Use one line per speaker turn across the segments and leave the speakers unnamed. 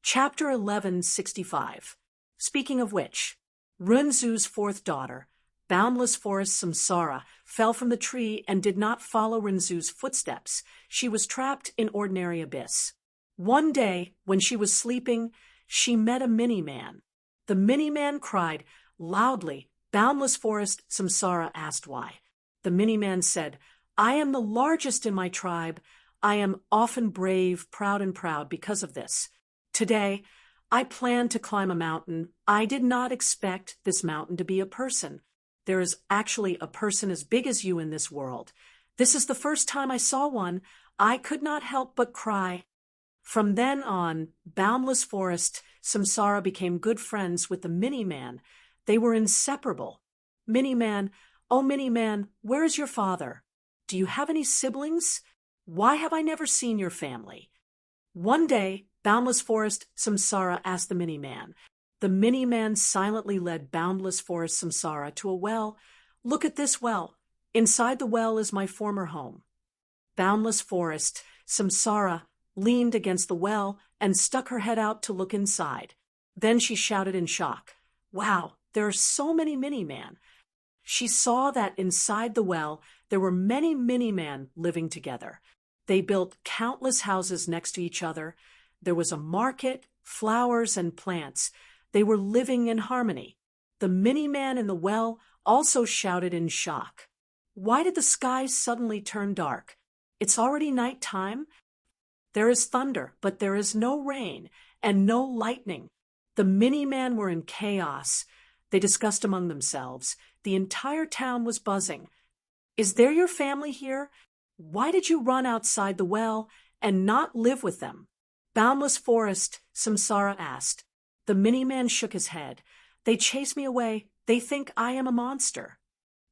Chapter 1165. Speaking of which, Runzu's fourth daughter, Boundless Forest Samsara, fell from the tree and did not follow Runzu's footsteps. She was trapped in ordinary abyss. One day, when she was sleeping, she met a mini-man. The mini-man cried loudly. Boundless Forest Samsara asked why. The mini-man said, "I am the largest in my tribe. I am often brave, proud because of this. Today, I plan to climb a mountain. I did not expect this mountain to be a person. There is actually a person as big as you in this world. This is the first time I saw one. I could not help but cry." From then on, Boundless Forest Samsara became good friends with the Mini-Man. They were inseparable. Mini-Man, "Oh, Mini-Man, where is your father? Do you have any siblings? Why have I never seen your family?" One day, Boundless Forest Samsara asked the Mini-Man. The Mini-Man silently led Boundless Forest Samsara to a well. "Look at this well. Inside the well is my former home." Boundless Forest Samsara leaned against the well and stuck her head out to look inside. Then she shouted in shock, "Wow, there are so many Mini-Man." She saw that inside the well there were many Mini-Man living together. They built countless houses next to each other. There was a market, flowers, and plants. They were living in harmony. The Mini-Man in the well also shouted in shock, "Why did the sky suddenly turn dark? It's already night time. There is thunder, but there is no rain and no lightning." The Mini-Man were in chaos. They discussed among themselves. The entire town was buzzing. "Is there your family here? Why did you run outside the well and not live with them?" Boundless Forest Samsara asked. The Mini-Man shook his head. "They chase me away. They think I am a monster."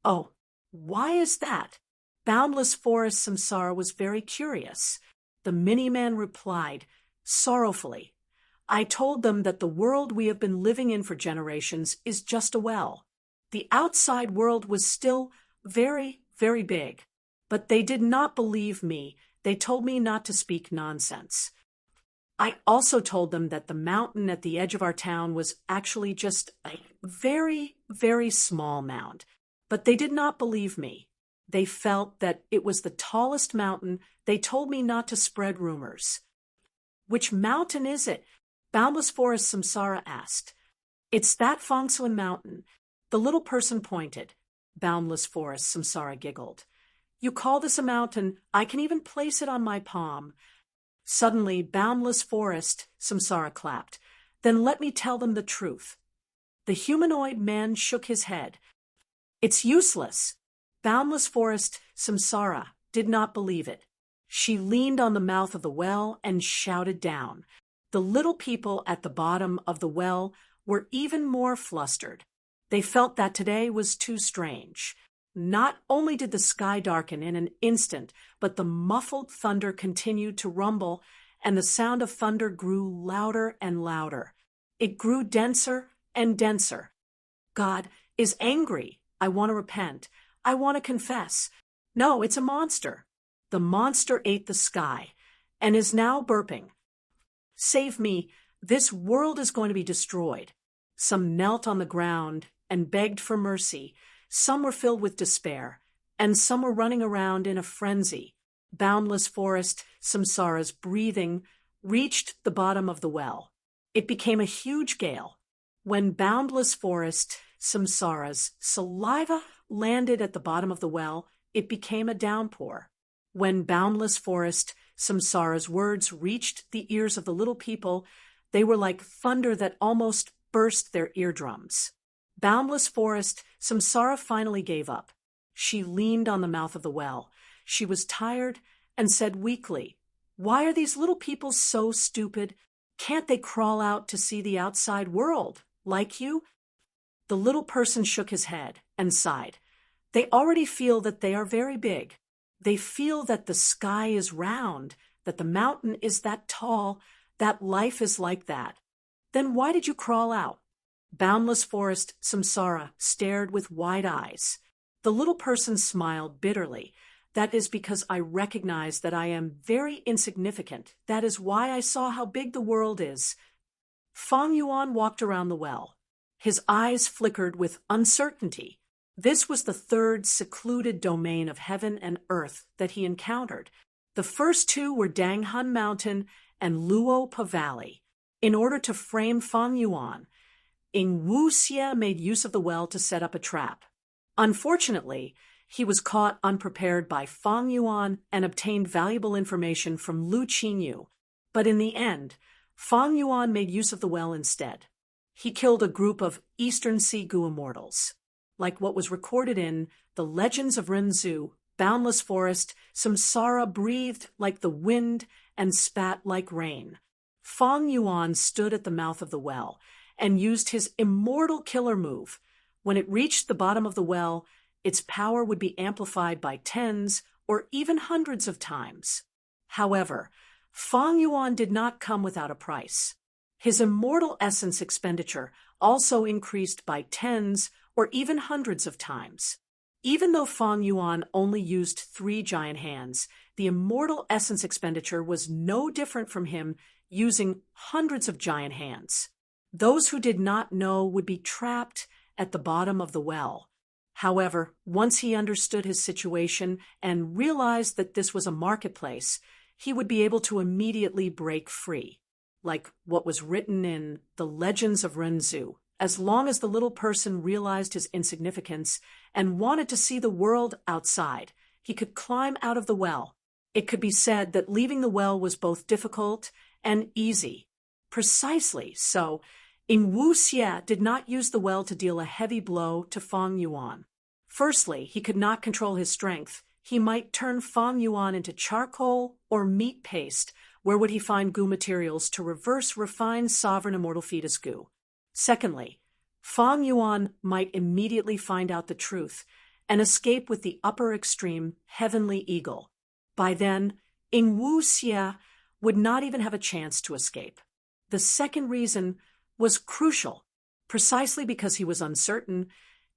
"Oh, why is that?" Boundless Forest Samsara was very curious. The Mini-Man replied sorrowfully, "I told them that the world we have been living in for generations is just a well. The outside world was still very, very big. But they did not believe me. They told me not to speak nonsense. I also told them that the mountain at the edge of our town was actually just a very, very small mound. But they did not believe me. They felt that it was the tallest mountain. They told me not to spread rumors." "Which mountain is it?" Boundless Forest Samsara asked. "It's that Fongsuan mountain." The little person pointed. Boundless Forest Samsara giggled. "You call this a mountain? I can even place it on my palm." Suddenly, Boundless Forest Samsara clapped. "Then let me tell them the truth." The humanoid man shook his head. "It's useless." Boundless Forest Samsara did not believe it. She leaned on the mouth of the well and shouted down. The little people at the bottom of the well were even more flustered. They felt that today was too strange. Not only did the sky darken in an instant, but the muffled thunder continued to rumble, and the sound of thunder grew louder and louder. It grew denser and denser. "God is angry. I want to repent. I want to confess. No, it's a monster. The monster ate the sky and is now burping. Save me. This world is going to be destroyed." Some knelt on the ground and begged for mercy. Some were filled with despair, and some were running around in a frenzy. Boundless Forest Samsara's breathing reached the bottom of the well. It became a huge gale. When Boundless Forest Samsara's saliva landed at the bottom of the well, it became a downpour. When Boundless Forest Samsara's words reached the ears of the little people, they were like thunder that almost burst their eardrums. Boundless Forest Samsara finally gave up. She leaned on the mouth of the well. She was tired and said weakly, "Why are these little people so stupid? Can't they crawl out to see the outside world, like you?" The little person shook his head and sighed. "They already feel that they are very big. They feel that the sky is round, that the mountain is that tall, that life is like that. Then why did you crawl out?" Boundless Forest Samsara stared with wide eyes. The little person smiled bitterly. "That is because I recognize that I am very insignificant. That is why I saw how big the world is. Fang Yuan walked around the well. His eyes flickered with uncertainty. This was the third secluded domain of heaven and earth that he encountered. The first two were Danghun Mountain and Luopa Valley. In order to frame Fang Yuan, Ing Wu Xie made use of the well to set up a trap. Unfortunately, he was caught unprepared by Fang Yuan and obtained valuable information from Lu Qinyu. But in the end, Fang Yuan made use of the well instead. He killed a group of Eastern Sea Gu immortals. Like what was recorded in The Legends of Renzu, Boundless Forest, Samsara breathed like the wind and spat like rain. Fang Yuan stood at the mouth of the well and used his immortal killer move. When it reached the bottom of the well, its power would be amplified by tens or even hundreds of times. However, Fang Yuan did not come without a price. His immortal essence expenditure also increased by tens or even hundreds of times. Even though Fang Yuan only used 3 giant hands, the immortal essence expenditure was no different from him using hundreds of giant hands. Those who did not know would be trapped at the bottom of the well. However, once he understood his situation and realized that this was a marketplace, he would be able to immediately break free. Like what was written in The Legends of Renzu, as long as the little person realized his insignificance and wanted to see the world outside, he could climb out of the well. It could be said that leaving the well was both difficult and easy. Precisely so, Ing Wu Xie did not use the well to deal a heavy blow to Fang Yuan. Firstly, he could not control his strength. He might turn Fang Yuan into charcoal or meat paste. Where would he find goo materials to reverse refined sovereign immortal fetus goo? Secondly, Fang Yuan might immediately find out the truth and escape with the upper extreme heavenly eagle. By then, Ing Wu Xie would not even have a chance to escape. The second reason was crucial. Precisely because he was uncertain,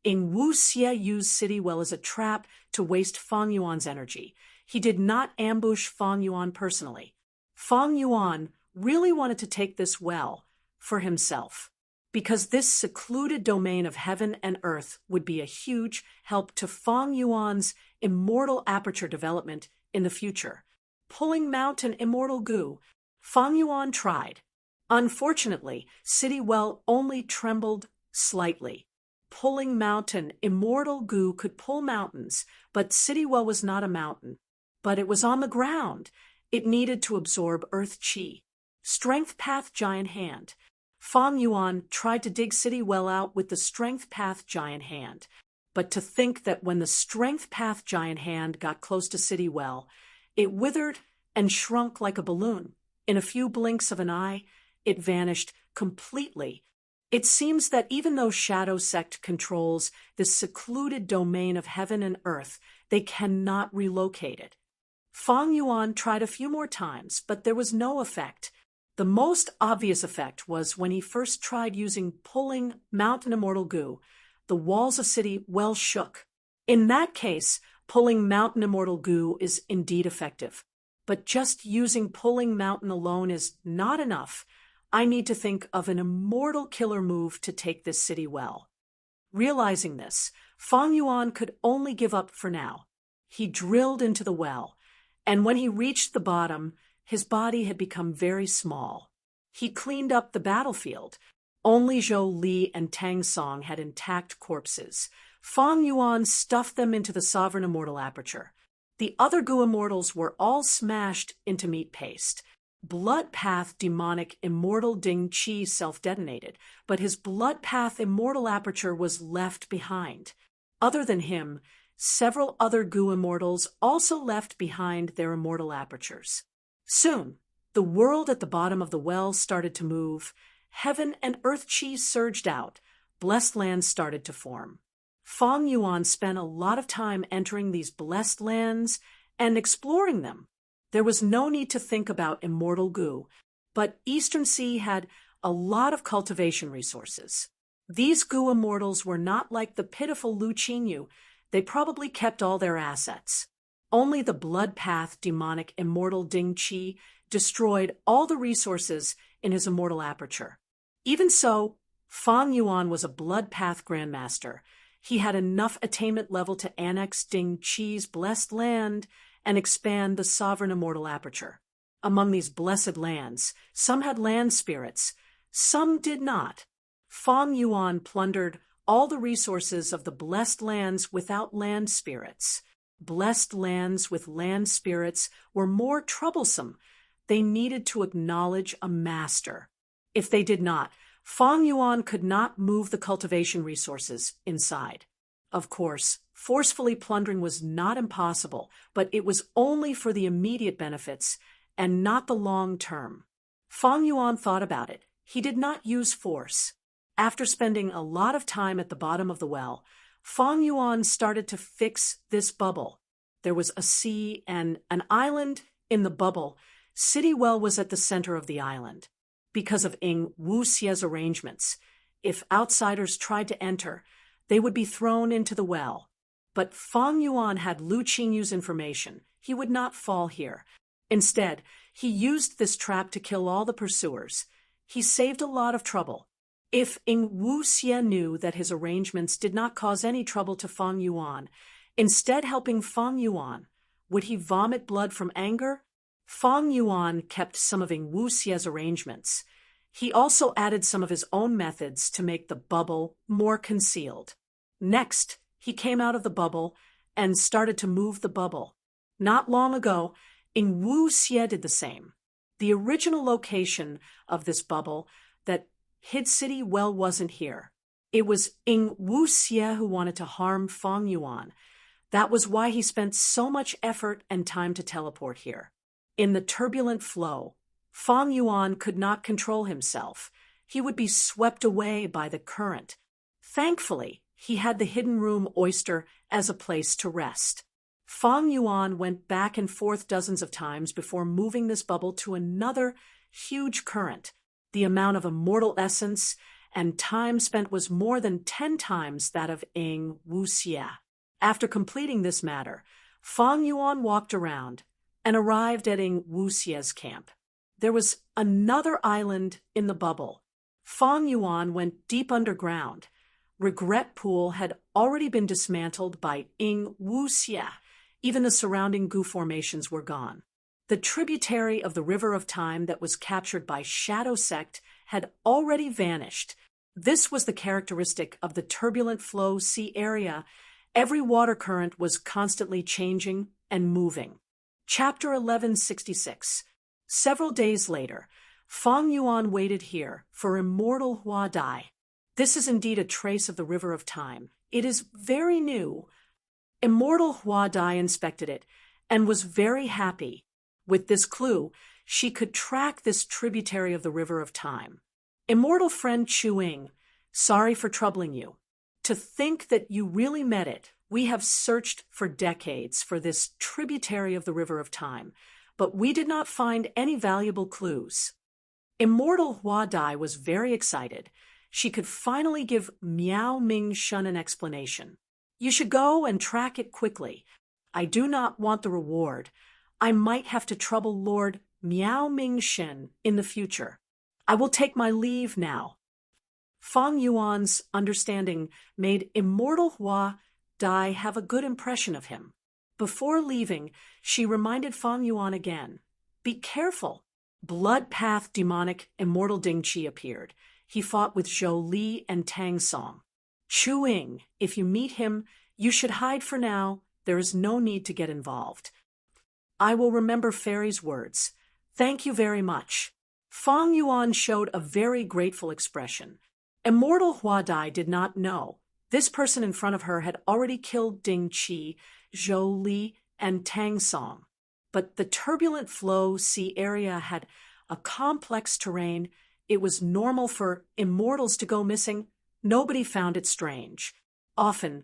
Ing Wu Xie used City Well as a trap to waste Fang Yuan's energy. He did not ambush Fang Yuan personally. Fang Yuan really wanted to take this well for himself, because this secluded domain of heaven and earth would be a huge help to Fang Yuan's immortal aperture development in the future. Pulling Mountain immortal goo, Fang Yuan tried. Unfortunately, City Well only trembled slightly. Pulling Mountain immortal goo could pull mountains, but City Well was not a mountain. But it was on the ground. It needed to absorb earth chi. Strength Path Giant Hand. Fang Yuan tried to dig City Well out with the Strength Path Giant Hand. But to think that when the Strength Path Giant Hand got close to City Well, it withered and shrunk like a balloon. In a few blinks of an eye, it vanished completely. It seems that even though Shadow Sect controls this secluded domain of heaven and earth, they cannot relocate it. Fang Yuan tried a few more times, but there was no effect. The most obvious effect was when he first tried using pulling Mountain Immortal Goo. The walls of City Well shook. In that case, pulling Mountain Immortal Goo is indeed effective. But just using pulling Mountain alone is not enough. I need to think of an immortal killer move to take this City Well. Realizing this, Fang Yuan could only give up for now. He drilled into the well, and when he reached the bottom, his body had become very small. He cleaned up the battlefield. Only Zhou Li and Tang Song had intact corpses. Fang Yuan stuffed them into the Sovereign Immortal Aperture. The other Gu Immortals were all smashed into meat paste. Blood Path Demonic Immortal Ding Qi self-detonated, but his Blood Path Immortal Aperture was left behind. Other than him, several other Gu Immortals also left behind their immortal apertures. Soon, the world at the bottom of the well started to move. Heaven and earth chi surged out. Blessed lands started to form. Fang Yuan spent a lot of time entering these blessed lands and exploring them. There was no need to think about immortal goo, but Eastern Sea had a lot of cultivation resources. These Gu Immortals were not like the pitiful Lu Qinyu. They probably kept all their assets. Only the Blood Path Demonic Immortal Ding Qi destroyed all the resources in his immortal aperture. Even so, Fang Yuan was a blood path grandmaster. He had enough attainment level to annex Ding Qi's blessed land and expand the sovereign immortal aperture. Among these blessed lands, some had land spirits, some did not. Fang Yuan plundered all the resources of the blessed lands without land spirits. Blessed lands with land spirits were more troublesome. They needed to acknowledge a master. If they did not, Fang Yuan could not move the cultivation resources inside. Of course, forcefully plundering was not impossible, but it was only for the immediate benefits and not the long term. Fang Yuan thought about it. He did not use force. After spending a lot of time at the bottom of the well, Fang Yuan started to fix this bubble. There was a sea and an island in the bubble. City Well was at the center of the island. Because of Ing Wuxie's arrangements, if outsiders tried to enter, they would be thrown into the well. But Fang Yuan had Lu Qingyu's information. He would not fall here. Instead, he used this trap to kill all the pursuers. He saved a lot of trouble. If Ing Wuxie knew that his arrangements did not cause any trouble to Fang Yuan, instead helping Fang Yuan, would he vomit blood from anger? Fang Yuan kept some of Ing Wuxie's arrangements. He also added some of his own methods to make the bubble more concealed. Next, he came out of the bubble and started to move the bubble. Not long ago, Ing Wuxie did the same. The original location of this bubble that hid City Well wasn't here. It was Ing Wuxie who wanted to harm Fang Yuan. That was why he spent so much effort and time to teleport here. In the turbulent flow, Fang Yuan could not control himself. He would be swept away by the current. Thankfully, he had the hidden room oyster as a place to rest. Fang Yuan went back and forth dozens of times before moving this bubble to another huge current. The amount of immortal essence and time spent was more than 10 times that of Ing Wuxie. After completing this matter, Fang Yuan walked around and arrived at Ing Wuxie's camp. There was another island in the bubble. Fang Yuan went deep underground. Regret Pool had already been dismantled by Ing Wuxie. Even the surrounding goo formations were gone. The tributary of the River of Time that was captured by Shadow Sect had already vanished. This was the characteristic of the turbulent flow sea area. Every water current was constantly changing and moving. Chapter 1166. Several days later, Fang Yuan waited here for Immortal Hua Dai. This is indeed a trace of the River of Time. It is very new. Immortal Hua Dai inspected it and was very happy. With this clue, she could track this tributary of the River of Time. Immortal friend Chuing, sorry for troubling you. To think that you really met it. We have searched for decades for this tributary of the River of Time, but we did not find any valuable clues. Immortal Hua Dai was very excited. She could finally give Miao Ming Shun an explanation. You should go and track it quickly. I do not want the reward. I might have to trouble Lord Miao Ming Shen in the future. I will take my leave now. Fang Yuan's understanding made Immortal Hua Dai have a good impression of him. Before leaving, she reminded Fang Yuan again. Be careful. Blood Path demonic Immortal Ding Qi appeared. He fought with Zhou Li and Tang Song. Chuing, if you meet him, you should hide for now. There is no need to get involved. I will remember Fairy's words. Thank you very much. Fang Yuan showed a very grateful expression. Immortal Hua Dai did not know. This person in front of her had already killed Ding Qi, Zhou Li, and Tang Song. But the turbulent flow sea area had a complex terrain. It was normal for immortals to go missing. Nobody found it strange. Often,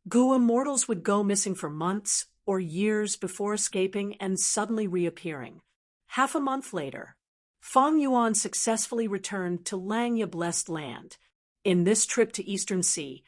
goo immortals would go missing for months or years before escaping and suddenly reappearing. Half a month later, Fang Yuan successfully returned to Langya Blessed Land. In this trip to Eastern Sea,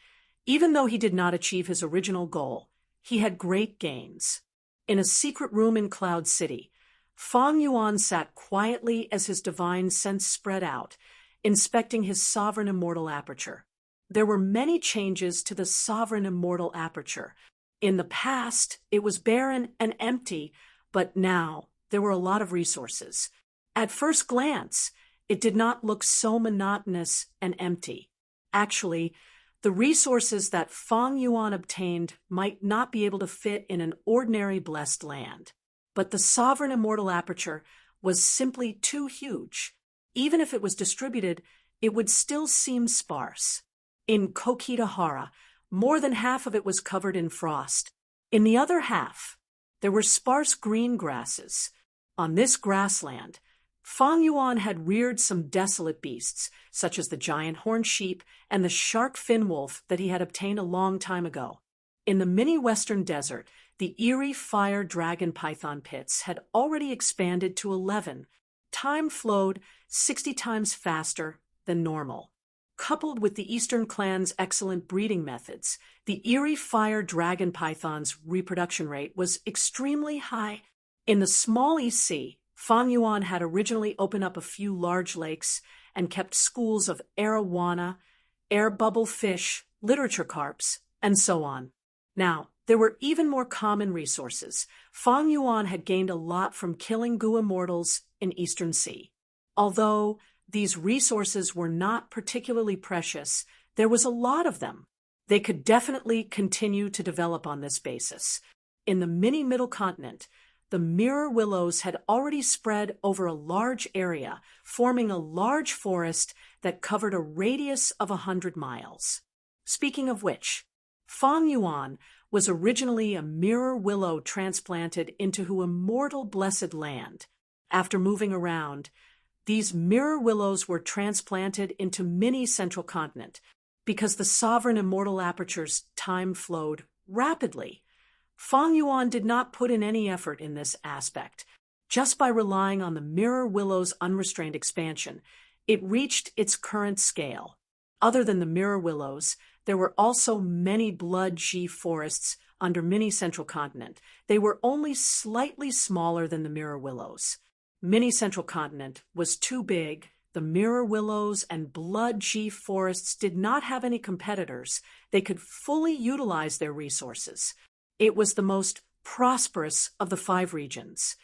even though he did not achieve his original goal, he had great gains. In a secret room in Cloud City, Fang Yuan sat quietly as his divine sense spread out. inspecting his sovereign immortal aperture. There were many changes to the sovereign immortal aperture. In the past, it was barren and empty, but now there were a lot of resources. At first glance, it did not look so monotonous and empty. Actually, the resources that Feng Yuan obtained might not be able to fit in an ordinary blessed land. But the sovereign immortal aperture was simply too huge. Even if it was distributed, it would still seem sparse. In Kokitahara, more than half of it was covered in frost. In the other half, there were sparse green grasses. On this grassland, Feng Yuan had reared some desolate beasts, such as the giant horned sheep and the shark fin wolf that he had obtained a long time ago. In the mini-western desert, the eerie fire dragon python pits had already expanded to 11. Time flowed 60 times faster than normal. Coupled with the Eastern clan's excellent breeding methods, the eerie fire dragon python's reproduction rate was extremely high. In the small East Sea, Feng Yuan had originally opened up a few large lakes and kept schools of arowana, air bubble fish, literature carps, and so on. Now, there were even more common resources. Feng Yuan had gained a lot from killing Gu immortals in Eastern Sea. Although these resources were not particularly precious, there was a lot of them. They could definitely continue to develop on this basis. In the mini-middle continent, the mirror willows had already spread over a large area, forming a large forest that covered a radius of 100 miles. Speaking of which, Feng Yuan was originally a mirror willow transplanted into immortal blessed land. After moving around, these mirror willows were transplanted into mini-central continent because the sovereign immortal aperture's time flowed rapidly. Feng Yuan did not put in any effort in this aspect. Just by relying on the mirror willow's unrestrained expansion, it reached its current scale. Other than the mirror willows, there were also many blood Ji forests under mini-central continent. They were only slightly smaller than the mirror willows. Mini-central continent was too big. The mirror willows and blood Ji forests did not have any competitors. They could fully utilize their resources. It was the most prosperous of the 5 regions.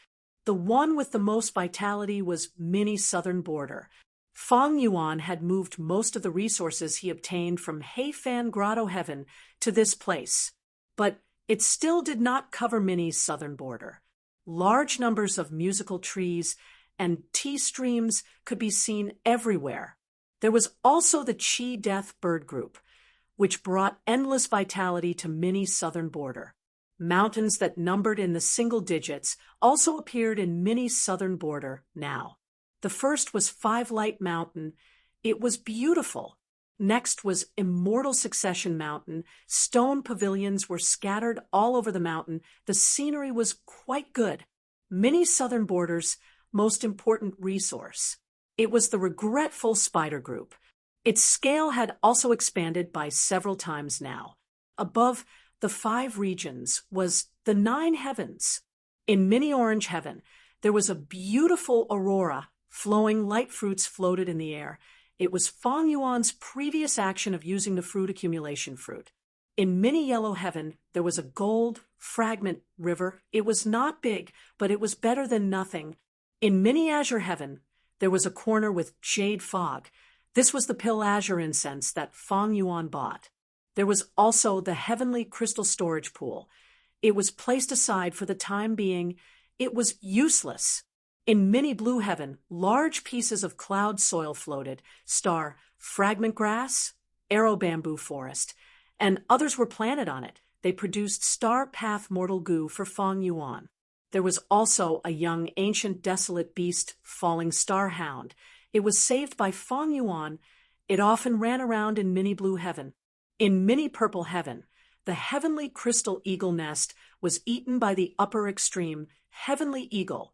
The one with the most vitality was mini-southern border. Feng Yuan had moved most of the resources he obtained from Heifan Grotto Heaven to this place, but it still did not cover mini-southern border. Large numbers of musical trees and tea streams could be seen everywhere. There was also the Chi Death bird group, which brought endless vitality to mini-southern border. Mountains that numbered in the single digits also appeared in mini-southern border now. The first was 5 Light Mountain. It was beautiful. Next was Immortal Succession Mountain. Stone pavilions were scattered all over the mountain. The scenery was quite good. Mini-southern border's most important resource. It was the regretful spider group. Its scale had also expanded by several times now. Above the 5 regions was the 9 heavens. In mini-orange heaven, there was a beautiful aurora. Flowing light fruits floated in the air. It was Feng Yuan's previous action of using the fruit accumulation fruit. In mini-yellow heaven, there was a gold fragment river. It was not big, but it was better than nothing. In mini-azure heaven, there was a corner with jade fog. This was the pill azure incense that Feng Yuan bought. There was also the heavenly crystal storage pool. It was placed aside for the time being. It was useless. In mini-blue heaven, large pieces of cloud soil floated, star fragment grass, arrow bamboo forest, and others were planted on it. They produced star path mortal goo for Feng Yuan. There was also a young ancient desolate beast, falling star hound. It was saved by Feng Yuan. It often ran around in mini-blue heaven. In mini-purple heaven, the heavenly crystal eagle nest was eaten by the upper extreme heavenly eagle.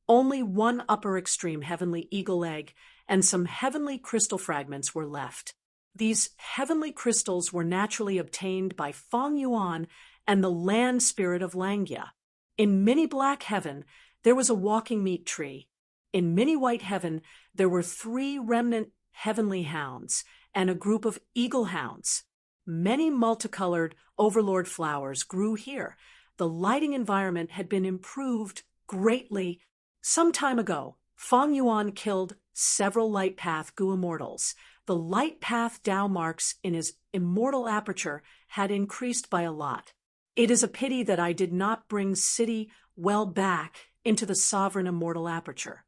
Only one upper extreme heavenly eagle egg and some heavenly crystal fragments were left. These heavenly crystals were naturally obtained by Feng Yuan and the land spirit of Langya. In mini-black heaven, there was a walking meat tree. In mini-white heaven, there were 3 remnant heavenly hounds and a group of eagle hounds. Many multicolored overlord flowers grew here. The lighting environment had been improved greatly. Some time ago, Feng Yuan killed several Light Path Gu immortals. The Light Path Dao marks in his immortal aperture had increased by a lot. It is a pity that I did not bring City Well back into the sovereign immortal aperture.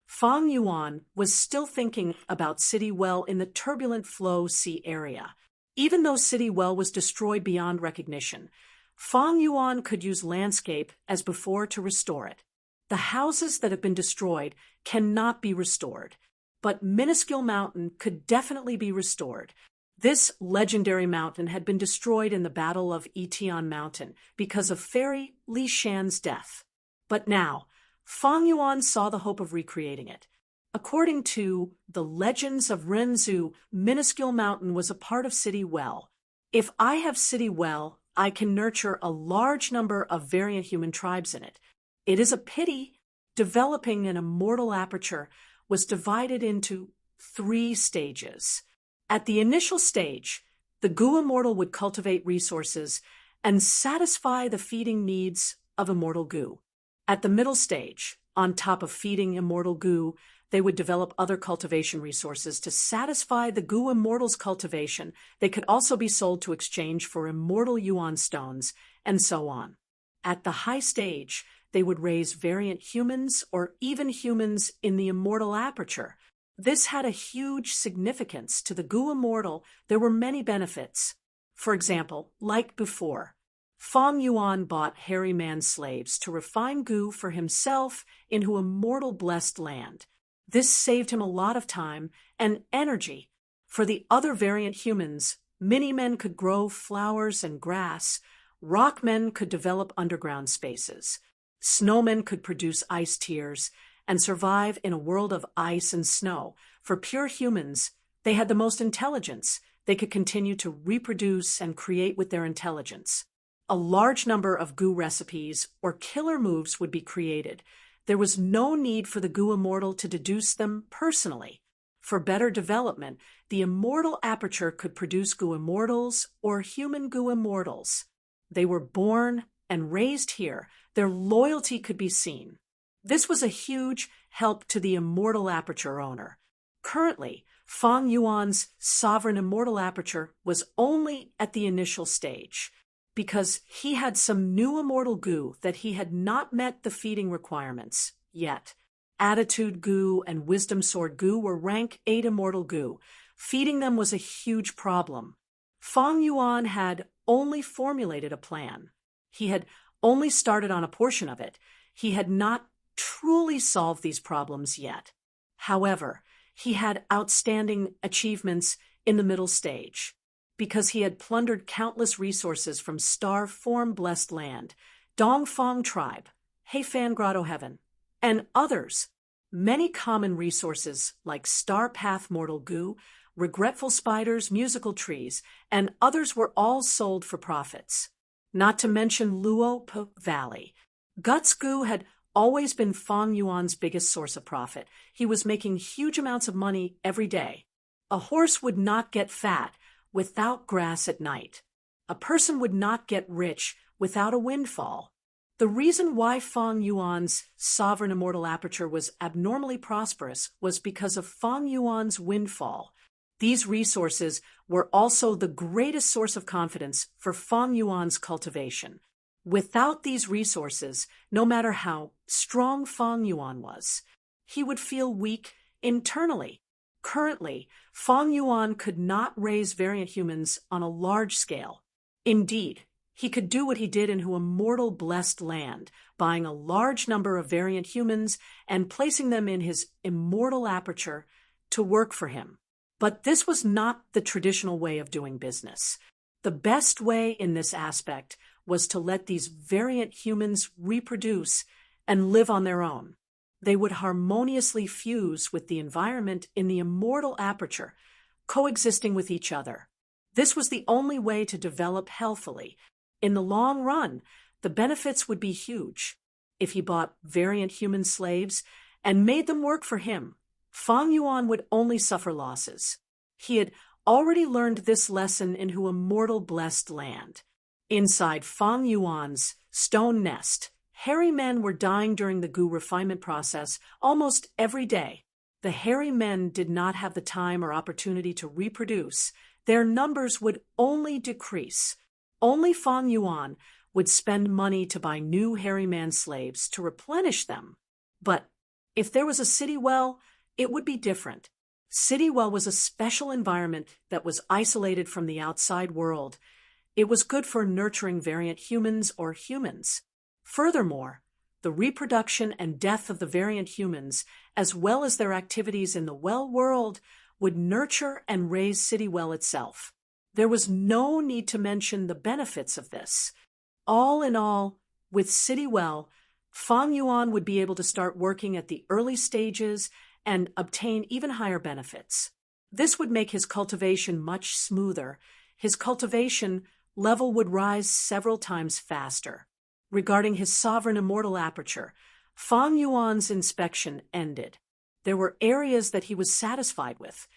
Feng Yuan was still thinking about City Well in the turbulent flow sea area. Even though City Well was destroyed beyond recognition, Feng Yuan could use landscape as before to restore it. The houses that have been destroyed cannot be restored, but Minuscule Mountain could definitely be restored. This legendary mountain had been destroyed in the Battle of Etion Mountain because of Fairy Li Shan's death. But now, Feng Yuan saw the hope of recreating it. According to the legends of Renzhou, Minuscule Mountain was a part of City Well. If I have City Well, I can nurture a large number of variant human tribes in it. It is a pity developing an immortal aperture was divided into 3 stages. At the initial stage, the Gu immortal would cultivate resources and satisfy the feeding needs of immortal Gu. At the middle stage, on top of feeding immortal Gu, they would develop other cultivation resources to satisfy the Gu immortal's cultivation. They could also be sold to exchange for immortal Yuan stones, and so on. At the high stage, they would raise variant humans or even humans in the immortal aperture. This had a huge significance to the Gu immortal. There were many benefits. For example, like before, Feng Yuan bought hairy man slaves to refine Gu for himself into immortal blessed land. This saved him a lot of time and energy. For the other variant humans, mini-men could grow flowers and grass, rock-men could develop underground spaces, snowmen could produce ice tears and survive in a world of ice and snow. For pure humans, they had the most intelligence. They could continue to reproduce and create with their intelligence. A large number of Gu recipes or killer moves would be created. There was no need for the Gu immortal to deduce them personally. For better development, the immortal aperture could produce Gu immortals or human Gu immortals. They were born and raised here. Their loyalty could be seen. This was a huge help to the immortal aperture owner. Currently, Feng Yuan's sovereign immortal aperture was only at the initial stage, because he had some new immortal Gu that he had not met the feeding requirements yet. Attitude Gu and Wisdom Sword Gu were rank 8 immortal Gu. Feeding them was a huge problem. Feng Yuan had only formulated a plan. He had only started on a portion of it. He had not truly solved these problems yet. However, he had outstanding achievements in the middle stage, because he had plundered countless resources from Star Form Blessed Land, Dongfang Tribe, Heifan Grotto Heaven, and others. Many common resources like Star Path Mortal Gu, Regretful Spiders, Musical Trees, and others were all sold for profits. Not to mention Luo Valley. Guts Gu had always been Feng Yuan's biggest source of profit. He was making huge amounts of money every day. A horse would not get fat without grass at night. A person would not get rich without a windfall. The reason why Feng Yuan's sovereign immortal aperture was abnormally prosperous was because of Feng Yuan's windfall. These resources were also the greatest source of confidence for Feng Yuan's cultivation. Without these resources, no matter how strong Feng Yuan was, he would feel weak internally. Currently, Feng Yuan could not raise variant humans on a large scale. Indeed, he could do what he did in immortal blessed land, buying a large number of variant humans and placing them in his immortal aperture to work for him. But this was not the traditional way of doing business. The best way in this aspect was to let these variant humans reproduce and live on their own. They would harmoniously fuse with the environment in the immortal aperture, coexisting with each other. This was the only way to develop healthily. In the long run, the benefits would be huge. If he bought variant human slaves and made them work for him, Fang Yuan would only suffer losses. He had already learned this lesson in Who Immortal Blessed Land. Inside Fang Yuan's stone nest, hairy men were dying during the goo refinement process almost every day. The hairy men did not have the time or opportunity to reproduce. Their numbers would only decrease. Only Fang Yuan would spend money to buy new hairy man slaves to replenish them. But if there was a city well, it would be different. City well was a special environment that was isolated from the outside world. It was good for nurturing variant humans or humans. Furthermore, the reproduction and death of the variant humans, as well as their activities in the well world, would nurture and raise City Well itself. There was no need to mention the benefits of this. All in all, with City Well, Fang Yuan would be able to start working at the early stages and obtain even higher benefits. This would make his cultivation much smoother. His cultivation level would rise several times faster. Regarding his sovereign immortal aperture, Fang Yuan's inspection ended. There were areas that he was satisfied with,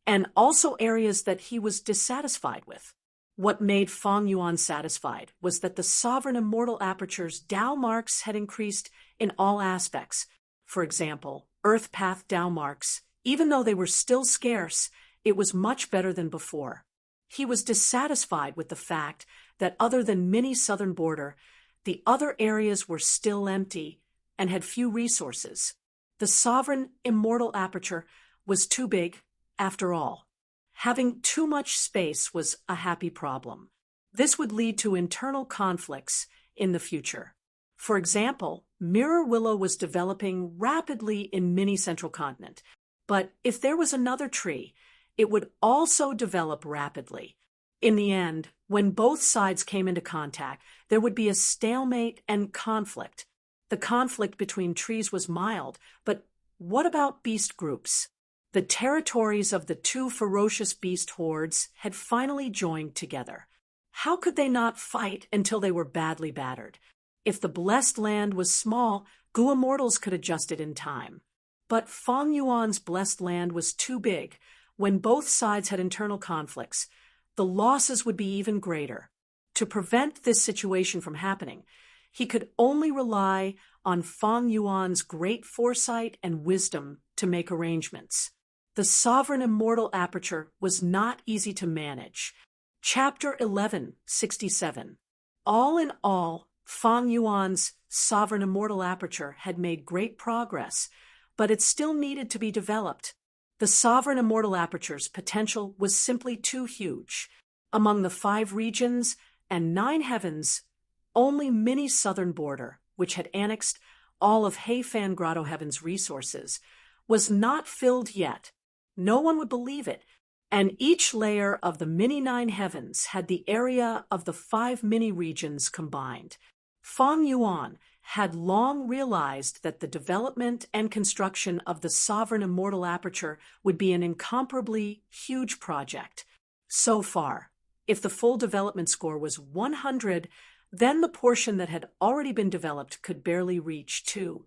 and also areas that he was dissatisfied with. What made Fang Yuan satisfied was that the sovereign immortal aperture's Dao marks had increased in all aspects. For example, Earth Path Dao marks, even though they were still scarce, it was much better than before. He was dissatisfied with the fact that other than mini southern border, the other areas were still empty and had few resources. The sovereign immortal aperture was too big, after all. Having too much space was a happy problem. This would lead to internal conflicts in the future. For example, Mirror Willow was developing rapidly in mini central continent, but if there was another tree, it would also develop rapidly. In the end, when both sides came into contact, there would be a stalemate and conflict. The conflict between trees was mild, but what about beast groups? The territories of the two ferocious beast hordes had finally joined together. How could they not fight until they were badly battered? If the blessed land was small, Gu Immortals could adjust it in time. But Fang Yuan's blessed land was too big. When both sides had internal conflicts, the losses would be even greater. To prevent this situation from happening, he could only rely on Fang Yuan's great foresight and wisdom to make arrangements. The sovereign immortal aperture was not easy to manage. Chapter 1167. All in all, Fang Yuan's sovereign immortal aperture had made great progress, but it still needed to be developed. The sovereign immortal aperture's potential was simply too huge. Among the 5 regions and 9 heavens, only mini southern border, which had annexed all of Heifan Grotto Heaven's resources, was not filled yet. No one would believe it, and each layer of the mini 9 heavens had the area of the 5 mini regions combined. Fang Yuan had long realized that the development and construction of the sovereign immortal aperture would be an incomparably huge project. So far, if the full development score was 100, then the portion that had already been developed could barely reach 2.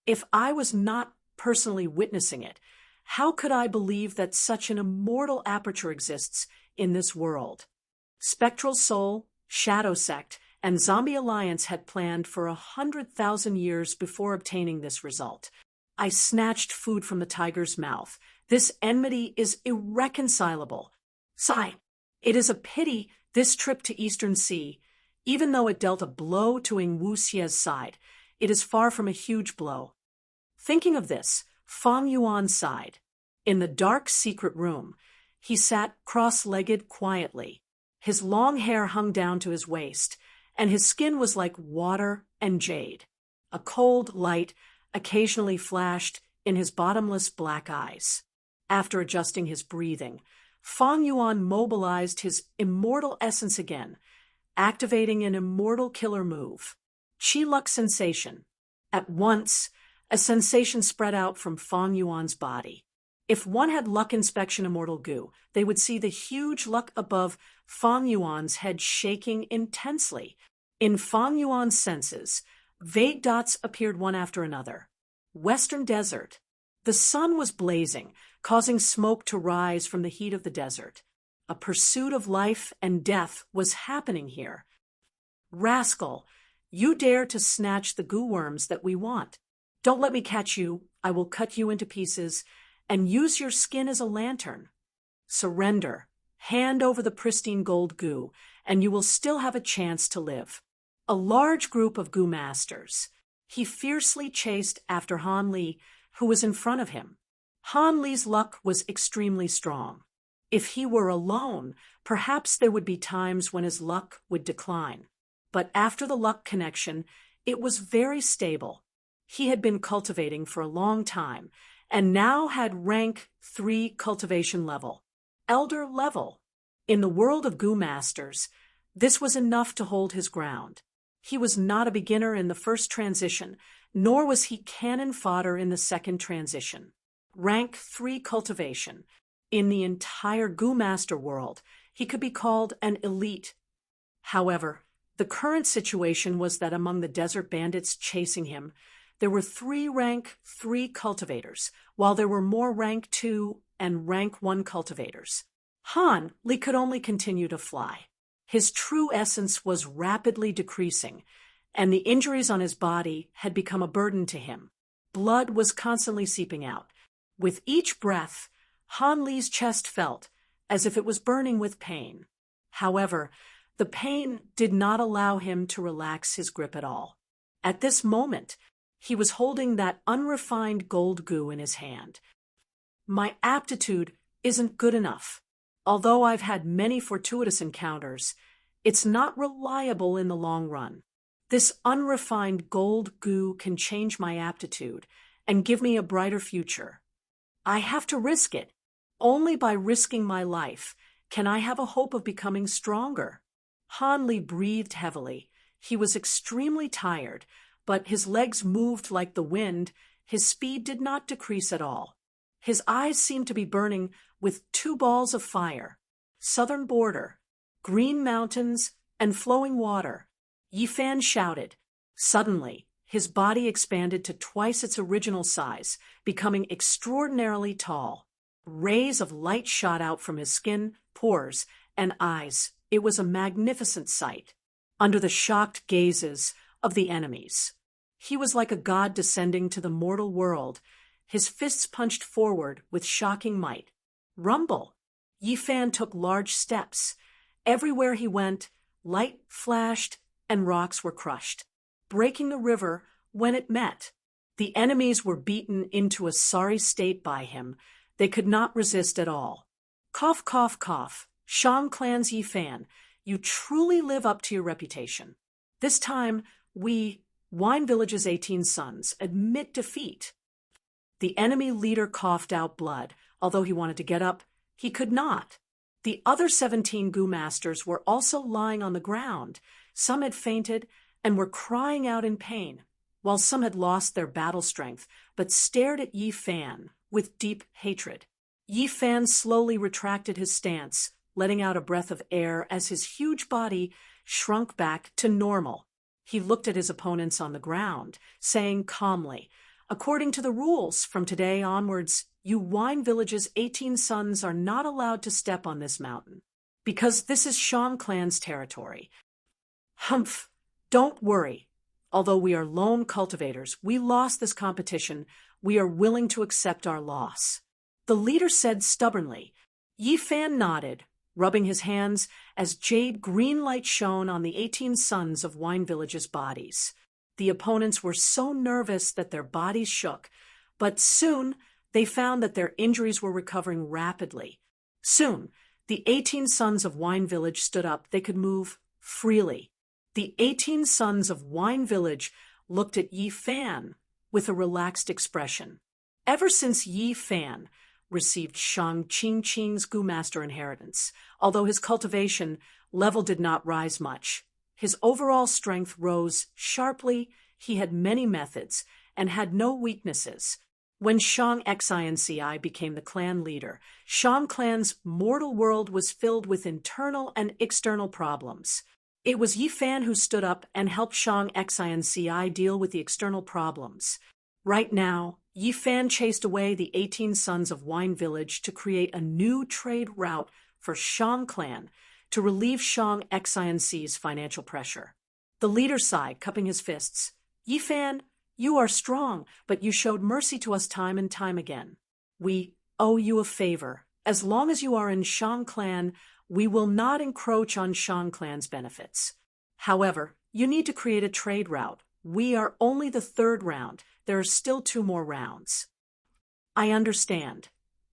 If I was not personally witnessing it, how could I believe that such an immortal aperture exists in this world? Spectral Soul, Shadow Sect, and Zombie Alliance had planned for 100,000 years before obtaining this result. I snatched food from the tiger's mouth. This enmity is irreconcilable. Sigh, it is a pity this trip to Eastern Sea, even though it dealt a blow to Ing Wuxie's side, it is far from a huge blow. Thinking of this, Fang Yuan sighed. In the dark secret room, he sat cross-legged quietly. His long hair hung down to his waist, and his skin was like water and jade. A cold light occasionally flashed in his bottomless black eyes. After adjusting his breathing, Fang Yuan mobilized his immortal essence again, activating an immortal killer move. Qi Luck Sensation. At once, a sensation spread out from Fang Yuan's body. If one had luck inspection immortal goo, they would see the huge luck above Fang Yuan's head shaking intensely. In Fang Yuan's senses, vague dots appeared one after another. Western Desert, The sun was blazing, causing smoke to rise from the heat of the desert. A pursuit of life and death was happening here. Rascal, you dare to snatch the goo worms that we want. Don't let me catch you. I will cut you into pieces and use your skin as a lantern. Surrender. Hand over the pristine gold goo, and you will still have a chance to live. A large group of goo masters. He fiercely chased after Han Li, who was in front of him. Han Li's luck was extremely strong. If he were alone, perhaps there would be times when his luck would decline. But after the luck connection, it was very stable. He had been cultivating for a long time, and now had rank 3 cultivation level. Elder level. In the world of goo masters, this was enough to hold his ground. He was not a beginner in the first transition, nor was he cannon fodder in the second transition. Rank 3 cultivation. In the entire goo master world, he could be called an elite. However, the current situation was that among the desert bandits chasing him, there were 3 rank 3 cultivators, while there were more rank 2 and rank 1 cultivators. Han Li could only continue to fly. His true essence was rapidly decreasing, and the injuries on his body had become a burden to him. Blood was constantly seeping out. With each breath, Han Li's chest felt as if it was burning with pain. However, the pain did not allow him to relax his grip at all. At this moment, he was holding that unrefined gold goo in his hand. My aptitude isn't good enough. Although I've had many fortuitous encounters, it's not reliable in the long run. This unrefined gold goo can change my aptitude and give me a brighter future. I have to risk it. Only by risking my life can I have a hope of becoming stronger. Han Li breathed heavily. He was extremely tired, but his legs moved like the wind. His speed did not decrease at all. His eyes seemed to be burning with 2 balls of fire. Southern border, green mountains, and flowing water. Yi Fan shouted. Suddenly, his body expanded to twice its original size, becoming extraordinarily tall. Rays of light shot out from his skin, pores, and eyes. It was a magnificent sight. Under the shocked gazes of the enemies, he was like a god descending to the mortal world. His fists punched forward with shocking might. Rumble! Yi Fan took large steps. Everywhere he went, light flashed and rocks were crushed, breaking the river when it met. The enemies were beaten into a sorry state by him. They could not resist at all. Cough, cough, cough. Shang Clan's Yi Fan, you truly live up to your reputation. This time, we, Wine Village's 18 sons, admit defeat. The enemy leader coughed out blood. Although he wanted to get up, he could not. The other 17 goo masters were also lying on the ground. Some had fainted and were crying out in pain, while some had lost their battle strength, but stared at Yi Fan with deep hatred. Yi Fan slowly retracted his stance, letting out a breath of air as his huge body shrunk back to normal. He looked at his opponents on the ground, saying calmly, "According to the rules, from today onwards, you Wine Village's 18 sons are not allowed to step on this mountain, because this is Shang Clan's territory." Humph, don't worry. Although we are lone cultivators, we lost this competition. We are willing to accept our loss. The leader said stubbornly. Yi Fan nodded, rubbing his hands as jade green light shone on the 18 sons of Wine Village's bodies. The opponents were so nervous that their bodies shook, but soon they found that their injuries were recovering rapidly. Soon, the 18 sons of Wine Village stood up. They could move freely. The 18 sons of Wine Village looked at Yi Fan with a relaxed expression. Ever since Yi Fan received Shang Qingqing's Goo Master inheritance, although his cultivation level did not rise much, his overall strength rose sharply. He had many methods and had no weaknesses. When Shang Xinci became the clan leader, Shang Clan's mortal world was filled with internal and external problems. It was Yi Fan who stood up and helped Shang Xinci deal with the external problems. Right now, Yi Fan chased away the 18 sons of Wine Village to create a new trade route for Shang clan to relieve Shang Xianxi's financial pressure. The leader sighed, cupping his fists. Yi Fan, you are strong, but you showed mercy to us time and time again. We owe you a favor. As long as you are in Shang clan, we will not encroach on Shang clan's benefits. However, you need to create a trade route. We are only the third round. There are still 2 more rounds. I understand.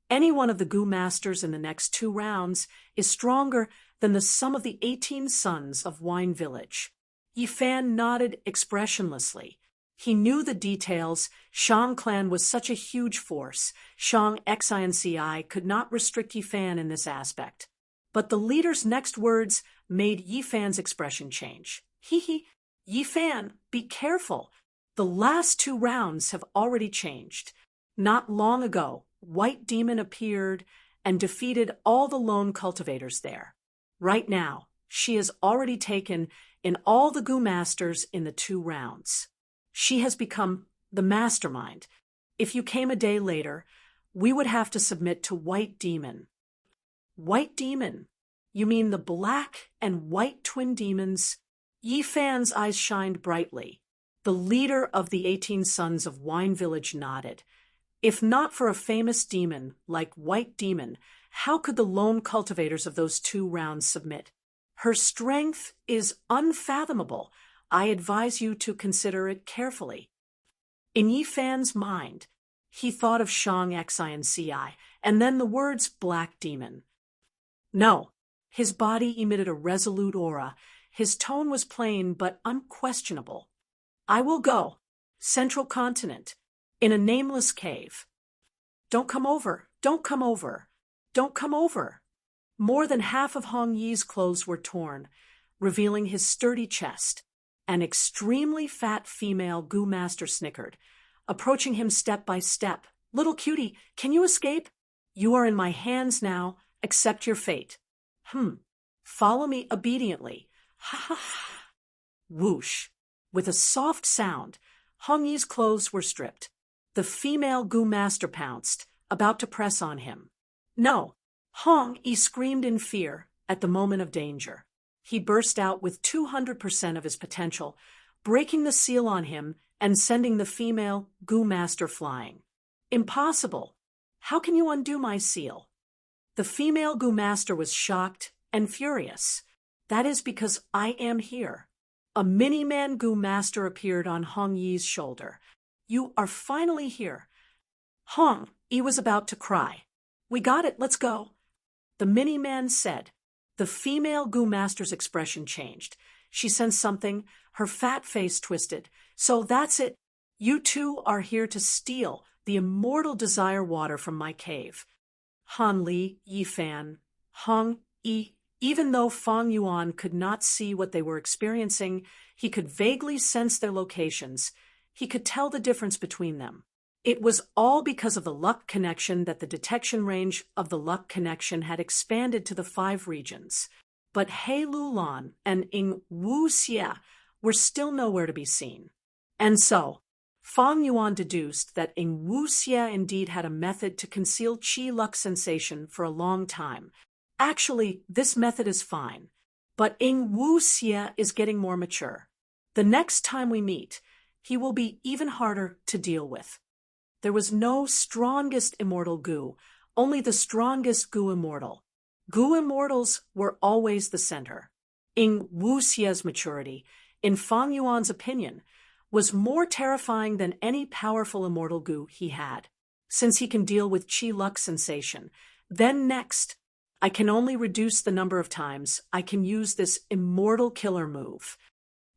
Any one of the Gu masters in the next 2 rounds is stronger than the sum of the 18 sons of Wine Village. Yi Fan nodded expressionlessly. He knew the details. Shang clan was such a huge force. Shang Xianci could not restrict Yi Fan in this aspect. But the leader's next words made Yi Fan's expression change. Yi Fan, be careful. The last 2 rounds have already changed. Not long ago, White Demon appeared and defeated all the lone cultivators there. Right now, she has already taken in all the Gu masters in the 2 rounds. She has become the mastermind. If you came a day later, we would have to submit to White Demon. White Demon? You mean the black and white twin demons? Yi Fan's eyes shined brightly. The leader of the 18 sons of Wine Village nodded. If not for a famous demon like White Demon, how could the lone cultivators of those 2 rounds submit? Her strength is unfathomable. I advise you to consider it carefully. In Yi Fan's mind, he thought of Shang Xianci and then the words Black Demon. No, his body emitted a resolute aura. His tone was plain but unquestionable. I will go. Central Continent. In a nameless cave. Don't come over. Don't come over. Don't come over. More than half of Hong Yi's clothes were torn, revealing his sturdy chest. An extremely fat female Gu master snickered, approaching him step by step. Little cutie, can you escape? You are in my hands now. Accept your fate. Follow me obediently. Ha ha ha. Whoosh. With a soft sound, Hong Yi's clothes were stripped. The female Gu master pounced, about to press on him. No! Hong Yi screamed in fear at the moment of danger. He burst out with 200% of his potential, breaking the seal on him and sending the female Gu master flying. Impossible! How can you undo my seal? The female Gu master was shocked and furious. That is because I am here. A mini-man Gu master appeared on Hong Yi's shoulder. You are finally here. Hong Yi was about to cry. We got it, let's go. The mini-man said. The female Gu master's expression changed. She sensed something, her fat face twisted. So that's it. You 2 are here to steal the immortal desire water from my cave. Han Li, Yi Fan, Hong Yi. Even though Fang Yuan could not see what they were experiencing, he could vaguely sense their locations. He could tell the difference between them. It was all because of the luck connection that the detection range of the luck connection had expanded to the 5 regions. But He Lulan and Ing Wu Xie were still nowhere to be seen. And so, Fang Yuan deduced that Ing Wu Xie indeed had a method to conceal Qi luck sensation for a long time. Actually, this method is fine, but Ing Wu Xie is getting more mature. The next time we meet, he will be even harder to deal with. There was no strongest immortal Gu, only the strongest Gu immortal. Gu immortals were always the center. Ing Wu Xie's maturity, in Fang Yuan's opinion, was more terrifying than any powerful immortal Gu he had, since he can deal with Qi luck sensation. Then next, I can only reduce the number of times I can use this immortal killer move.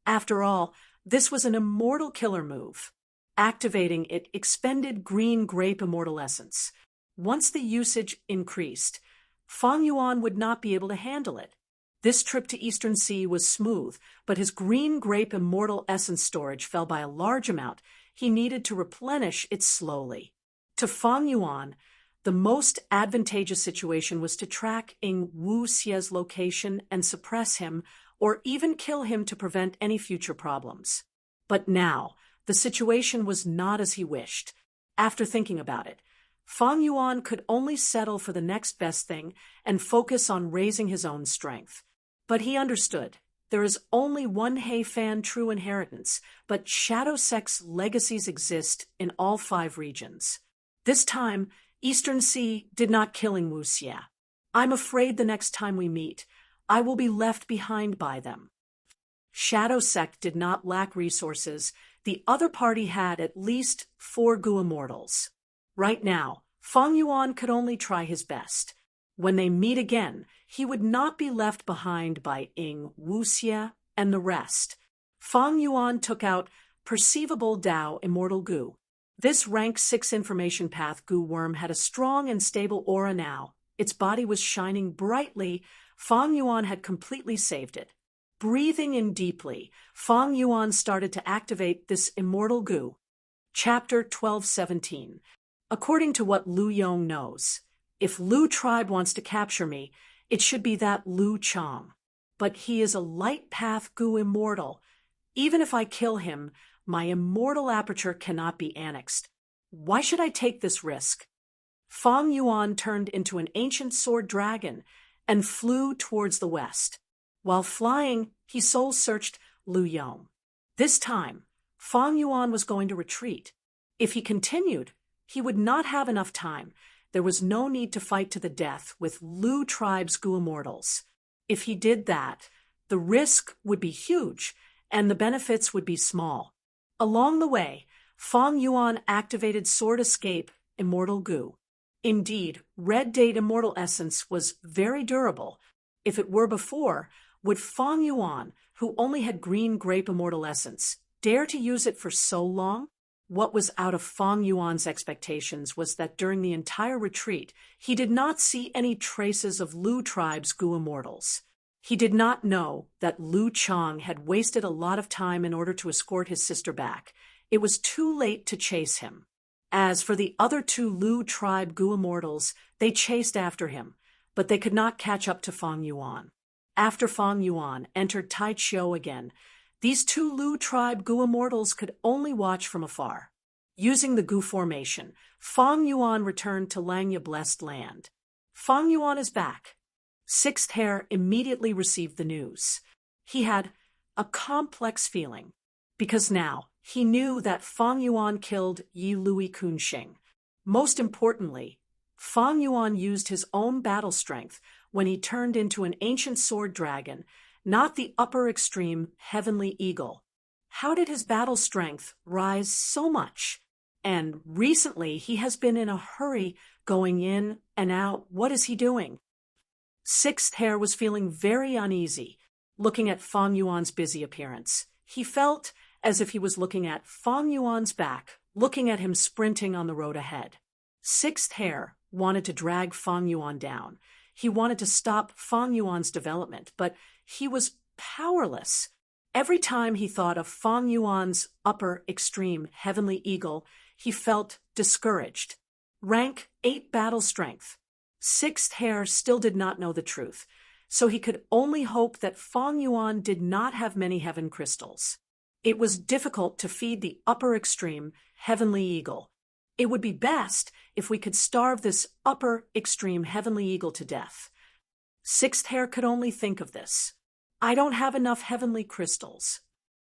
After all, this was an immortal killer move. Activating it expended green grape immortal essence. Once the usage increased, Fang Yuan would not be able to handle it. This trip to Eastern Sea was smooth, but his green grape immortal essence storage fell by a large amount. He needed to replenish it slowly. To Fang Yuan, the most advantageous situation was to track Ing Wu Xie's location and suppress him, or even kill him to prevent any future problems. But now, the situation was not as he wished. After thinking about it, Fang Yuan could only settle for the next best thing and focus on raising his own strength. But he understood. There is only one He Fan true inheritance, but Shadow Sect's legacies exist in all 5 regions. This time, Eastern Sea did not killing Wu Xie. I'm afraid the next time we meet, I will be left behind by them. Shadow Sect did not lack resources. The other party had at least 4 Gu Immortals. Right now, Fang Yuan could only try his best. When they meet again, he would not be left behind by Ying, Wu Xie, and the rest. Fang Yuan took out Perceivable Dao Immortal Gu. This rank 6 information path Gu worm had a strong and stable aura now. Its body was shining brightly. Fang Yuan had completely saved it. Breathing in deeply, Fang Yuan started to activate this immortal Gu. Chapter 1217. According to what Lu Yong knows, if Lu tribe wants to capture me, it should be that Lu Chang. But he is a light path Gu immortal. Even if I kill him, my immortal aperture cannot be annexed. Why should I take this risk? Fang Yuan turned into an ancient sword dragon and flew towards the west. While flying, he soul-searched Lu Yong. This time, Fang Yuan was going to retreat. If he continued, he would not have enough time. There was no need to fight to the death with Lu tribe's Gu Immortals. If he did that, the risk would be huge, and the benefits would be small. Along the way, Fang Yuan activated Sword Escape Immortal Gu. Indeed, Red Date Immortal Essence was very durable. If it were before, would Fang Yuan, who only had Green Grape Immortal Essence, dare to use it for so long? What was out of Fang Yuan's expectations was that during the entire retreat, he did not see any traces of Lu tribe's Gu Immortals. He did not know that Lu Chang had wasted a lot of time in order to escort his sister back. It was too late to chase him. As for the other 2 Lu tribe Gu Immortals, they chased after him, but they could not catch up to Fang Yuan. After Fang Yuan entered Tai Chiu again, these 2 Lu tribe Gu Immortals could only watch from afar. Using the Gu formation, Fang Yuan returned to Langya Blessed Land. Fang Yuan is back. Sixth Hair immediately received the news. He had a complex feeling, because now he knew that Fang Yuan killed Yi Lui Kunxing. Most importantly, Fang Yuan used his own battle strength when he turned into an ancient sword dragon, not the upper extreme heavenly eagle. How did his battle strength rise so much? And recently he has been in a hurry going in and out. What is he doing? Sixth Hair was feeling very uneasy, looking at Fang Yuan's busy appearance. He felt as if he was looking at Fang Yuan's back, looking at him sprinting on the road ahead. Sixth Hair wanted to drag Fang Yuan down. He wanted to stop Fang Yuan's development, but he was powerless. Every time he thought of Fang Yuan's upper extreme heavenly eagle, he felt discouraged. Rank 8 battle strength. Sixth Hair still did not know the truth, so he could only hope that Fang Yuan did not have many heaven crystals. It was difficult to feed the upper extreme heavenly eagle. It would be best if we could starve this upper extreme heavenly eagle to death. Sixth Hair could only think of this. I don't have enough heavenly crystals.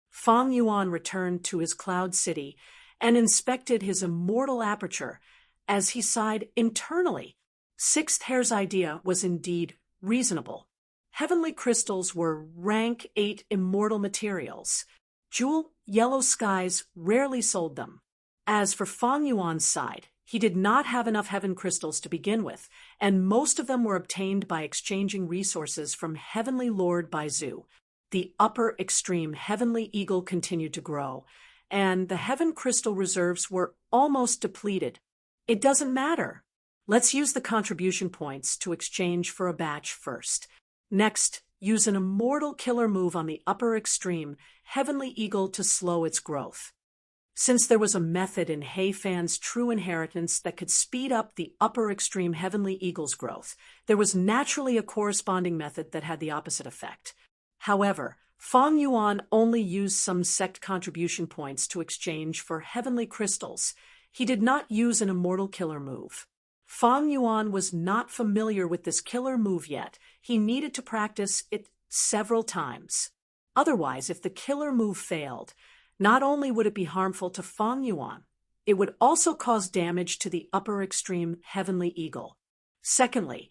Fang Yuan returned to his cloud city and inspected his immortal aperture as he sighed internally. Sixth Hair's idea was indeed reasonable. Heavenly crystals were rank 8 immortal materials. Jewel Yellow Skies rarely sold them. As for Fang Yuan's side, he did not have enough heaven crystals to begin with, and most of them were obtained by exchanging resources from Heavenly Lord Baizu. The upper extreme Heavenly Eagle continued to grow, and the heaven crystal reserves were almost depleted. It doesn't matter. Let's use the contribution points to exchange for a batch first. Next, use an immortal killer move on the upper extreme Heavenly Eagle to slow its growth. Since there was a method in He Fan's true inheritance that could speed up the upper extreme Heavenly Eagle's growth, there was naturally a corresponding method that had the opposite effect. However, Fang Yuan only used some sect contribution points to exchange for heavenly crystals. He did not use an immortal killer move. Fang Yuan was not familiar with this killer move yet. He needed to practice it several times. Otherwise, if the killer move failed, not only would it be harmful to Fang Yuan, it would also cause damage to the upper extreme Heavenly Eagle. Secondly,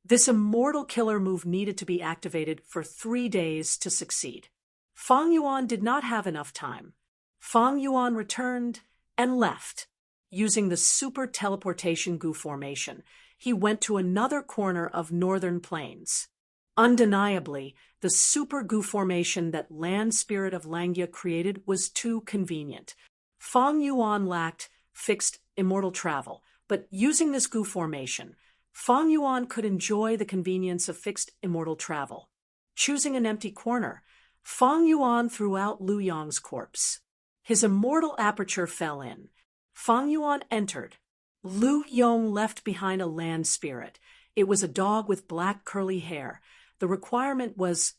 this immortal killer move needed to be activated for 3 days to succeed. Fang Yuan did not have enough time. Fang Yuan returned and left. Using the super teleportation Gu formation, he went to another corner of northern plains. Undeniably, the super Gu formation that Land Spirit of Langya created was too convenient. Fang Yuan lacked fixed immortal travel, but using this Gu formation, Fang Yuan could enjoy the convenience of fixed immortal travel. Choosing an empty corner, Fang Yuan threw out Lu Yong's corpse. His immortal aperture fell in. Fang Yuan entered. Lu Yong left behind a land spirit. It was a dog with black curly hair. The requirement was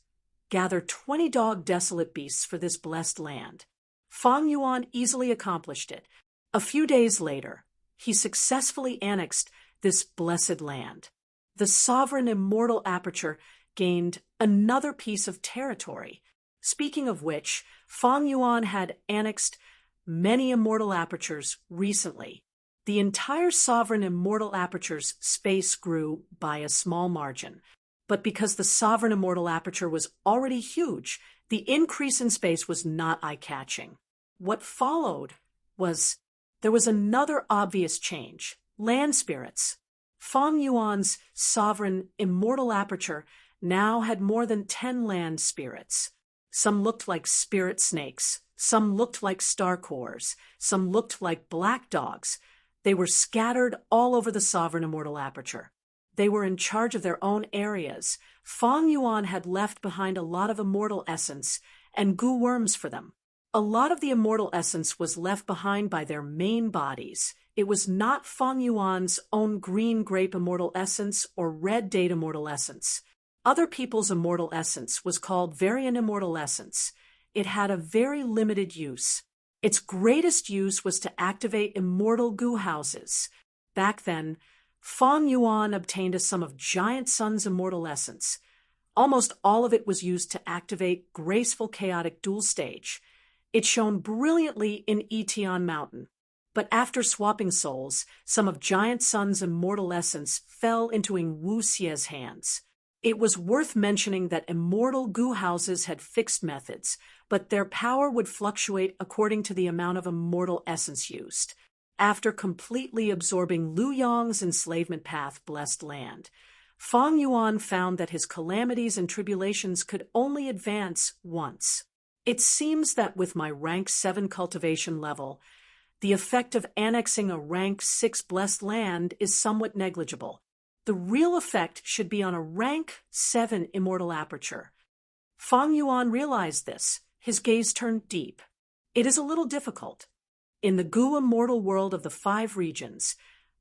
gather 20 dog desolate beasts for this blessed land. Fang Yuan easily accomplished it. A few days later, he successfully annexed this blessed land. The sovereign immortal aperture gained another piece of territory. Speaking of which, Fang Yuan had annexed many immortal apertures recently. The entire sovereign immortal aperture's space grew by a small margin. But because the sovereign immortal aperture was already huge, the increase in space was not eye-catching. What followed was there was another obvious change. Land spirits. Fang Yuan's sovereign immortal aperture now had more than 10 land spirits. Some looked like spirit snakes, some looked like star cores, some looked like black dogs. They were scattered all over the sovereign immortal aperture. They were in charge of their own areas. Fang Yuan had left behind a lot of immortal essence and Gu worms for them. A lot of the immortal essence was left behind by their main bodies. It was not Fang Yuan's own green grape immortal essence or red date immortal essence. Other people's immortal essence was called variant immortal essence. It had a very limited use. Its greatest use was to activate immortal Gu houses. Back then, Fang Yuan obtained a sum of Giant Sun's immortal essence. Almost all of it was used to activate graceful chaotic dual stage. It shone brilliantly in Etion Mountain. But after swapping souls, some of Giant Sun's immortal essence fell into Wu Xie's hands. It was worth mentioning that immortal Gu houses had fixed methods, but their power would fluctuate according to the amount of immortal essence used. After completely absorbing Lu Yong's enslavement path blessed land, Fang Yuan found that his calamities and tribulations could only advance once. It seems that with my rank 7 cultivation level, the effect of annexing a rank 6 blessed land is somewhat negligible. The real effect should be on a rank 7 immortal aperture. Fang Yuan realized this. His gaze turned deep. It is a little difficult. In the Gu immortal world of the 5 regions,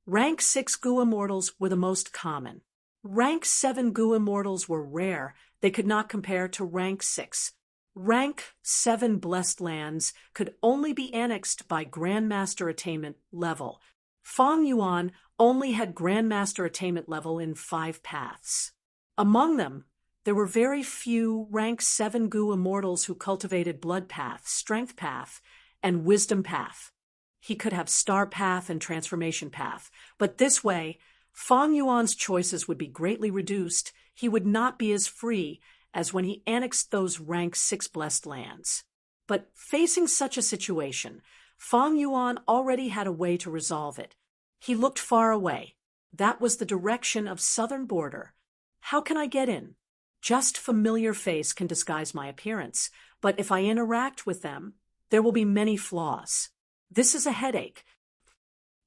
rank 6 Gu immortals were the most common. Rank 7 Gu immortals were rare. They could not compare to rank 6. Rank 7 blessed lands could only be annexed by Grandmaster attainment level. Fang Yuan only had Grandmaster attainment level in 5 paths. Among them, there were very few rank 7 Gu immortals who cultivated Blood Path, Strength Path, and Wisdom Path. He could have Star Path and Transformation Path, but this way, Fang Yuan's choices would be greatly reduced. He would not be as free as when he annexed those rank 6 blessed lands. But facing such a situation, Fang Yuan already had a way to resolve it. He looked far away. That was the direction of southern border. How can I get in? Just familiar face can disguise my appearance, but if I interact with them, there will be many flaws. This is a headache.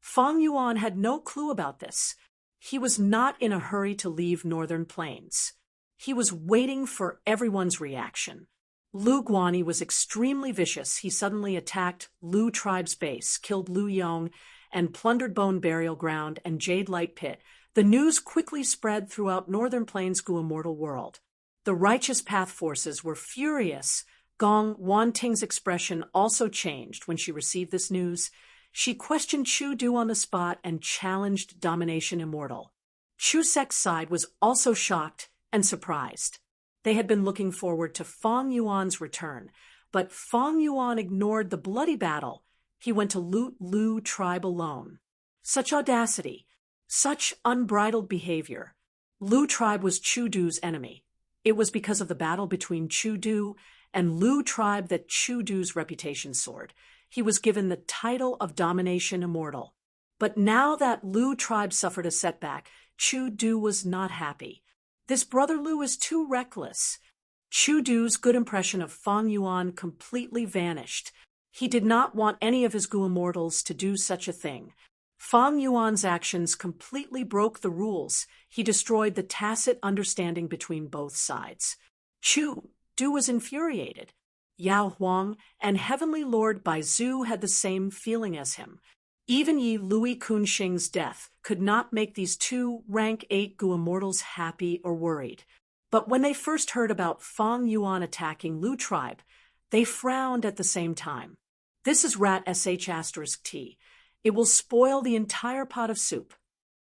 Fang Yuan had no clue about this. He was not in a hurry to leave Northern Plains. He was waiting for everyone's reaction. Lu Guani was extremely vicious. He suddenly attacked Lu tribe's base, killed Lu Yong, and plundered Bone Burial Ground and Jade Light Pit. The news quickly spread throughout Northern Plains' Gu immortal world. The Righteous Path forces were furious. Gong Wanting's expression also changed when she received this news. She questioned Chu Du on the spot and challenged Domination Immortal. Chu Sek's side was also shocked and surprised. They had been looking forward to Fang Yuan's return, but Fang Yuan ignored the bloody battle. He went to loot Lu tribe alone. Such audacity, such unbridled behavior. Lu tribe was Chu Du's enemy. It was because of the battle between Chu Du and Lu tribe that Chu Du's reputation soared. He was given the title of Domination Immortal. But now that Lu tribe suffered a setback, Chu Du was not happy. This brother Lu is too reckless. Chu Du's good impression of Fang Yuan completely vanished. He did not want any of his Gu immortals to do such a thing. Fang Yuan's actions completely broke the rules. He destroyed the tacit understanding between both sides. Chu Du was infuriated. Yao Huang and Heavenly Lord Baizu had the same feeling as him. Even Yi Lui Kunxing's death could not make these two rank 8 Gu immortals happy or worried. But when they first heard about Fang Yuan attacking Lu tribe, they frowned at the same time. This is rat *T. It will spoil the entire pot of soup.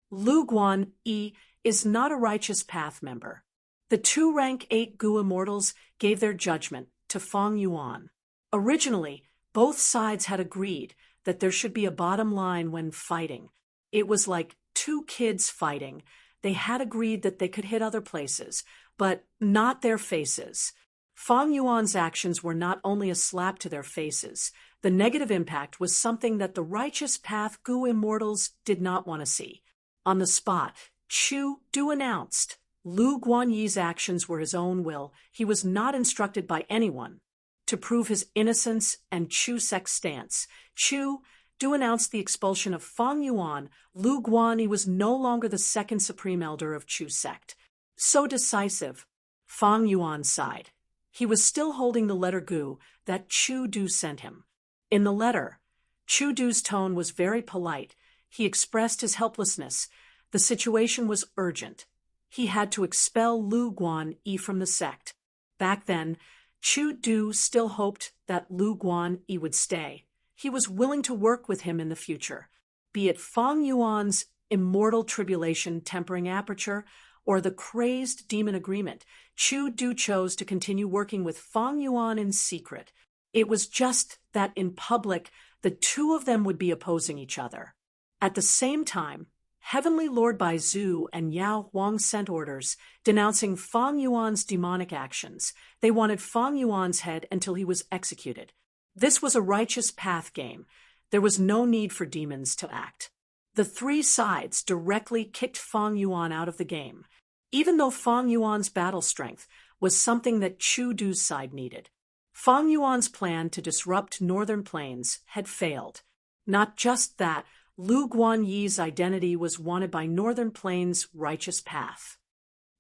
Lu Guan Yi is not a righteous path member. The two rank 8 Gu immortals gave their judgment to Fang Yuan. Originally, both sides had agreed that there should be a bottom line when fighting. It was like two kids fighting. They had agreed that they could hit other places, but not their faces. Fang Yuan's actions were not only a slap to their faces. The negative impact was something that the righteous path Gu immortals did not want to see. On the spot, Chu Du announced Lu Guanyi's actions were his own will. He was not instructed by anyone. To prove his innocence and Chu Sek's stance, Chu Du announced the expulsion of Fang Yuan. Lu Guanyi was no longer the second supreme elder of Chu sect. So decisive, Fang Yuan sighed. He was still holding the letter Gu that Chu Du sent him. In the letter, Chu Du's tone was very polite. He expressed his helplessness. The situation was urgent. He had to expel Lu Guanyi from the sect. Back then, Chu Du still hoped that Lu Guanyi would stay. He was willing to work with him in the future, be it Fang Yuan's immortal tribulation tempering aperture or the crazed demon agreement. Chu Du chose to continue working with Fang Yuan in secret. It was just that in public, the two of them would be opposing each other. At the same time, Heavenly Lord Baizu and Yao Huang sent orders denouncing Fang Yuan's demonic actions. They wanted Fang Yuan's head until he was executed. This was a righteous path game. There was no need for demons to act. The three sides directly kicked Fang Yuan out of the game, even though Fang Yuan's battle strength was something that Chu Du's side needed. Fang Yuan's plan to disrupt Northern Plains had failed. Not just that, Lu Guanyi's identity was wanted by Northern Plains' righteous path.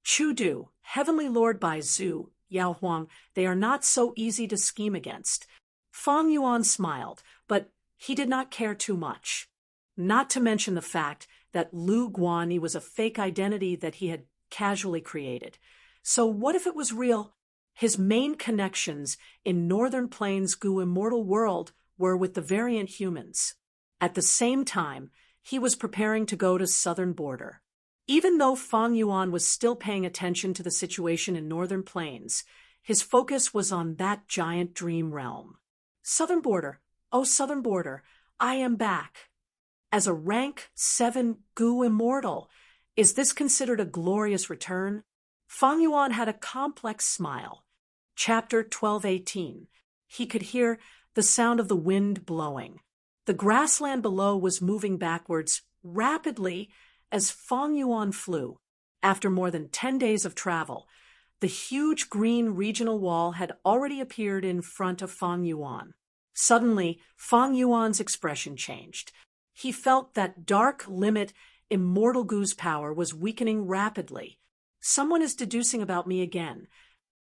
Chu Du, Heavenly Lord Baizu, Yao Huang, they are not so easy to scheme against. Fang Yuan smiled, but he did not care too much. Not to mention the fact that Lu Guanyi was a fake identity that he had casually created. So what if it was real? His main connections in Northern Plains' Gu immortal world were with the variant humans. At the same time, he was preparing to go to southern border. Even though Fang Yuan was still paying attention to the situation in Northern Plains, his focus was on that giant dream realm. Southern border, oh southern border, I am back. As a rank 7 Gu immortal, is this considered a glorious return? Fang Yuan had a complex smile. Chapter 12:18. He could hear the sound of the wind blowing. The grassland below was moving backwards rapidly as Fang Yuan flew. After more than 10 days of travel, the huge green regional wall had already appeared in front of Fang Yuan. Suddenly, Fang Yuan's expression changed. He felt that dark limit immortal Gu's power was weakening rapidly. Someone is deducing about me again.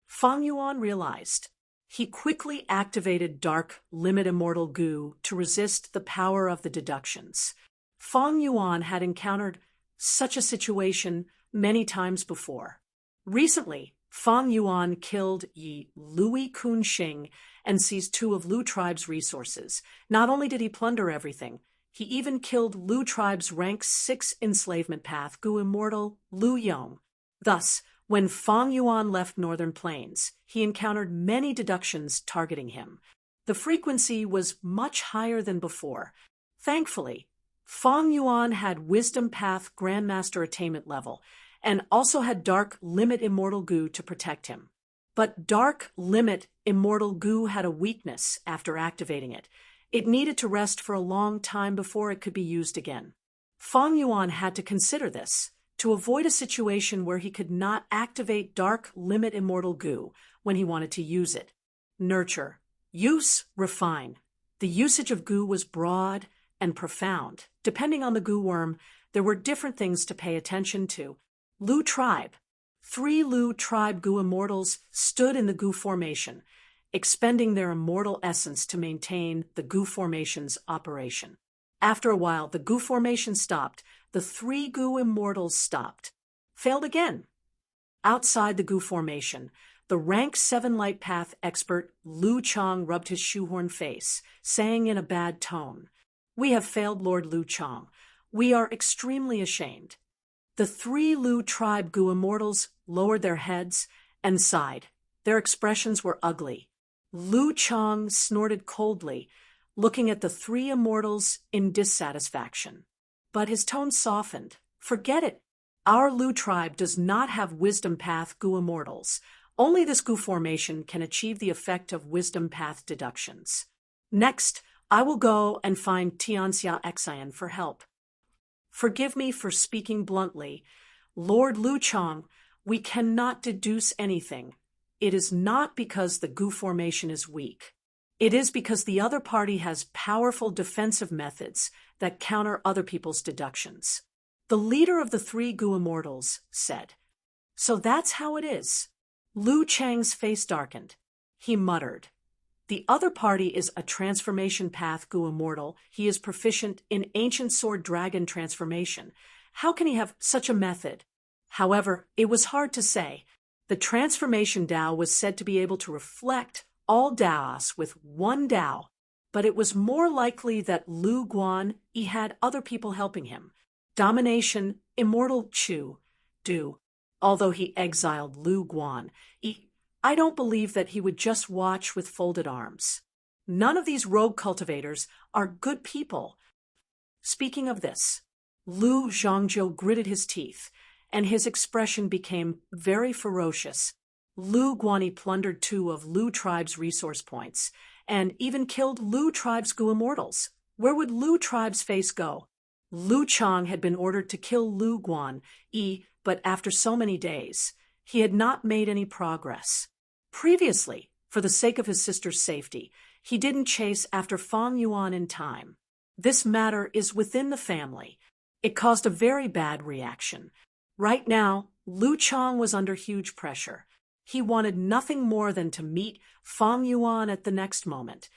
Fang Yuan realized. He quickly activated Dark Limit Immortal Gu to resist the power of the deductions. Fang Yuan had encountered such a situation many times before. Recently, Fang Yuan killed Yi Lui Kunxing and seized 2 of Lu tribe's resources. Not only did he plunder everything, he even killed Lu tribe's rank 6 enslavement path Gu immortal Lu Yong. Thus, when Fang Yuan left Northern Plains, he encountered many deductions targeting him. The frequency was much higher than before. Thankfully, Fang Yuan had Wisdom Path Grandmaster Attainment level, and also had Dark Limit Immortal Gu to protect him. But Dark Limit Immortal Gu had a weakness after activating it. It needed to rest for a long time before it could be used again. Fang Yuan had to consider this, to avoid a situation where he could not activate Dark Limit Immortal Gu when he wanted to use it. Nurture. Use. Refine. The usage of Gu was broad and profound. Depending on the Gu worm, there were different things to pay attention to. Lu tribe. 3 Lu tribe Gu immortals stood in the Gu formation, expending their immortal essence to maintain the Gu formation's operation. After a while, the Gu formation stopped. The 3 Gu immortals stopped. Failed again. Outside the Gu formation, the rank 7 light path expert Lu Chong rubbed his shoehorn face, saying in a bad tone, "We have failed, Lord Lu Chong. We are extremely ashamed." The 3 Lu tribe Gu immortals lowered their heads and sighed. Their expressions were ugly. Lu Chong snorted coldly, looking at the 3 immortals in dissatisfaction. But his tone softened. "Forget it. Our Lu tribe does not have Wisdom Path Gu immortals. Only this Gu formation can achieve the effect of Wisdom Path deductions. Next, I will go and find Tianxia Xian for help. Forgive me for speaking bluntly. Lord Lu Chong, we cannot deduce anything. It is not because the Gu formation is weak. It is because the other party has powerful defensive methods that counter other people's deductions." The leader of the 3 Gu immortals said. "So that's how it is." Lu Chang's face darkened. He muttered, "The other party is a transformation path Gu immortal. He is proficient in ancient sword dragon transformation. How can he have such a method?" However, it was hard to say. The transformation Dao was said to be able to reflect all Daos with one Dao, but it was more likely that Lu Guan had other people helping him. Domination, Immortal Chu, Do. Although he exiled Lu Guan, I don't believe that he would just watch with folded arms. None of these rogue cultivators are good people. Speaking of this, Lu Zhangzhou gritted his teeth, and his expression became very ferocious. Lu Guani plundered 2 of Lu tribe's resource points, and even killed Lu tribe's Gu immortals. Where would Lu tribe's face go? Lu Chang had been ordered to kill Lu Guan, but after so many days, he had not made any progress. Previously, for the sake of his sister's safety, he didn't chase after Fang Yuan in time. This matter is within the family. It caused a very bad reaction. Right now, Lu Chang was under huge pressure. He wanted nothing more than to meet Fang Yuan at the next moment.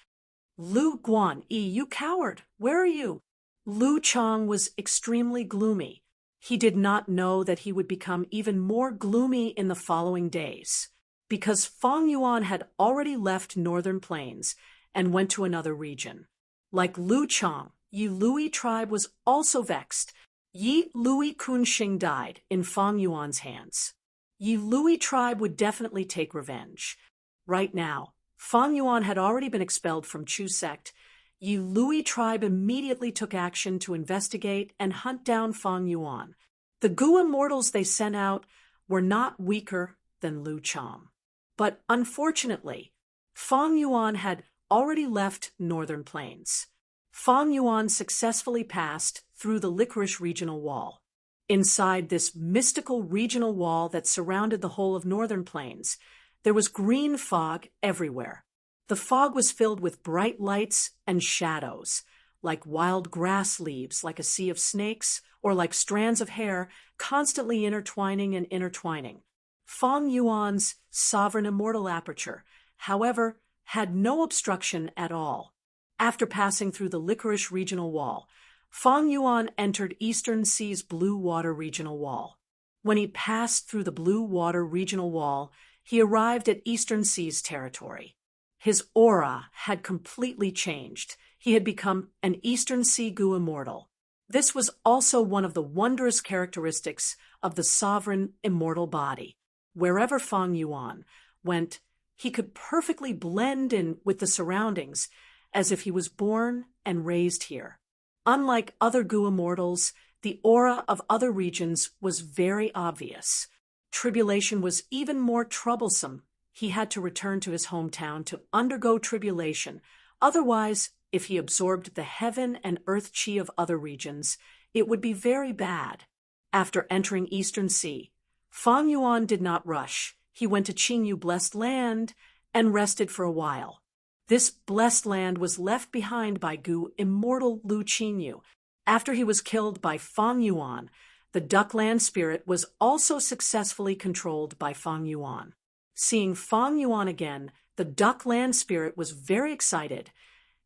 "Lu Guan, you coward, where are you?" Lu Chang was extremely gloomy. He did not know that he would become even more gloomy in the following days, because Fang Yuan had already left Northern Plains and went to another region. Like Lu Chang, Yi Lui tribe was also vexed. Yi Lui Kunxing died in Fang Yuan's hands. Yi Lui tribe would definitely take revenge. Right now, Fang Yuan had already been expelled from Chu sect. Yi Lui tribe immediately took action to investigate and hunt down Fang Yuan. The Gu immortals they sent out were not weaker than Lu Chang. But unfortunately, Fang Yuan had already left Northern Plains. Fang Yuan successfully passed through the Licorice Regional Wall. Inside this mystical regional wall that surrounded the whole of Northern Plains, there was green fog everywhere. The fog was filled with bright lights and shadows, like wild grass leaves, like a sea of snakes, or like strands of hair constantly intertwining and intertwining. Fang Yuan's sovereign immortal aperture, however, had no obstruction at all. After passing through the Licorice Regional Wall, Fang Yuan entered Eastern Sea's Blue Water Regional Wall. When he passed through the Blue Water Regional Wall, he arrived at Eastern Seas territory. His aura had completely changed. He had become an Eastern Sea Goo immortal. This was also one of the wondrous characteristics of the sovereign immortal body. Wherever Fang Yuan went, he could perfectly blend in with the surroundings as if he was born and raised here. Unlike other Goo immortals, the aura of other regions was very obvious. Tribulation was even more troublesome. He had to return to his hometown to undergo tribulation. Otherwise, if he absorbed the heaven and earth chi of other regions, it would be very bad. After entering Eastern Sea, Fang Yuan did not rush. He went to Qingyu Blessed Land and rested for a while. This blessed land was left behind by Goo immortal Lu Qingyu. After he was killed by Fang Yuan, the Duck Land spirit was also successfully controlled by Fang Yuan. Seeing Fang Yuan again, the Duck Land spirit was very excited.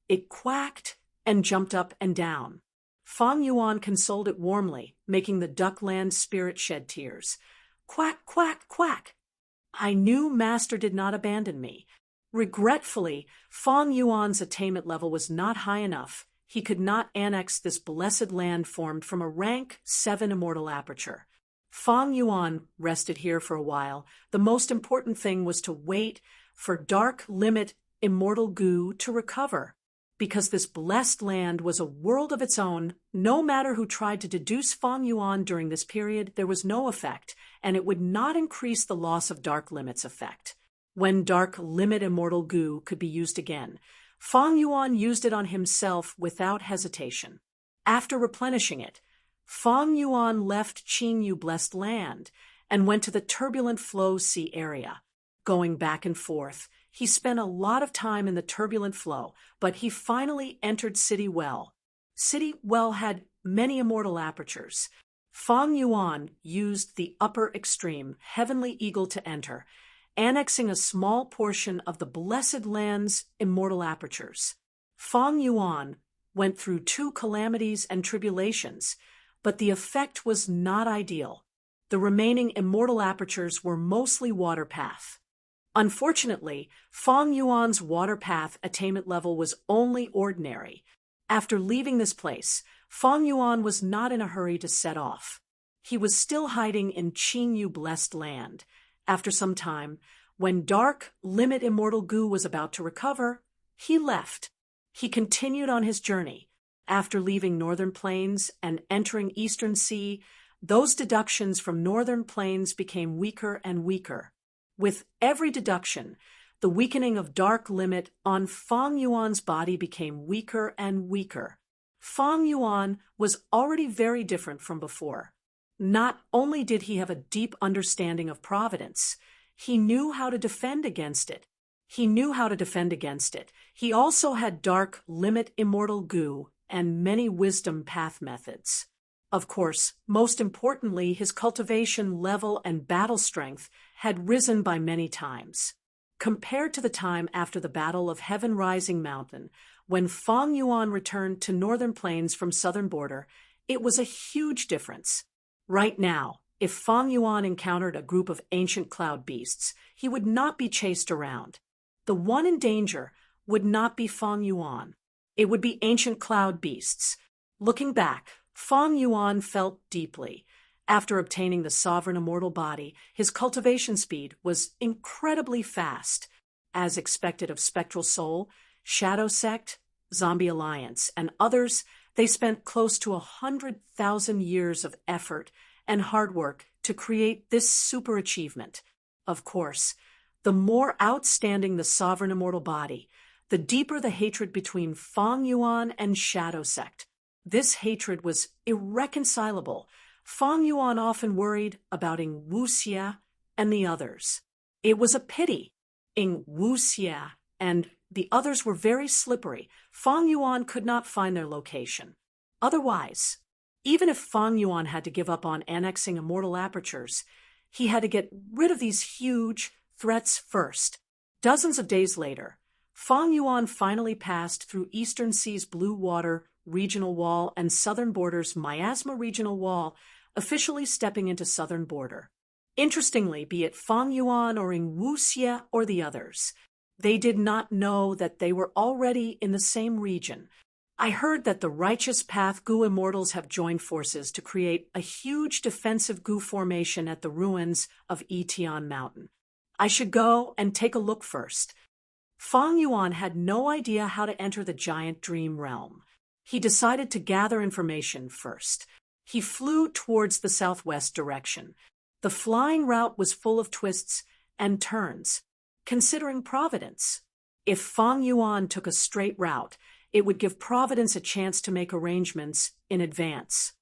It quacked and jumped up and down. Fang Yuan consoled it warmly, making the Duck Land spirit shed tears. Quack, quack, quack. I knew Master did not abandon me. Regretfully, Fang Yuan's attainment level was not high enough. He could not annex this blessed land formed from a rank 7 immortal aperture. Fang Yuan rested here for a while. The most important thing was to wait for Dark Limit Immortal Goo to recover. Because this blessed land was a world of its own, no matter who tried to deduce Fang Yuan during this period, there was no effect, and it would not increase the loss of Dark Limit's effect. When Dark Limit Immortal Goo could be used again, Fang Yuan used it on himself without hesitation. After replenishing it, Fang Yuan left Qingyu Blessed Land and went to the Turbulent Flow Sea area. Going back and forth, he spent a lot of time in the turbulent flow, but he finally entered City Well. City Well had many immortal apertures. Fang Yuan used the upper extreme, Heavenly Eagle, to enter, annexing a small portion of the Blessed Land's immortal apertures. Fang Yuan went through 2 calamities and tribulations, but the effect was not ideal. The remaining immortal apertures were mostly water path. Unfortunately, Fang Yuan's water path attainment level was only ordinary. After leaving this place, Fang Yuan was not in a hurry to set off. He was still hiding in Qingyu Blessed Land. After some time, when Dark Limit Immortal Goo was about to recover, he left. He continued on his journey. After leaving Northern Plains and entering Eastern Sea, those deductions from Northern Plains became weaker and weaker. With every deduction, the weakening of Dark Limit on Fang Yuan's body became weaker and weaker. Fang Yuan was already very different from before. Not only did he have a deep understanding of providence, he knew how to defend against it. He also had Dark Limit Immortal Goo and many wisdom path methods. Of course, most importantly, his cultivation level and battle strength had risen by many times. Compared to the time after the Battle of Heaven Rising Mountain, when Fang Yuan returned to Northern Plains from southern border, it was a huge difference. Right now, if Fang Yuan encountered a group of ancient cloud beasts, he would not be chased around. The one in danger would not be Fang Yuan. It would be ancient cloud beasts. Looking back, Fang Yuan felt deeply. After obtaining the sovereign immortal body, his cultivation speed was incredibly fast. As expected of Spectral Soul, Shadow Sect, Zombie Alliance, and others, they spent close to 100,000 years of effort and hard work to create this super achievement. Of course, the more outstanding the sovereign immortal body, the deeper the hatred between Fang Yuan and Shadow Sect. This hatred was irreconcilable. Fang Yuan often worried about Ing Wuxia and the others. It was a pity. Ing Wuxia and the others were very slippery. Fang Yuan could not find their location. Otherwise, even if Fang Yuan had to give up on annexing immortal apertures, he had to get rid of these huge threats first. Dozens of days later, Fang Yuan finally passed through Eastern Sea's Blue Water Regional Wall and Southern Border's Miasma Regional Wall officially stepping into southern border. Interestingly, be it Fang Yuan or Ing Wuxie or the others, they did not know that they were already in the same region. I heard that the Righteous Path Gu Immortals have joined forces to create a huge defensive Gu formation at the ruins of Yitian Mountain. I should go and take a look first. Fang Yuan had no idea how to enter the giant dream realm. He decided to gather information first. He flew towards the southwest direction. The flying route was full of twists and turns. Considering Providence, if Fang Yuan took a straight route, it would give Providence a chance to make arrangements in advance.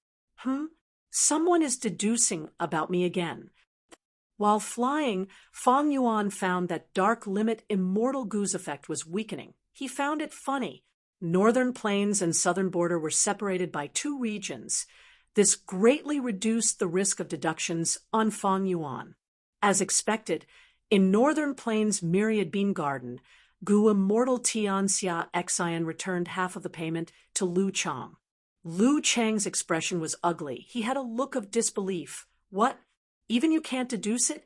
Someone is deducing about me again. While flying, Fang Yuan found that Dark Limit Immortal Gu's effect was weakening. He found it funny. Northern Plains and Southern Border were separated by 2 regions. This greatly reduced the risk of deductions on Fang Yuan. As expected, in Northern Plains' Myriad Bean Garden, Gu Immortal Tianxia Xian returned half of the payment to Lu Chang. Lu Chang's expression was ugly. He had a look of disbelief. What? Even you can't deduce it?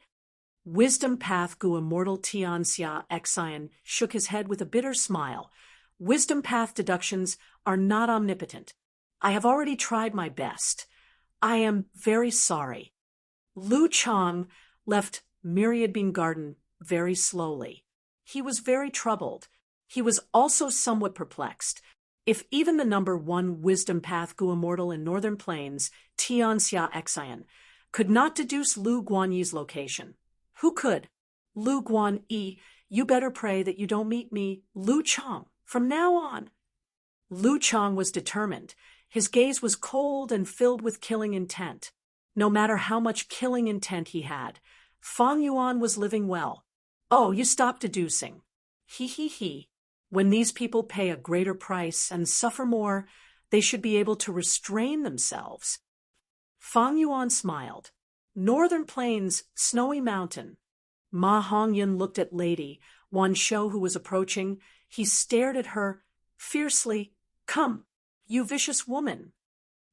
Wisdom Path Gu Immortal Tianxia Xian shook his head with a bitter smile. Wisdom Path deductions are not omnipotent. I have already tried my best. I am very sorry. Lu Chang left Myriad Bean Garden very slowly. He was very troubled. He was also somewhat perplexed. If even the number 1 Wisdom Path Gu Immortal in Northern Plains, Tianxia Xian, could not deduce Lu Guanyi's location, who could? Lu Guanyi, you better pray that you don't meet me, Lu Chang, from now on. Lu Chang was determined. His gaze was cold and filled with killing intent. No matter how much killing intent he had, Fang Yuan was living well. Oh, you stop deducing. He. When these people pay a greater price and suffer more, they should be able to restrain themselves. Fang Yuan smiled. Northern Plains, Snowy Mountain. Ma Hongyan looked at Lady Wan Shou, who was approaching. He stared at her fiercely. Come, you vicious woman.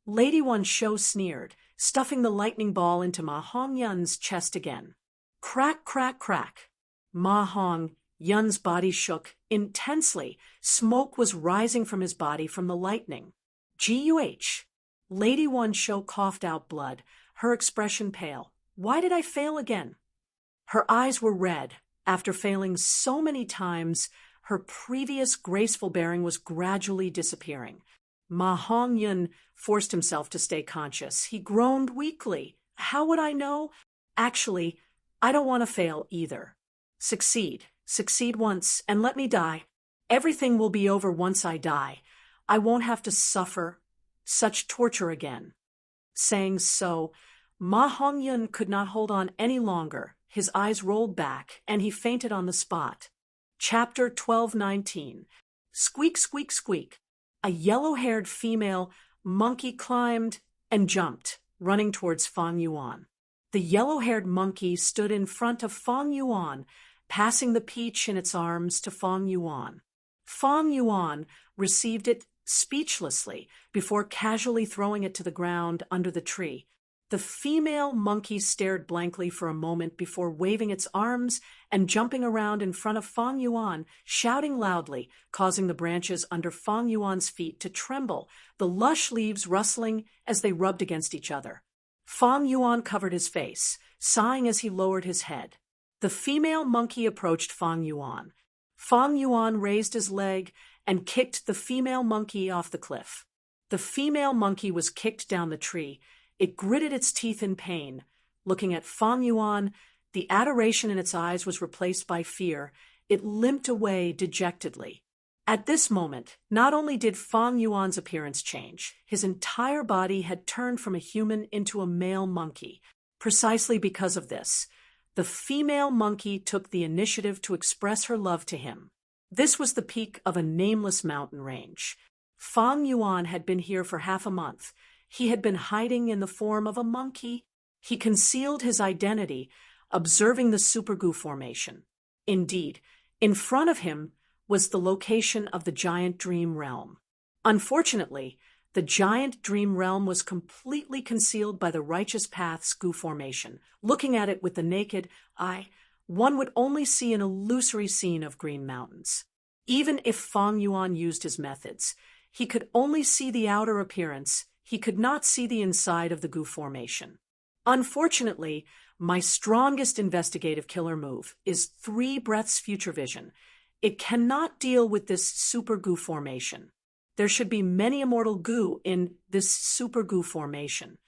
Lady Wan Shou sneered, stuffing the lightning ball into Ma Hongyan's chest again. Crack, crack, crack. Ma Hongyan's body shook intensely. Smoke was rising from his body from the lightning. Guh. Lady Wan Shou coughed out blood, her expression pale. Why did I fail again? Her eyes were red. After failing so many times, her previous graceful bearing was gradually disappearing. Ma Hongyan forced himself to stay conscious. He groaned weakly. How would I know? Actually, I don't want to fail either. Succeed. Succeed once, and let me die. Everything will be over once I die. I won't have to suffer such torture again. Saying so, Ma Hongyan could not hold on any longer. His eyes rolled back, and he fainted on the spot. Chapter 12:19. Squeak, squeak, squeak. A yellow-haired female monkey climbed and jumped, running towards Fang Yuan. The yellow-haired monkey stood in front of Fang Yuan, passing the peach in its arms to Fang Yuan. Fang Yuan received it speechlessly before casually throwing it to the ground under the tree. The female monkey stared blankly for a moment before waving its arms and jumping around in front of Fang Yuan, shouting loudly, causing the branches under Fang Yuan's feet to tremble, the lush leaves rustling as they rubbed against each other. Fang Yuan covered his face, sighing as he lowered his head. The female monkey approached Fang Yuan. Fang Yuan raised his leg and kicked the female monkey off the cliff. The female monkey was kicked down the tree. It gritted its teeth in pain. Looking at Fang Yuan, the adoration in its eyes was replaced by fear. It limped away dejectedly. At this moment, not only did Fang Yuan's appearance change, his entire body had turned from a human into a male monkey. Precisely because of this, the female monkey took the initiative to express her love to him. This was the peak of a nameless mountain range. Fang Yuan had been here for half a month. He had been hiding in the form of a monkey. He concealed his identity, observing the Super-Gu formation. Indeed, in front of him was the location of the giant dream realm. Unfortunately, The giant dream realm was completely concealed by the Righteous Path's goo formation. Looking at it with the naked eye, one would only see an illusory scene of green mountains. Even if Fang Yuan used his methods, he could only see the outer appearance. He could not see the inside of the goo formation. Unfortunately, my strongest investigative killer move is 3 breaths future vision. It cannot deal with this super goo formation. There should be many immortal goo in this super goo formation.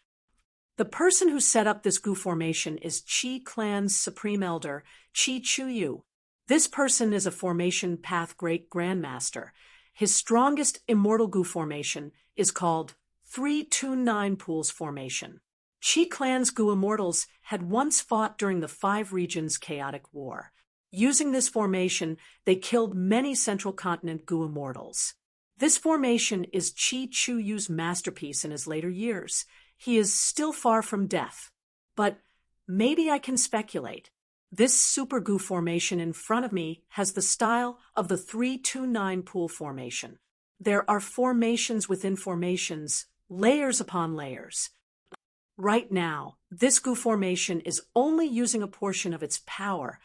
The person who set up this goo formation is Qi Clan's Supreme Elder, Qi Chuyu. This person is a formation path great grandmaster. His strongest immortal goo formation is called 329 Pools Formation. Qi Clan's goo immortals had once fought during the 5 regions chaotic war. Using this formation, they killed many central continent goo immortals. This formation is Qi Chuyu's masterpiece in his later years. He is still far from death. But maybe I can speculate. This super goo formation in front of me has the style of the 329 pool formation. There are formations within formations, layers upon layers. Right now, this goo formation is only using a portion of its power.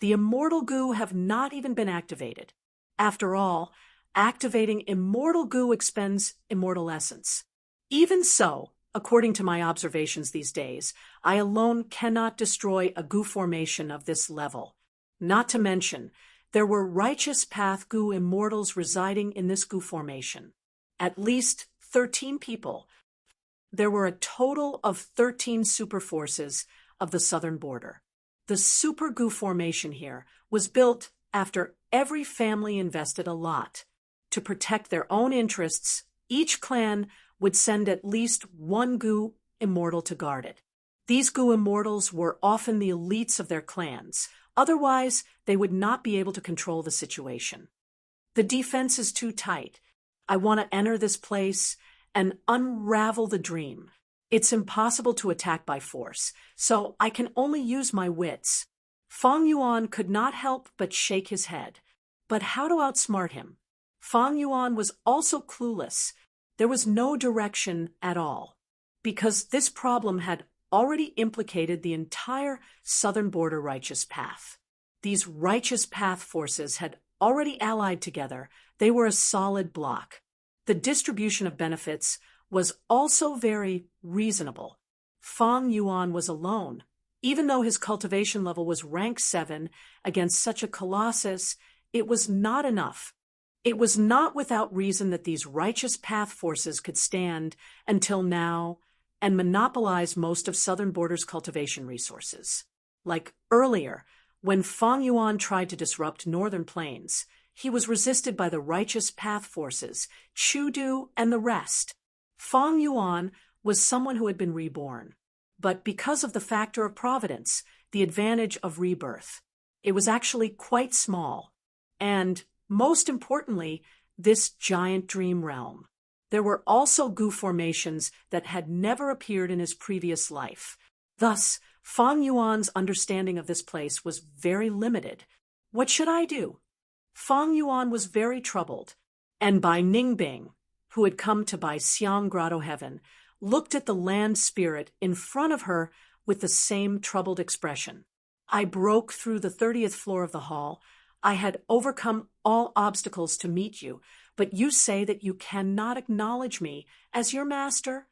The immortal goo have not even been activated. After all, activating immortal goo expends immortal essence. Even so, according to my observations these days, I alone cannot destroy a goo formation of this level. Not to mention, there were Righteous Path goo immortals residing in this goo formation. At least 13 people. There were a total of 13 super forces of the southern border. The super goo formation here was built after every family invested a lot. To protect their own interests, each clan would send at least 1 goo immortal to guard it. These goo immortals were often the elites of their clans. Otherwise, they would not be able to control the situation. The defense is too tight. I want to enter this place and unravel the dream. It's impossible to attack by force, so I can only use my wits. Fang Yuan could not help but shake his head. But how to outsmart him? Fang Yuan was also clueless. There was no direction at all, because this problem had already implicated the entire southern border Righteous Path. These Righteous Path forces had already allied together. They were a solid block. The distribution of benefits was also very reasonable. Fang Yuan was alone. Even though his cultivation level was rank 7 against such a colossus, it was not enough. It was not without reason that these Righteous Path forces could stand until now and monopolize most of southern border's cultivation resources. Like earlier, when Fang Yuan tried to disrupt northern plains, he was resisted by the Righteous Path forces, Chudu and the rest. Fang Yuan was someone who had been reborn. But because of the factor of providence, the advantage of rebirth, it was actually quite small. And, most importantly, this giant dream realm. There were also goo formations that had never appeared in his previous life. Thus, Fang Yuan's understanding of this place was very limited. What should I do? Fang Yuan was very troubled, and Bai Ningbing, who had come to Bai Xiang Grotto Heaven, looked at the land spirit in front of her with the same troubled expression. I broke through the 30th floor of the hall. I had overcome all obstacles to meet you, but you say that you cannot acknowledge me as your master?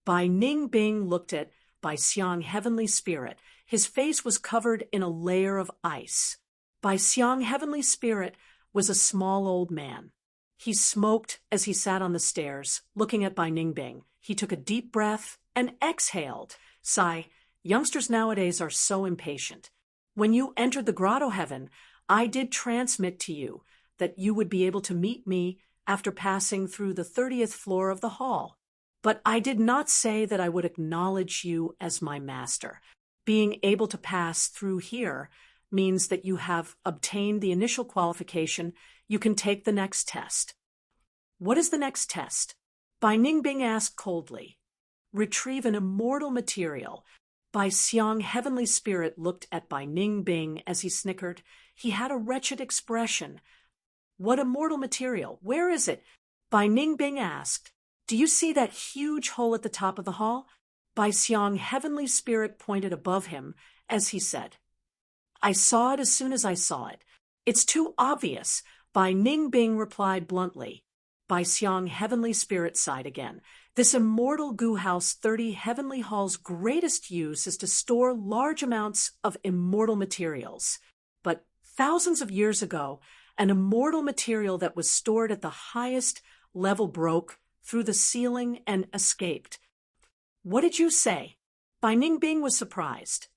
Bai Ningbing looked at Bai Xiang Heavenly Spirit. His face was covered in a layer of ice. Bai Xiang Heavenly Spirit was a small old man. He smoked as he sat on the stairs, looking at Bai Ningbing. He took a deep breath and exhaled. Sigh, youngsters nowadays are so impatient. When you entered the Grotto Heaven, I did transmit to you that you would be able to meet me after passing through the 30th floor of the hall. But I did not say that I would acknowledge you as my master. Being able to pass through here means that you have obtained the initial qualification. You can take the next test. What is the next test? Bai Ningbing asked coldly. Retrieve an immortal material. Bai Xiang Heavenly Spirit looked at Bai Ningbing as he snickered. He had a wretched expression. What immortal material? Where is it? Bai Ningbing asked. Do you see that huge hole at the top of the hall? Bai Xiang, heavenly spirit, pointed above him as he said, I saw it as soon as I saw it. It's too obvious. Bai Ningbing replied bluntly. Bai Xiang, heavenly spirit, sighed again. This immortal goo house 30 heavenly hall's greatest use is to store large amounts of immortal materials. But thousands of years ago, an immortal material that was stored at the highest level broke through the ceiling and escaped. What did you say? Bai Ningbing was surprised.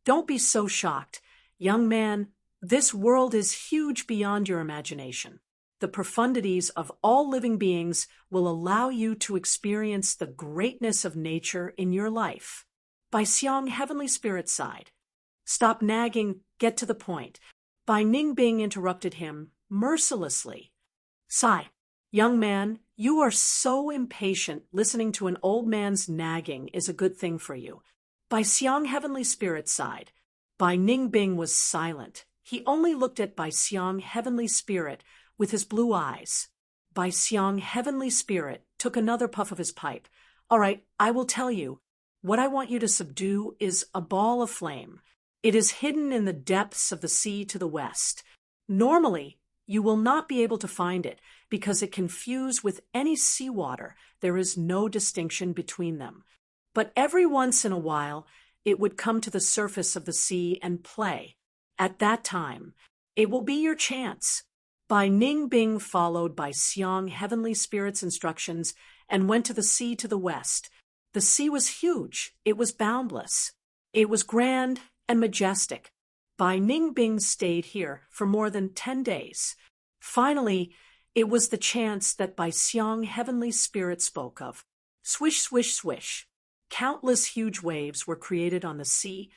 Don't be so shocked. Young man, this world is huge beyond your imagination. The profundities of all living beings will allow you to experience the greatness of nature in your life. Bai Xiang, heavenly spirit, sighed. Stop nagging, get to the point. Bai Ningbing interrupted him mercilessly. Sigh, young man, you are so impatient. Listening to an old man's nagging is a good thing for you. Bai Xiang, heavenly spirit, sighed. Bai Ningbing was silent. He only looked at Bai Xiang, heavenly spirit, with his blue eyes. Bai Xiang, heavenly spirit, took another puff of his pipe. All right, I will tell you. What I want you to subdue is a ball of flame. It is hidden in the depths of the sea to the west. Normally, you will not be able to find it because it can fuse with any seawater. There is no distinction between them. But every once in a while, it would come to the surface of the sea and play. At that time, it will be your chance. Bai Ningbing followed Bai Xiang, heavenly spirit's instructions and went to the sea to the west. The sea was huge. It was boundless. It was grand and majestic. Bai Ningbing stayed here for more than 10 days. Finally, it was the chance that Bai Xiang, heavenly spirit, spoke of. Swish, swish, swish. Countless huge waves were created on the sea.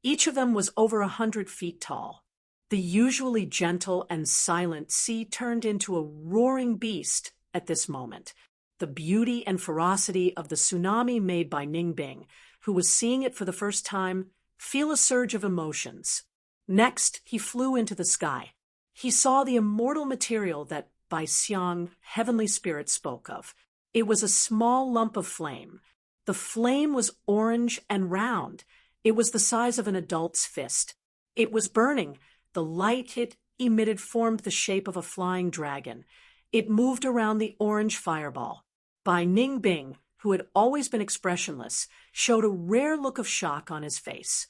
Each of them was over 100 feet tall. The usually gentle and silent sea turned into a roaring beast at this moment. The beauty and ferocity of the tsunami made Bai Ningbing, who was seeing it for the first time, feel a surge of emotions. Next, he flew into the sky. He saw the immortal material that Bai Xiang, heavenly spirit, spoke of. It was a small lump of flame. The flame was orange and round. It was the size of an adult's fist. It was burning. The light it emitted formed the shape of a flying dragon. It moved around the orange fireball. Bai Ningbing, who had always been expressionless, showed a rare look of shock on his face.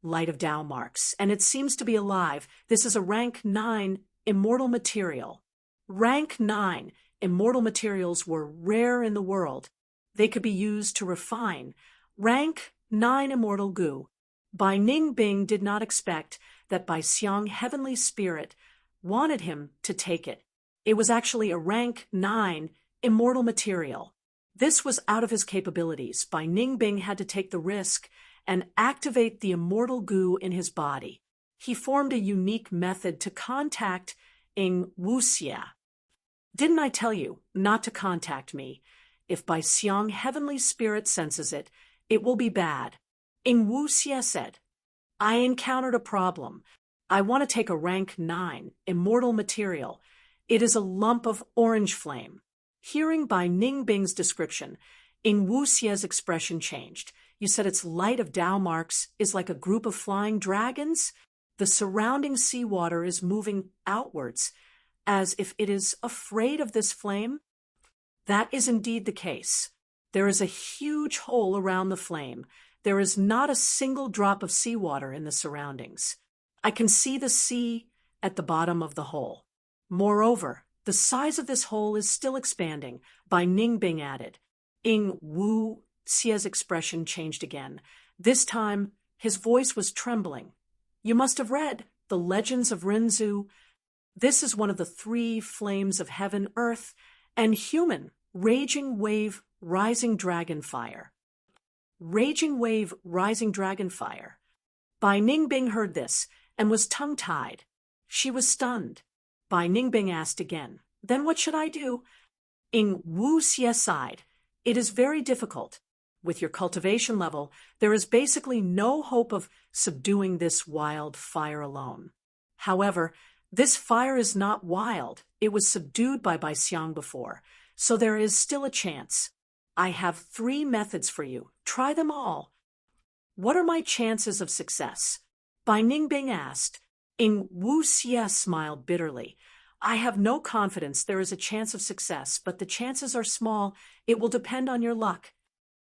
Light of Tao marks, and it seems to be alive. This is a rank 9 immortal material. Rank 9 immortal materials were rare in the world. They could be used to refine. Rank 9 immortal goo. Bai Ningbing did not expect that Bai Xiang, heavenly spirit, wanted him to take it. It was actually a rank 9 immortal material. This was out of his capabilities. Bai Ningbing had to take the risk and activate the immortal goo in his body. He formed a unique method to contact Ing Wuxia. Didn't I tell you not to contact me? If Bai Xiang, heavenly spirit, senses it, it will be bad. Ing Wuxia said, I encountered a problem. I want to take a rank 9 immortal material. It is a lump of orange flame. Hearing Bai Ningbing's description, Ing Wuxia's expression changed. You said its light of Tao marks is like a group of flying dragons? The surrounding seawater is moving outwards, as if it is afraid of this flame? That is indeed the case. There is a huge hole around the flame. There is not a single drop of seawater in the surroundings. I can see the sea at the bottom of the hole. Moreover, the size of this hole is still expanding. Bai Ningbing added. Ing Wuxia's expression changed again. This time, his voice was trembling. You must have read the Legends of Rinzhu. This is one of the 3 flames of heaven, earth, and human, raging wave, rising dragon fire. Raging wave, rising dragon fire. Bai Ningbing heard this and was tongue-tied. She was stunned. Bai Ningbing asked again, Then what should I do? Ing Wuxia sighed. It is very difficult. With your cultivation level, there is basically no hope of subduing this wild fire alone. However, this fire is not wild. It was subdued by Bai Xiang before. so there is still a chance. I have 3 methods for you. Try them all. What are my chances of success? Bai Ningbing asked. Ing Wu Xie smiled bitterly. I have no confidence there is a chance of success, but the chances are small. It will depend on your luck.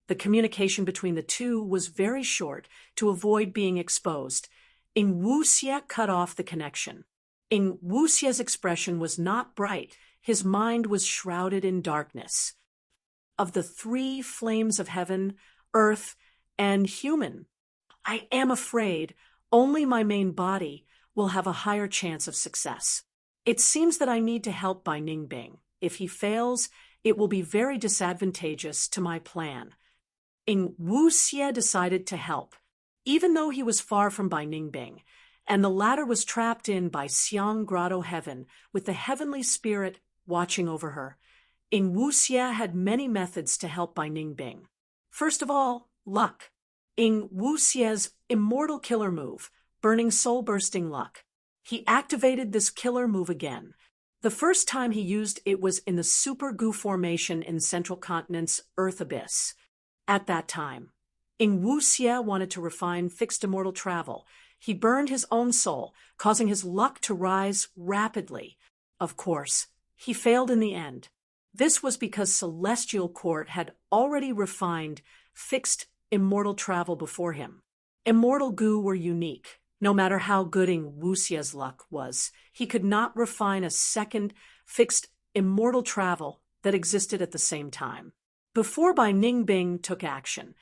The communication between the two was very short to avoid being exposed. Ing Wu Xie cut off the connection. Ing Wu Xie's expression was not bright. His mind was shrouded in darkness. Of the 3 flames of heaven, earth, and human, I am afraid only my main body will have a higher chance of success. It seems that I need to help Bai Ningbing. If he fails, it will be very disadvantageous to my plan. Ing Wu Xie decided to help, even though he was far from Bai Ningbing, and the latter was trapped in Bai Xiang Grotto Heaven with the heavenly spirit watching over her. Ing Wu Xie had many methods to help Bai Ningbing. First of all, luck. Ing Wu Xie's immortal killer move, burning soul-bursting luck. He activated this killer move again. The first time he used it was in the Super Gu formation in Central Continent's Earth Abyss. At that time, Ing Wu Xie wanted to refine fixed immortal travel. He burned his own soul, causing his luck to rise rapidly. Of course, he failed in the end. This was because Celestial Court had already refined fixed immortal travel before him. Immortal Gu were unique. No matter how good Ing Wu Xie's luck was, he could not refine a second fixed immortal travel that existed at the same time. Before Bai Ningbing took action,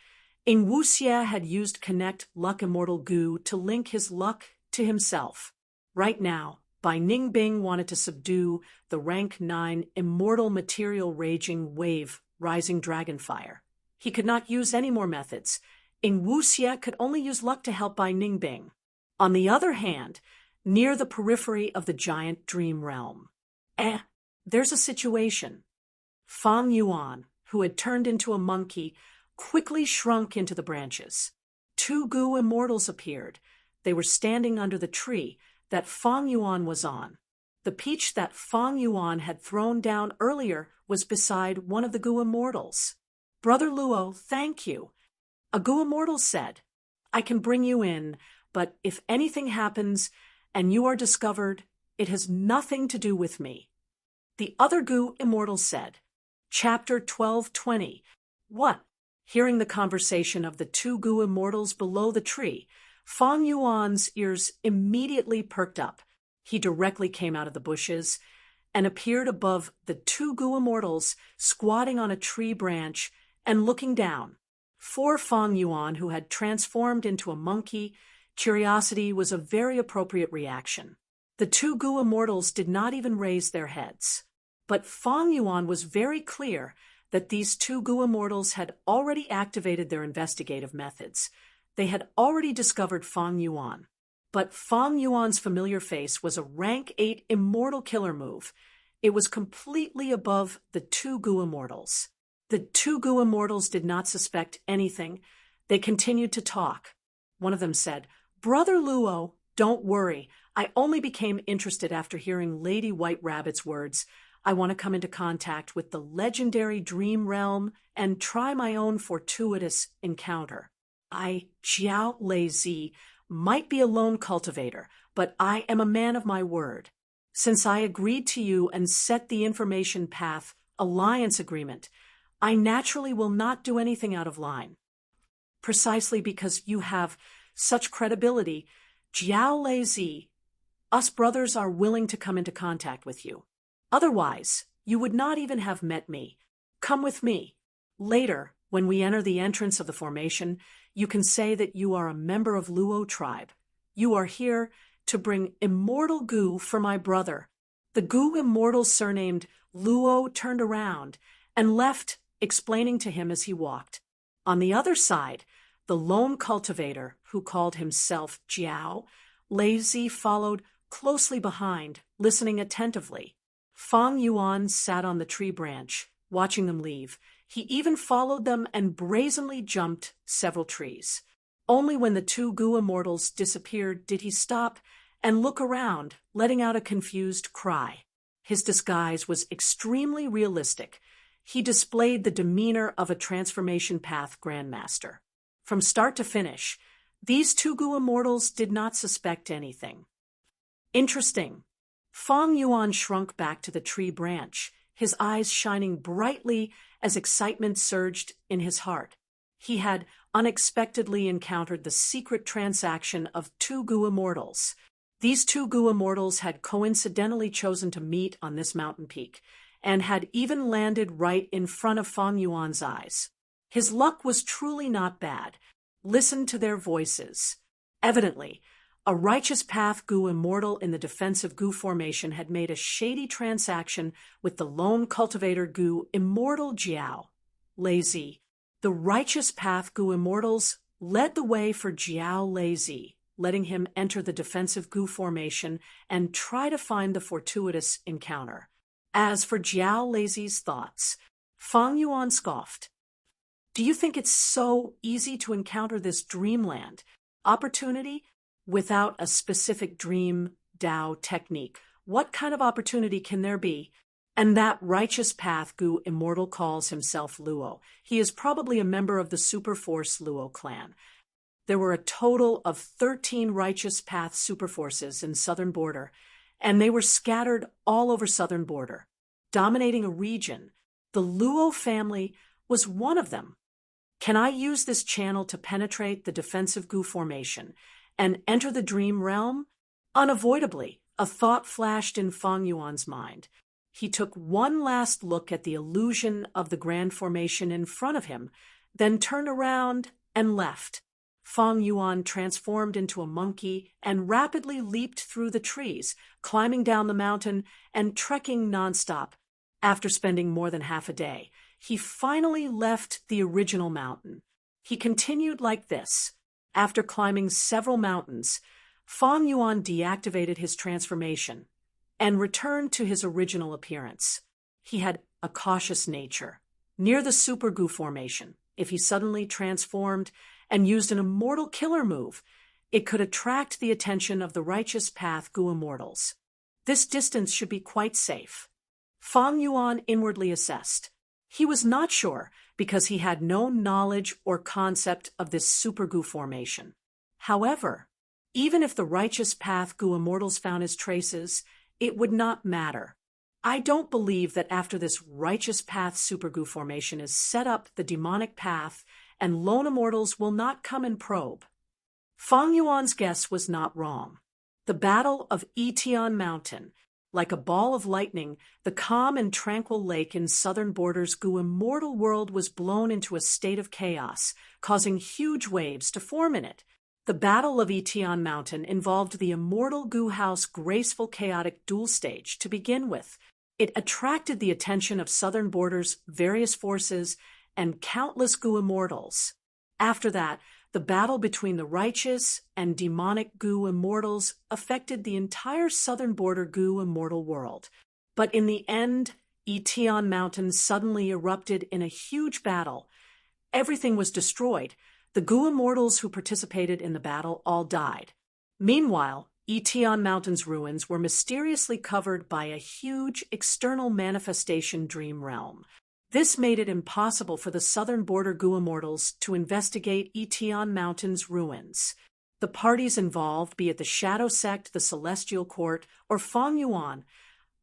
Ing Wu Xie had used Connect Luck Immortal Gu to link his luck to himself. Right now, Bai Ningbing wanted to subdue the rank 9 immortal material raging wave rising dragonfire. He could not use any more methods. Ing Wu Xie could only use luck to help Bai Ningbing. On the other hand, near the periphery of the giant dream realm, there's a situation. Fang Yuan, who had turned into a monkey, quickly shrunk into the branches. 2 Gu immortals appeared. They were standing under the tree that Fang Yuan was on. The peach that Fang Yuan had thrown down earlier was beside one of the Gu immortals. Brother Luo, thank you. A Gu immortal said, I can bring you in, but if anything happens and you are discovered, it has nothing to do with me. The other Gu immortal said, Chapter 1220. What? Hearing the conversation of the 2 Gu immortals below the tree, Fang Yuan's ears immediately perked up. He directly came out of the bushes and appeared above the 2 Gu immortals squatting on a tree branch and looking down. For Fang Yuan, who had transformed into a monkey, curiosity was a very appropriate reaction. The 2 Gu immortals did not even raise their heads. But Fang Yuan was very clear that these 2 Gu immortals had already activated their investigative methods. They had already discovered Fang Yuan. But Fang Yuan's familiar face was a rank 8 immortal killer move. It was completely above the 2 Gu immortals. The 2 Gu immortals did not suspect anything. They continued to talk. One of them said, Brother Luo, don't worry. I only became interested after hearing Lady White Rabbit's words. I want to come into contact with the legendary dream realm and try my own fortuitous encounter. I, Jiao Lei, might be a lone cultivator, but I am a man of my word. Since I agreed to you and set the information path alliance agreement, I naturally will not do anything out of line. Precisely because you have such credibility, Jiao Lei, us brothers are willing to come into contact with you. Otherwise, you would not even have met me. Come with me. Later, when we enter the entrance of the formation, you can say that you are a member of Luo tribe. You are here to bring immortal Gu for my brother. The Gu immortal surnamed Luo turned around and left, explaining to him as he walked. On the other side, the lone cultivator, who called himself Jiao, Lazy followed closely behind, listening attentively. Fang Yuan sat on the tree branch, watching them leave. He even followed them and brazenly jumped several trees. Only when the 2 Gu immortals disappeared did he stop and look around, letting out a confused cry. His disguise was extremely realistic. he displayed the demeanor of a transformation path grandmaster. From start to finish, these two Gu immortals did not suspect anything. Interesting. Fang Yuan shrunk back to the tree branch, his eyes shining brightly as excitement surged in his heart. He had unexpectedly encountered the secret transaction of two Gu immortals. These two Gu immortals had coincidentally chosen to meet on this mountain peak, and had even landed right in front of Fang Yuan's eyes. His luck was truly not bad. Listen to their voices. Evidently, a righteous path Gu immortal in the defensive Gu formation had made a shady transaction with the lone cultivator Gu immortal Jiao Lazy. The righteous path Gu immortals led the way for Jiao Lazy, letting him enter the defensive Gu formation and try to find the fortuitous encounter. As for Jiao Lazy's thoughts, Fang Yuan scoffed. Do you think it's so easy to encounter this dreamland opportunity without a specific dream Dao technique? What kind of opportunity can there be? And that righteous path Gu immortal calls himself Luo. He is probably a member of the Superforce Luo clan. There were a total of 13 righteous path superforces in southern border, and they were scattered all over southern border, dominating a region. The Luo family was one of them. Can I use this channel to penetrate the defensive Gu formation and enter the dream realm? Unavoidably, a thought flashed in Fang Yuan's mind. He took one last look at the illusion of the grand formation in front of him, then turned around and left. Fang Yuan transformed into a monkey and rapidly leaped through the trees, climbing down the mountain and trekking nonstop. After spending more than half a day, he finally left the original mountain. He continued like this. After climbing several mountains, Fang Yuan deactivated his transformation and returned to his original appearance. He had a cautious nature. Near the Super Gu formation, if he suddenly transformed and used an immortal killer move, it could attract the attention of the righteous path Gu immortals. This distance should be quite safe. Fang Yuan inwardly assessed. He was not sure because he had no knowledge or concept of this Super Gu formation. However, even if the righteous path Gu immortals found his traces, it would not matter. I don't believe that after this righteous path Super Gu formation is set up, the demonic path and lone immortals will not come and probe. Fang Yuan's guess was not wrong. The Battle of Yitian Mountain. Like a ball of lightning, the calm and tranquil lake in southern border's Gu immortal world was blown into a state of chaos, causing huge waves to form in it. The Battle of Yitian Mountain involved the immortal Gu House graceful chaotic duel stage to begin with. It attracted the attention of southern border's various forces and countless Gu immortals. After that, the battle between the righteous and demonic Gu immortals affected the entire southern border Gu immortal world. But in the end, Yitian Mountain suddenly erupted in a huge battle. Everything was destroyed. The Gu immortals who participated in the battle all died. Meanwhile, Yitian Mountain's ruins were mysteriously covered by a huge external manifestation dream realm. This made it impossible for the southern border Gu immortals to investigate Yitian Mountain's ruins. The parties involved, be it the Shadow Sect, the Celestial Court, or Fang Yuan,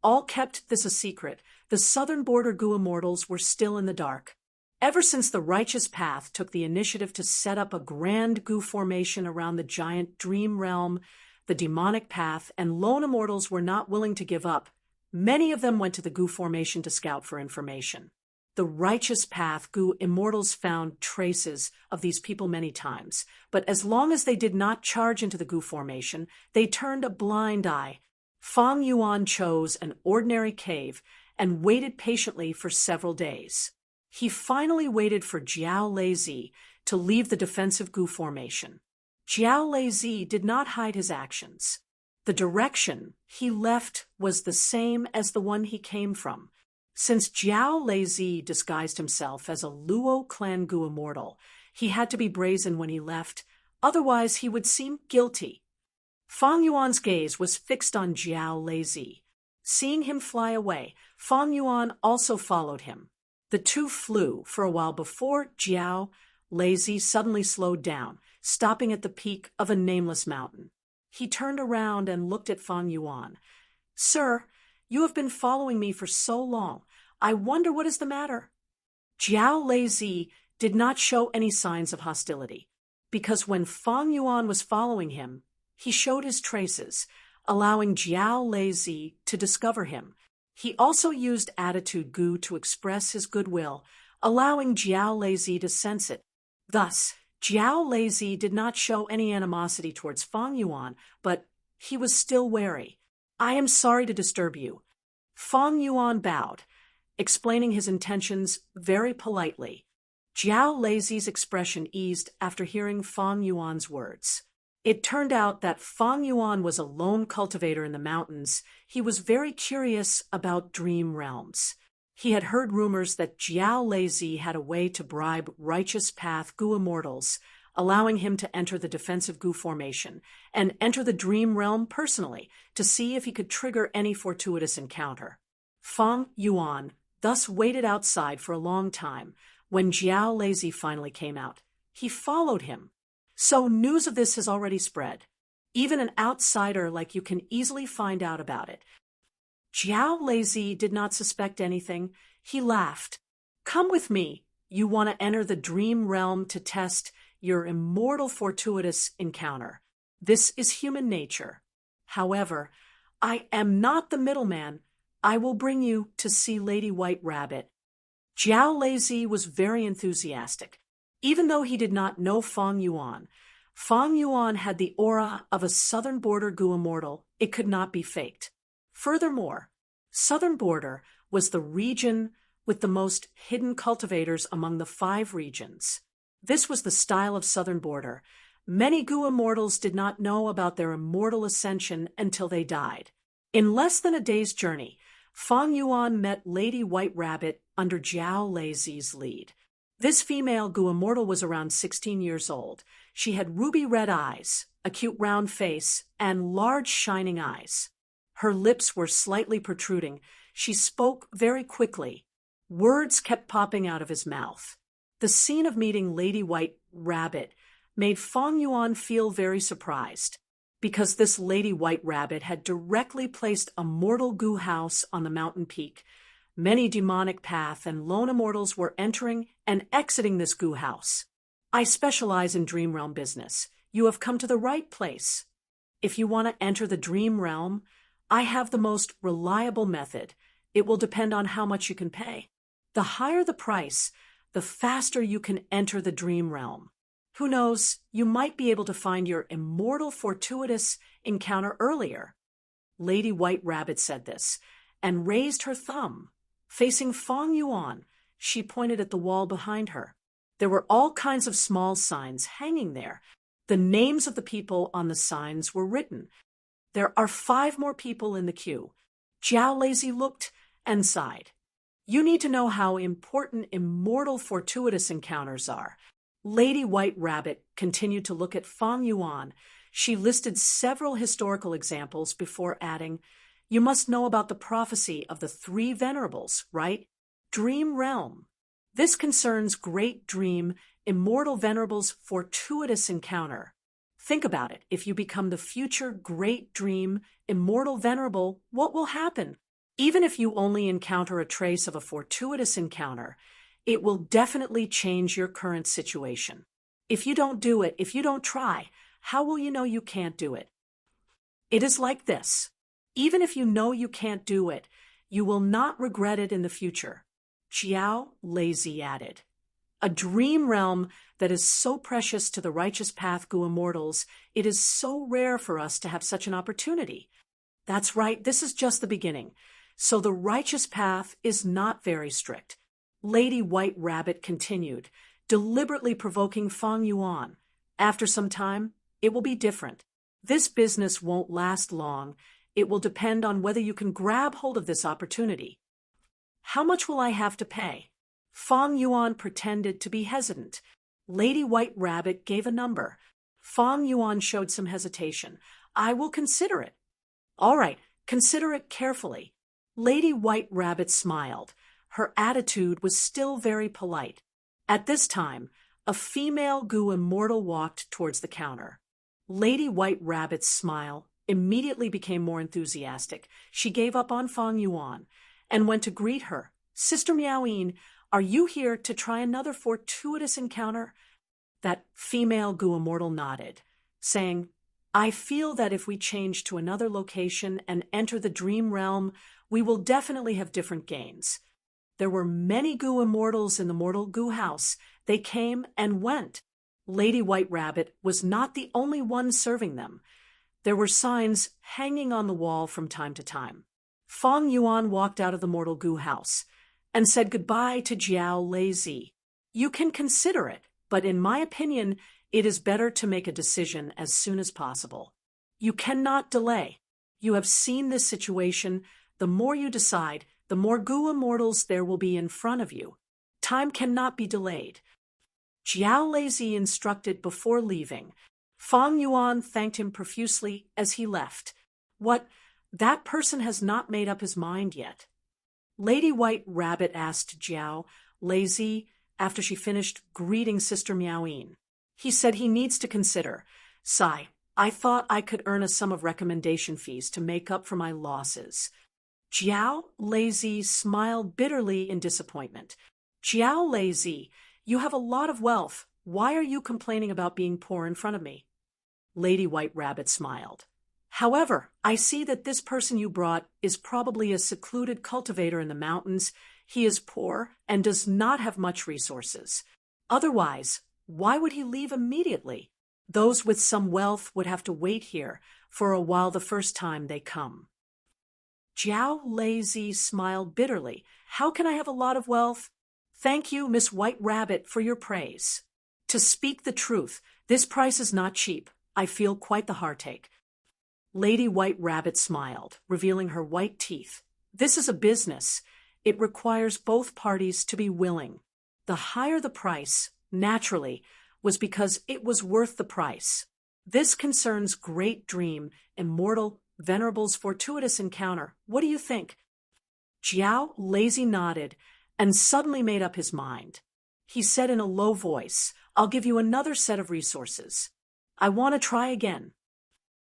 all kept this a secret. The southern border Gu immortals were still in the dark. Ever since the Righteous Path took the initiative to set up a grand Gu formation around the giant dream realm, the demonic path and lone immortals were not willing to give up. Many of them went to the Gu formation to scout for information. The Righteous Path Gu immortals found traces of these people many times, but as long as they did not charge into the Gu formation, they turned a blind eye. Fang Yuan chose an ordinary cave and waited patiently for several days. He finally waited for Jiao Lazy to leave the defensive Gu formation. Jiao Lazy did not hide his actions. The direction he left was the same as the one he came from. Since Jiao Lazy disguised himself as a Luo clan Gu immortal, he had to be brazen when he left, otherwise he would seem guilty. Fang Yuan's gaze was fixed on Jiao Lazy. Seeing him fly away, Fang Yuan also followed him. The two flew for a while before Jiao Lazy suddenly slowed down, stopping at the peak of a nameless mountain. He turned around and looked at Fang Yuan. "Sir, you have been following me for so long. I wonder what is the matter." Jiao Lazy did not show any signs of hostility, because when Fang Yuan was following him, he showed his traces, allowing Jiao Lazy to discover him. He also used attitude gu to express his goodwill, allowing Jiao Lazy to sense it. Thus, Jiao Lazy did not show any animosity towards Fang Yuan, but he was still wary. "I am sorry to disturb you." Fang Yuan bowed, explaining his intentions very politely. Jiao Lazy's expression eased after hearing Fang Yuan's words. It turned out that Fang Yuan was a lone cultivator in the mountains. He was very curious about dream realms. He had heard rumors that Jiao Lazy had a way to bribe righteous path Gu immortals, allowing him to enter the defensive Gu formation and enter the dream realm personally to see if he could trigger any fortuitous encounter. Fang Yuan thus waited outside for a long time. When Jiao Lazy finally came out, he followed him. So news of this has already spread. Even an outsider like you can easily find out about it. Jiao Lazy did not suspect anything. He laughed. "Come with me. You want to enter the dream realm to test your immortal fortuitous encounter. This is human nature. However, I am not the middleman. I will bring you to see Lady White Rabbit." Jiao Lazy was very enthusiastic. Even though he did not know Fang Yuan had the aura of a Southern Border Gu immortal. It could not be faked. Furthermore, Southern Border was the region with the most hidden cultivators among the 5 regions. This was the style of Southern Border. Many Gu immortals did not know about their immortal ascension until they died. In less than a day's journey, Fang Yuan met Lady White Rabbit under Jiao Lazy's lead. This female Gu immortal was around 16 years old. She had ruby red eyes, a cute round face, and large shining eyes. Her lips were slightly protruding. She spoke very quickly. Words kept popping out of his mouth. The scene of meeting Lady White Rabbit made Fang Yuan feel very surprised, because this Lady White Rabbit had directly placed a mortal Gu house on the mountain peak. Many demonic path and lone immortals were entering and exiting this Gu house. "I specialize in dream realm business. You have come to the right place. If you want to enter the dream realm, I have the most reliable method. It will depend on how much you can pay. The higher the price, the faster you can enter the dream realm. Who knows, you might be able to find your immortal fortuitous encounter earlier." Lady White Rabbit said this and raised her thumb. Facing Fang Yuan, she pointed at the wall behind her. There were all kinds of small signs hanging there. The names of the people on the signs were written. "There are 5 more people in the queue." Jiao Lazy looked and sighed. "You need to know how important immortal fortuitous encounters are." Lady White Rabbit continued to look at Fang Yuan. She listed several historical examples before adding, "You must know about the prophecy of the 3 venerables, right? Dream realm. This concerns great dream, immortal venerables' fortuitous encounter. Think about it. If you become the future great dream, immortal venerable, what will happen? Even if you only encounter a trace of a fortuitous encounter, it will definitely change your current situation. If you don't do it, if you don't try, how will you know you can't do it? It is like this. Even if you know you can't do it, you will not regret it in the future." Jiao Lazy added, "A dream realm that is so precious to the righteous path Gu immortals, it is so rare for us to have such an opportunity." That's right, this is just the beginning. So the righteous path is not very strict. Lady White Rabbit continued, deliberately provoking Fang Yuan. "After some time, it will be different. This business won't last long. It will depend on whether you can grab hold of this opportunity." "How much will I have to pay?" Fang Yuan pretended to be hesitant. Lady White Rabbit gave a number. Fang Yuan showed some hesitation. "I will consider it." "All right, consider it carefully." Lady White Rabbit smiled. her attitude was still very polite. At this time, a female Gu immortal walked towards the counter. Lady White Rabbit's smile immediately became more enthusiastic. She gave up on Fang Yuan and went to greet her. "Sister Miaoyin, are you here to try another fortuitous encounter?" That female Gu immortal nodded, saying, "I feel that if we change to another location and enter the dream realm, we will definitely have different gains." There were many Gu immortals in the mortal Gu house. They came and went. Lady White Rabbit was not the only one serving them. There were signs hanging on the wall from time to time. Fang Yuan walked out of the mortal Gu house and said goodbye to Jiao Lei. "You can consider it, but in my opinion, it is better to make a decision as soon as possible. You cannot delay. You have seen this situation. The more you decide, the more Gu immortals there will be in front of you. Time cannot be delayed." Jiao Lei instructed before leaving. Fang Yuan thanked him profusely as he left. "What? That person has not made up his mind yet." Lady White Rabbit asked Jiao Lei after she finished greeting Sister Miaoyin. "He said he needs to consider. Sigh, I thought I could earn a sum of recommendation fees to make up for my losses." Jiao Lei smiled bitterly in disappointment. "Jiao Lei, you have a lot of wealth. Why are you complaining about being poor in front of me?" Lady White Rabbit smiled. "However, I see that this person you brought is probably a secluded cultivator in the mountains. He is poor and does not have much resources. Otherwise, why would he leave immediately? Those with some wealth would have to wait here for a while the first time they come." Jiao Lei smiled bitterly. "How can I have a lot of wealth? Thank you, Miss White Rabbit, for your praise. To speak the truth, this price is not cheap. I feel quite the heartache." Lady White Rabbit smiled, revealing her white teeth. "This is a business. It requires both parties to be willing. The higher the price, naturally, was because it was worth the price. This concerns Great Dream, Immortal, Venerable's fortuitous encounter. What do you think?" Jiao Lei nodded and suddenly made up his mind. He said in a low voice, "I'll give you another set of resources. I want to try again."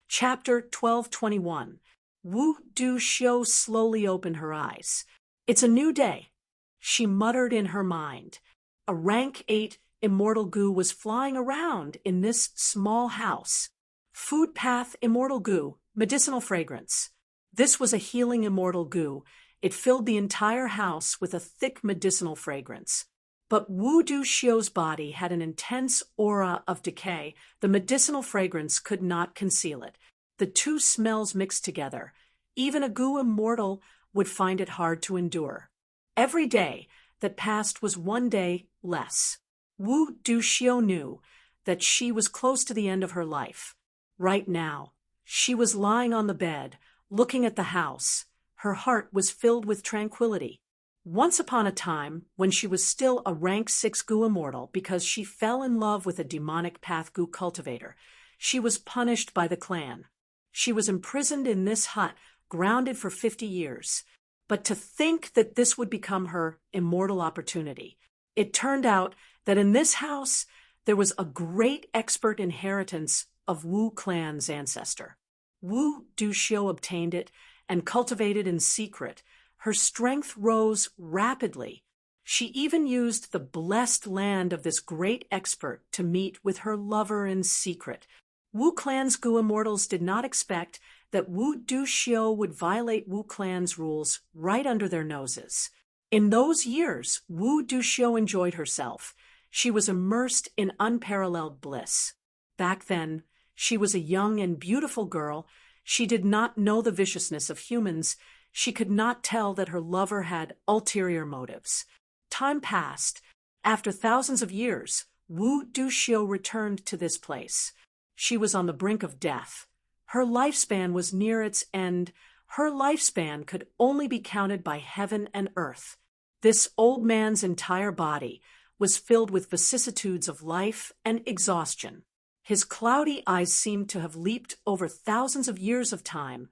Chapter 1221. Wu Du-xiu slowly opened her eyes. "It's a new day," she muttered in her mind. A rank 8 immortal Gu was flying around in this small house. Food path immortal Gu, medicinal fragrance. This was a healing immortal Gu. It filled the entire house with a thick medicinal fragrance. But Wu Du-xiu's body had an intense aura of decay. The medicinal fragrance could not conceal it. The two smells mixed together. Even a Gu immortal would find it hard to endure. Every day that passed was one day less. Wu Du-xiu knew that she was close to the end of her life. Right now, she was lying on the bed, looking at the house. Her heart was filled with tranquility. Once upon a time, when she was still a rank 6 Gu immortal because she fell in love with a demonic path Gu cultivator, she was punished by the clan. She was imprisoned in this hut, grounded for 50 years. But to think that this would become her immortal opportunity. It turned out that in this house, there was a great expert inheritance of Wu clan's ancestor. Wu Du-xiu obtained it and cultivated in secret. Her strength rose rapidly. She even used the blessed land of this great expert to meet with her lover in secret. Wu clan's Gu immortals did not expect that Wu Du-xiu would violate Wu clan's rules right under their noses. In those years, Wu Du-xiu enjoyed herself. She was immersed in unparalleled bliss. Back then, she was a young and beautiful girl. She did not know the viciousness of humans. She could not tell that her lover had ulterior motives. Time passed. After thousands of years, Wu Du-xiu returned to this place. She was on the brink of death. Her lifespan was near its end. Her lifespan could only be counted by heaven and earth. This old man's entire body was filled with vicissitudes of life and exhaustion. His cloudy eyes seemed to have leaped over thousands of years of time,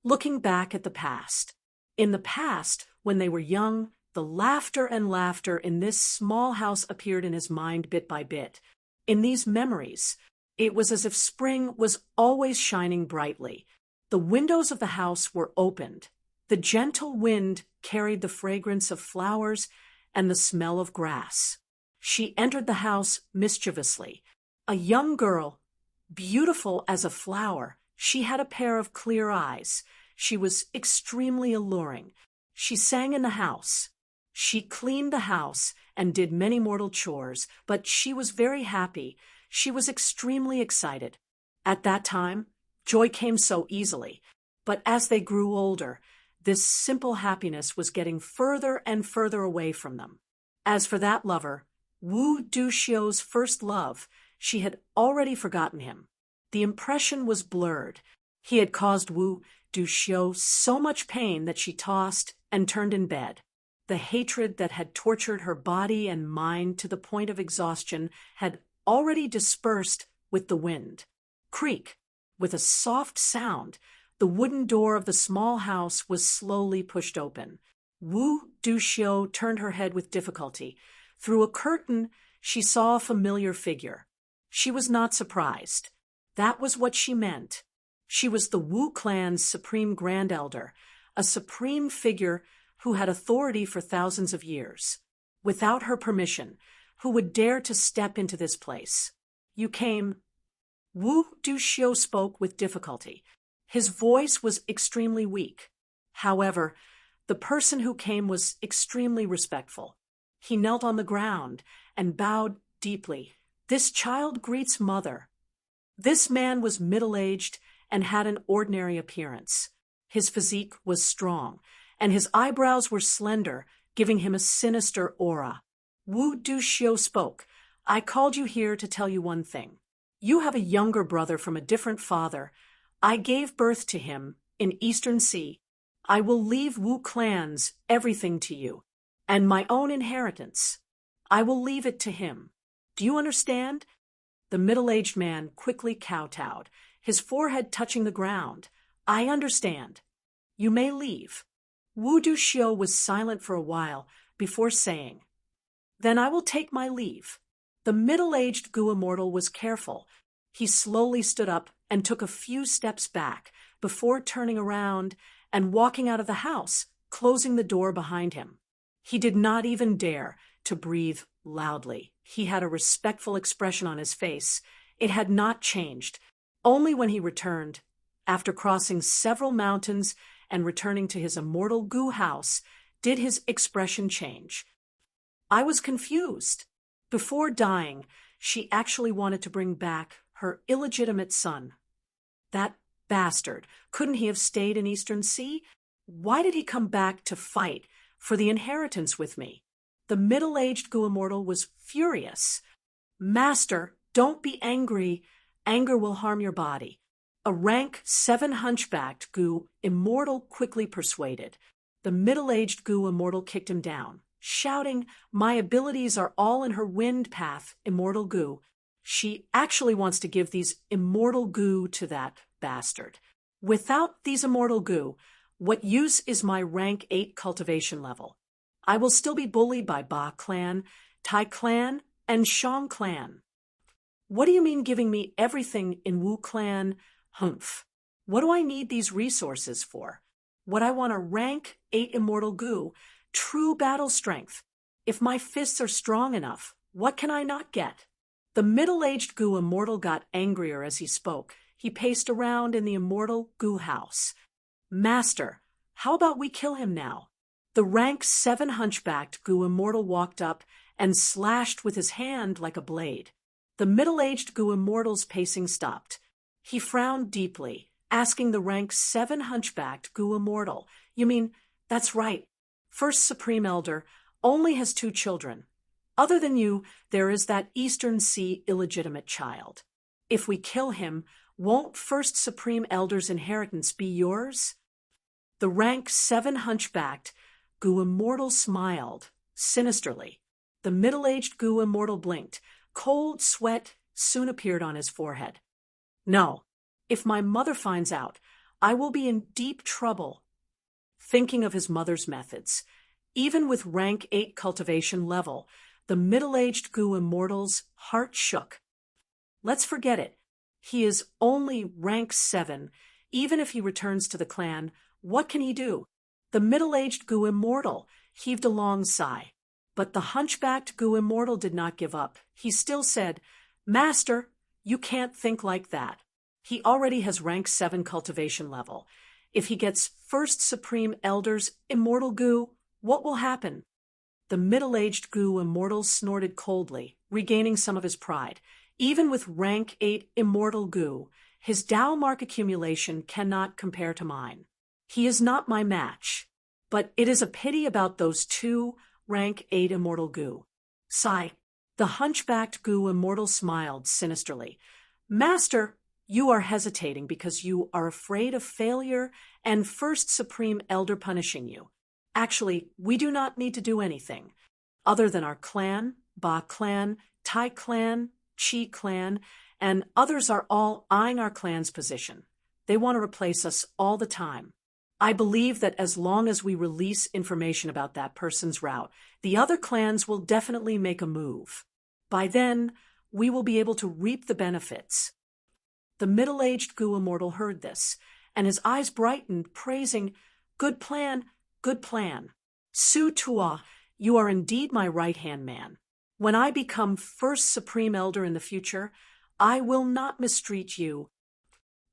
looking back at the past. In the past, when they were young, The laughter and laughter in this small house appeared in his mind bit by bit. In these memories, it was as if spring was always shining brightly. The windows of the house were opened. The gentle wind carried the fragrance of flowers and the smell of grass. She entered the house mischievously. A young girl, beautiful as a flower. She had a pair of clear eyes. She was extremely alluring. She sang in the house. She cleaned the house and did many mortal chores, but she was very happy. She was extremely excited. At that time, joy came so easily. But as they grew older, this simple happiness was getting further and further away from them. As for that lover, Wu Duxiu's first love, she had already forgotten him. The impression was blurred. He had caused Wu Duxiu so much pain that she tossed and turned in bed. The hatred that had tortured her body and mind to the point of exhaustion had already dispersed with the wind. Creak! With a soft sound, the wooden door of the small house was slowly pushed open. Wu Duxiu turned her head with difficulty. Through a curtain, she saw a familiar figure. She was not surprised. That was what she meant. She was the Wu clan's supreme grand elder, a supreme figure who had authority for thousands of years. Without her permission, who would dare to step into this place? You came. Wu Duxiu spoke with difficulty. His voice was extremely weak. However, the person who came was extremely respectful. He knelt on the ground and bowed deeply. This child greets mother. This man was middle-aged and had an ordinary appearance. His physique was strong, and his eyebrows were slender, giving him a sinister aura. Wu Duxiu spoke. I called you here to tell you one thing. You have a younger brother from a different father. I gave birth to him in Eastern Sea. I will leave Wu clans everything to you, and my own inheritance. I will leave it to him. Do you understand? The middle-aged man quickly kowtowed, his forehead touching the ground. I understand. You may leave. Wu Duxiu was silent for a while before saying, Then I will take my leave. The middle-aged Gu immortal was careful. He slowly stood up and took a few steps back before turning around and walking out of the house, closing the door behind him. He did not even dare to breathe loudly. He had a respectful expression on his face. It had not changed. Only when he returned, after crossing several mountains and returning to his immortal Gu house, did his expression change. I was confused. Before dying, she actually wanted to bring back her illegitimate son. That bastard, couldn't he have stayed in Eastern Sea? Why did he come back to fight for the inheritance with me? The middle-aged Gu immortal was furious. Master, don't be angry. Anger will harm your body. A rank 7 hunchbacked Gu immortal quickly persuaded. The middle-aged Gu immortal kicked him down, shouting, My abilities are all in her wind path, immortal Gu. She actually wants to give these immortal Gu to that bastard. Without these immortal Gu, what use is my rank 8 cultivation level? I will still be bullied by Ba clan, Tai clan, and Shang clan. What do you mean giving me everything in Wu clan? Humph. What do I need these resources for? What I want a rank 8 immortal Gu, true battle strength. If my fists are strong enough, what can I not get? The middle-aged Gu immortal got angrier as he spoke. He paced around in the immortal Gu house. Master, how about we kill him now? The rank 7 hunchbacked Gu immortal walked up and slashed with his hand like a blade. The middle-aged Gu immortal's pacing stopped. He frowned deeply, asking the rank 7 hunchbacked Gu immortal, You mean, that's right. First Supreme Elder only has 2 children. Other than you, there is that Eastern Sea illegitimate child. If we kill him, won't First Supreme Elder's inheritance be yours? The rank 7 hunchbacked Gu immortal smiled, sinisterly. The middle-aged Gu immortal blinked. Cold sweat soon appeared on his forehead. No, if my mother finds out, I will be in deep trouble. Thinking of his mother's methods, Even with rank 8 cultivation level, the middle-aged Gu immortal's heart shook. Let's forget it. He is only rank 7. Even if he returns to the clan, what can he do? The middle-aged Gu immortal heaved a long sigh. But the hunchbacked Gu immortal did not give up. He still said, "Master, you can't think like that. He already has rank 7 cultivation level. If he gets first Supreme Elder's Immortal Gu, what will happen?" The middle-aged Gu immortal snorted coldly, regaining some of his pride. Even with rank 8 Immortal Gu, his Dao mark accumulation cannot compare to mine. He is not my match. But it is a pity about those 2 rank 8 Immortal Gu. Sigh. The hunchbacked Gu immortal smiled sinisterly. "Master, you are hesitating because you are afraid of failure and first Supreme Elder punishing you. Actually, we do not need to do anything. Other than our clan, Ba clan, Tai clan, Chi clan, and others are all eyeing our clan's position. They want to replace us all the time. I believe that as long as we release information about that person's route, the other clans will definitely make a move. By then, we will be able to reap the benefits." The middle-aged Gu immortal heard this, and his eyes brightened, praising, "Good plan, good plan. Su Tua, you are indeed my right-hand man. When I become first Supreme Elder in the future, I will not mistreat you.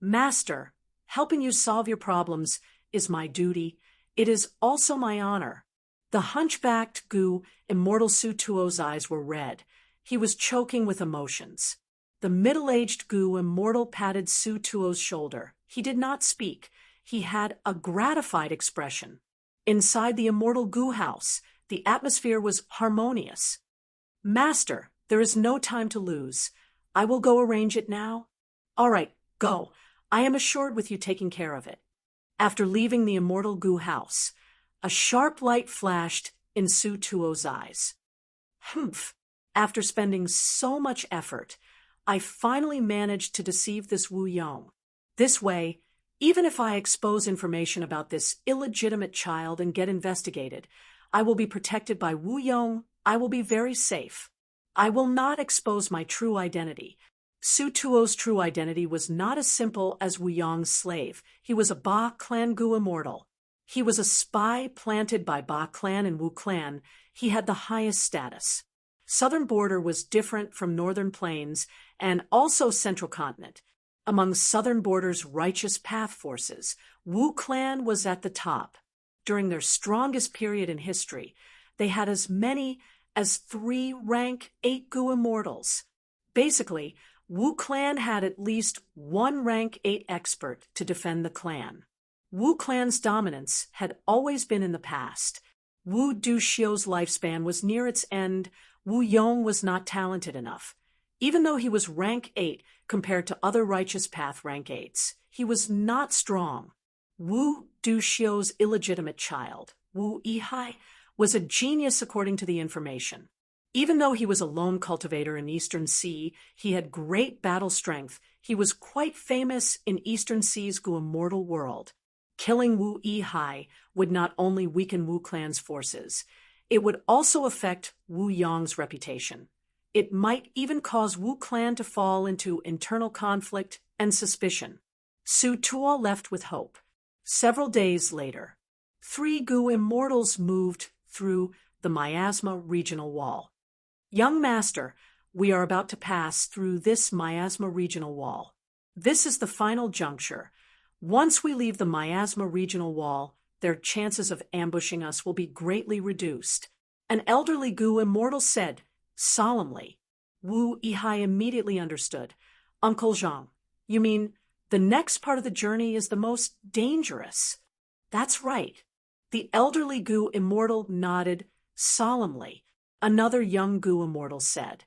Master, helping you solve your problems is my duty. It is also my honor." The hunchbacked Gu immortal Su Tuo's eyes were red. He was choking with emotions. The middle-aged Gu immortal patted Su Tuo's shoulder. He did not speak. He had a gratified expression. Inside the immortal Gu house, the atmosphere was harmonious. "Master, there is no time to lose. I will go arrange it now." "All right, go. I am assured with you taking care of it." After leaving the immortal Gu house, a sharp light flashed in Su Tuo's eyes. "Humph! After spending so much effort, I finally managed to deceive this Wu Yong. This way, even if I expose information about this illegitimate child and get investigated, I will be protected by Wu Yong. I will be very safe. I will not expose my true identity." Su Tuo's true identity was not as simple as Wu Yong's slave. He was a Ba clan Gu immortal. He was a spy planted by Ba clan and Wu clan. He had the highest status. Southern border was different from northern plains and also central continent. Among southern border's righteous path forces, Wu clan was at the top. During their strongest period in history, they had as many as 3 rank 8 Gu immortals. Basically, Wu clan had at least 1 rank 8 expert to defend the clan. Wu clan's dominance had always been in the past. Wu Duxiu's lifespan was near its end. Wu Yong was not talented enough. Even though he was rank 8 compared to other righteous path rank 8s, he was not strong. Wu Duxiu's illegitimate child, Wu Yihai, was a genius according to the information. Even though he was a lone cultivator in Eastern Sea, he had great battle strength. He was quite famous in Eastern Sea's Gu immortal world. Killing Wu Yihai would not only weaken Wu clan's forces, it would also affect Wu Yong's reputation. It might even cause Wu clan to fall into internal conflict and suspicion. Su Tuo left with hope. Several days later, 3 Gu immortals moved through the Miasma regional wall. "Young master, we are about to pass through this Miasma regional wall. This is the final juncture. Once we leave the Miasma regional wall, their chances of ambushing us will be greatly reduced." An elderly Gu immortal said, solemnly. Wu Yihai immediately understood. "Uncle Zhang, you mean the next part of the journey is the most dangerous?" "That's right." The elderly Gu immortal nodded solemnly. Another young Gu immortal said,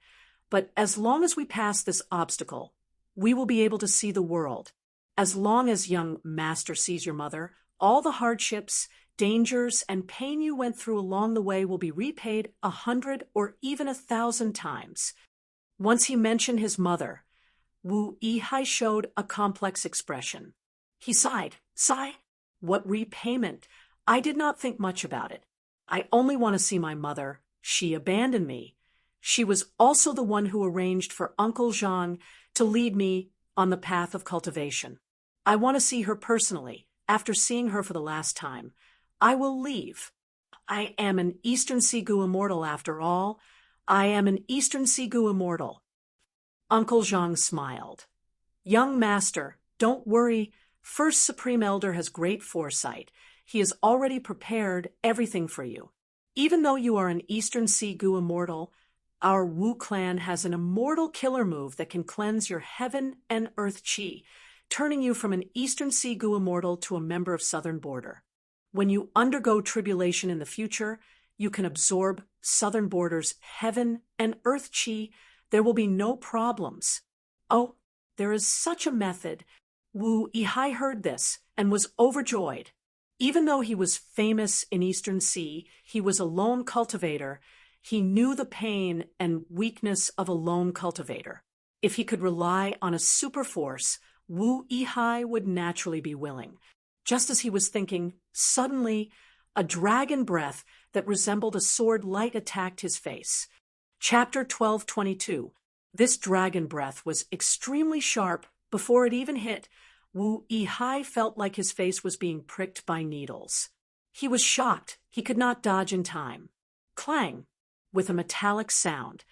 "But as long as we pass this obstacle, we will be able to see the world. As long as young master sees your mother, all the hardships, dangers, and pain you went through along the way will be repaid 100 or even 1,000 times." Once he mentioned his mother, Wu Yihai showed a complex expression. He sighed. "Sigh? What repayment? I did not think much about it. I only want to see my mother. She abandoned me. She was also the one who arranged for Uncle Zhang to lead me on the path of cultivation. I want to see her personally. After seeing her for the last time, I will leave. I am an Eastern Sigu immortal after all. I am an Eastern Sigu immortal. Uncle Zhang smiled. Young master, don't worry. First Supreme Elder has great foresight. He has already prepared everything for you. Even though you are an Eastern Sigu immortal, our Wu clan has an immortal killer move that can cleanse your heaven and earth chi, turning you from an Eastern Sigu immortal to a member of Southern Border. When you undergo tribulation in the future, you can absorb Southern Border's heaven and earth chi. There will be no problems. Oh, there is such a method. Wu Yihai heard this and was overjoyed. Even though he was famous in Eastern Sea, he was a lone cultivator. He knew the pain and weakness of a lone cultivator. If he could rely on a super force, Wu Yihai would naturally be willing. Just as he was thinking, suddenly, a dragon breath that resembled a sword light attacked his face. Chapter 1222. This dragon breath was extremely sharp. Before it even hit, Wu Yihai felt like his face was being pricked by needles. He was shocked. He could not dodge in time. Clang! With a metallic sound,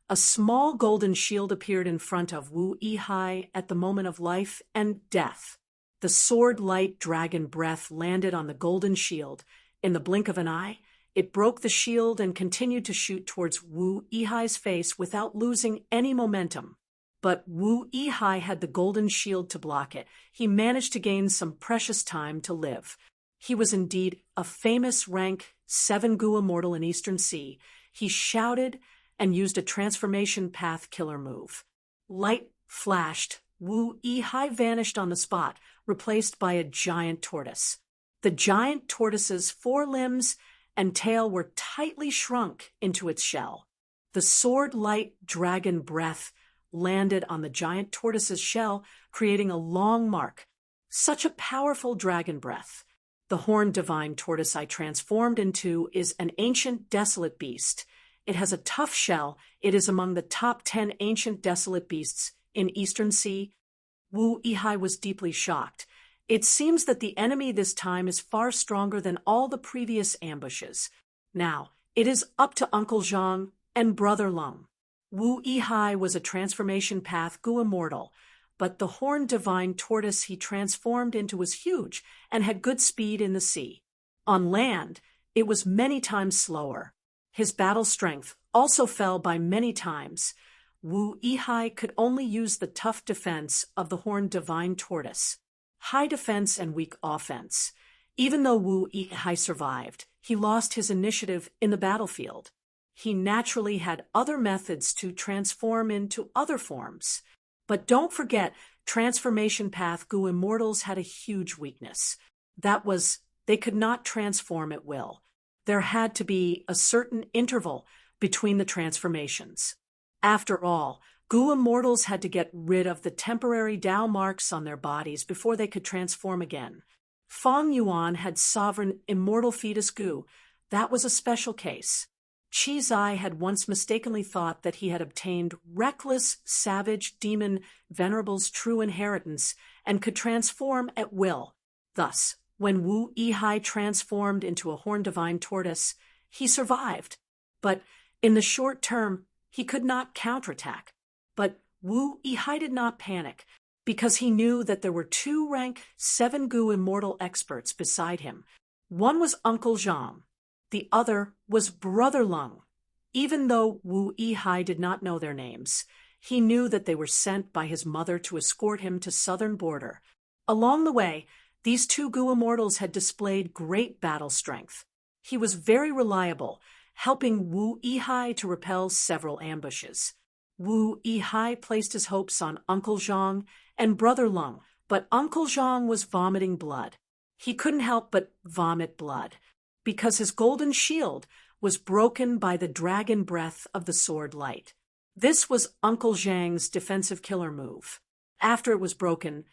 a small golden shield appeared in front of Wu Yihai at the moment of life and death. The sword-light dragon breath landed on the golden shield. In the blink of an eye, it broke the shield and continued to shoot towards Wu Yihai's face without losing any momentum. But Wu Yihai had the golden shield to block it. He managed to gain some precious time to live. He was indeed a famous rank 7 Gu immortal in Eastern Sea. He shouted and used a transformation path killer move. Light flashed. Wu Yihai vanished on the spot, replaced by a giant tortoise. The giant tortoise's forelimbs and tail were tightly shrunk into its shell. The sword-light dragon breath landed on the giant tortoise's shell, creating a long mark. Such a powerful dragon breath. The horned divine tortoise I transformed into is an ancient desolate beast. It has a tough shell. It is among the top 10 ancient desolate beasts in Eastern Sea. Wu Yihai was deeply shocked. It seems that the enemy this time is far stronger than all the previous ambushes. Now, it is up to Uncle Zhang and Brother Lung. Wu Yihai was a transformation path Gu immortal, but the horned divine tortoise he transformed into was huge and had good speed in the sea. On land, it was many times slower. His battle strength also fell by many times. Wu Yihai could only use the tough defense of the horned divine tortoise. High defense and weak offense. Even though Wu Yihai survived, he lost his initiative in the battlefield. He naturally had other methods to transform into other forms. But don't forget, transformation path Gu immortals had a huge weakness. That was, they could not transform at will. There had to be a certain interval between the transformations. After all, Gu immortals had to get rid of the temporary Dao marks on their bodies before they could transform again. Feng Yuan had sovereign immortal fetus Gu. That was a special case. Qi Zai had once mistakenly thought that he had obtained reckless, savage, demon venerable's true inheritance and could transform at will. Thus, when Wu Yihai transformed into a horned divine tortoise, he survived. But in the short term, he could not counterattack. But Wu Yihai did not panic, because he knew that there were 2 rank 7 Gu immortal experts beside him. One was Uncle Zhang. The other was Brother Lung. Even though Wu Yihai did not know their names, he knew that they were sent by his mother to escort him to Southern Border. Along the way, these 2 Gu immortals had displayed great battle strength. He was very reliable, helping Wu Yihai to repel several ambushes. Wu Yihai placed his hopes on Uncle Zhang and Brother Lung, but Uncle Zhang was vomiting blood. He couldn't help but vomit blood, because his golden shield was broken by the dragon breath of the sword light. This was Uncle Zhang's defensive killer move. After it was broken,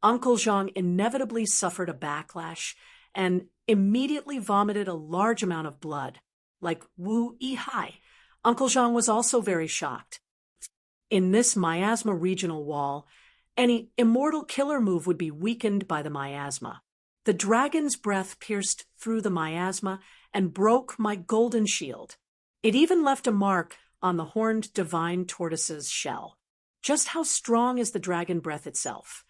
Uncle Zhang inevitably suffered a backlash, and immediately vomited a large amount of blood, like Wu Yihai. Uncle Zhang was also very shocked. In this miasma regional wall, any immortal killer move would be weakened by the miasma. The dragon's breath pierced through the miasma and broke my golden shield. It even left a mark on the horned divine tortoise's shell. Just how strong is the dragon breath itself?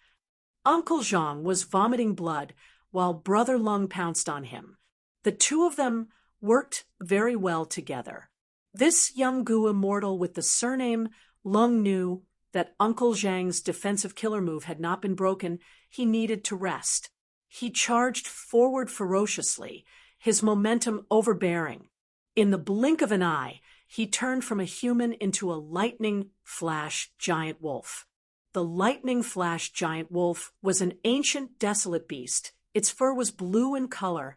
Uncle Zhang was vomiting blood while Brother Lung pounced on him. The two of them worked very well together. This young Gu immortal with the surname Lung knew that Uncle Zhang's defensive killer move had not been broken. He needed to rest. He charged forward ferociously, his momentum overbearing. In the blink of an eye, he turned from a human into a lightning flash giant wolf. The lightning flash giant wolf was an ancient, desolate beast. Its fur was blue in color.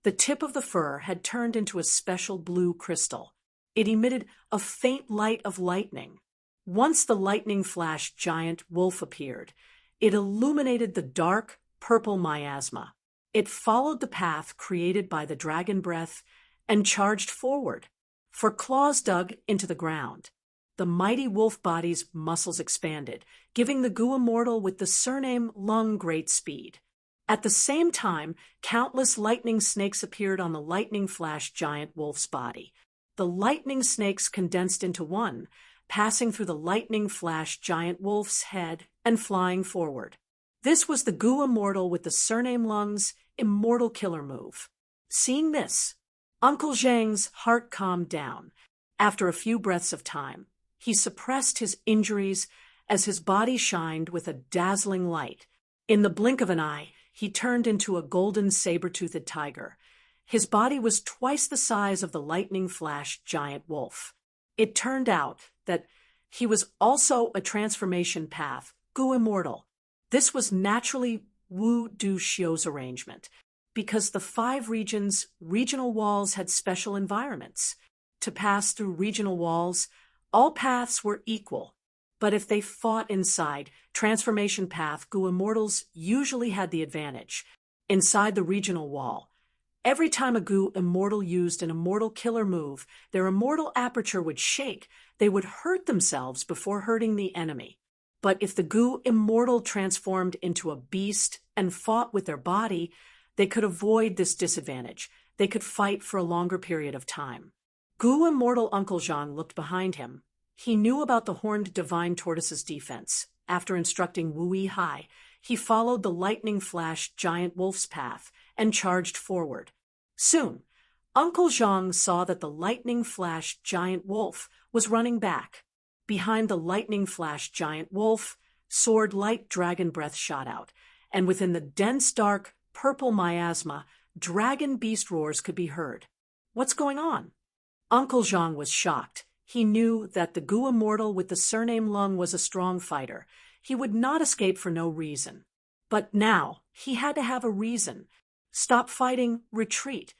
The tip of the fur had turned into a special blue crystal. It emitted a faint light of lightning. Once the lightning flash giant wolf appeared, it illuminated the dark, purple miasma. It followed the path created by the dragon breath and charged forward, for claws dug into the ground. The mighty wolf body's muscles expanded, giving the Gu immortal with the surname Lung great speed. At the same time, countless lightning snakes appeared on the lightning flash giant wolf's body. The lightning snakes condensed into one, passing through the lightning flash giant wolf's head and flying forward. This was the Gu immortal with the surname Lung's immortal killer move. Seeing this, Uncle Zhang's heart calmed down. After a few breaths of time, he suppressed his injuries as his body shined with a dazzling light. In the blink of an eye, he turned into a golden saber-toothed tiger. His body was twice the size of the lightning flash giant wolf. It turned out that he was also a transformation path, Gu immortal. This was naturally Wu Du Xiu's arrangement, because the 5 regions' regional walls had special environments. To pass through regional walls, all paths were equal, but if they fought inside transformation path, Gu immortals usually had the advantage. Inside the regional wall, every time a Gu immortal used an immortal killer move, their immortal aperture would shake. They would hurt themselves before hurting the enemy. But if the Gu immortal transformed into a beast and fought with their body, they could avoid this disadvantage. They could fight for a longer period of time. Gu immortal Uncle Zhang looked behind him. He knew about the horned divine tortoise's defense. After instructing Wu Yihai, he followed the lightning flash giant wolf's path and charged forward. Soon, Uncle Zhang saw that the lightning flash giant wolf was running back. Behind the lightning flash giant wolf, sword light dragon breath shot out, and within the dense dark purple miasma, dragon beast roars could be heard. What's going on? Uncle Zhang was shocked. He knew that the Gu immortal with the surname Lung was a strong fighter. He would not escape for no reason. But now, he had to have a reason. Stop fighting, retreat.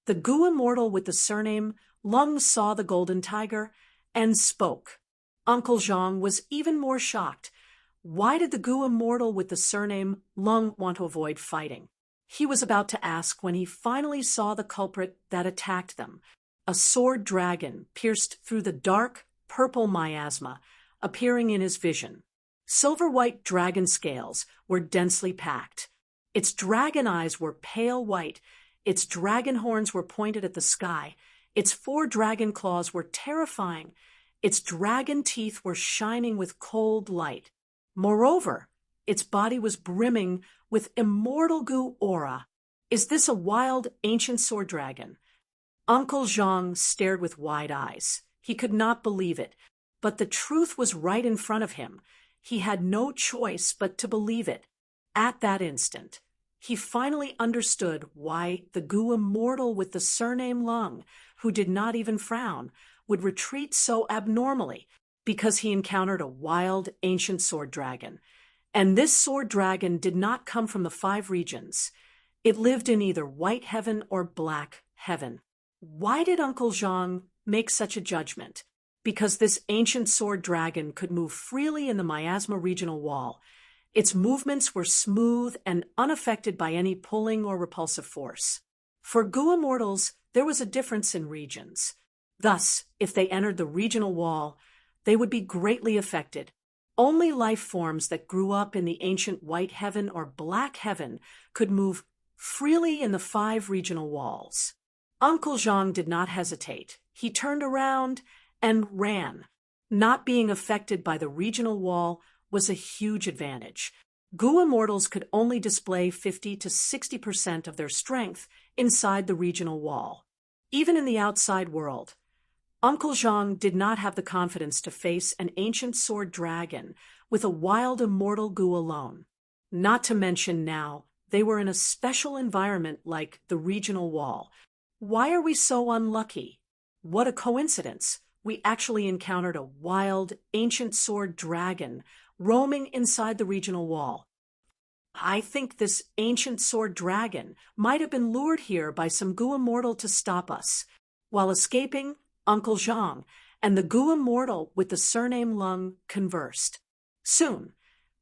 The Gu immortal with the surname Lung saw the golden tiger and spoke. Uncle Zhang was even more shocked. Why did the Gu immortal with the surname Lung want to avoid fighting? He was about to ask when he finally saw the culprit that attacked them. A sword dragon pierced through the dark, purple miasma, appearing in his vision. Silver-white dragon scales were densely packed. Its dragon eyes were pale white. Its dragon horns were pointed at the sky. Its 4 dragon claws were terrifying. Its dragon teeth were shining with cold light. Moreover, its body was brimming with immortal Gu aura. Is this a wild, ancient sword dragon? Uncle Zhang stared with wide eyes. He could not believe it, but the truth was right in front of him. He had no choice but to believe it. At that instant, he finally understood why the Gu immortal with the surname Lung, who did not even frown, would retreat so abnormally, because he encountered a wild, ancient sword dragon. And this sword dragon did not come from the 5 regions. It lived in either white heaven or black heaven. Why did Uncle Zhang make such a judgment? Because this ancient sword dragon could move freely in the miasma regional wall. Its movements were smooth and unaffected by any pulling or repulsive force. For Gu immortals, there was a difference in regions. Thus, if they entered the regional wall, they would be greatly affected. Only life forms that grew up in the ancient white heaven or black heaven could move freely in the 5 regional walls. Uncle Zhang did not hesitate. He turned around and ran. Not being affected by the regional wall was a huge advantage. Gu immortals could only display 50 to 60% of their strength inside the regional wall. Even in the outside world, Uncle Zhang did not have the confidence to face an ancient sword dragon with a wild immortal Gu alone. Not to mention now, they were in a special environment like the regional wall. Why are we so unlucky? What a coincidence! We actually encountered a wild, ancient sword dragon roaming inside the regional wall. I think this ancient sword dragon might have been lured here by some Gu immortal to stop us. While escaping, Uncle Zhang and the Gu immortal with the surname Lung conversed. Soon,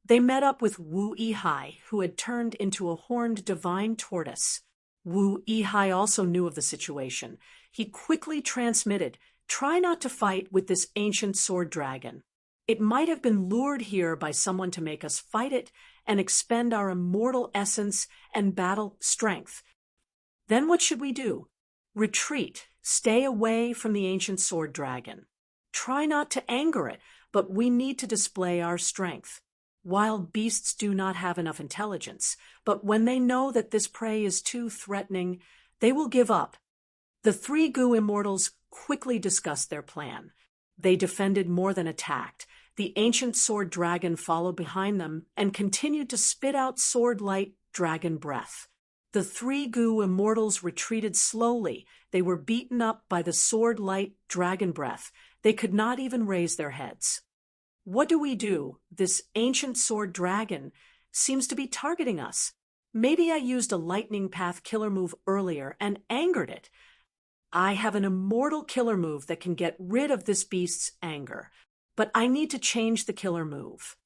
they met up with Wu Yihai, who had turned into a horned divine tortoise. Wu Yihai also knew of the situation. He quickly transmitted, "Try not to fight with this ancient sword dragon. It might have been lured here by someone to make us fight it and expend our immortal essence and battle strength. Then what should we do? Retreat, stay away from the ancient sword dragon. Try not to anger it, but we need to display our strength. Wild beasts do not have enough intelligence, but when they know that this prey is too threatening, they will give up." The 3 Gu immortals quickly discussed their plan. They defended more than attacked. The ancient sword dragon followed behind them and continued to spit out sword-light dragon breath. The 3 Gu immortals retreated slowly. They were beaten up by the sword-light dragon breath. They could not even raise their heads. What do we do? This ancient sword dragon seems to be targeting us. Maybe I used a lightning path killer move earlier and angered it. I have an immortal killer move that can get rid of this beast's anger, but I need to change the killer move.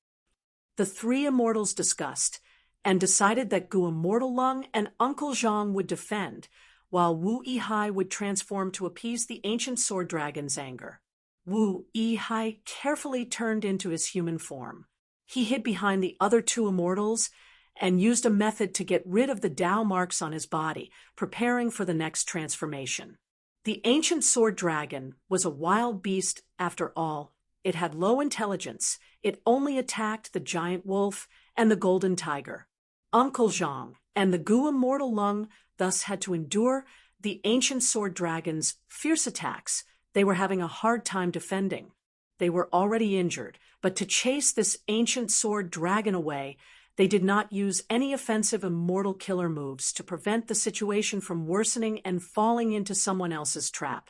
The 3 immortals discussed and decided that Gu Immortal Lung and Uncle Zhang would defend, while Wu Yihai would transform to appease the ancient sword dragon's anger. Wu Yihai carefully turned into his human form. He hid behind the other 2 immortals and used a method to get rid of the Dao marks on his body, preparing for the next transformation. The ancient sword dragon was a wild beast after all. It had low intelligence. It only attacked the giant wolf and the golden tiger. Uncle Zhang and the Gu Immortal Lung thus had to endure the ancient sword dragon's fierce attacks. They were having a hard time defending. They were already injured, but to chase this ancient sword dragon away, they did not use any offensive immortal killer moves to prevent the situation from worsening and falling into someone else's trap.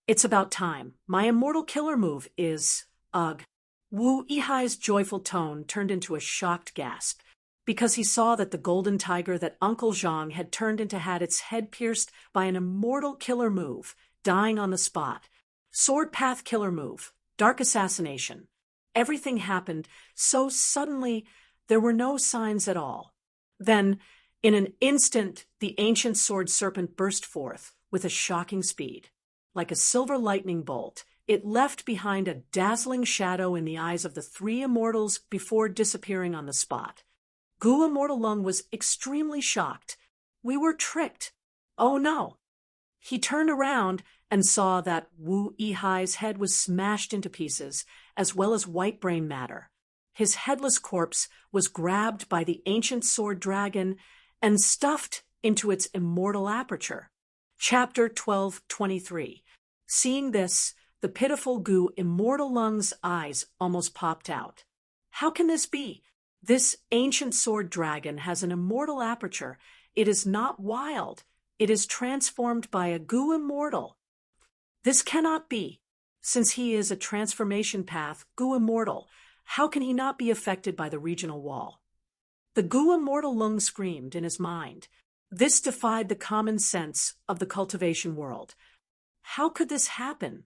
It's about time. My immortal killer move is, ugh. Wu Yihai's joyful tone turned into a shocked gasp, because he saw that the golden tiger that Uncle Zhang had turned into had its head pierced by an immortal killer move, dying on the spot. Sword path killer move, dark assassination. Everything happened so suddenly there were no signs at all. Then, in an instant, the ancient sword serpent burst forth with a shocking speed. Like a silver lightning bolt, it left behind a dazzling shadow in the eyes of the 3 immortals before disappearing on the spot. Gu Immortal Lung was extremely shocked. We were tricked. Oh no! He turned around and saw that Wu Yihai's head was smashed into pieces, as well as white brain matter. His headless corpse was grabbed by the ancient sword dragon and stuffed into its immortal aperture. Chapter 12:23. Seeing this, the pitiful Gu Immortal Lung's eyes almost popped out. How can this be? This ancient sword dragon has an immortal aperture. It is not wild. It is transformed by a Gu Immortal. This cannot be. Since he is a transformation path, Gu Immortal, how can he not be affected by the regional wall? The Gu Immortal Lung screamed in his mind. This defied the common sense of the cultivation world. How could this happen?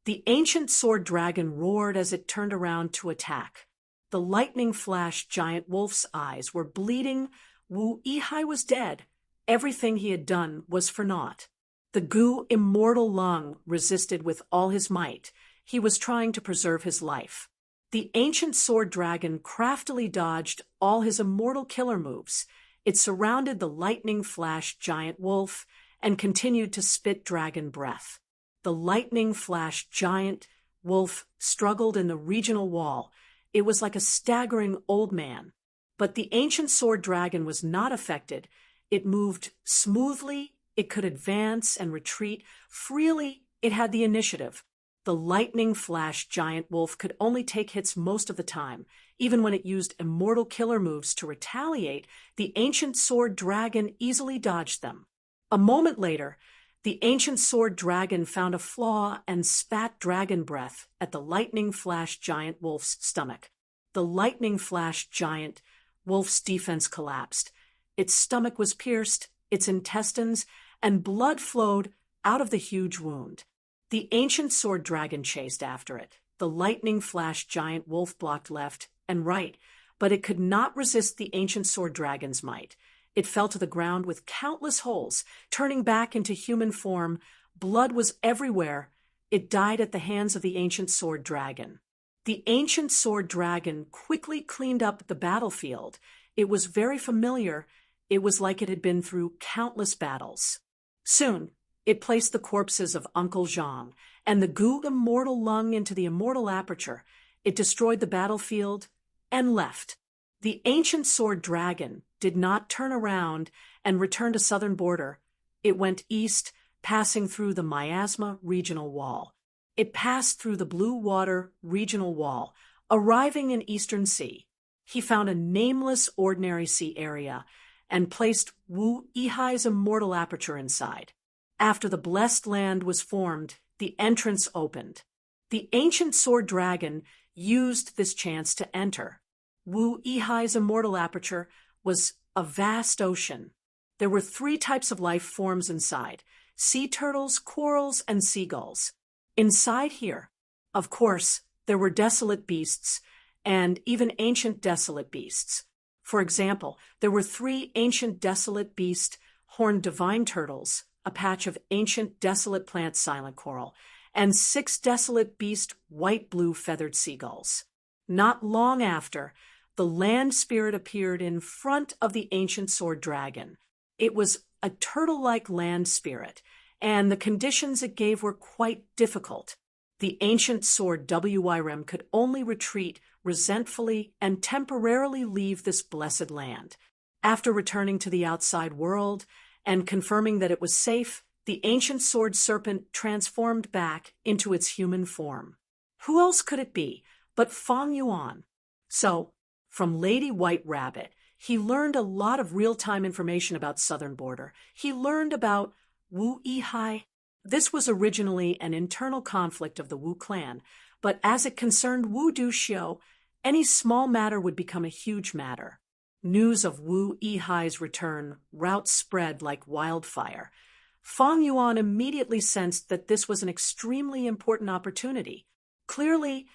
The ancient sword dragon roared as it turned around to attack. The lightning flashed giant wolf's eyes were bleeding. Wu Yihai was dead. Everything he had done was for naught. The Gu immortal lung resisted with all his might. He was trying to preserve his life. The ancient sword dragon craftily dodged all his immortal killer moves. It surrounded the lightning flashed giant wolf and continued to spit dragon breath. The lightning flashed giant wolf struggled in the regional wall. It was like a staggering old man. But the ancient sword dragon was not affected. It moved smoothly. It could advance and retreat freely. It had the initiative. The lightning flash giant wolf could only take hits most of the time. Even when it used immortal killer moves to retaliate, the ancient sword dragon easily dodged them. A moment later, the ancient sword dragon found a flaw and spat dragon breath at the lightning flash giant wolf's stomach. The lightning flash giant wolf's defense collapsed. Its stomach was pierced, its intestines, and blood flowed out of the huge wound. The ancient sword dragon chased after it. The lightning flash giant wolf blocked left and right, but it could not resist the ancient sword dragon's might. It fell to the ground with countless holes, turning back into human form. Blood was everywhere. It died at the hands of the ancient sword dragon. The ancient sword dragon quickly cleaned up the battlefield. It was very familiar. It was like it had been through countless battles. Soon, it placed the corpses of Uncle Zhang and the Gu immortal lung into the immortal aperture. It destroyed the battlefield and left. The ancient sword dragon did not turn around and return to southern border. It went east, passing through the Miasma regional wall. It passed through the Blue Water regional wall, arriving in Eastern Sea. He found a nameless ordinary sea area and placed Wu Yihai's immortal aperture inside. After the blessed land was formed, the entrance opened. The ancient sword dragon used this chance to enter. Wu Yihai's immortal aperture was a vast ocean. There were 3 types of life forms inside: sea turtles, corals, and seagulls. Inside here, of course, there were desolate beasts and even ancient desolate beasts. For example, there were 3 ancient desolate beast horned divine turtles, a patch of ancient desolate plant silent coral, and 6 desolate beast white-blue feathered seagulls. Not long after, the land spirit appeared in front of the ancient sword dragon. It was a turtle-like land spirit, and the conditions it gave were quite difficult. The ancient sword Wyrem could only retreat resentfully and temporarily leave this blessed land. After returning to the outside world and confirming that it was safe, the ancient sword serpent transformed back into its human form. Who else could it be but Fang Yuan? So, from Lady White Rabbit, he learned a lot of real-time information about southern border. He learned about Wu Yihai. This was originally an internal conflict of the Wu clan, but as it concerned Wu Duxiu, any small matter would become a huge matter. News of Wu Yihai's return route spread like wildfire. Fang Yuan immediately sensed that this was an extremely important opportunity. Clearly,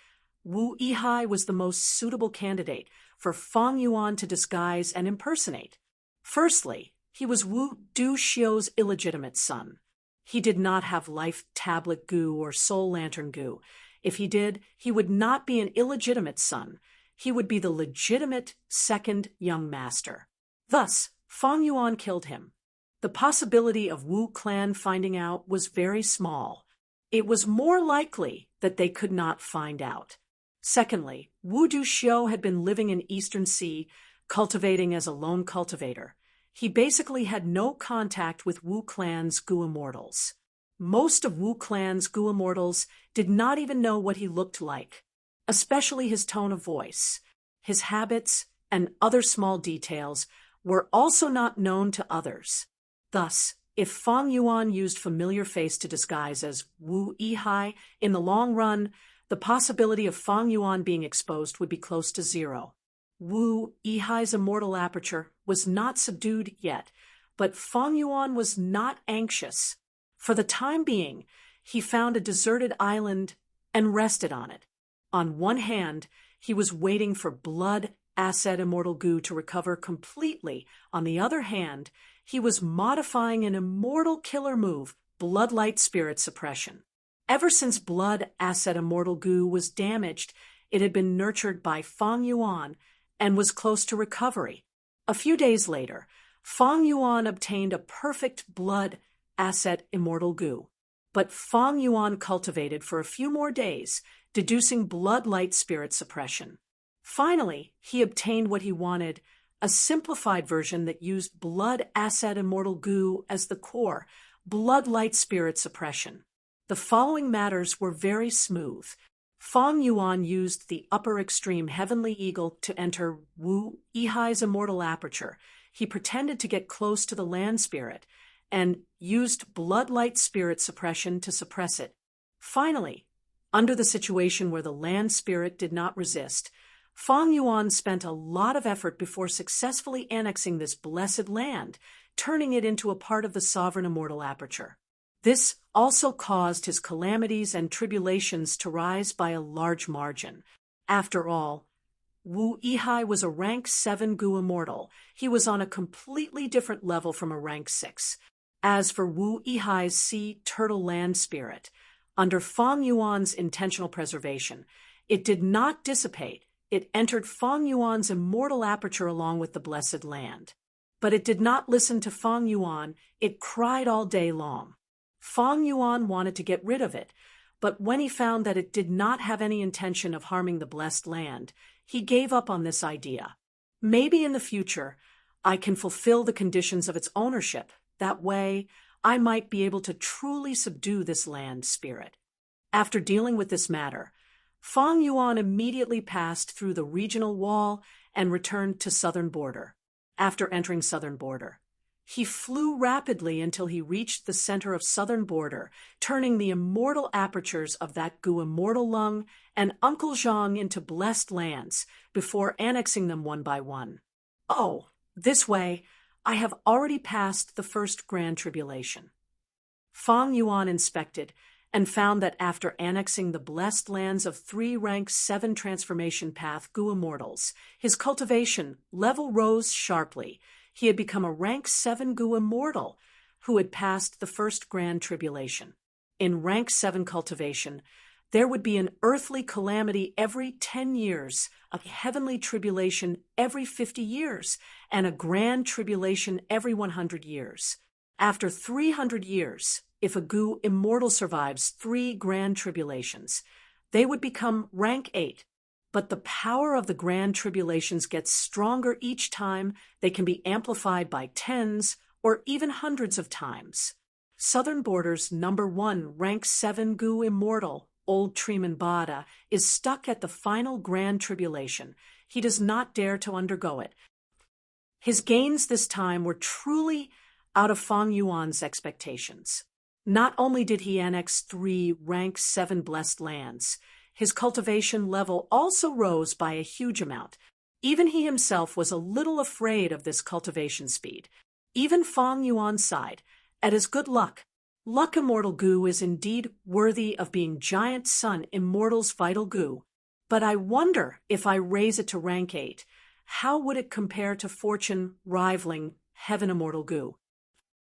Wu Yihai was the most suitable candidate for Fang Yuan to disguise and impersonate. Firstly, he was Wu Duxiu's illegitimate son. He did not have life tablet Gu or soul lantern Gu. If he did, he would not be an illegitimate son. He would be the legitimate second young master. Thus, Fang Yuan killed him. The possibility of Wu clan finding out was very small. It was more likely that they could not find out. Secondly, Wu Duxiu had been living in Eastern Sea, cultivating as a lone cultivator. He basically had no contact with Wu clan's Gu immortals. Most of Wu clan's Gu immortals did not even know what he looked like, especially his tone of voice. His habits and other small details were also not known to others. Thus, if Fang Yuan used familiar face to disguise as Wu Yihai, in the long run, the possibility of Fang Yuan being exposed would be close to 0. Wu Yihai's immortal aperture was not subdued yet, but Fang Yuan was not anxious. For the time being, he found a deserted island and rested on it. On one hand, He was waiting for blood acid immortal goo to recover completely. On the other hand, he was modifying an immortal killer move, blood light spirit suppression. Ever since blood acid immortal goo was damaged, it had been nurtured by Fang Yuan and was close to recovery. A few days later, Fang Yuan obtained a perfect blood acid immortal goo. But Fang Yuan cultivated for a few more days, deducing blood light spirit suppression. Finally, he obtained what he wanted, a simplified version that used blood acid immortal goo as the core, blood light spirit suppression. The following matters were very smooth. Fang Yuan used the upper extreme heavenly eagle to enter Wu Yihai's immortal aperture. He pretended to get close to the land spirit and used blood light spirit suppression to suppress it. Finally, under the situation where the land spirit did not resist, Fang Yuan spent a lot of effort before successfully annexing this blessed land, turning it into a part of the sovereign immortal aperture. This also caused his calamities and tribulations to rise by a large margin. After all, Wu Yihai was a rank 7 Gu immortal. He was on a completely different level from a rank 6. As for Wu Yihai's sea turtle land spirit, under Fang Yuan's intentional preservation, it did not dissipate. It entered Fang Yuan's immortal aperture along with the blessed land. But it did not listen to Fang Yuan. It cried all day long. Fang Yuan wanted to get rid of it, but when he found that it did not have any intention of harming the blessed land, he gave up on this idea. Maybe in the future, I can fulfill the conditions of its ownership. That way, I might be able to truly subdue this land spirit. After dealing with this matter, Fang Yuan immediately passed through the regional wall and returned to southern border. After entering southern border, he flew rapidly until he reached the center of southern border, turning the immortal apertures of that Gu immortal lung and Uncle Zhang into blessed lands before annexing them one by one. Oh, this way, I have already passed the first grand tribulation. Fang Yuan inspected and found that after annexing the blessed lands of 3 rank 7 transformation path Gu immortals, his cultivation level rose sharply. He had become a rank 7 Gu immortal who had passed the first grand tribulation. In rank 7 cultivation, there would be an earthly calamity every 10 years, a heavenly tribulation every 50 years, and a grand tribulation every 100 years. After 300 years, if a Gu immortal survives 3 grand tribulations, they would become rank 8. But the power of the grand tribulations gets stronger each time. They can be amplified by tens or even hundreds of times. Southern Border's number 1 rank 7 Gu immortal, Old Treeman Bada, is stuck at the final grand tribulation. He does not dare to undergo it. His gains this time were truly out of Fang Yuan's expectations. Not only did he annex 3 rank 7 blessed lands, his cultivation level also rose by a huge amount. Even he himself was a little afraid of this cultivation speed. Even Fang Yuan sighed at his good luck. Luck Immortal Gu is indeed worthy of being Giant Sun Immortal's vital Gu. But I wonder if I raise it to rank 8, how would it compare to Fortune rivaling Heaven Immortal Gu?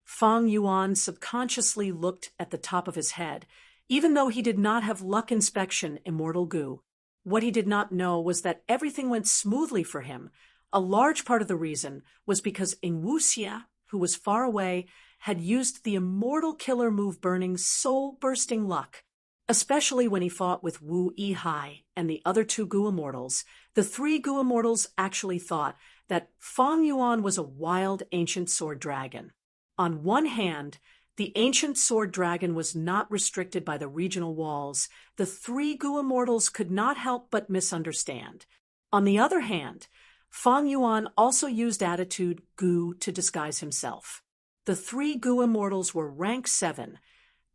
Fang Yuan subconsciously looked at the top of his head, even though he did not have Luck Inspection Immortal Gu. What he did not know was that everything went smoothly for him. A large part of the reason was because Ing Wuxia, who was far away, had used the immortal killer move burning soul-bursting luck. Especially when he fought with Wu Yihai and the other 2 Gu immortals, the 3 Gu immortals actually thought that Fang Yuan was a wild ancient sword dragon. On one hand, the ancient sword dragon was not restricted by the regional walls. The 3 Gu immortals could not help but misunderstand. On the other hand, Fang Yuan also used attitude Gu to disguise himself. The 3 Gu immortals were rank 7.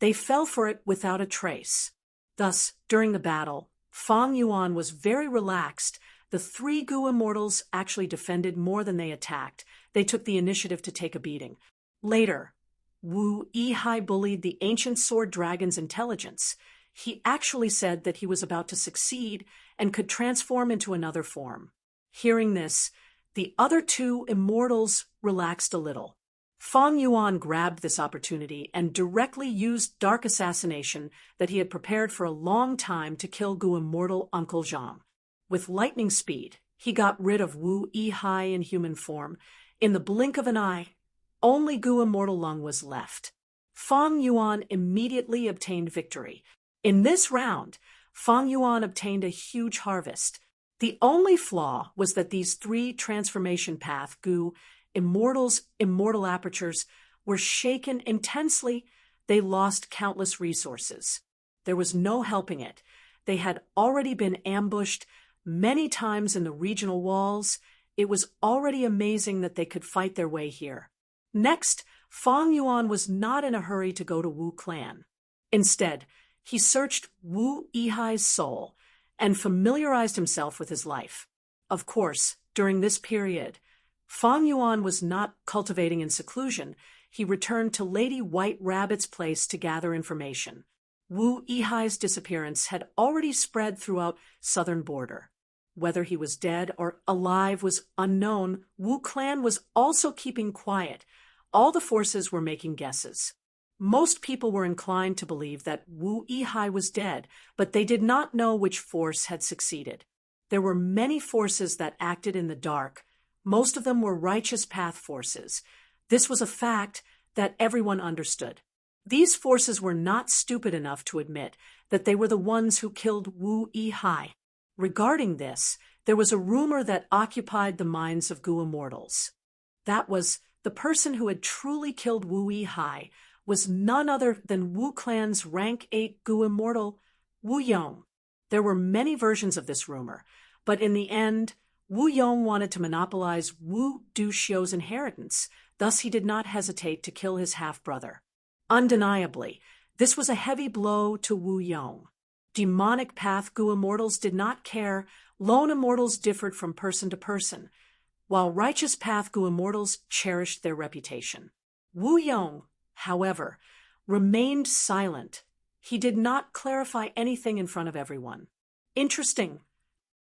They fell for it without a trace. Thus, during the battle, Fang Yuan was very relaxed. The 3 Gu immortals actually defended more than they attacked. They took the initiative to take a beating. Later, Wu Yihai bullied the ancient sword dragon's intelligence. He actually said that he was about to succeed and could transform into another form. Hearing this, the other two immortals relaxed a little. Feng Yuan grabbed this opportunity and directly used dark assassination that he had prepared for a long time to kill Gu immortal Uncle Zhang. With lightning speed, he got rid of Wu Yihai in human form. In the blink of an eye, only Gu immortal Lung was left. Feng Yuan immediately obtained victory. In this round, Feng Yuan obtained a huge harvest. The only flaw was that these three transformation path Gu immortals' immortal apertures were shaken intensely. They lost countless resources. There was no helping it. They had already been ambushed many times in the regional walls. It was already amazing that they could fight their way here. Next, Feng Yuan was not in a hurry to go to Wu Clan. Instead, he searched Wu Yihai's soul and familiarized himself with his life. Of course, during this period, Feng Yuan was not cultivating in seclusion. He returned to Lady White Rabbit's place to gather information. Wu Yihai's disappearance had already spread throughout southern border. Whether he was dead or alive was unknown. Wu Clan was also keeping quiet. All the forces were making guesses. Most people were inclined to believe that Wu Yihai was dead, but they did not know which force had succeeded. There were many forces that acted in the dark. Most of them were righteous path forces. This was a fact that everyone understood. These forces were not stupid enough to admit that they were the ones who killed Wu Yihai. Regarding this, there was a rumor that occupied the minds of Gu immortals. That was, the person who had truly killed Wu Yihai was none other than Wu Clan's rank 8 Gu immortal, Wu Yong. There were many versions of this rumor, but in the end, Wu Yong wanted to monopolize Wu Duxiu's inheritance, thus he did not hesitate to kill his half-brother. Undeniably, this was a heavy blow to Wu Yong. Demonic path Gu immortals did not care. Lone immortals differed from person to person, while righteous path Gu immortals cherished their reputation. Wu Yong, however, remained silent. He did not clarify anything in front of everyone. Interesting.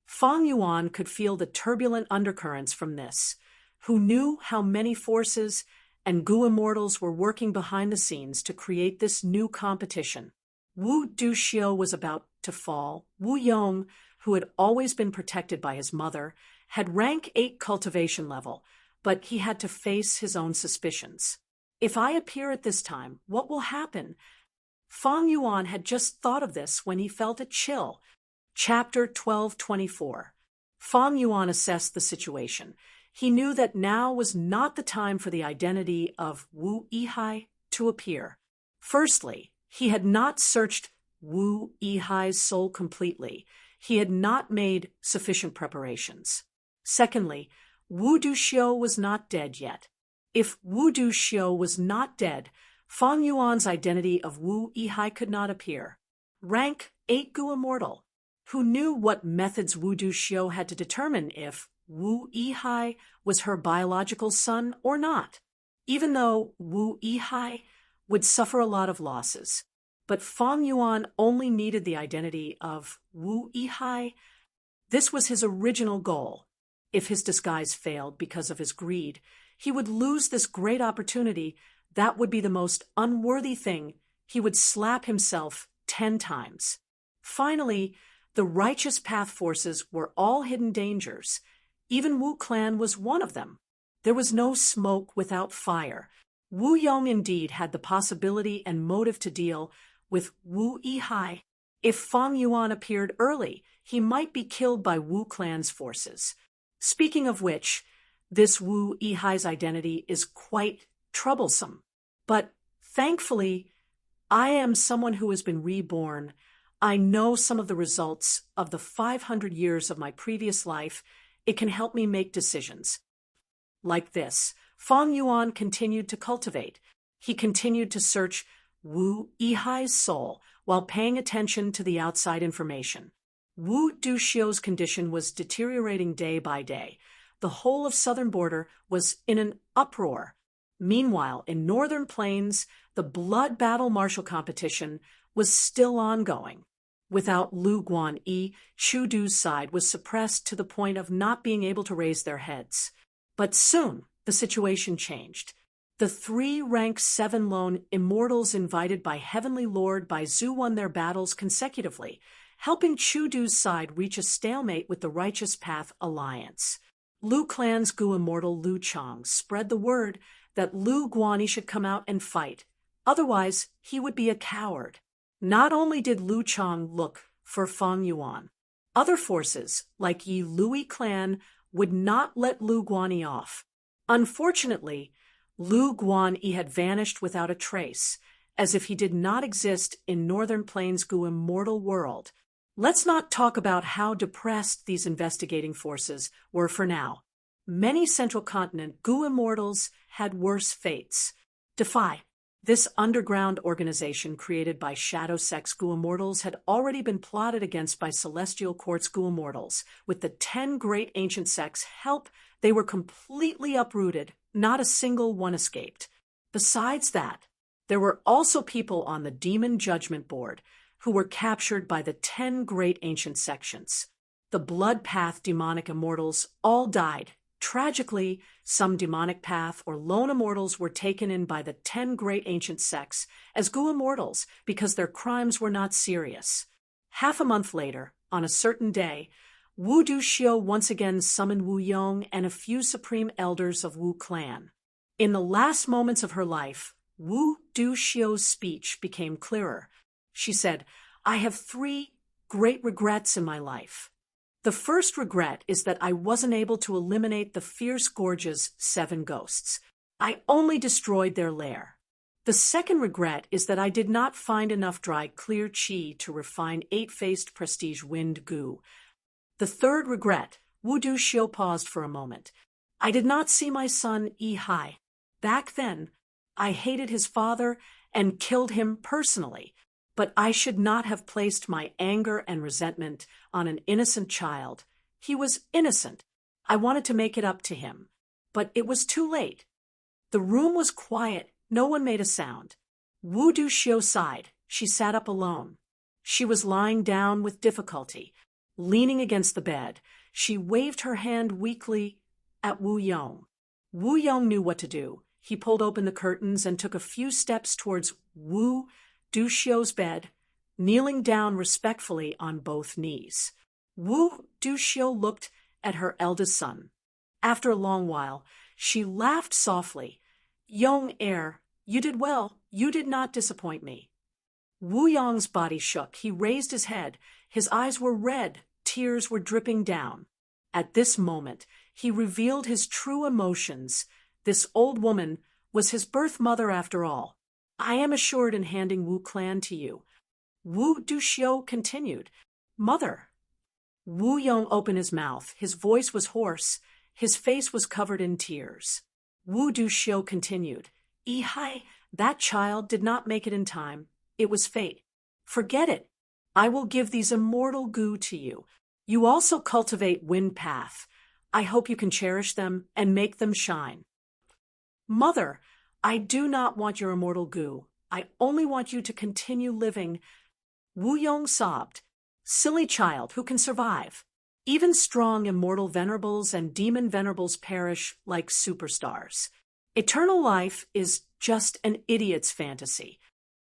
Feng Yuan could feel the turbulent undercurrents from this. Who knew how many forces and Gu immortals were working behind the scenes to create this new competition? Wu Duxiu was about to fall. Wu Yong, who had always been protected by his mother, had rank 8 cultivation level, but he had to face his own suspicions. If I appear at this time, what will happen? Feng Yuan had just thought of this when he felt a chill. Chapter 1224. Feng Yuan assessed the situation. He knew that now was not the time for the identity of Wu Yihai to appear. Firstly, he had not searched Wu Yihai's soul completely. He had not made sufficient preparations. Secondly, Wu Duxiu was not dead yet. If Wu Duxiu was not dead, Feng Yuan's identity of Wu Yihai could not appear. Rank 8 Gu immortal. Who knew what methods Wu Duxiu had to determine if Wu Yihai was her biological son or not? Even though Wu Yihai would suffer a lot of losses. But Feng Yuan only needed the identity of Wu Yihai. This was his original goal. If his disguise failed because of his greed, he would lose this great opportunity. That would be the most unworthy thing. He would slap himself 10 times. Finally, the righteous path forces were all hidden dangers. Even Wu Clan was one of them. There was no smoke without fire. Wu Yong indeed had the possibility and motive to deal with Wu Yihai. If Feng Yuan appeared early, he might be killed by Wu Clan's forces. Speaking of which, this Wu Yihai's identity is quite troublesome. But thankfully, I am someone who has been reborn. I know some of the results of the 500 years of my previous life. It can help me make decisions. Like this, Feng Yuan continued to cultivate. He continued to search Wu Yihai's soul while paying attention to the outside information. Wu Duxiu's condition was deteriorating day by day. The whole of southern border was in an uproar. Meanwhile, in northern plains, the blood battle martial competition was still ongoing. Without Lu Guanyi, Chu Du's side was suppressed to the point of not being able to raise their heads. But soon, the situation changed. The 3 rank 7 lone immortals invited by Heavenly Lord Baizu won their battles consecutively, helping Chu Du's side reach a stalemate with the Righteous Path Alliance. Lu Clan's Gu immortal Lu Chang spread the word that Lu Guanyi should come out and fight. Otherwise, he would be a coward. Not only did Lu Chang look for Feng Yuan, other forces, like Yi Lui clan, would not let Lu Guanyi off. Unfortunately, Lu Guanyi had vanished without a trace, as if he did not exist in Northern Plains' Gu immortal world. Let's not talk about how depressed these investigating forces were for now. Many Central Continent Gu immortals had worse fates. Defy. This underground organization created by Shadow Sect's Gu immortals had already been plotted against by Celestial Court's Gu immortals. With the 10 great ancient sects' help, they were completely uprooted. Not a single one escaped. Besides that, there were also people on the Demon Judgment Board who were captured by the 10 great ancient sections. The Blood Path demonic immortals all died. Tragically, some demonic path or lone immortals were taken in by the 10 great ancient sects as Gu immortals because their crimes were not serious. Half a month later, on a certain day, Wu Duxiu once again summoned Wu Yong and a few supreme elders of Wu clan. In the last moments of her life, Wu Duxiu's speech became clearer. She said, "I have 3 great regrets in my life. The first regret is that I wasn't able to eliminate the Fierce Gorge's 7 ghosts. I only destroyed their lair. The second regret is that I did not find enough dry clear qi to refine 8-faced prestige wind Gu. The third regret," Wu Duxiu paused for a moment, "I did not see my son Yi Hai. Back then, I hated his father and killed him personally. But I should not have placed my anger and resentment on an innocent child. He was innocent. I wanted to make it up to him. But it was too late." The room was quiet. No one made a sound. Wu Duxiu sighed. She sat up alone. She was lying down with difficulty, leaning against the bed. She waved her hand weakly at Wu Yong. Wu Yong knew what to do. He pulled open the curtains and took a few steps towards Wu Duxiu's bed, kneeling down respectfully on both knees. Wu Duxiu looked at her eldest son. After a long while, she laughed softly. "Young heir, you did well. You did not disappoint me." Wu Yong's body shook. He raised his head. His eyes were red. Tears were dripping down. At this moment, he revealed his true emotions. This old woman was his birth mother after all. "I am assured in handing Wu clan to you." Wu Duxiu continued, "Mother." Wu Yong opened his mouth. His voice was hoarse. His face was covered in tears. Wu Duxiu continued, "Yi Hai, that child did not make it in time. It was fate. Forget it. I will give these immortal Gu to you. You also cultivate Wind Path. I hope you can cherish them and make them shine." "Mother, I do not want your immortal Gu. I only want you to continue living." Wu Yong sobbed. "Silly child, who can survive? Even strong immortal venerables and demon venerables perish like superstars. Eternal life is just an idiot's fantasy."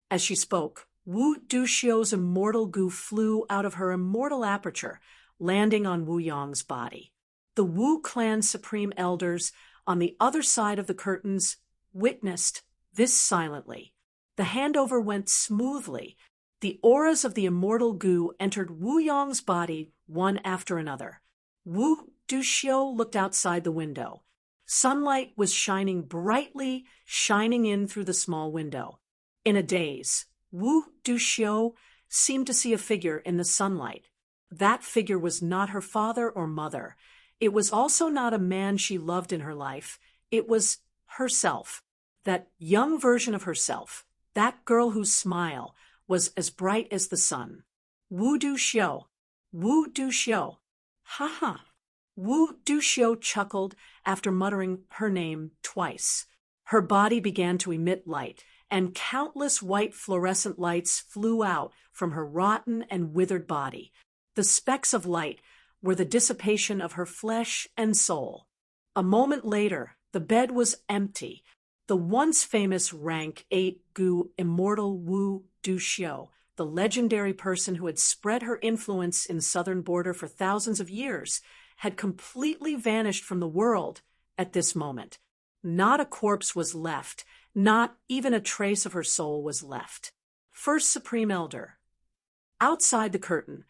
As she spoke, Wu Duxiu's immortal Gu flew out of her immortal aperture, landing on Wu Yong's body. The Wu clan supreme elders, on the other side of the curtains, witnessed this silently. The handover went smoothly. The auras of the immortal Gu entered Wu Yong's body one after another. Wu Duxiu looked outside the window. Sunlight was shining brightly, shining in through the small window. In a daze, Wu Duxiu seemed to see a figure in the sunlight. That figure was not her father or mother. It was also not a man she loved in her life. It was herself. That young version of herself, that girl whose smile was as bright as the sun. Wu Duxiu. Wu Duxiu. Ha ha. Wu Duxiu chuckled after muttering her name twice. Her body began to emit light, and countless white fluorescent lights flew out from her rotten and withered body. The specks of light were the dissipation of her flesh and soul. A moment later, the bed was empty. The once famous rank 8 Gu immortal Wu Duxiu, the legendary person who had spread her influence in southern border for thousands of years, had completely vanished from the world at this moment. Not a corpse was left, not even a trace of her soul was left. First Supreme Elder. Outside the curtain,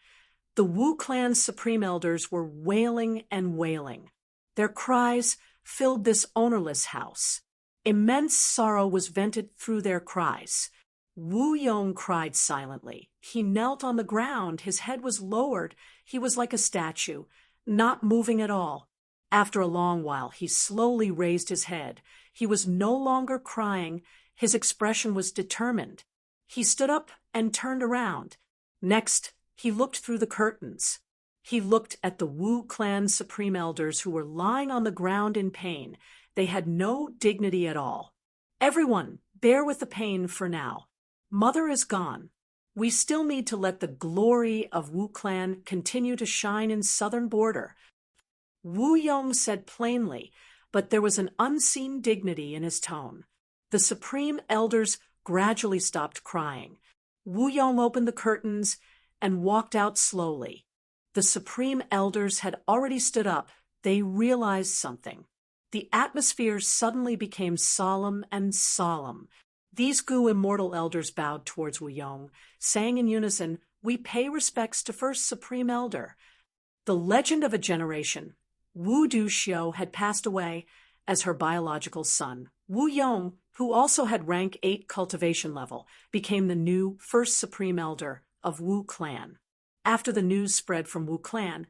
the Wu clan's Supreme Elders were wailing and wailing. Their cries filled this ownerless house. Immense sorrow was vented through their cries. Wu Yong cried silently. He knelt on the ground, his head was lowered, he was like a statue, not moving at all. After a long while, he slowly raised his head. He was no longer crying, his expression was determined. He stood up and turned around. Next, he looked through the curtains. He looked at the Wu clan's Supreme Elders who were lying on the ground in pain. They had no dignity at all. Everyone, bear with the pain for now. Mother is gone. We still need to let the glory of Wu clan continue to shine in southern border. Wu Yong said plainly, but there was an unseen dignity in his tone. The Supreme Elders gradually stopped crying. Wu Yong opened the curtains and walked out slowly. The Supreme Elders had already stood up. They realized something. The atmosphere suddenly became solemn and solemn. These Gu immortal elders bowed towards Wu Yong, saying in unison, "We pay respects to First Supreme Elder." The legend of a generation, Wu Duxiu had passed away as her biological son. Wu Yong, who also had rank 8 cultivation level, became the new First Supreme Elder of Wu clan. After the news spread from Wu clan,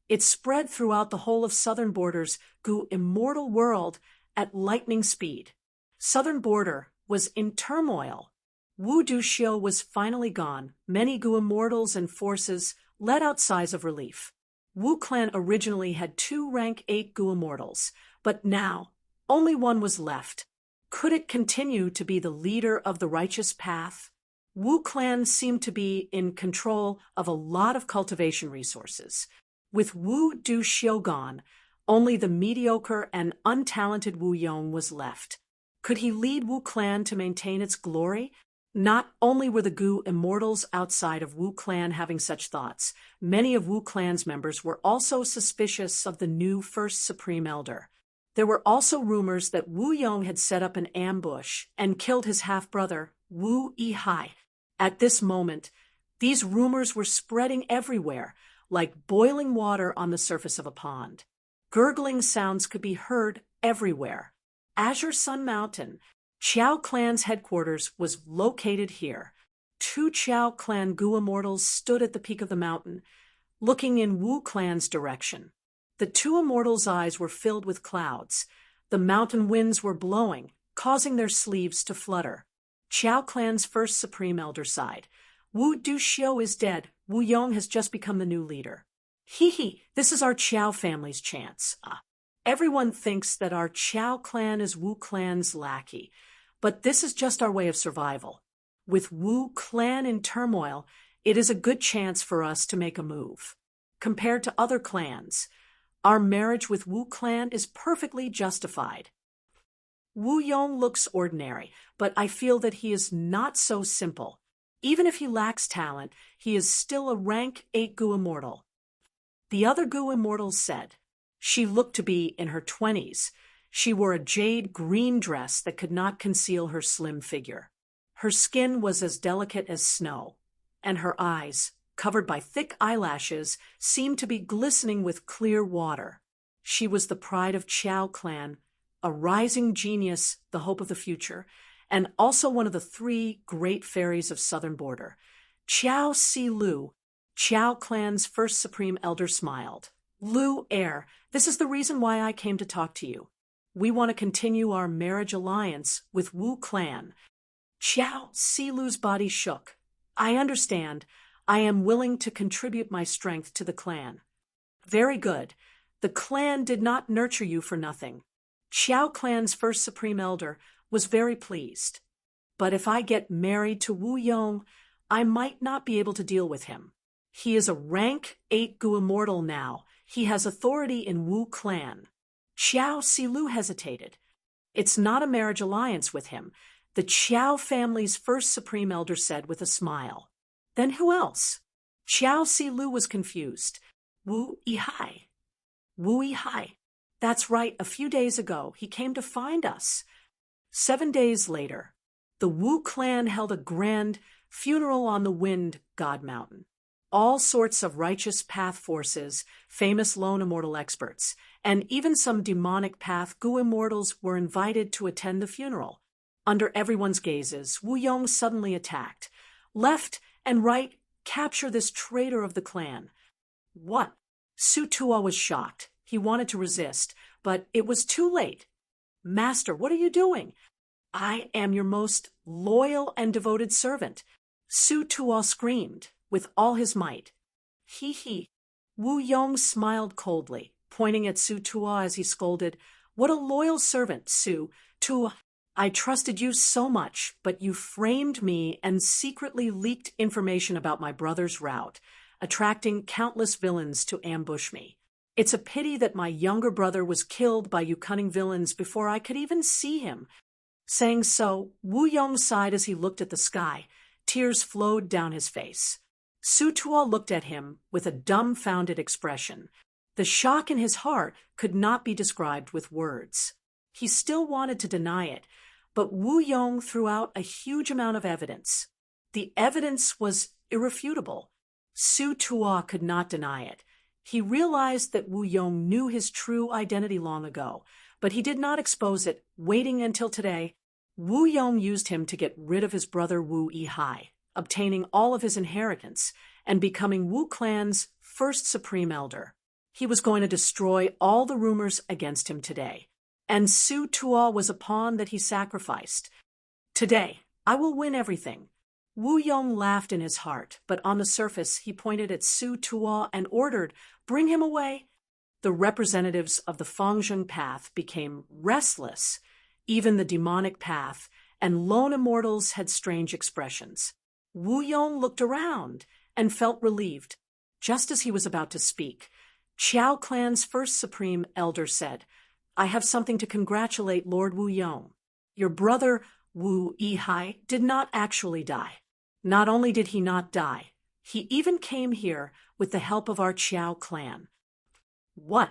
it spread throughout the whole of southern border's Gu immortal world at lightning speed. Southern border was in turmoil. Wu Duxiu was finally gone. Many Gu immortals and forces let out sighs of relief. Wu clan originally had 2 rank 8 Gu immortals, but now only one was left. Could it continue to be the leader of the righteous path? Wu clan seemed to be in control of a lot of cultivation resources. With Wu Duxiu gone, only the mediocre and untalented Wu Yong was left. Could he lead Wu clan to maintain its glory? Not only were the Gu immortals outside of Wu clan having such thoughts, many of Wu clan's members were also suspicious of the new First Supreme Elder. There were also rumors that Wu Yong had set up an ambush and killed his half-brother, Wu Yihai. At this moment, these rumors were spreading everywhere, like boiling water on the surface of a pond. Gurgling sounds could be heard everywhere. Azure Sun Mountain, Chao clan's headquarters, was located here. 2 Chao clan Gu immortals stood at the peak of the mountain, looking in Wu clan's direction. The 2 immortals' eyes were filled with clouds. The mountain winds were blowing, causing their sleeves to flutter. Chao clan's First Supreme Elder sighed. Wu Duxiu is dead. Wu Yong has just become the new leader. Hee, this is our Chao family's chance. Everyone thinks that our Chao clan is Wu clan's lackey, but this is just our way of survival. With Wu clan in turmoil, it is a good chance for us to make a move. Compared to other clans, our marriage with Wu clan is perfectly justified. Wu Yong looks ordinary, but I feel that he is not so simple. Even if he lacks talent, he is still a rank 8 Gu immortal. The other Gu immortals said. She looked to be in her 20s. She wore a jade green dress that could not conceal her slim figure. Her skin was as delicate as snow, and her eyes, covered by thick eyelashes, seemed to be glistening with clear water. She was the pride of Chao clan, a rising genius, the hope of the future, and also one of the 3 great fairies of southern border. Chao Si Lu, Chao clan's First Supreme Elder, smiled. Lu Heir, this is the reason why I came to talk to you. We want to continue our marriage alliance with Wu clan. Chao Si Lu's body shook. I understand. I am willing to contribute my strength to the clan. Very good. The clan did not nurture you for nothing. Chao clan's First Supreme Elder was very pleased. but if I get married to Wu Yong, I might not be able to deal with him. He is a rank 8 Gu immortal now. He has authority in Wu clan. Xiao Silu hesitated. It's not a marriage alliance with him, the Qiao family's first supreme elder said with a smile. Then who else? Xiao Silu was confused. Wu Yihai. Wu Yihai. That's right, a few days ago, he came to find us. 7 days later, the Wu clan held a grand funeral on the Wind God Mountain. All sorts of righteous path forces, famous lone immortal experts, and even some demonic path Gu immortals were invited to attend the funeral. Under everyone's gazes, Wu Yong suddenly attacked. Left and right, capture this traitor of the clan. What? Su Tuo was shocked. He wanted to resist, but it was too late. Master, what are you doing? I am your most loyal and devoted servant. Su Tuo screamed with all his might. He. Wu Yong smiled coldly, pointing at Su Tuo as he scolded, What a loyal servant, Su Tuo. I trusted you so much, but you framed me and secretly leaked information about my brother's route, attracting countless villains to ambush me. It's a pity that my younger brother was killed by you cunning villains before I could even see him. Saying so, Wu Yong sighed as he looked at the sky. Tears flowed down his face. Su Tuo looked at him with a dumbfounded expression. The shock in his heart could not be described with words. He still wanted to deny it, but Wu Yong threw out a huge amount of evidence. The evidence was irrefutable. Su Tuo could not deny it. He realized that Wu Yong knew his true identity long ago, but he did not expose it, waiting until today. Wu Yong used him to get rid of his brother Wu Yihai, obtaining all of his inheritance, and becoming Wu clan's first supreme elder. He was going to destroy all the rumors against him today. And Su Tuo was a pawn that he sacrificed. Today, I will win everything. Wu Yong laughed in his heart, but on the surface he pointed at Su Tuo and ordered, Bring him away. The representatives of the Fangzheng path became restless. Even the demonic path and lone immortals had strange expressions. Wu Yong looked around and felt relieved. Just as he was about to speak, Qiao clan's first supreme elder said, I have something to congratulate Lord Wu Yong. Your brother Wu Yihai did not actually die. Not only did he not die, he even came here with the help of our Qiao clan. What?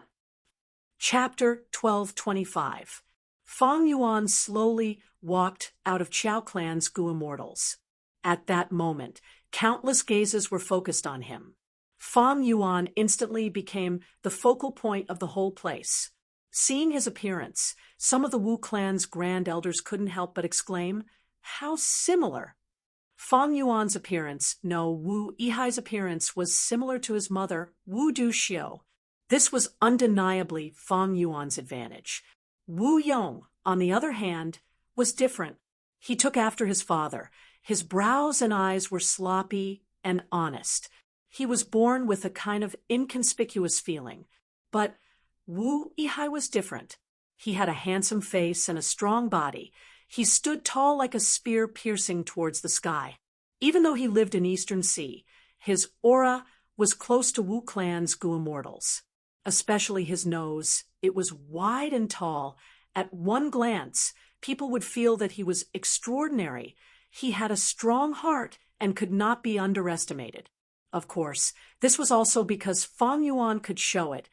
Chapter 1225. Fang Yuan slowly walked out of Qiao clan's Gu immortals. At that moment, countless gazes were focused on him. Fang Yuan instantly became the focal point of the whole place. Seeing his appearance, some of the Wu clan's grand elders couldn't help but exclaim, How similar! Fang Yuan's appearance, no, Wu Yihai's appearance, was similar to his mother, Wu Duxiu. This was undeniably Fang Yuan's advantage. Wu Yong, on the other hand, was different. He took after his father. His brows and eyes were sloppy and honest. He was born with a kind of inconspicuous feeling. But Wu Yihai was different. He had a handsome face and a strong body. He stood tall like a spear piercing towards the sky. Even though he lived in Eastern Sea, his aura was close to Wu clan's Gu immortals. Especially his nose. It was wide and tall. At one glance, people would feel that he was extraordinary. He had a strong heart and could not be underestimated. Of course, this was also because Fang Yuan could show it,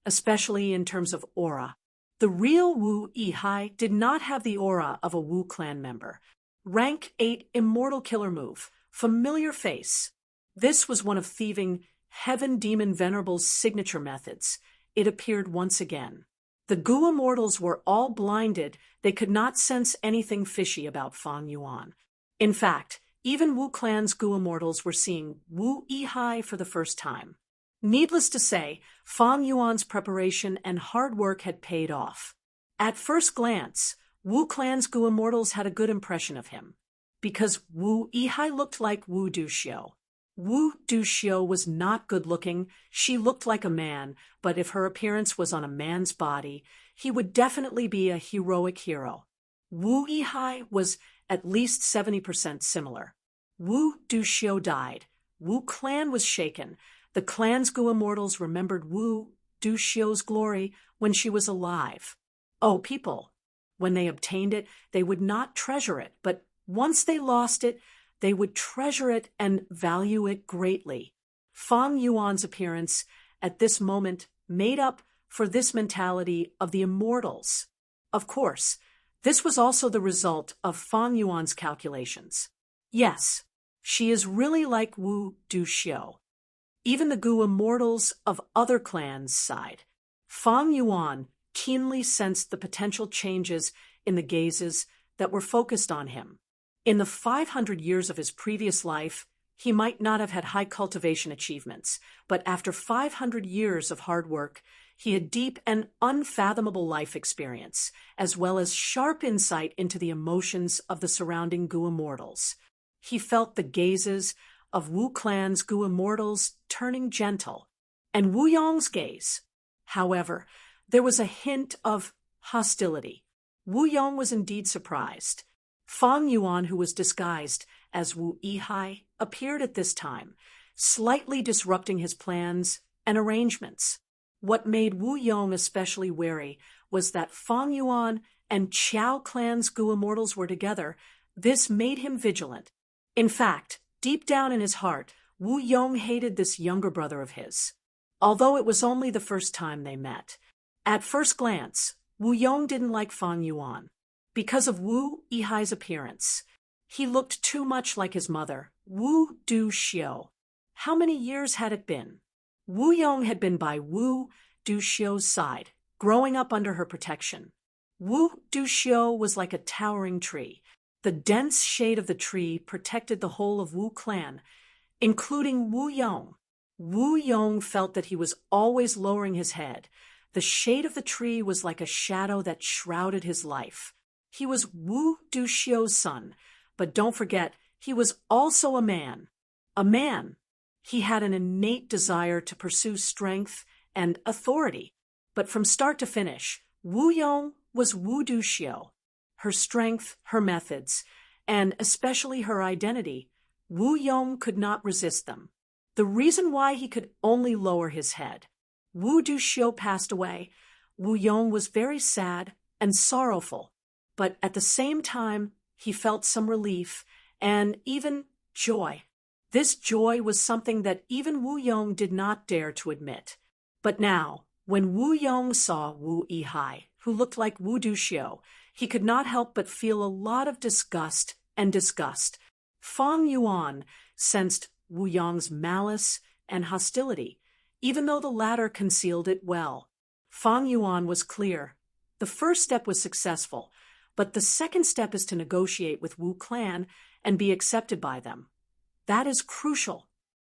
especially in terms of aura. The real Wu Yihai did not have the aura of a Wu clan member. Rank 8 immortal killer move, familiar face. This was one of thieving Heaven Demon Venerable's signature methods. It appeared once again. The Gu immortals were all blinded. They could not sense anything fishy about Fang Yuan. In fact, even Wu clan's Gu immortals were seeing Wu Yihai for the first time. Needless to say, Fang Yuan's preparation and hard work had paid off. At first glance, Wu clan's Gu immortals had a good impression of him, because Wu Yihai looked like Wu Duxiu. Wu Duxiu was not good-looking. She looked like a man, but if her appearance was on a man's body, he would definitely be a heroic hero. Wu Yihai was at least 70% similar. Wu Duxiu died. Wu clan was shaken. The clan's Gu immortals remembered Wu Duxiu's glory when she was alive. Oh, people, when they obtained it, they would not treasure it, but once they lost it, they would treasure it and value it greatly. Fang Yuan's appearance at this moment made up for this mentality of the immortals. Of course, this was also the result of Fang Yuan's calculations. Yes, she is really like Wu Duxiu. Even the Gu immortals of other clans sighed. Fang Yuan keenly sensed the potential changes in the gazes that were focused on him. In the 500 years of his previous life, he might not have had high cultivation achievements, but after 500 years of hard work, he had deep and unfathomable life experience, as well as sharp insight into the emotions of the surrounding Gu immortals. He felt the gazes of Wu clan's Gu immortals turning gentle, and Wu Yong's gaze. However, there was a hint of hostility. Wu Yong was indeed surprised. Fang Yuan, who was disguised as Wu Yihai, appeared at this time, slightly disrupting his plans and arrangements. What made Wu Yong especially wary was that Fang Yuan and Qiao clan's Gu immortals were together. This made him vigilant. In fact, deep down in his heart, Wu Yong hated this younger brother of his. Although it was only the first time they met. At first glance, Wu Yong didn't like Fang Yuan. Because of Wu Yihai's appearance, he looked too much like his mother, Wu Duxiu. How many years had it been? Wu Yong had been by Wu Duxiu's side, growing up under her protection. Wu Duxiu was like a towering tree. The dense shade of the tree protected the whole of Wu clan, including Wu Yong. Wu Yong felt that he was always lowering his head. The shade of the tree was like a shadow that shrouded his life. He was Wu Duxiu's son, but don't forget, he was also a man. A man. He had an innate desire to pursue strength and authority. But from start to finish, Wu Yong was Wu Duxiu. Her strength, her methods, and especially her identity, Wu Yong could not resist them. The reason why he could only lower his head. Wu Duxiu passed away. Wu Yong was very sad and sorrowful, but at the same time, he felt some relief and even joy. This joy was something that even Wu Yong did not dare to admit. But now, when Wu Yong saw Wu Yihai, who looked like Wu Duxiu, he could not help but feel a lot of disgust and disgust. Fang Yuan sensed Wu Yong's malice and hostility, even though the latter concealed it well. Fang Yuan was clear. The first step was successful, but the second step is to negotiate with Wu clan and be accepted by them. That is crucial.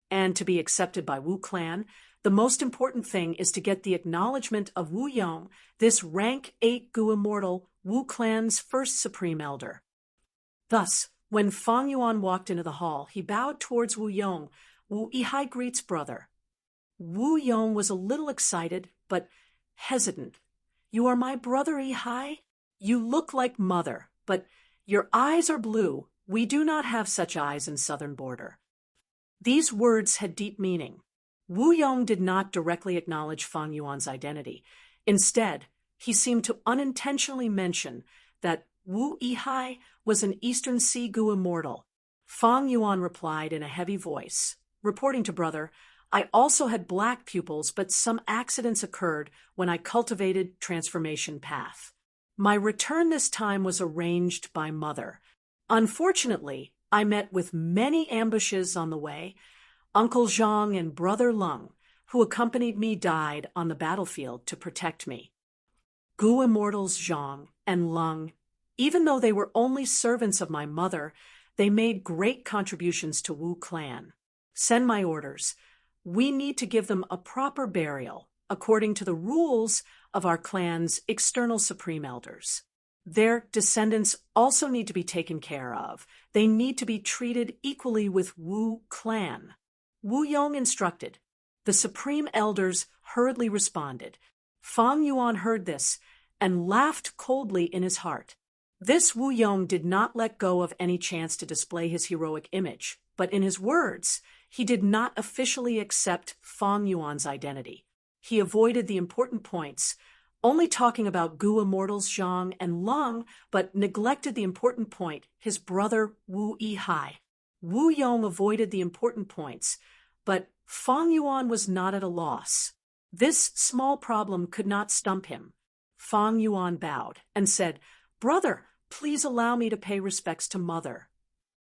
And to be accepted by Wu clan, the most important thing is to get the acknowledgement of Wu Yong, this rank 8 Gu immortal, Wu clan's first supreme elder. Thus, when Fang Yuan walked into the hall, he bowed towards Wu Yong. Wu Yihai greets brother. Wu Yong was a little excited, but hesitant. You are my brother, Yihai? You look like mother, but your eyes are blue. We do not have such eyes in southern border. These words had deep meaning. Wu Yong did not directly acknowledge Fang Yuan's identity. Instead, he seemed to unintentionally mention that Wu Yihai was an Eastern Sea Gu immortal. Fang Yuan replied in a heavy voice, reporting to brother, I also had black pupils, but some accidents occurred when I cultivated transformation path. My return this time was arranged by mother. Unfortunately, I met with many ambushes on the way. Uncle Zhang and brother Leng, who accompanied me, died on the battlefield to protect me. Gu immortals Zhang and Leng, even though they were only servants of my mother, they made great contributions to Wu clan. Send my orders. We need to give them a proper burial, according to the rules of our clan's external supreme elders. Their descendants also need to be taken care of. They need to be treated equally with Wu clan. Wu Yong instructed. The supreme elders hurriedly responded. Fang Yuan heard this and laughed coldly in his heart. This Wu Yong did not let go of any chance to display his heroic image, but in his words, he did not officially accept Fang Yuan's identity. He avoided the important points, only talking about Gu immortals Zhang and Leng, but neglected the important point, his brother Wu Yihai. Wu Yong avoided the important points, but Fang Yuan was not at a loss. This small problem could not stump him. Fang Yuan bowed and said, "Brother, please allow me to pay respects to mother."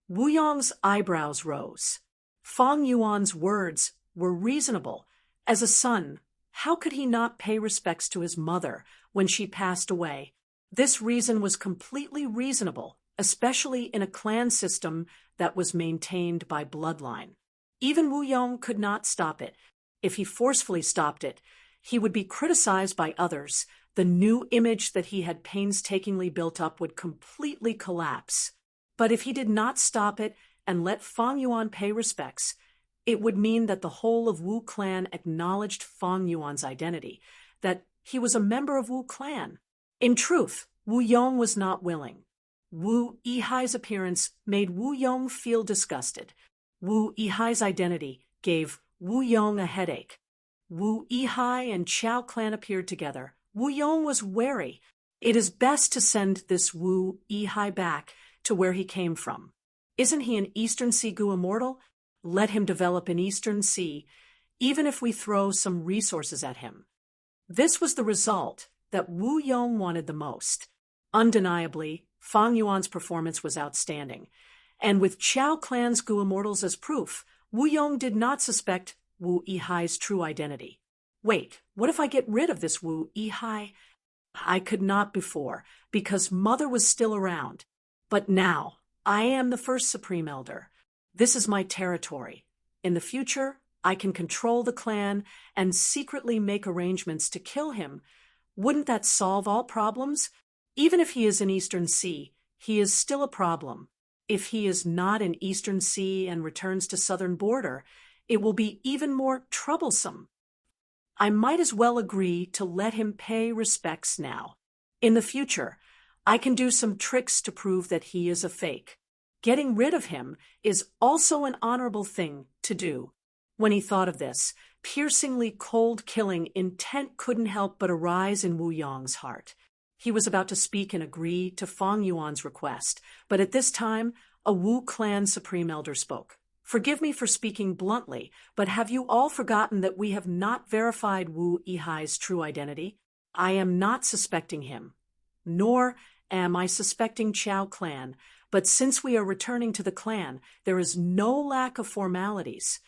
Wu Yong's eyebrows rose. Fang Yuan's words were reasonable. As a son, how could he not pay respects to his mother when she passed away? This reason was completely reasonable, especially in a clan system that was maintained by bloodline. Even Wu Yong could not stop it. If he forcefully stopped it, he would be criticized by others. The new image that he had painstakingly built up would completely collapse. But if he did not stop it and let Fang Yuan pay respects, it would mean that the whole of Wu clan acknowledged Fang Yuan's identity, that he was a member of Wu clan. In truth, Wu Yong was not willing. Wu Yihai's appearance made Wu Yong feel disgusted. Wu Yihai's identity gave Wu Yong a headache. Wu Yihai and Chao clan appeared together. Wu Yong was wary. It is best to send this Wu Yihai back to where he came from. Isn't he an Eastern Sea Gu immortal? Let him develop in Eastern Sea, even if we throw some resources at him. This was the result that Wu Yong wanted the most. Undeniably, Fang Yuan's performance was outstanding, and with Chao clan's Gu immortals as proof, Wu Yong did not suspect Wu Yihai's true identity. Wait, what if I get rid of this Wu Yihai? I could not before, because mother was still around. But now, I am the first Supreme Elder. This is my territory. In the future, I can control the clan and secretly make arrangements to kill him. Wouldn't that solve all problems? Even if he is in Eastern Sea, he is still a problem. If he is not in Eastern Sea and returns to southern border, it will be even more troublesome. I might as well agree to let him pay respects now. In the future, I can do some tricks to prove that he is a fake. Getting rid of him is also an honorable thing to do. When he thought of this, piercingly cold-killing intent couldn't help but arise in Wu Yong's heart. He was about to speak and agree to Fang Yuan's request, but at this time, a Wu clan Supreme Elder spoke. "Forgive me for speaking bluntly, but have you all forgotten that we have not verified Wu Yihai's true identity? I am not suspecting him, nor am I suspecting Chao clan, but since we are returning to the clan, there is no lack of formalities."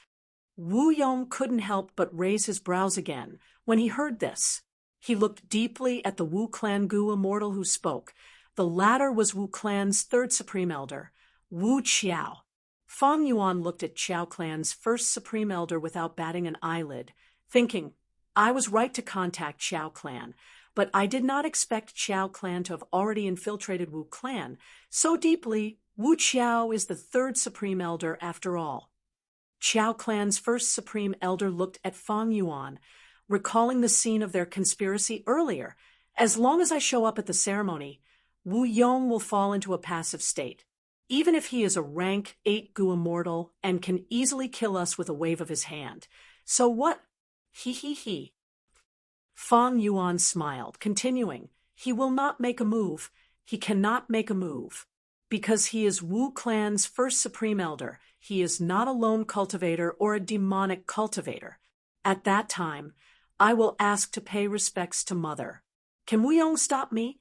Wu Yong couldn't help but raise his brows again when he heard this. He looked deeply at the Wu clan Gu immortal who spoke. The latter was Wu clan's third Supreme Elder, Wu Qiao. Fang Yuan looked at Chao clan's first Supreme Elder without batting an eyelid, thinking, I was right to contact Chao clan, but I did not expect Chao clan to have already infiltrated Wu clan so deeply. Wu Qiao is the third Supreme Elder after all. Chao clan's first Supreme Elder looked at Fang Yuan, recalling the scene of their conspiracy earlier. As long as I show up at the ceremony, Wu Yong will fall into a passive state. Even if he is a rank 8 Gu immortal and can easily kill us with a wave of his hand. So what? He. Fang Yuan smiled, continuing, he will not make a move. He cannot make a move. Because he is Wu clan's first Supreme Elder, he is not a lone cultivator or a demonic cultivator. At that time, I will ask to pay respects to Mother. Can Wu Yong stop me?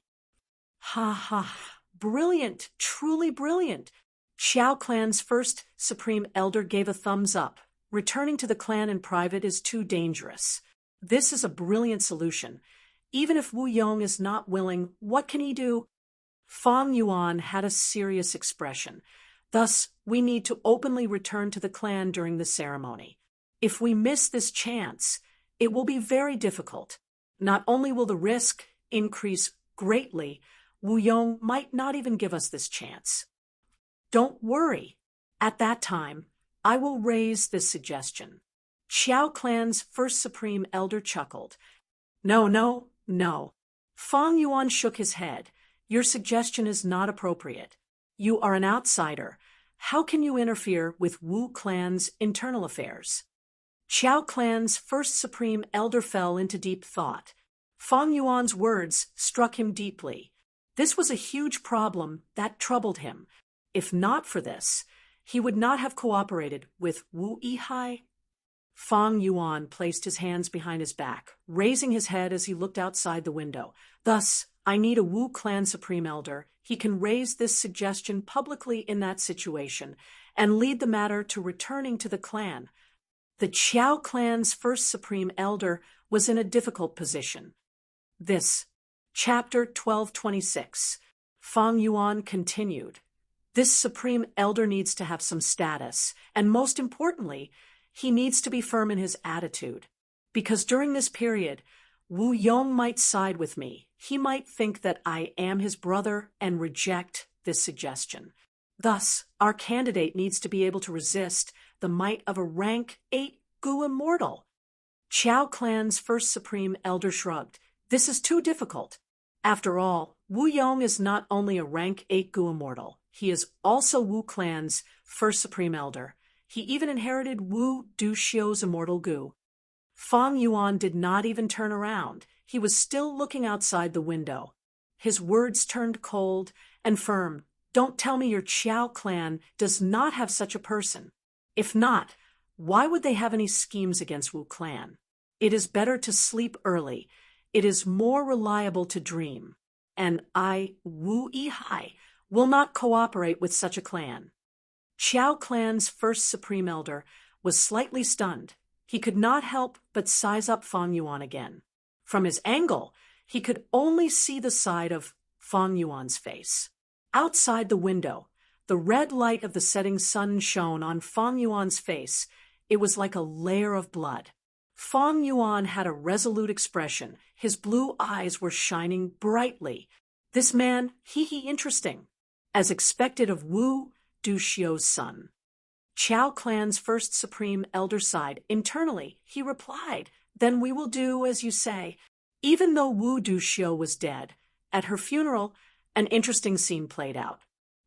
Ha. Brilliant, truly brilliant. Chao clan's first Supreme Elder gave a thumbs up. Returning to the clan in private is too dangerous. This is a brilliant solution. Even if Wu Yong is not willing, what can he do? Fang Yuan had a serious expression. Thus, we need to openly return to the clan during the ceremony. If we miss this chance, it will be very difficult. Not only will the risk increase greatly, Wu Yong might not even give us this chance. Don't worry. At that time, I will raise this suggestion. Chao clan's first Supreme Elder chuckled. No. Fang Yuan shook his head. Your suggestion is not appropriate. You are an outsider. How can you interfere with Wu clan's internal affairs? Qiao clan's first supreme elder fell into deep thought. Fang Yuan's words struck him deeply. This was a huge problem that troubled him. If not for this, he would not have cooperated with Wu Yihai. Fang Yuan placed his hands behind his back, raising his head as he looked outside the window. Thus, I need a Wu clan supreme elder. He can raise this suggestion publicly in that situation and lead the matter to returning to the clan. The Qiao clan's first supreme elder was in a difficult position. This, Chapter 1226, Fang Yuan continued. This supreme elder needs to have some status, and most importantly, he needs to be firm in his attitude. Because during this period, Wu Yong might side with me. He might think that I am his brother and reject this suggestion. Thus, our candidate needs to be able to resist the might of a rank 8 Gu immortal. Qiao clan's first supreme elder shrugged. This is too difficult. After all, Wu Yong is not only a rank 8 Gu immortal, he is also Wu clan's first supreme elder. He even inherited Wu Duxiu's immortal Gu. Fang Yuan did not even turn around. He was still looking outside the window. His words turned cold and firm. Don't tell me your Qiao clan does not have such a person. If not, why would they have any schemes against Wu clan? It is better to sleep early. It is more reliable to dream. And I, Wu Yihai, will not cooperate with such a clan. Qiao clan's first supreme elder was slightly stunned. He could not help but size up Fang Yuan again. From his angle, he could only see the side of Fang Yuan's face. Outside the window, the red light of the setting sun shone on Fang Yuan's face. It was like a layer of blood. Fang Yuan had a resolute expression. His blue eyes were shining brightly. This man, interesting. As expected of Wu Duxiu's son. Qiao clan's first supreme elder sighed. Internally, he replied, then we will do as you say. Even though Wu Duxiu was dead, at her funeral, an interesting scene played out.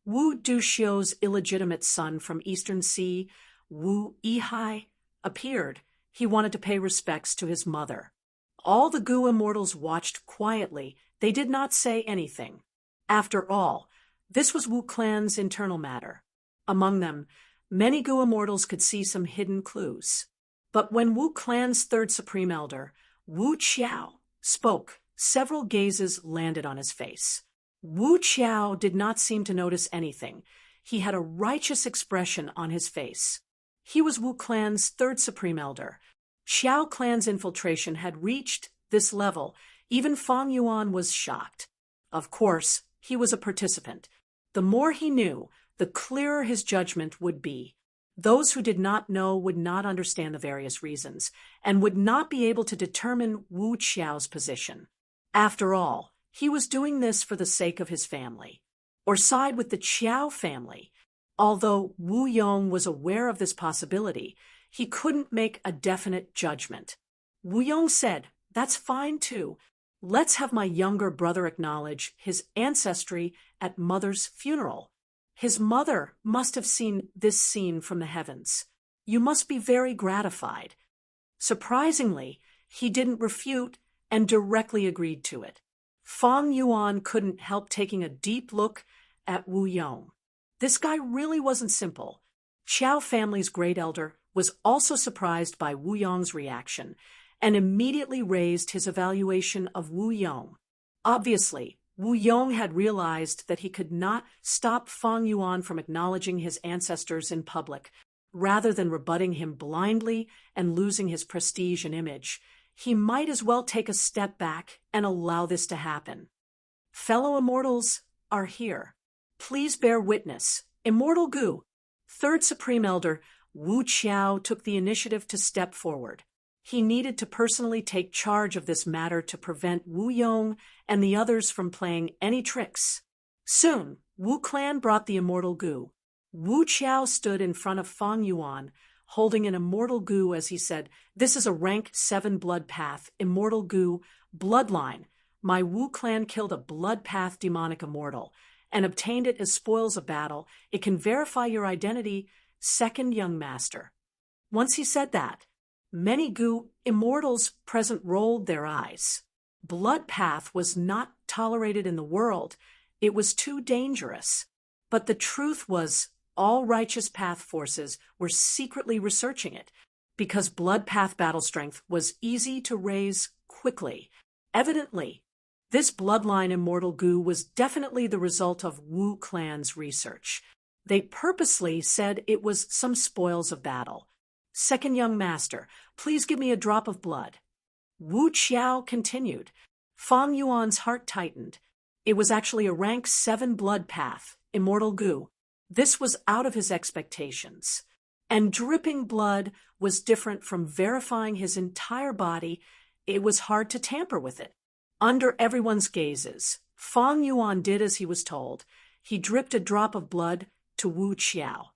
Wu Duxiu's illegitimate son from Eastern Sea, Wu Yihai, appeared. He wanted to pay respects to his mother. All the Gu immortals watched quietly. They did not say anything. After all, this was Wu clan's internal matter. Among them, many Gu immortals could see some hidden clues. But when Wu clan's third supreme elder, Wu Qiao, spoke, several gazes landed on his face. Wu Qiao did not seem to notice anything. He had a righteous expression on his face. He was Wu clan's third supreme elder. Qiao clan's infiltration had reached this level. Even Fang Yuan was shocked. Of course, he was a participant. The more he knew, the clearer his judgment would be. Those who did not know would not understand the various reasons, and would not be able to determine Wu Qiao's position. After all, he was doing this for the sake of his family, or side with the Qiao family. Although Wu Yong was aware of this possibility, he couldn't make a definite judgment. Wu Yong said, that's fine too. Let's have my younger brother acknowledge his ancestry at mother's funeral. His mother must have seen this scene from the heavens. You must be very gratified. Surprisingly, he didn't refute and directly agreed to it. Fang Yuan couldn't help taking a deep look at Wu Yong. This guy really wasn't simple. Qiao family's great elder was also surprised by Wu Yong's reaction and immediately raised his evaluation of Wu Yong. Obviously, Wu Yong had realized that he could not stop Fang Yuan from acknowledging his ancestors in public. Rather than rebutting him blindly and losing his prestige and image, he might as well take a step back and allow this to happen. Fellow immortals are here. Please bear witness. Immortal Gu, third supreme elder, Wu Qiao took the initiative to step forward. He needed to personally take charge of this matter to prevent Wu Yong and the others from playing any tricks. Soon, Wu clan brought the immortal Gu. Wu Qiao stood in front of Fang Yuan, holding an immortal Gu as he said, this is a rank 7 blood path, immortal Gu, bloodline. my Wu clan killed a blood-path demonic immortal and obtained it as spoils of battle. It can verify your identity, second young master. Once he said that, many Gu immortals present rolled their eyes. Blood-path was not tolerated in the world. It was too dangerous. But the truth was, all righteous path forces were secretly researching it, because blood path battle strength was easy to raise quickly. Evidently, this bloodline immortal Gu was definitely the result of Wu clan's research. They purposely said it was some spoils of battle. Second young master, please give me a drop of blood. Wu Qiao continued. Fang Yuan's heart tightened. It was actually a rank 7 blood path, immortal Gu. This was out of his expectations. And dripping blood was different from verifying his entire body. It was hard to tamper with it. Under everyone's gazes, Fang Yuan did as he was told. He dripped a drop of blood to Wu Qiao.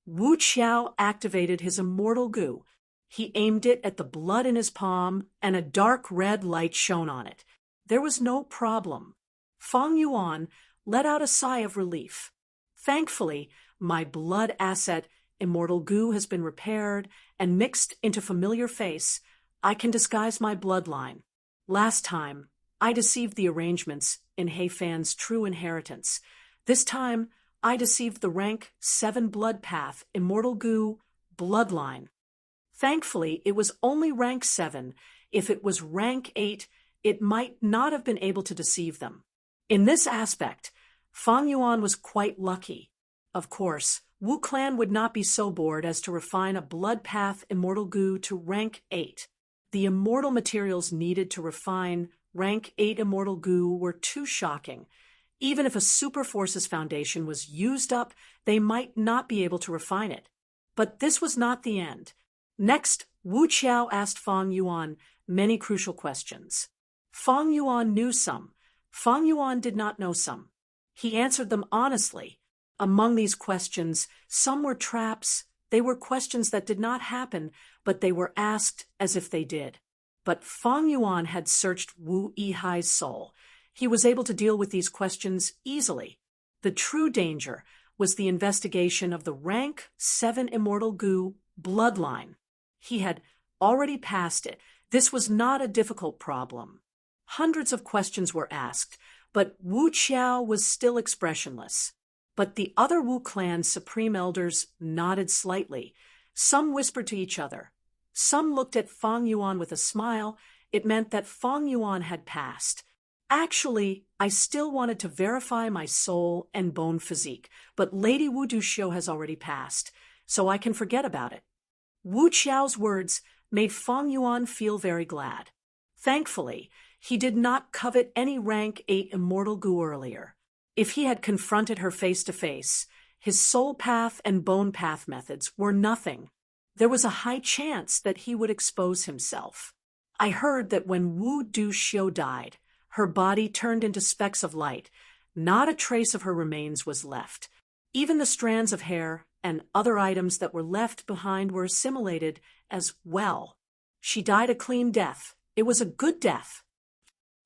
Wu Qiao activated his immortal Gu. He aimed it at the blood in his palm, and a dark red light shone on it. There was no problem. Fang Yuan let out a sigh of relief. Thankfully, my blood asset, immortal Gu, has been repaired and mixed into familiar face. I can disguise my bloodline. Last time, I deceived the arrangements in Heifan's true inheritance. This time, I deceived the rank 7 blood path, immortal Gu, bloodline. Thankfully, it was only rank 7. If it was rank 8, it might not have been able to deceive them. In this aspect, Fang Yuan was quite lucky. Of course, Wu clan would not be so bored as to refine a blood path immortal Gu to rank 8. The immortal materials needed to refine rank 8 immortal Gu were too shocking. Even if a super forces foundation was used up, they might not be able to refine it. But this was not the end. Next, Wu Qiao asked Fang Yuan many crucial questions. Fang Yuan knew some. Fang Yuan did not know some. He answered them honestly. Among these questions, some were traps. They were questions that did not happen, but they were asked as if they did. But Fang Yuan had searched Wu Yihai's soul. He was able to deal with these questions easily. The true danger was the investigation of the rank 7 immortal Gu bloodline. He had already passed it. This was not a difficult problem. Hundreds of questions were asked, but Wu Qiao was still expressionless. But the other Wu clan's supreme elders nodded slightly. Some whispered to each other. Some looked at Fang Yuan with a smile. It meant that Fang Yuan had passed. Actually, I still wanted to verify my soul and bone physique, but Lady Wu Duxiu has already passed, so I can forget about it. Wu Qiao's words made Fang Yuan feel very glad. Thankfully, he did not covet any rank 8 immortal Gu earlier. If he had confronted her face to face, his soul path and bone path methods were nothing. There was a high chance that he would expose himself. I heard that when Wu Duxiu died, her body turned into specks of light. Not a trace of her remains was left. Even the strands of hair and other items that were left behind were assimilated as well. She died a clean death. It was a good death.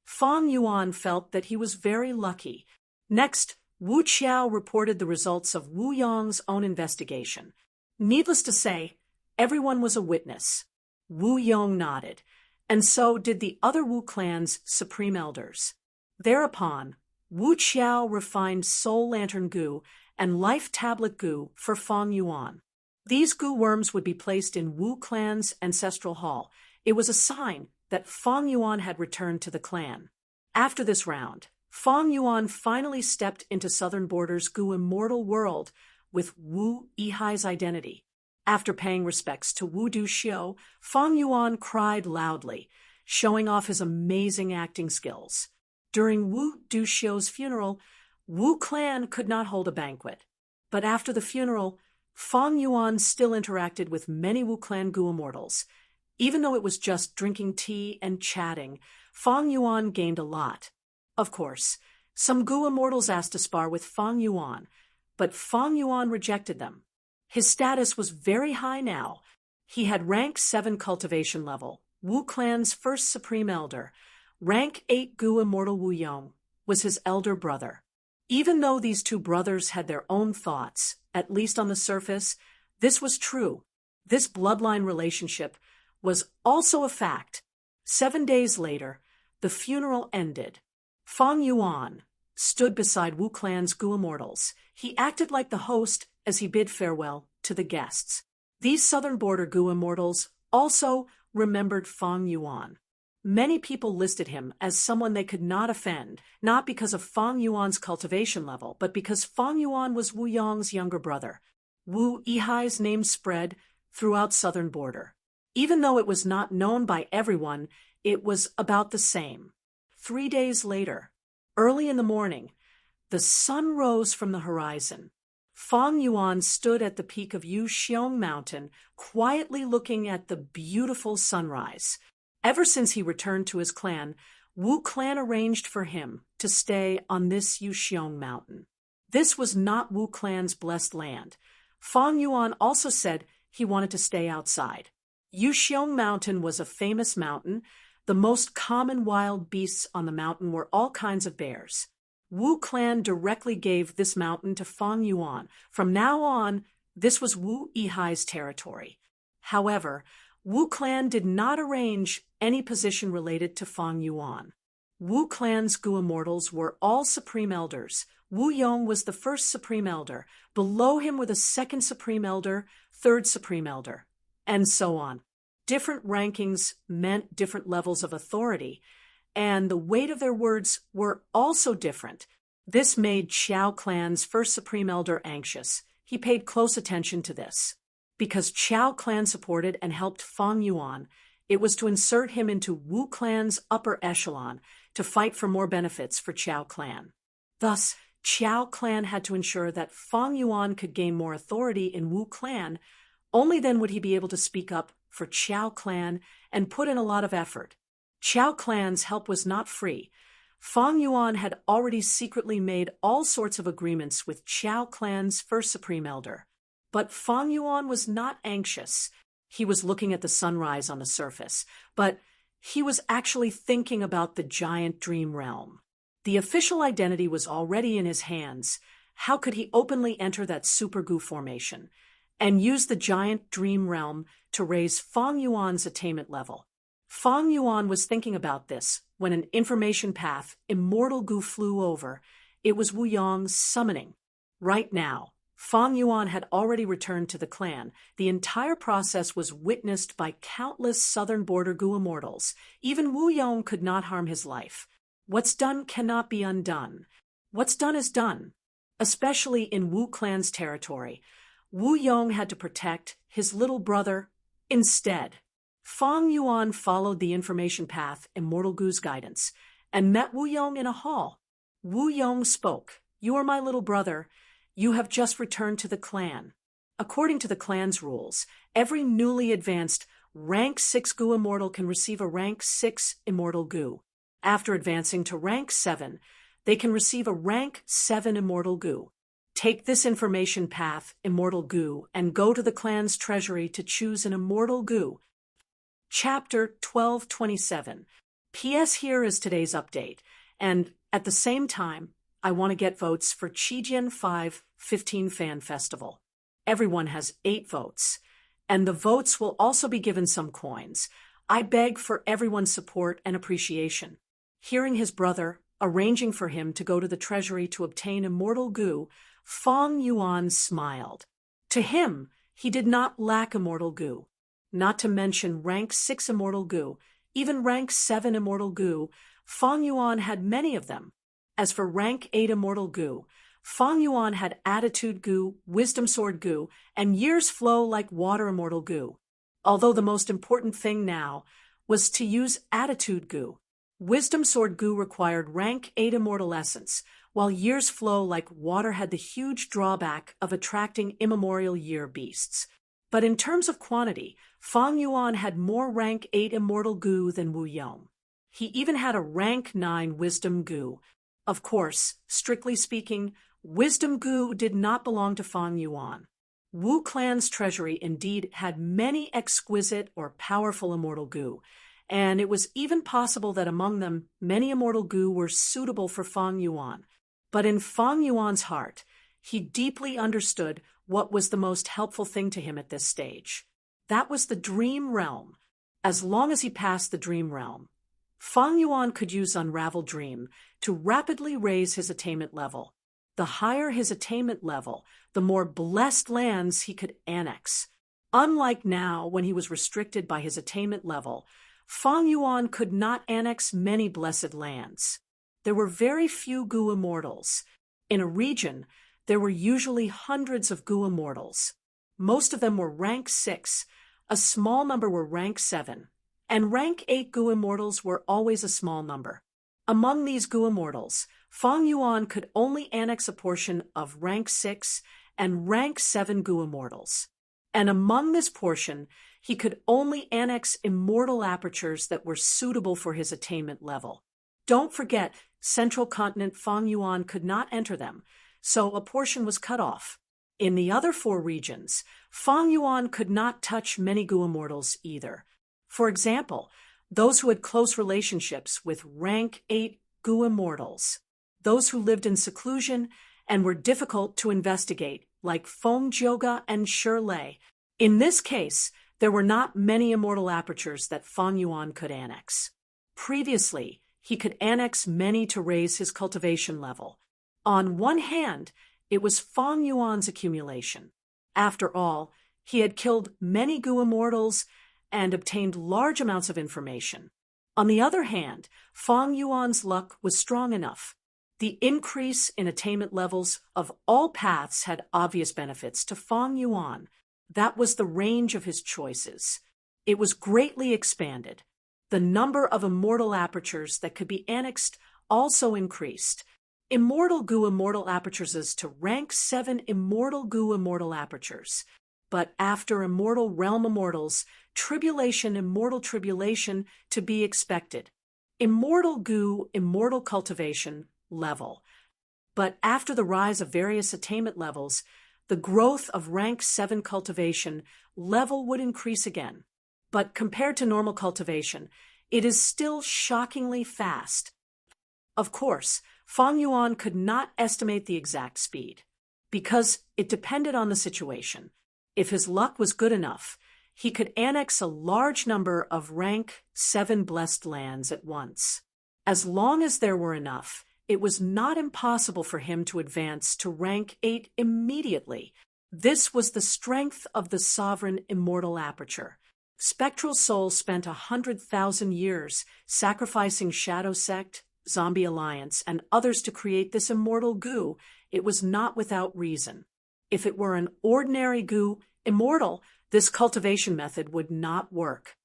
Fang Yuan felt that he was very lucky. Next, Wu Qiao reported the results of Wu Yong's own investigation. Needless to say, everyone was a witness. Wu Yong nodded, and so did the other Wu clan's supreme elders. Thereupon, Wu Qiao refined Soul Lantern Gu and Life Tablet Gu for Fang Yuan. These Gu worms would be placed in Wu clan's ancestral hall. It was a sign that Fang Yuan had returned to the clan. After this round, Fang Yuan finally stepped into Southern Border's Gu immortal world with Wu Yihai's identity. After paying respects to Wu Duxiu, Fang Yuan cried loudly, showing off his amazing acting skills. During Wu Duxiu's funeral, Wu clan could not hold a banquet. But after the funeral, Fang Yuan still interacted with many Wu clan Gu immortals. Even though it was just drinking tea and chatting, Fang Yuan gained a lot. Of course, some Gu immortals asked to spar with Fang Yuan, but Fang Yuan rejected them. His status was very high now. He had rank 7 cultivation level, Wu clan's first supreme elder. Rank 8 Gu immortal Wu Yong was his elder brother. Even though these two brothers had their own thoughts, at least on the surface, this was true. This bloodline relationship was also a fact. 7 days later, the funeral ended. Fang Yuan stood beside Wu clan's Gu immortals. He acted like the host as he bid farewell to the guests. These southern border Gu immortals also remembered Fang Yuan. Many people listed him as someone they could not offend, not because of Fang Yuan's cultivation level, but because Fang Yuan was Wu Yong's younger brother. Wu Yihai's name spread throughout southern border. Even though it was not known by everyone, it was about the same. 3 days later, early in the morning, the sun rose from the horizon. Fang Yuan stood at the peak of Yuxiong Mountain, quietly looking at the beautiful sunrise. Ever since he returned to his clan, Wu clan arranged for him to stay on this Yuxiong Mountain. This was not Wu clan's blessed land. Fang Yuan also said he wanted to stay outside. Yuxiong Mountain was a famous mountain. The most common wild beasts on the mountain were all kinds of bears. Wu clan directly gave this mountain to Fang Yuan. From now on, this was Wu Yihai's territory. However, Wu clan did not arrange any position related to Fang Yuan. Wu clan's Gu immortals were all supreme elders. Wu Yong was the first supreme elder. Below him were the second supreme elder, third supreme elder, and so on. Different rankings meant different levels of authority, and the weight of their words were also different. This made Qiao clan's first supreme elder anxious. He paid close attention to this. Because Qiao clan supported and helped Fang Yuan, it was to insert him into Wu clan's upper echelon to fight for more benefits for Qiao clan. Thus, Qiao clan had to ensure that Fang Yuan could gain more authority in Wu clan. Only then would he be able to speak up for Qiao clan and put in a lot of effort. Qiao clan's help was not free. Fang Yuan had already secretly made all sorts of agreements with Qiao clan's first supreme elder. But Fang Yuan was not anxious. He was looking at the sunrise on the surface, but he was actually thinking about the giant dream realm. The official identity was already in his hands. How could he openly enter that Super Gu formation and use the giant dream realm to raise Fang Yuan's attainment level? Fang Yuan was thinking about this when an information path, Immortal Gu, flew over. It was Wu Yong's summoning. Right now, Fang Yuan had already returned to the clan. The entire process was witnessed by countless southern border Gu immortals. Even Wu Yong could not harm his life. What's done cannot be undone. What's done is done. Especially in Wu clan's territory, Wu Yong had to protect his little brother instead. Fang Yuan followed the information path, Immortal Gu's guidance, and met Wu Yong in a hall. Wu Yong spoke. "You are my little brother. You have just returned to the clan." According to the clan's rules, every newly advanced rank 6 Gu immortal can receive a rank 6 immortal Gu. After advancing to rank 7, they can receive a rank 7 immortal Gu. Take this information path, Immortal Gu, and go to the clan's treasury to choose an Immortal Gu. Chapter 1227. P.S. Here is today's update, and at the same time, I want to get votes for Qijian 515 Fan Festival. Everyone has 8 votes, and the votes will also be given some coins. I beg for everyone's support and appreciation. Hearing his brother arranging for him to go to the treasury to obtain Immortal Gu, Fang Yuan smiled. To him, he did not lack Immortal Gu. Not to mention rank 6 Immortal Gu, even rank 7 Immortal Gu, Fang Yuan had many of them. As for rank 8 Immortal Gu, Fang Yuan had Attitude Gu, Wisdom Sword Gu, and Years Flow Like Water Immortal Gu. Although the most important thing now was to use Attitude Gu. Wisdom Sword Gu required rank 8 Immortal Essence, while Years Flow Like Water had the huge drawback of attracting immemorial year beasts. But in terms of quantity, Fang Yuan had more rank 8 Immortal Gu than Wu Yong. He even had a rank 9 Wisdom Gu. Of course, strictly speaking, Wisdom Gu did not belong to Fang Yuan. Wu clan's treasury indeed had many exquisite or powerful Immortal Gu, and it was even possible that among them many immortal goo were suitable for Fang Yuan. But in Fang Yuan's heart, he deeply understood what was the most helpful thing to him at this stage. That was the dream realm. As long as he passed the dream realm, Fang Yuan could use Unraveled Dream to rapidly raise his attainment level. The higher his attainment level, the more blessed lands he could annex. Unlike now, when he was restricted by his attainment level, Fang Yuan could not annex many blessed lands. There were very few Goo Immortals. In a region, there were usually hundreds of Goo Immortals. Most of them were rank 6, a small number were rank 7, and rank 8 Goo Immortals were always a small number. Among these Goo Immortals, Fang Yuan could only annex a portion of rank 6 and rank 7 Goo Immortals. And among this portion, he could only annex immortal apertures that were suitable for his attainment level. Don't forget, Central Continent Fang Yuan could not enter them, so a portion was cut off. In the other 4 regions, Fang Yuan could not touch many Goo Immortals either. For example, those who had close relationships with rank 8 Goo Immortals, those who lived in seclusion and were difficult to investigate, like Feng Jioga and Shi Lei. In this case, there were not many immortal apertures that Fang Yuan could annex. Previously, he could annex many to raise his cultivation level. On one hand, it was Fang Yuan's accumulation. After all, he had killed many Goo Immortals and obtained large amounts of information. On the other hand, Fang Yuan's luck was strong enough. The increase in attainment levels of all paths had obvious benefits to Fang Yuan. That was the range of his choices. It was greatly expanded. The number of immortal apertures that could be annexed also increased. Immortal Goo Immortal apertures is to rank 7 immortal Goo Immortal apertures. But after Immortal Realm Immortals, Tribulation Immortal Tribulation to be expected. Immortal Goo Immortal Cultivation level. But after the rise of various attainment levels, the growth of rank 7 cultivation level would increase again. But compared to normal cultivation, it is still shockingly fast. Of course, Fang Yuan could not estimate the exact speed, because it depended on the situation. If his luck was good enough, he could annex a large number of rank 7 blessed lands at once. As long as there were enough, it was not impossible for him to advance to rank 8 immediately. This was the strength of the sovereign immortal aperture. Spectral Soul spent 100,000 years sacrificing Shadow Sect, Zombie Alliance, and others to create this immortal goo. It was not without reason. If it were an ordinary goo immortal, this cultivation method would not work.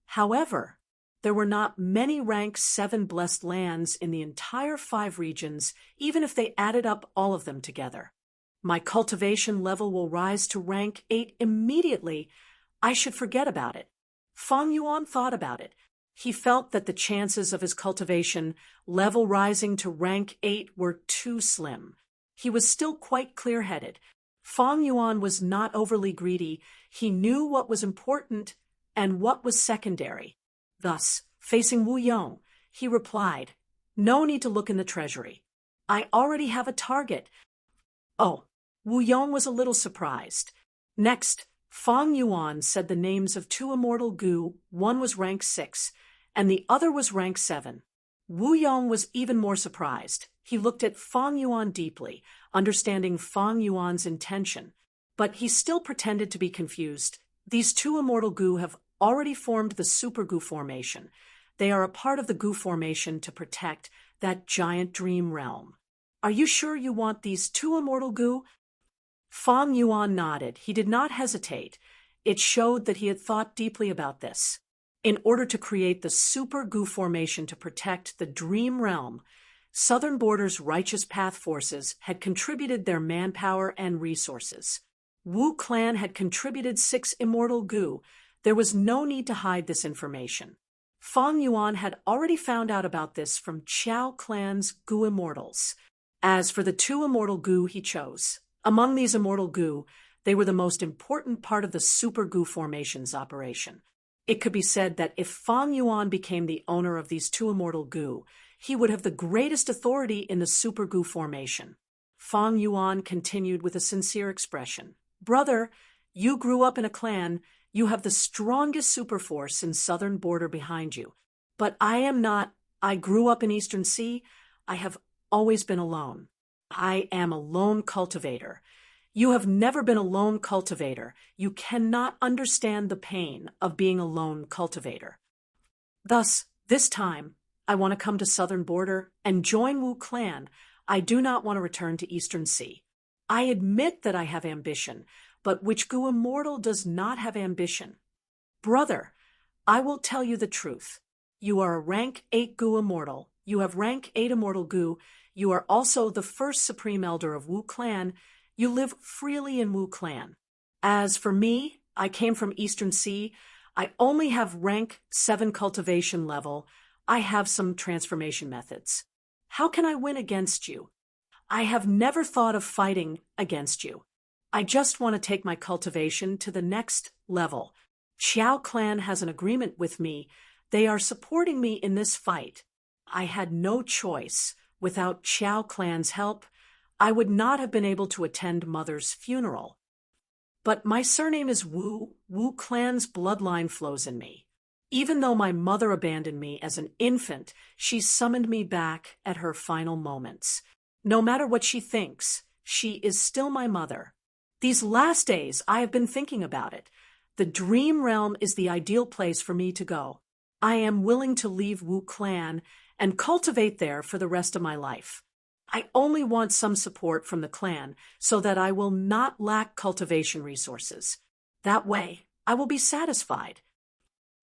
However, there were not many rank 7 blessed lands in the entire 5 regions, even if they added up all of them together. My cultivation level will rise to rank 8 immediately. I should forget about it. Fang Yuan thought about it. He felt that the chances of his cultivation level rising to rank 8 were too slim. He was still quite clear-headed. Fang Yuan was not overly greedy. He knew what was important and what was secondary. Thus, facing Wu Yong, he replied, "No need to look in the treasury. I already have a target." Oh, Wu Yong was a little surprised. Next, Fang Yuan said the names of 2 immortal goo. One was rank 6, and the other was rank 7. Wu Yong was even more surprised. He looked at Fang Yuan deeply, understanding Fang Yuan's intention. But he still pretended to be confused. These 2 immortal goo have already formed the Super Goo formation. They are a part of the Goo formation to protect that giant dream realm. Are you sure you want these 2 immortal goo? Fang Yuan nodded. He did not hesitate. It showed that he had thought deeply about this. In order to create the Super Goo formation to protect the dream realm, Southern Border's Righteous Path forces had contributed their manpower and resources. Wu Clan had contributed 6 immortal goo. There was no need to hide this information. Fang Yuan had already found out about this from Chao Clan's Goo Immortals. As for the 2 immortal goo he chose, among these immortal goo, they were the most important part of the Super Goo formation's operation. It could be said that if Fang Yuan became the owner of these two immortal gu, he would have the greatest authority in the super gu formation. Fang Yuan continued with a sincere expression. Brother, you grew up in a clan. You have the strongest super force in southern border behind you. But I am not. I grew up in Eastern Sea. I have always been alone. I am a lone cultivator. You have never been a lone cultivator. You cannot understand the pain of being a lone cultivator. Thus, this time, I want to come to southern border and join Wu clan. I do not want to return to Eastern Sea. I admit that I have ambition, but which gu immortal does not have ambition? Brother, I will tell you the truth. You are a rank 8 gu immortal. You have rank 8 immortal gu. You are also the first supreme elder of Wu clan. You live freely in Wu clan. As for me, I came from Eastern Sea. I only have rank 7 cultivation level. I have some transformation methods. How can I win against you? I have never thought of fighting against you. I just want to take my cultivation to the next level. Xiao clan has an agreement with me. They are supporting me in this fight. I had no choice. Without Xiao clan's help, I would not have been able to attend Mother's funeral. But my surname is Wu. Wu clan's bloodline flows in me. Even though my mother abandoned me as an infant, she summoned me back at her final moments. No matter what she thinks, she is still my mother. These last days, I have been thinking about it. The dream realm is the ideal place for me to go. I am willing to leave Wu clan and cultivate there for the rest of my life. I only want some support from the clan so that I will not lack cultivation resources. That way, I will be satisfied.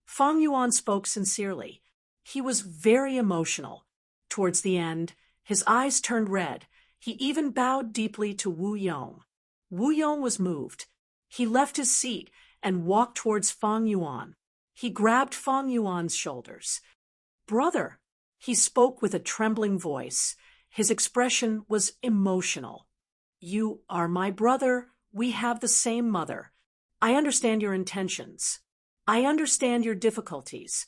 Fang Yuan spoke sincerely. He was very emotional. Towards the end, his eyes turned red. He even bowed deeply to Wu Yong. Wu Yong was moved. He left his seat and walked towards Fang Yuan. He grabbed Fang Yuan's shoulders. Brother, he spoke with a trembling voice. His expression was emotional. You are my brother. We have the same mother. I understand your intentions. I understand your difficulties.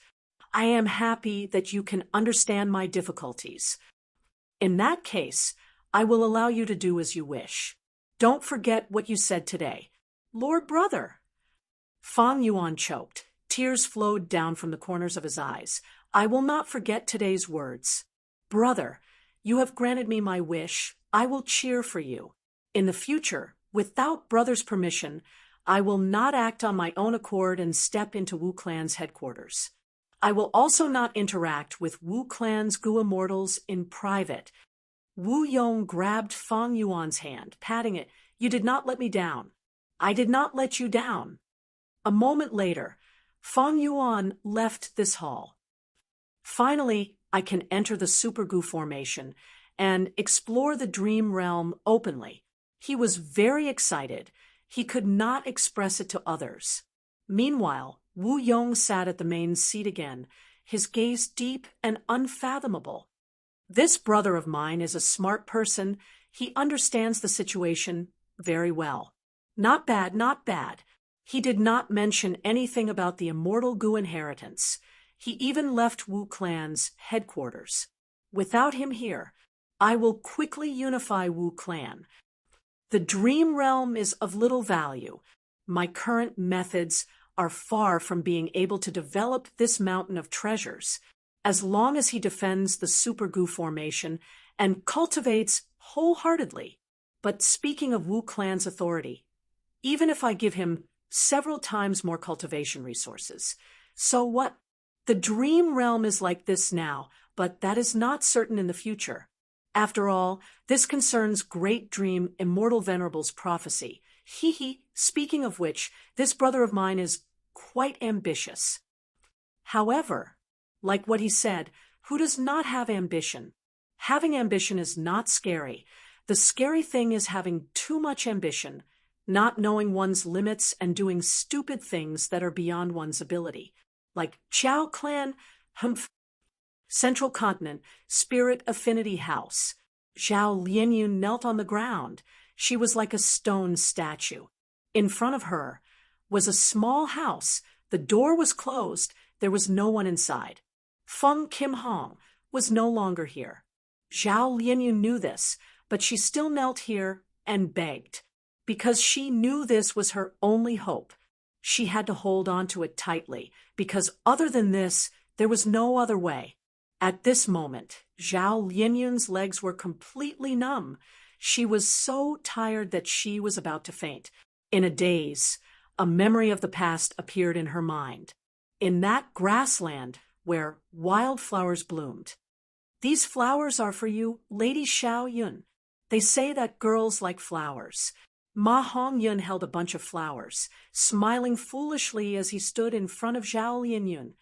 I am happy that you can understand my difficulties. In that case, I will allow you to do as you wish. Don't forget what you said today. Lord Brother. Fang Yuan choked. Tears flowed down from the corners of his eyes. I will not forget today's words. Brother, you have granted me my wish. I will cheer for you. In the future, without brother's permission, I will not act on my own accord and step into Wu clan's headquarters. I will also not interact with Wu clan's gu immortals in private. Wu Yong grabbed Fang Yuan's hand, patting it. You did not let me down. I did not let you down. A moment later, Fang Yuan left this hall. Finally, I can enter the Super Gu formation and explore the dream realm openly. He was very excited. He could not express it to others. Meanwhile, Wu Yong sat at the main seat again, his gaze deep and unfathomable. This brother of mine is a smart person. He understands the situation very well. Not bad, not bad. He did not mention anything about the immortal gu inheritance. He even left Wu clan's headquarters. Without him here, I will quickly unify Wu clan. The dream realm is of little value. My current methods are far from being able to develop this mountain of treasures. As long as he defends the Super Gu formation and cultivates wholeheartedly. But speaking of Wu clan's authority, even if I give him several times more cultivation resources, so what? The dream realm is like this now, but that is not certain in the future. After all, this concerns Great Dream Immortal Venerable's prophecy. Speaking of which, this brother of mine is quite ambitious. However, like what he said, who does not have ambition? Having ambition is not scary. The scary thing is having too much ambition, not knowing one's limits and doing stupid things that are beyond one's ability. Like Xiao Clan, Central Continent, Spirit Affinity House. Zhao Lianyun knelt on the ground. She was like a stone statue. In front of her was a small house. The door was closed. There was no one inside. Feng Kim Hong was no longer here. Zhao Lianyun knew this, but she still knelt here and begged. Because she knew this was her only hope. She had to hold on to it tightly, because other than this, there was no other way. At this moment, Zhao Lianyun's legs were completely numb. She was so tired that she was about to faint. In a daze, a memory of the past appeared in her mind. In that grassland where wildflowers bloomed. These flowers are for you, Lady Xiao Yun. They say that girls like flowers. Ma Hongyun held a bunch of flowers, smiling foolishly as he stood in front of Zhao Lianyun.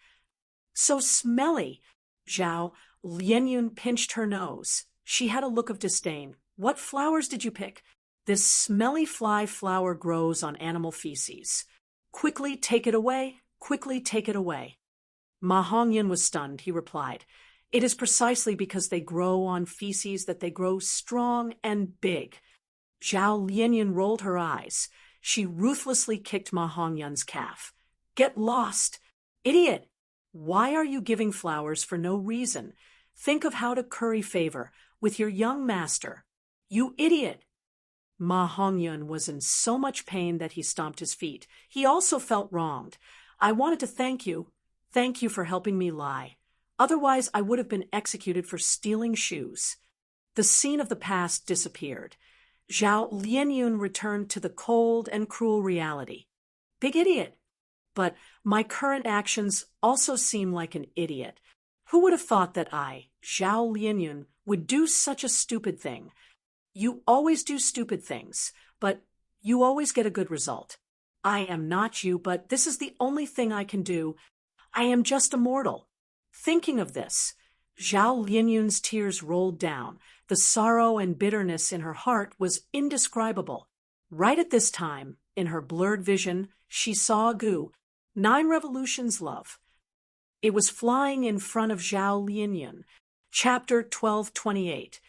So smelly! Zhao Lianyun pinched her nose. She had a look of disdain. What flowers did you pick? This smelly fly flower grows on animal feces. Quickly take it away, quickly take it away. Ma Hongyun was stunned. He replied, It is precisely because they grow on feces that they grow strong and big. Zhao Lianyun rolled her eyes. She ruthlessly kicked Ma Hongyun's calf. Get lost! Idiot! Why are you giving flowers for no reason? Think of how to curry favor with your young master. You idiot! Ma Hongyun was in so much pain that he stomped his feet. He also felt wronged. I wanted to thank you. Thank you for helping me lie. Otherwise, I would have been executed for stealing shoes. The scene of the past disappeared. Zhao Lianyun returned to the cold and cruel reality. Big idiot! But my current actions also seem like an idiot. Who would have thought that I, Zhao Lianyun, would do such a stupid thing? You always do stupid things, but you always get a good result. I am not you, but this is the only thing I can do. I am just a mortal. Thinking of this, Zhao Lianyun's tears rolled down. The sorrow and bitterness in her heart was indescribable. Right at this time, in her blurred vision, she saw a gu, 9 revolutions love. It was flying in front of Zhao Lianyun. Chapter 1228.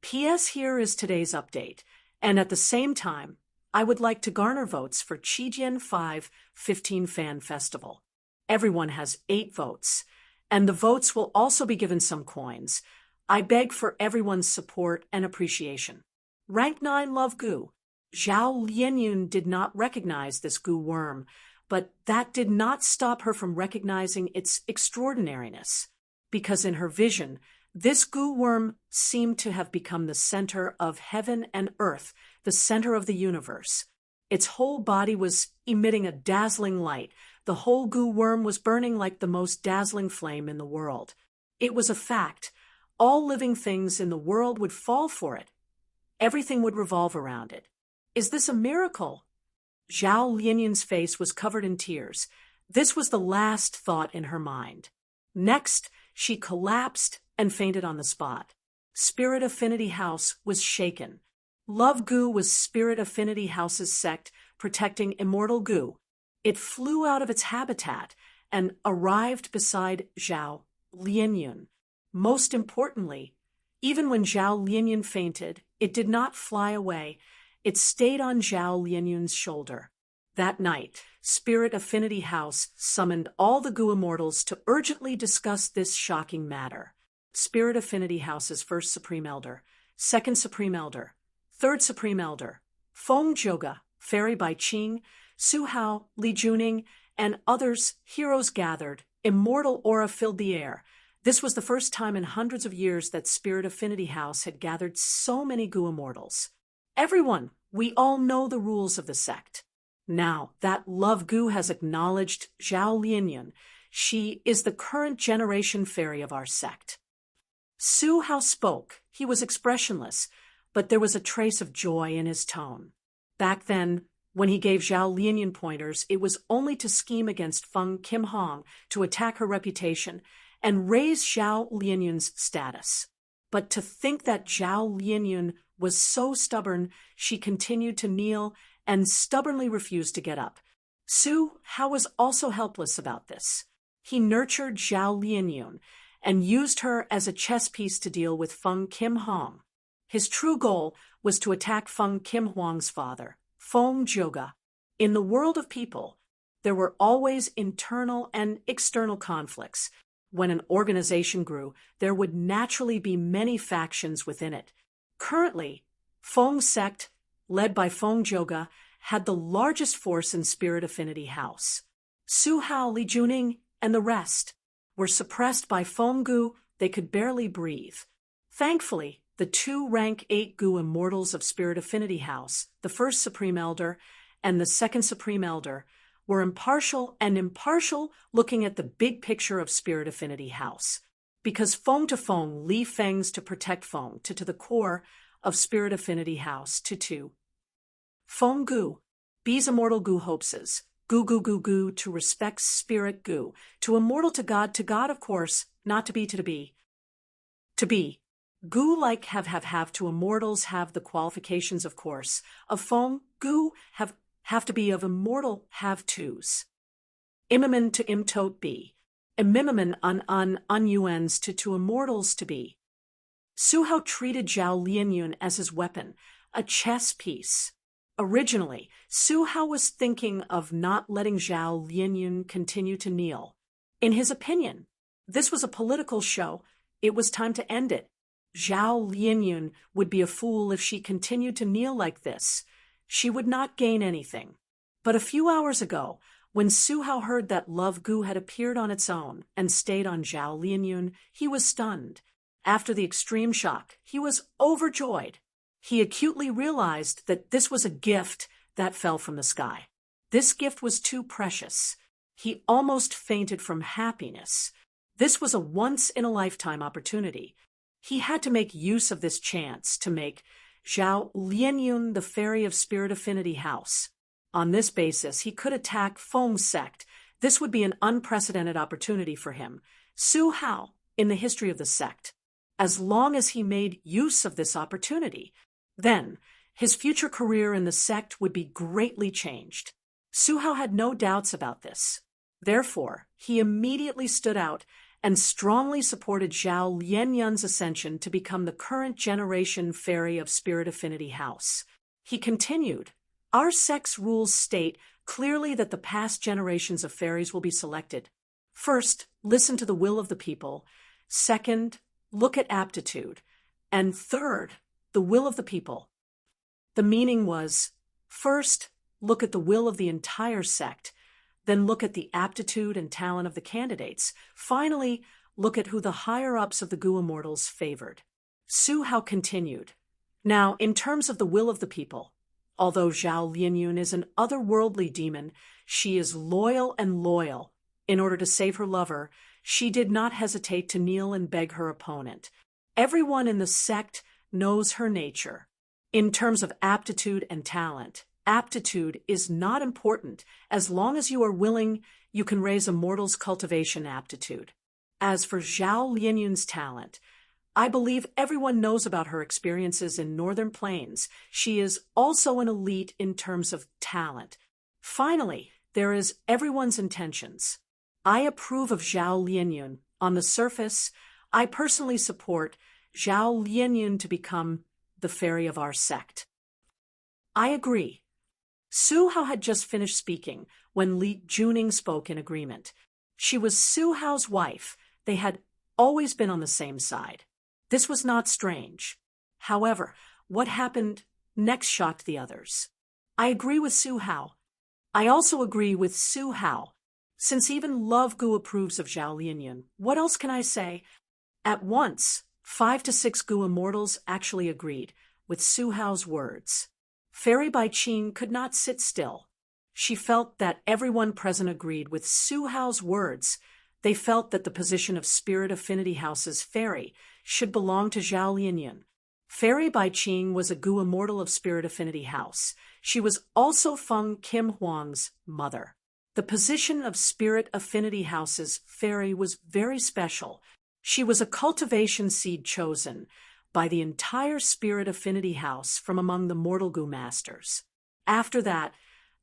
P.S. Here is today's update, and at the same time, I would like to garner votes for Qijian 515 Fan Festival. Everyone has 8 votes, and the votes will also be given some coins. I beg for everyone's support and appreciation. Rank 9 Love Gu. Zhao Lianyun did not recognize this gu worm, but that did not stop her from recognizing its extraordinariness, because in her vision, this gu worm seemed to have become the center of heaven and earth, the center of the universe. Its whole body was emitting a dazzling light. The whole gu worm was burning like the most dazzling flame in the world. It was a fact. All living things in the world would fall for it. Everything would revolve around it. Is this a miracle? Zhao Lianyun's face was covered in tears. This was the last thought in her mind. Next, she collapsed and fainted on the spot. Spirit Affinity House was shaken. Love Gu was Spirit Affinity House's sect protecting immortal Gu. It flew out of its habitat and arrived beside Zhao Lianyun. Most importantly, even when Zhao Lianyun fainted, it did not fly away. It stayed on Zhao Lianyun's shoulder. That night, Spirit Affinity House summoned all the Gu Immortals to urgently discuss this shocking matter. Spirit Affinity House's first Supreme Elder, second Supreme Elder, third Supreme Elder, Feng Zhoga, Fairy Bai Qing, Su Hao, Li Juning, and others, heroes gathered. Immortal aura filled the air. This was the first time in hundreds of years that Spirit Affinity House had gathered so many Gu Immortals. Everyone, we all know the rules of the sect. Now that Love Gu has acknowledged Zhao Lianyun, she is the current generation fairy of our sect. Su Hao spoke. He was expressionless, but there was a trace of joy in his tone. Back then, when he gave Zhao Lianyun pointers, it was only to scheme against Feng Kim Hong, to attack her reputation, and raise Zhao Lianyun's status. But to think that Zhao Lianyun was so stubborn, she continued to kneel and stubbornly refused to get up. Su Hao was also helpless about this. He nurtured Zhao Lianyun and used her as a chess piece to deal with Feng Kim Hong. His true goal was to attack Feng Kim Huang's father, Feng Zhoga. In the world of people, there were always internal and external conflicts. When an organization grew, there would naturally be many factions within it. Currently, Feng sect, led by Feng Joga, had the largest force in Spirit Affinity House. Su Hao, Li Juning, and the rest were suppressed by Feng Gu. They could barely breathe. Thankfully, the two rank 8 Gu immortals of Spirit Affinity House, the first Supreme Elder and the second Supreme Elder, were impartial, looking at the big picture of Spirit Affinity House. Because Feng to Feng, Li Fengs to protect Feng, to the core of Spirit Affinity House, to Feng Gu, B's immortal Gu hopes, Gu, to respect Spirit Gu, to immortal to God, of course, not to be, to be. To be. Gu like have to immortals have the qualifications, of course, of Feng Gu have to be of immortal have-tos. Imamin to imtot be. Imimamin unuens to immortals to be. Su Hao treated Zhao Lianyun as his weapon, a chess piece. Originally, Su Hao was thinking of not letting Zhao Lianyun continue to kneel. In his opinion, this was a political show. It was time to end it. Zhao Lianyun would be a fool if she continued to kneel like this. She would not gain anything. But a few hours ago, when Su Hao heard that Love Gu had appeared on its own and stayed on Zhao Lianyun, he was stunned. After the extreme shock, he was overjoyed. He acutely realized that this was a gift that fell from the sky. This gift was too precious. He almost fainted from happiness. This was a once-in-a-lifetime opportunity. He had to make use of this chance to make Zhao Lianyun the fairy of Spirit Affinity House. On this basis, he could attack Feng sect. This would be an unprecedented opportunity for him. Su Hao, in the history of the sect. As long as he made use of this opportunity, then his future career in the sect would be greatly changed. Su Hao had no doubts about this. Therefore, he immediately stood out and strongly supported Zhao Lianyun's ascension to become the current generation fairy of Spirit Affinity House. He continued, "Our sect's rules state clearly that the past generations of fairies will be selected. First, listen to the will of the people. Second, look at aptitude. And third, the will of the people." The meaning was, first, look at the will of the entire sect. Then look at the aptitude and talent of the candidates. Finally, look at who the higher-ups of the Gu Immortals favored. Su Hao continued, "Now, in terms of the will of the people, although Zhao Lianyun is an otherworldly demon, she is loyal. In order to save her lover, she did not hesitate to kneel and beg her opponent. Everyone in the sect knows her nature. In terms of aptitude and talent, aptitude is not important. As long as you are willing, you can raise a mortal's cultivation aptitude. As for Zhao Lianyun's talent, I believe everyone knows about her experiences in Northern Plains. She is also an elite in terms of talent. Finally, there is everyone's intentions. I approve of Zhao Lianyun. On the surface, I personally support Zhao Lianyun to become the fairy of our sect." "I agree." Su Hao had just finished speaking when Li Juning spoke in agreement. She was Su Hao's wife. They had always been on the same side. This was not strange. However, what happened next shocked the others. I agree with Su Hao. I also agree with Su Hao. Since even Love Gu approves of Zhao Lianyun, what else can I say? At once, 5 to 6 Gu immortals actually agreed with Su Hao's words. Fairy Bai Qing could not sit still. She felt that everyone present agreed with Su Hao's words. They felt that the position of Spirit Affinity House's fairy should belong to Zhao Lianyun. Fairy Bai Qing was a Gu immortal of Spirit Affinity House. She was also Feng Kim Huang's mother. The position of Spirit Affinity House's fairy was very special. She was a cultivation seed chosen by the entire Spirit Affinity House from among the mortal Gu masters. After that,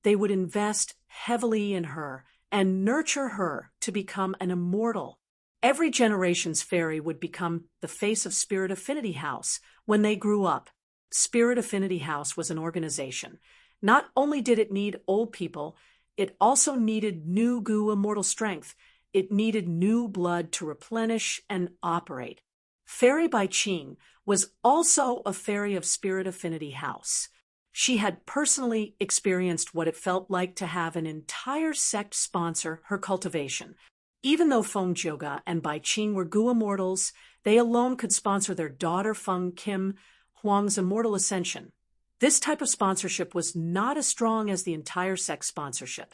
they would invest heavily in her and nurture her to become an immortal. Every generation's fairy would become the face of Spirit Affinity House when they grew up. Spirit Affinity House was an organization. Not only did it need old people, it also needed new Gu immortal strength. It needed new blood to replenish and operate. Fairy Bai Qing was also a fairy of Spirit Affinity House. She had personally experienced what it felt like to have an entire sect sponsor her cultivation. Even though Feng Jioge and Bai Qing were Gu immortals, they alone could sponsor their daughter Feng Kim Huang's immortal ascension. This type of sponsorship was not as strong as the entire sect sponsorship.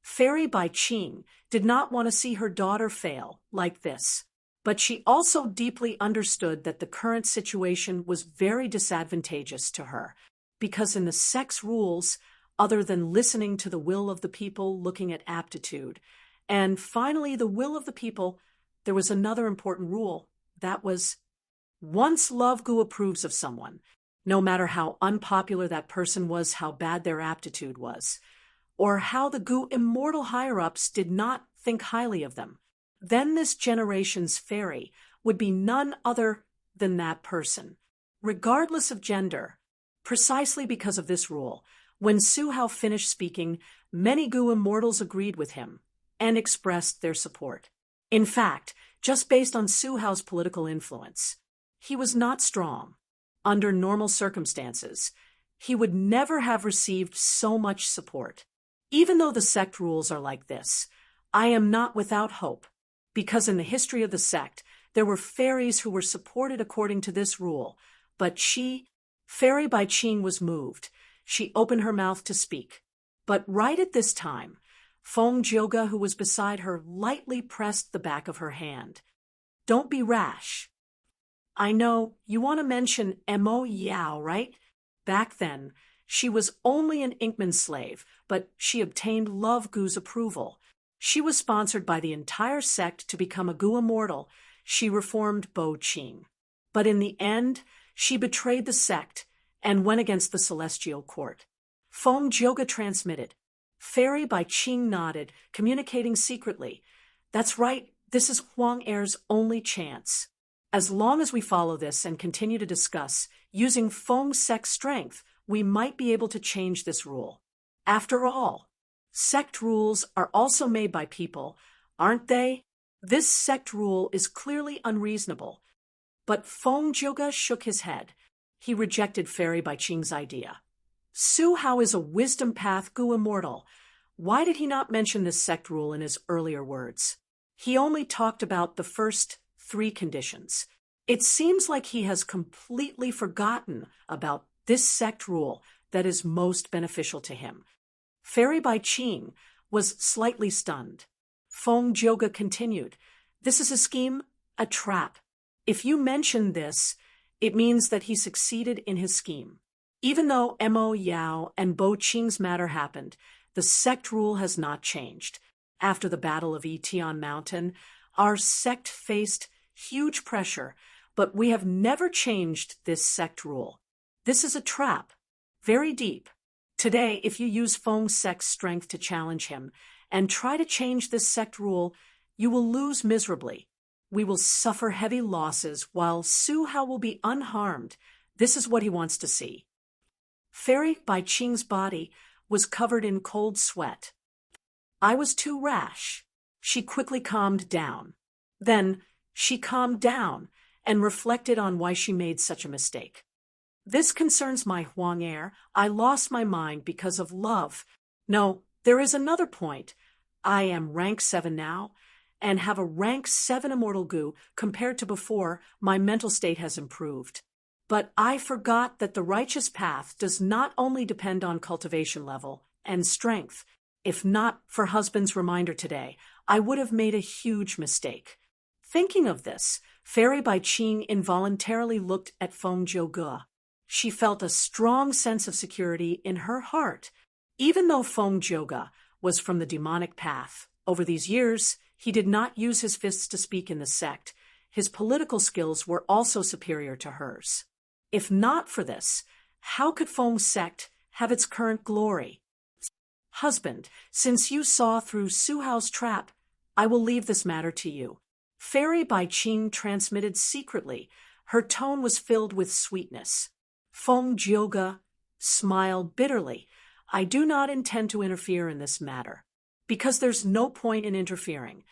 Fairy Bai Qing did not want to see her daughter fail like this, but she also deeply understood that the current situation was very disadvantageous to her, because in the sect's rules, other than listening to the will of the people, looking at aptitude, and finally the will of the people, there was another important rule. That was, once Love Gu approves of someone, no matter how unpopular that person was, how bad their aptitude was, or how the Gu immortal higher-ups did not think highly of them, then this generation's fairy would be none other than that person, regardless of gender. Precisely because of this rule, when Su Hao finished speaking, many Gu immortals agreed with him and expressed their support. In fact, just based on Su Hao's political influence, he was not strong. Under normal circumstances, he would never have received so much support. Even though the sect rules are like this, I am not without hope, because in the history of the sect, there were fairies who were supported according to this rule, but Fairy Bai Qing was moved. She opened her mouth to speak. But right at this time, Feng Jioge, who was beside her, lightly pressed the back of her hand. Don't be rash. I know you want to mention Mo Yao, right? Back then, she was only an Inkman slave, but she obtained Love Gu's approval. She was sponsored by the entire sect to become a Gu immortal. She reformed Bo Qing. But in the end, she betrayed the sect and went against the celestial court. Feng Jioge transmitted. Fairy Bai Qing nodded, communicating secretly. That's right, this is Huang Er's only chance. As long as we follow this and continue to discuss, using Feng's sect strength, we might be able to change this rule. After all, sect rules are also made by people, aren't they? This sect rule is clearly unreasonable. But Feng Jioge shook his head. He rejected Fairy Bai Qing's idea. Su Hao is a wisdom path Gu immortal. Why did he not mention this sect rule in his earlier words? He only talked about the first 3 conditions. It seems like he has completely forgotten about this sect rule that is most beneficial to him. Fairy Bai Qing was slightly stunned. Feng Jioge continued. This is a scheme, a trap. If you mention this, it means that he succeeded in his scheme. Even though Mo Yao and Bo Qing's matter happened, the sect rule has not changed. After the Battle of Yitian Mountain, our sect faced huge pressure, but we have never changed this sect rule. This is a trap, very deep. Today, if you use Feng's sect's strength to challenge him and try to change this sect rule, you will lose miserably. We will suffer heavy losses while Su Hao will be unharmed. This is what he wants to see. Fairy Bai Qing's body was covered in cold sweat. I was too rash. She quickly calmed down. Then she calmed down and reflected on why she made such a mistake. This concerns my Huang Er. I lost my mind because of love. No, there is another point. I am rank 7 now, and have a rank 7 immortal Gu. Compared to before, my mental state has improved. But I forgot that the righteous path does not only depend on cultivation level and strength. If not for husband's reminder today, I would have made a huge mistake. Thinking of this, Fairy Bai Qing involuntarily looked at Feng Jioge. She felt a strong sense of security in her heart. Even though Feng Jioge was from the demonic path, over these years, he did not use his fists to speak in the sect. His political skills were also superior to hers. If not for this, how could Feng's sect have its current glory? Husband, since you saw through Su Hao's trap, I will leave this matter to you. Fairy Bai Qing transmitted secretly. Her tone was filled with sweetness. Feng Jioge smiled bitterly. I do not intend to interfere in this matter, because there's no point in interfering.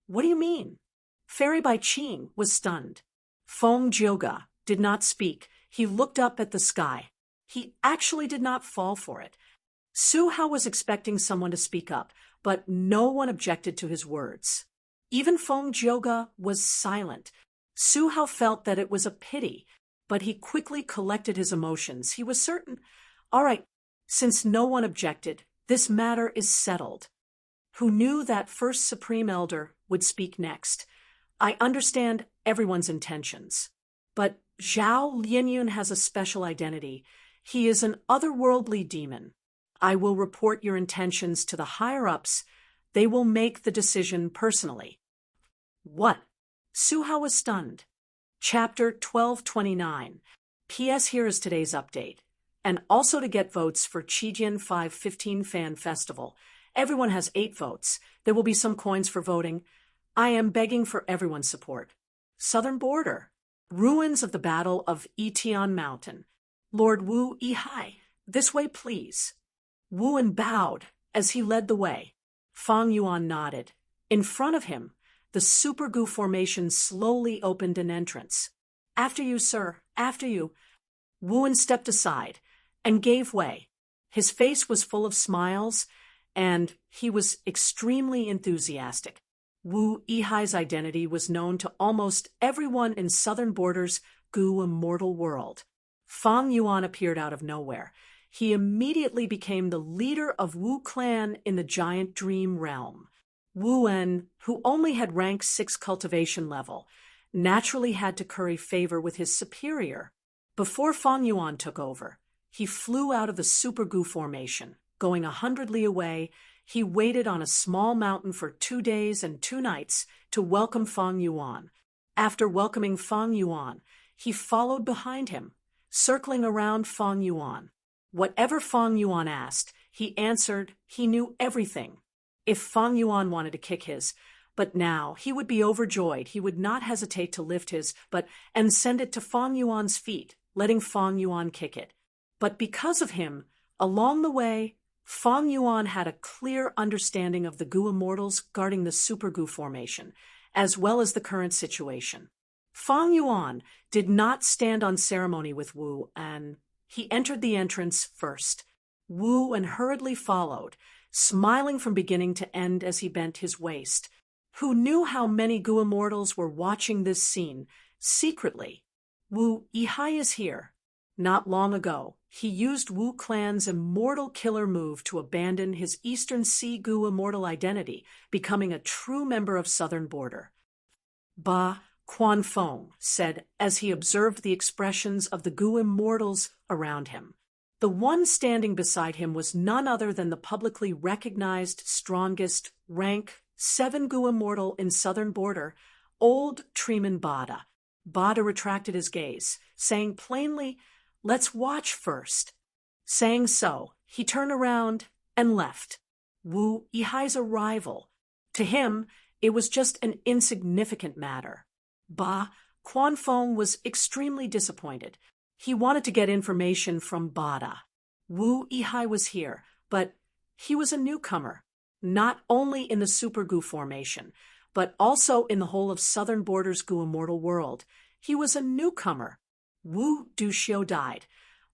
What do you mean? Fairy Bai Qing was stunned. Feng Jioga did not speak. He looked up at the sky. He actually did not fall for it. Su Hao was expecting someone to speak up, but no one objected to his words. Even Feng Jioga was silent. Su Hao felt that it was a pity, but he quickly collected his emotions. He was certain. All right, since no one objected, this matter is settled. Who knew that first Supreme Elder would speak next? I understand everyone's intentions, but Zhao Lianyun has a special identity. He is an otherworldly demon. I will report your intentions to the higher-ups. They will make the decision personally. What? Su Hao was stunned. Chapter 1229. P.S. Here is today's update. And also to get votes for Qijian 515 Fan Festival. Everyone has 8 votes. There will be some coins for voting. I am begging for everyone's support. Southern Border. Ruins of the Battle of Yitian Mountain. Lord Wu Yihai, this way please. Wu En bowed as he led the way. Fang Yuan nodded. In front of him, the Super Gu formation slowly opened an entrance. After you, sir, after you. Wu En stepped aside and gave way. His face was full of smiles, and he was extremely enthusiastic. Wu Yihai's identity was known to almost everyone in Southern Border's Gu immortal world. Fang Yuan appeared out of nowhere. He immediately became the leader of Wu clan in the giant dream realm. Wu En, who only had rank 6 cultivation level, naturally had to curry favor with his superior. Before Fang Yuan took over, he flew out of the Super Gu formation. Going 100 li away, he waited on a small mountain for 2 days and 2 nights to welcome Fang Yuan. After welcoming Fang Yuan, he followed behind him, circling around Fang Yuan. Whatever Fang Yuan asked, he answered. He knew everything. If Fang Yuan wanted to kick his, but now he would be overjoyed. He would not hesitate to lift his, and send it to Fang Yuan's feet, letting Fang Yuan kick it. But because of him, along the way, Fang Yuan had a clear understanding of the Gu immortals guarding the Super Gu formation, as well as the current situation. Fang Yuan did not stand on ceremony with Wu, and he entered the entrance first. Wu En hurriedly followed, smiling from beginning to end as he bent his waist. Who knew how many Gu immortals were watching this scene, secretly? Wu Yihai is here. Not long ago, he used Wu clan's immortal killer move to abandon his Eastern Sea Gu immortal identity, becoming a true member of Southern Border. Ba Quanfeng said as he observed the expressions of the Gu immortals around him. The one standing beside him was none other than the publicly recognized strongest rank 7 Gu immortal in Southern Border, old Treeman Bada. Bada retracted his gaze, saying plainly, "Let's watch first." Saying so, he turned around and left. Wu Yihai's arrival. To him, it was just an insignificant matter. Ba Quanfeng was extremely disappointed. He wanted to get information from Bada. Wu Yihai was here, but he was a newcomer, not only in the Super Gu formation, but also in the whole of Southern Border's Gu immortal world. He was a newcomer. Wu Duxiu died.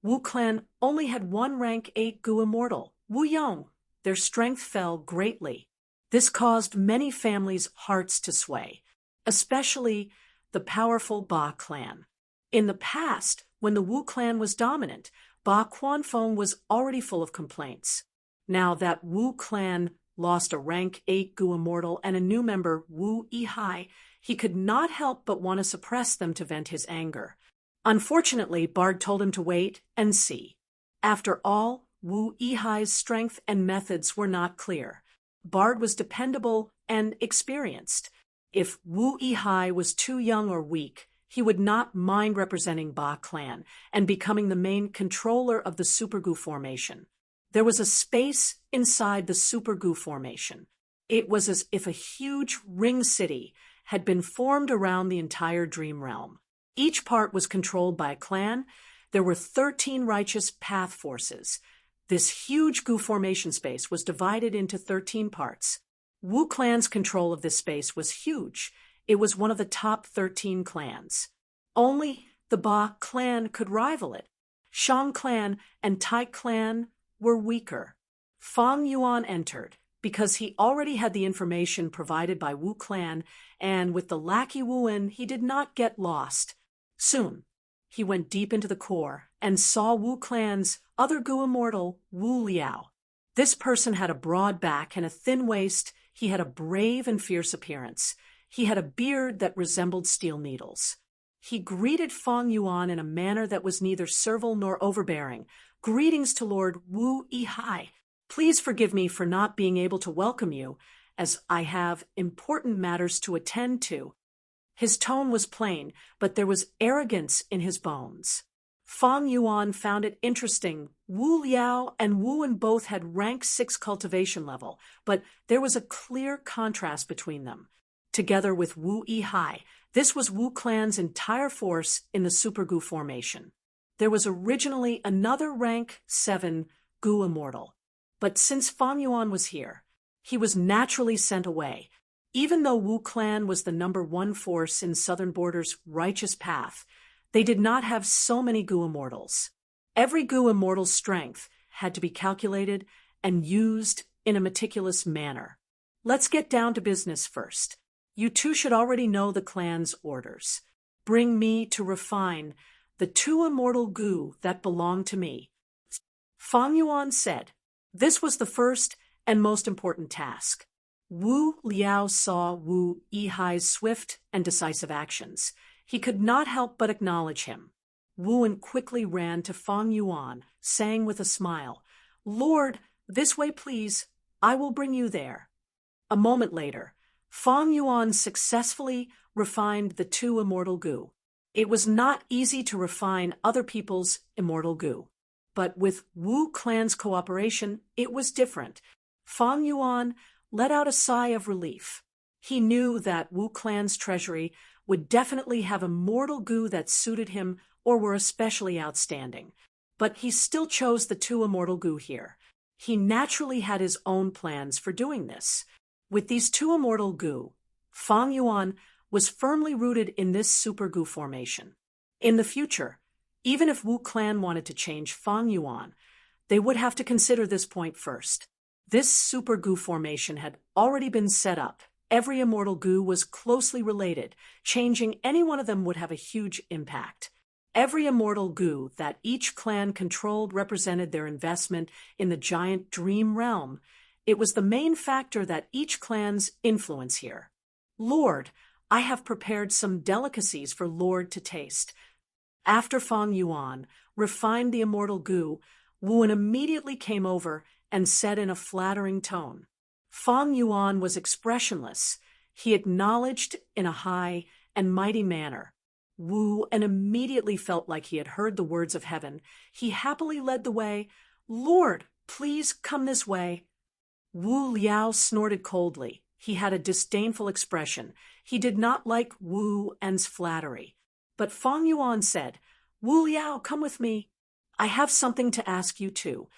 Wu clan only had 1 rank 8 Gu immortal, Wu Yong. Their strength fell greatly. This caused many families' hearts to sway, especially the powerful Ba clan. In the past, when the Wu clan was dominant, Ba Quanfeng was already full of complaints. Now that Wu clan lost a rank 8 Gu immortal and a new member, Wu Yihai, he could not help but want to suppress them to vent his anger. Unfortunately, Bard told him to wait and see. After all, Wu Yihai's strength and methods were not clear. Bard was dependable and experienced. If Wu Yihai was too young or weak, he would not mind representing Ba clan and becoming the main controller of the Super Gu formation. There was a space inside the Super Gu formation. It was as if a huge ring city had been formed around the entire dream realm. Each part was controlled by a clan. There were 13 righteous path forces. This huge goo formation space was divided into 13 parts. Wu clan's control of this space was huge. It was one of the top 13 clans. Only the Ba clan could rival it. Shang clan and Tai clan were weaker. Fang Yuan entered because he already had the information provided by Wu clan, and with the lackey Wuan, he did not get lost. Soon, he went deep into the core and saw Wu clan's other Gu immortal, Wu Liao. This person had a broad back and a thin waist. He had a brave and fierce appearance. He had a beard that resembled steel needles. He greeted Fang Yuan in a manner that was neither servile nor overbearing. "Greetings to Lord Wu Yihai. Please forgive me for not being able to welcome you, as I have important matters to attend to." His tone was plain, but there was arrogance in his bones. Fang Yuan found it interesting. Wu Liao and Wuan both had rank 6 cultivation level, but there was a clear contrast between them. Together with Wu Yihai, this was Wu clan's entire force in the Super Gu formation. There was originally another rank 7 Gu immortal, but since Fang Yuan was here, he was naturally sent away. Even though Wu clan was the number 1 force in Southern Border's righteous path, they did not have so many Gu immortals. Every Gu immortal's strength had to be calculated and used in a meticulous manner. Let's get down to business first. You two should already know the clan's orders. Bring me to refine the 2 immortal Gu that belong to me. Fang Yuan said. This was the first and most important task. Wu Liao saw Wu Yihai's swift and decisive actions. He could not help but acknowledge him. Wuan quickly ran to Fang Yuan, saying with a smile, "Lord, this way please, I will bring you there." A moment later, Fang Yuan successfully refined the 2 immortal Gu. It was not easy to refine other people's immortal Gu, but with Wu clan's cooperation, it was different. Fang Yuan let out a sigh of relief. He knew that Wu clan's treasury would definitely have immortal Gu that suited him or were especially outstanding, but he still chose the 2 immortal Gu here. He naturally had his own plans for doing this. With these 2 immortal Gu, Fang Yuan was firmly rooted in this Super Gu formation. In the future, even if Wu clan wanted to change Fang Yuan, they would have to consider this point first. This Super Gu formation had already been set up. Every immortal Gu was closely related. Changing any one of them would have a huge impact. Every immortal Gu that each clan controlled represented their investment in the giant dream realm. It was the main factor that each clan's influence here. "Lord, I have prepared some delicacies for Lord to taste." After Fang Yuan refined the immortal Gu, Wuan immediately came over and said in a flattering tone. Fang Yuan was expressionless. He acknowledged in a high and mighty manner. Wu and immediately felt like he had heard the words of heaven. He happily led the way. "Lord, please come this way." Wu Liao snorted coldly. He had a disdainful expression. He did not like Wu En's flattery. But Fang Yuan said, "Wu Liao, come with me. I have something to ask you too."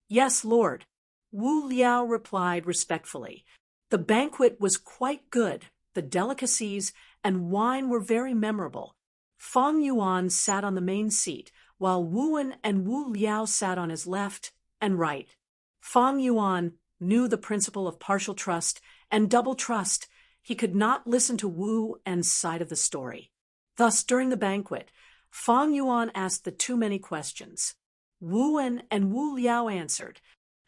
"Yes, Lord." Wu Liao replied respectfully. The banquet was quite good. The delicacies and wine were very memorable. Fang Yuan sat on the main seat, while Wuan and Wu Liao sat on his left and right. Fang Yuan knew the principle of partial trust and double trust. He could not listen to Wu En's side of the story. Thus, during the banquet, Fang Yuan asked the too many questions. Wu En and Wu Liao answered.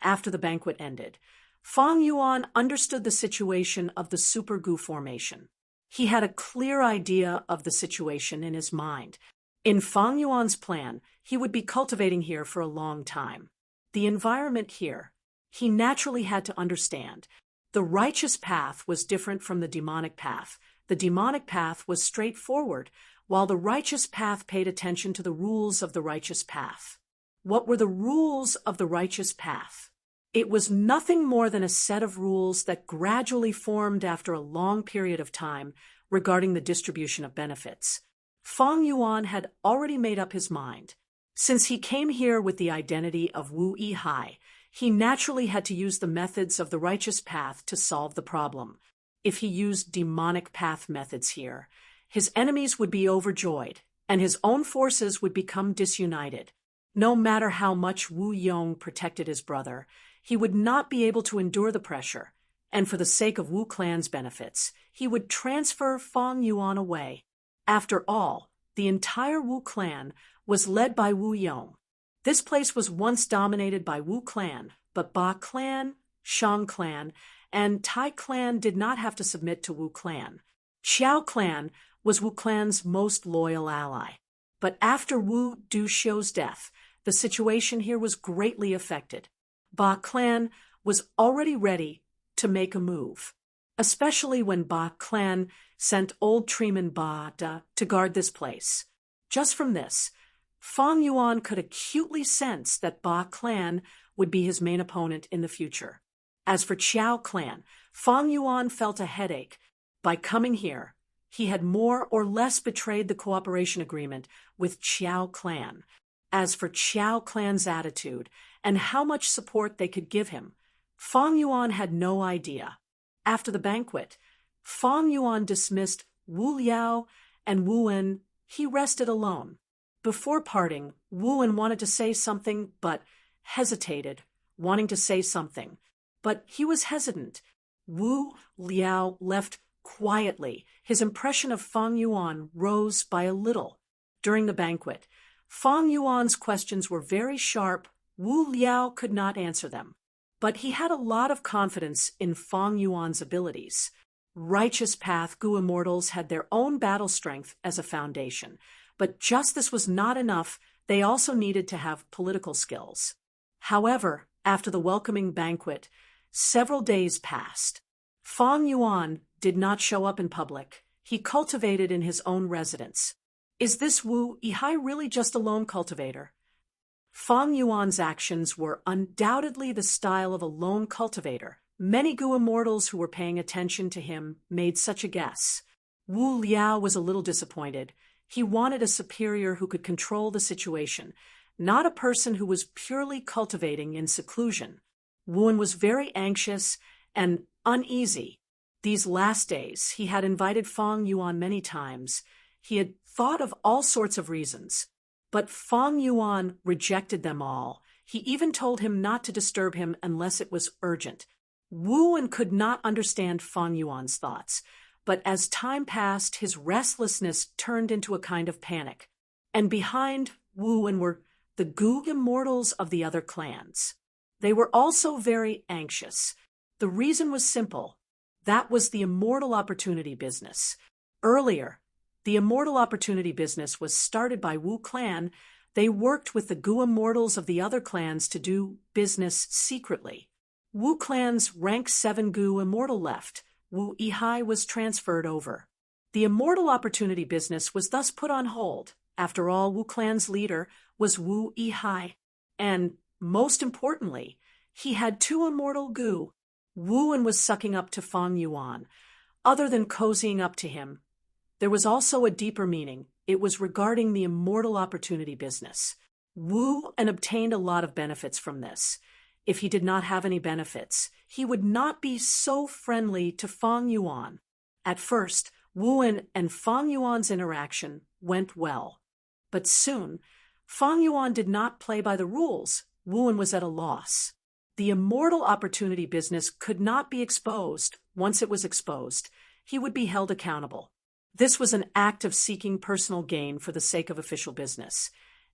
After the banquet ended, Fang Yuan understood the situation of the Super Gu formation. He had a clear idea of the situation in his mind. In Fang Yuan's plan, he would be cultivating here for a long time. The environment here, he naturally had to understand. The righteous path was different from the demonic path. The demonic path was straightforward, while the righteous path paid attention to the rules of the righteous path. What were the rules of the righteous path? It was nothing more than a set of rules that gradually formed after a long period of time regarding the distribution of benefits. Fang Yuan had already made up his mind. Since he came here with the identity of Wu Yihai, he naturally had to use the methods of the righteous path to solve the problem. If he used demonic path methods here, his enemies would be overjoyed, and his own forces would become disunited. No matter how much Wu Yong protected his brother, he would not be able to endure the pressure, and for the sake of Wu clan's benefits, he would transfer Fang Yuan away. After all, the entire Wu clan was led by Wu Yong. This place was once dominated by Wu clan, but Ba clan, Shang clan, and Tai clan did not have to submit to Wu clan. Xiao clan was Wu clan's most loyal ally. But after Wu Duxiu's death, the situation here was greatly affected. Ba clan was already ready to make a move, especially when Ba clan sent old Treeman Ba Da to guard this place. Just from this, Fang Yuan could acutely sense that Ba clan would be his main opponent in the future. As for Qiao clan, Fang Yuan felt a headache. By coming here, he had more or less betrayed the cooperation agreement with Qiao clan. As for Qiao clan's attitude and how much support they could give him, Fang Yuan had no idea. After the banquet, Fang Yuan dismissed Wu Liao and Wu En. He rested alone. Before parting, Wu En wanted to say something, but hesitated, wanting to say something. But he was hesitant. Wu Liao left quietly. His impression of Fang Yuan rose by a little. During the banquet, Fang Yuan's questions were very sharp. Wu Liao could not answer them. But he had a lot of confidence in Fang Yuan's abilities. Righteous Path Gu Immortals had their own battle strength as a foundation. But just this was not enough. They also needed to have political skills. However, after the welcoming banquet, several days passed. Fang Yuan did not show up in public. He cultivated in his own residence. Is this Wu Yihai really just a lone cultivator? Fang Yuan's actions were undoubtedly the style of a lone cultivator. Many Gu Immortals who were paying attention to him made such a guess. Wu Liao was a little disappointed. He wanted a superior who could control the situation, not a person who was purely cultivating in seclusion. Wu En was very anxious and uneasy. These last days, he had invited Fang Yuan many times. He had thought of all sorts of reasons, but Fang Yuan rejected them all. He even told him not to disturb him unless it was urgent. Wu En could not understand Fang Yuan's thoughts, but as time passed, his restlessness turned into a kind of panic. And behind Wu En were the Gu Immortals of the other clans. They were also very anxious. The reason was simple. That was the immortal opportunity business. Earlier, the immortal opportunity business was started by Wu clan. They worked with the Gu Immortals of the other clans to do business secretly. Wu clan's rank 7 Gu Immortal left. Wu Yihai was transferred over. The immortal opportunity business was thus put on hold. After all, Wu clan's leader was Wu Yihai. And, most importantly, he had 2 immortal Gu. Wu En was sucking up to Fang Yuan. Other than cozying up to him, there was also a deeper meaning. It was regarding the immortal opportunity business. Wu En obtained a lot of benefits from this. If he did not have any benefits, he would not be so friendly to Fang Yuan. At first, Wu En and Fang Yuan's interaction went well. But soon, Fang Yuan did not play by the rules. Wu En was at a loss. The immortal opportunity business could not be exposed. Once it was exposed, he would be held accountable. This was an act of seeking personal gain for the sake of official business.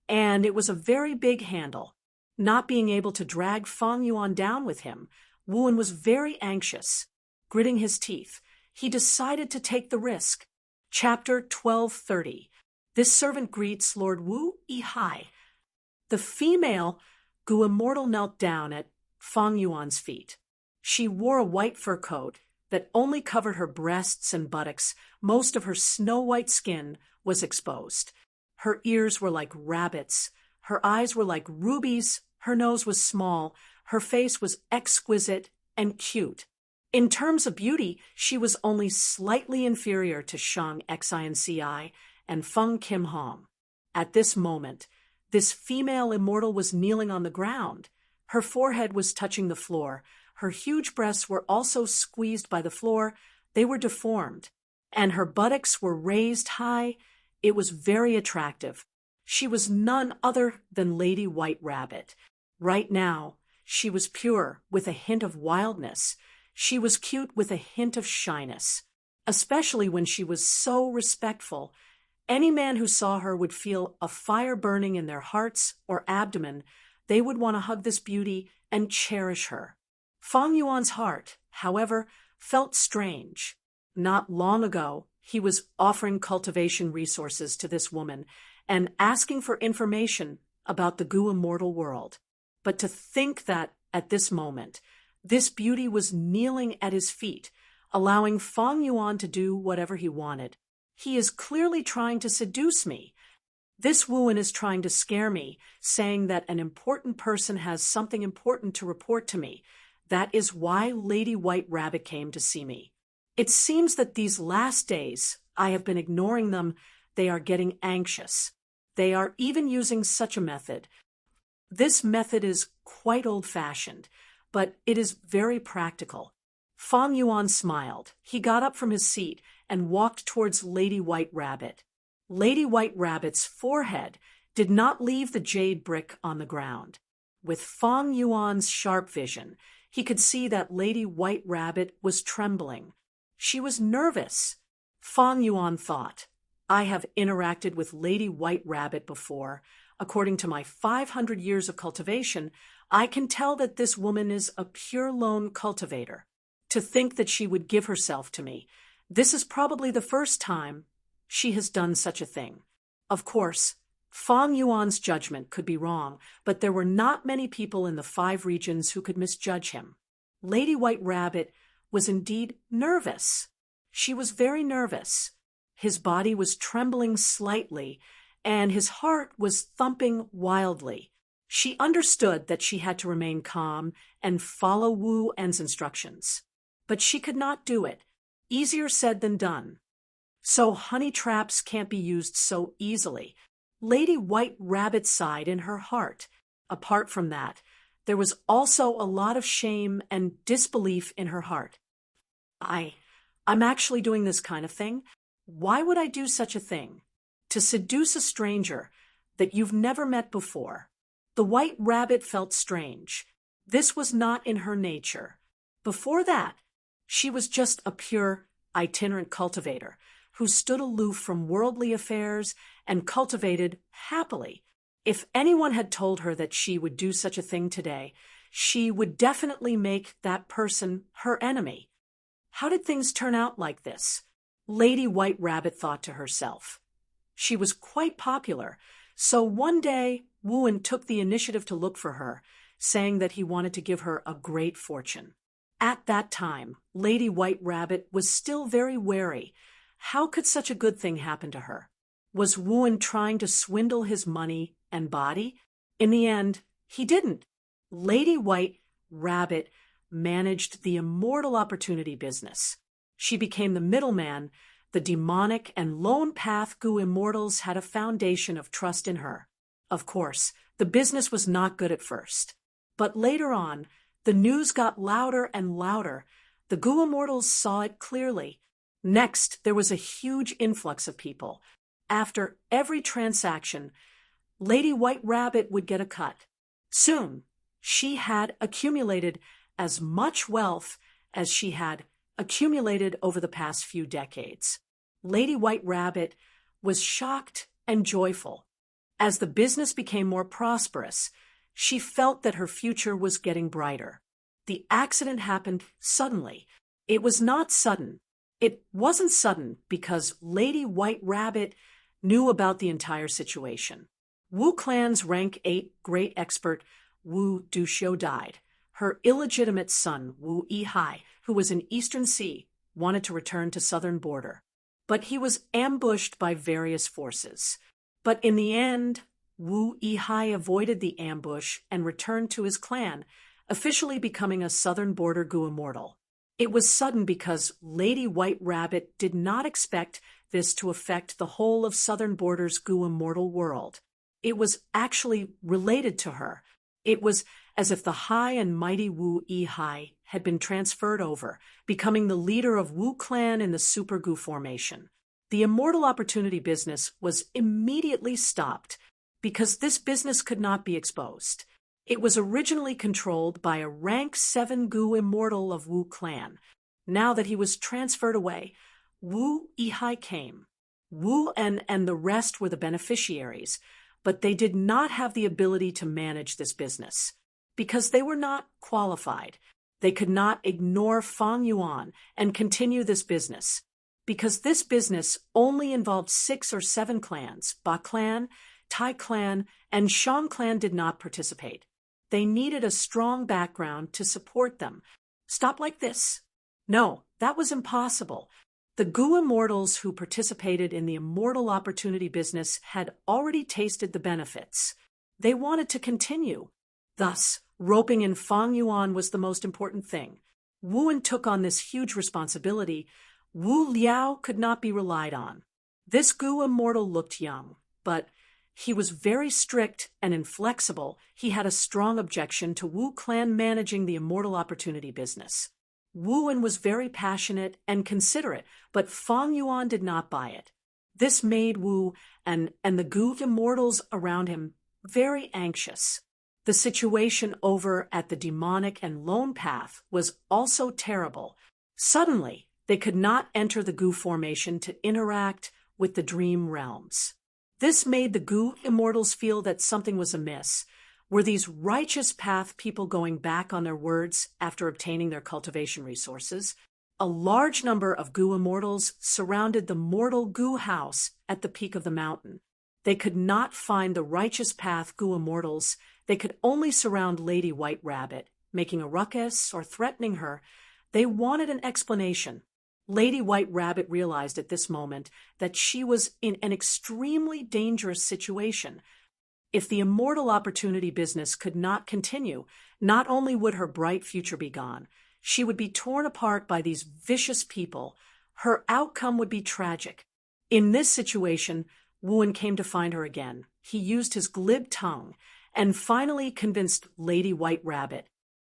And it was a very big handle. Not being able to drag Fang Yuan down with him, Wu En was very anxious. Gritting his teeth, he decided to take the risk. Chapter 1230. This servant greets Lord Wu Yihai. The female Gu Immortal knelt down at Fang Yuan's feet. She wore a white fur coat that only covered her breasts and buttocks. Most of her snow-white skin was exposed. Her ears were like rabbits. Her eyes were like rubies. Her nose was small. Her face was exquisite and cute. In terms of beauty, she was only slightly inferior to Shang Xinci and Feng Kim Hong. At this moment, This female immortal was kneeling on the ground. Her forehead was touching the floor. Her huge breasts were also squeezed by the floor. They were deformed. And her buttocks were raised high. It was very attractive. She was none other than Lady White Rabbit. Right now, she was pure with a hint of wildness. She was cute with a hint of shyness, especially when she was so respectful. Any man who saw her would feel a fire burning in their hearts or abdomen. They would want to hug this beauty and cherish her. Fang Yuan's heart, however, felt strange. Not long ago, he was offering cultivation resources to this woman and asking for information about the Gu immortal world. But to think that, at this moment, this beauty was kneeling at his feet, allowing Fang Yuan to do whatever he wanted. He is clearly trying to seduce me. This Wuan is trying to scare me, saying that an important person has something important to report to me. That is why Lady White Rabbit came to see me. It seems that these last days, I have been ignoring them. They are getting anxious. They are even using such a method. This method is quite old-fashioned, but it is very practical. Fang Yuan smiled. He got up from his seat and walked towards Lady White Rabbit. Lady White Rabbit's forehead did not leave the jade brick on the ground. With Fang Yuan's sharp vision, he could see that Lady White Rabbit was trembling. She was nervous. Fang Yuan thought, I have interacted with Lady White Rabbit before. According to my 500 years of cultivation, I can tell that this woman is a pure lone cultivator. To think that she would give herself to me, this is probably the first time she has done such a thing. Of course, Fang Yuan's judgment could be wrong, but there were not many people in the 5 regions who could misjudge him. Lady White Rabbit was indeed nervous. She was very nervous. His body was trembling slightly, and his heart was thumping wildly. She understood that she had to remain calm and follow Wu En's instructions. But she could not do it. Easier said than done. So honey traps can't be used so easily. Lady White Rabbit sighed in her heart. Apart from that, there was also a lot of shame and disbelief in her heart. I'm actually doing this kind of thing. Why would I do such a thing? To seduce a stranger that you've never met before. The White Rabbit felt strange. This was not in her nature. Before that, she was just a pure, itinerant cultivator who stood aloof from worldly affairs and cultivated happily. If anyone had told her that she would do such a thing today, she would definitely make that person her enemy. How did things turn out like this? Lady White Rabbit thought to herself. She was quite popular, so one day Wu En took the initiative to look for her, saying that he wanted to give her a great fortune. At that time, Lady White Rabbit was still very wary. How could such a good thing happen to her? Was Wu En trying to swindle his money and body? In the end, he didn't. Lady White Rabbit managed the immortal opportunity business. She became the middleman. The demonic and lone path Gu immortals had a foundation of trust in her. Of course, the business was not good at first. But later on, the news got louder and louder. The Gu immortals saw it clearly. Next, there was a huge influx of people. After every transaction, Lady White Rabbit would get a cut. Soon, she had accumulated as much wealth as she had accumulated over the past few decades. Lady White Rabbit was shocked and joyful. As the business became more prosperous, she felt that her future was getting brighter. The accident happened suddenly. It was not sudden. It wasn't sudden because Lady White Rabbit knew about the entire situation. Wu Clan's rank 8 great expert Wu Duxiu died. Her illegitimate son, Wu Yihai, who was in Eastern Sea, wanted to return to southern border. But he was ambushed by various forces. But in the end, Wu Yihai avoided the ambush and returned to his clan, officially becoming a southern border Gu immortal. It was sudden because Lady White Rabbit did not expect this to affect the whole of southern border's Gu immortal world. It was actually related to her. It was as if the high and mighty Wu Yihai had been transferred over, becoming the leader of Wu clan in the Super Gu formation. The Immortal Opportunity business was immediately stopped because this business could not be exposed. It was originally controlled by a rank 7 Gu Immortal of Wu clan. Now that he was transferred away, Wu Yihai came. Wu and the rest were the beneficiaries, but they did not have the ability to manage this business because they were not qualified. They could not ignore Fang Yuan and continue this business because this business only involved 6 or 7 clans. Ba clan, Tai clan, and Shang clan did not participate. They needed a strong background to support them. Stop like this. No, that was impossible. The Gu Immortals who participated in the Immortal Opportunity business had already tasted the benefits. They wanted to continue. Thus, roping in Fang Yuan was the most important thing. Wuan took on this huge responsibility. Wu Liao could not be relied on. This Gu Immortal looked young, but he was very strict and inflexible. He had a strong objection to Wu clan managing the Immortal Opportunity business. Wuan was very passionate and considerate, but Fang Yuan did not buy it. This made Wu and the Gu Immortals around him very anxious. The situation over at the Demonic and Lone Path was also terrible. Suddenly, they could not enter the Gu formation to interact with the Dream Realms. This made the Gu Immortals feel that something was amiss. Were these righteous path people going back on their words after obtaining their cultivation resources? A large number of Gu Immortals surrounded the mortal Gu house at the peak of the mountain. They could not find the righteous path Gu Immortals. They could only surround Lady White Rabbit, making a ruckus or threatening her. They wanted an explanation. Lady White Rabbit realized at this moment that she was in an extremely dangerous situation. If the Immortal Opportunity business could not continue, not only would her bright future be gone, she would be torn apart by these vicious people. Her outcome would be tragic. In this situation, Wuan came to find her again. He used his glib tongue and finally convinced Lady White Rabbit.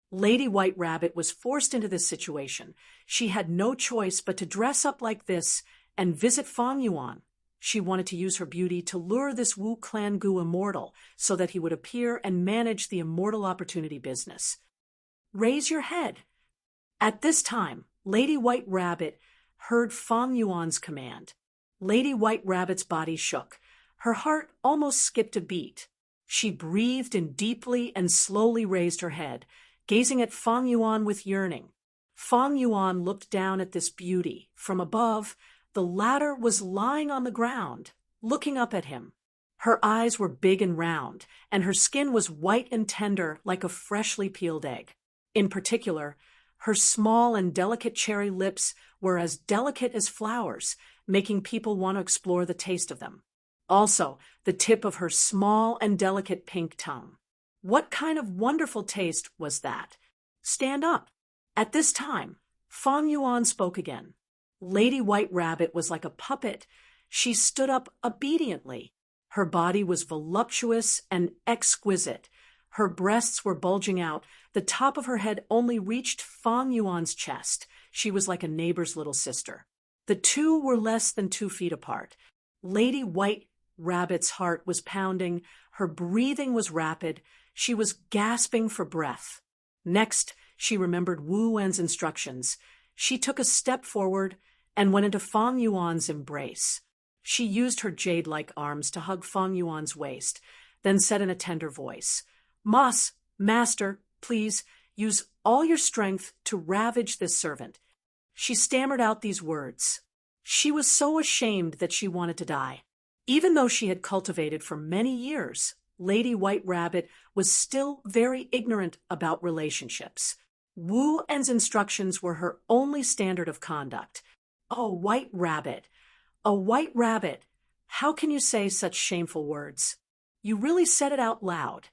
Lady White Rabbit was forced into this situation. She had no choice but to dress up like this and visit Fang Yuan. She wanted to use her beauty to lure this Wu Clan Gu Immortal so that he would appear and manage the Immortal Opportunity business. Raise your head. At this time, Lady White Rabbit heard Fang Yuan's command. Lady White Rabbit's body shook. Her heart almost skipped a beat. She breathed in deeply and slowly raised her head, gazing at Fang Yuan with yearning. Fang Yuan looked down at this beauty. From above, the latter was lying on the ground, looking up at him. Her eyes were big and round, and her skin was white and tender like a freshly peeled egg. In particular, her small and delicate cherry lips were as delicate as flowers, making people want to explore the taste of them. Also, the tip of her small and delicate pink tongue. What kind of wonderful taste was that? Stand up. At this time, Fang Yuan spoke again. Lady White Rabbit was like a puppet. She stood up obediently. Her body was voluptuous and exquisite. Her breasts were bulging out. The top of her head only reached Fang Yuan's chest. She was like a neighbor's little sister. The two were less than 2 feet apart. Lady White Rabbit's heart was pounding. Her breathing was rapid. She was gasping for breath. Next, she remembered Wu Wen's instructions. She took a step forward and went into Fang Yuan's embrace. She used her jade-like arms to hug Fang Yuan's waist, then said in a tender voice, Master, please use all your strength to ravage this servant." She stammered out these words. She was so ashamed that she wanted to die. Even though she had cultivated for many years, Lady White Rabbit was still very ignorant about relationships. Wu En's instructions were her only standard of conduct. Oh, White Rabbit! A White Rabbit! How can you say such shameful words? You really said it out loud.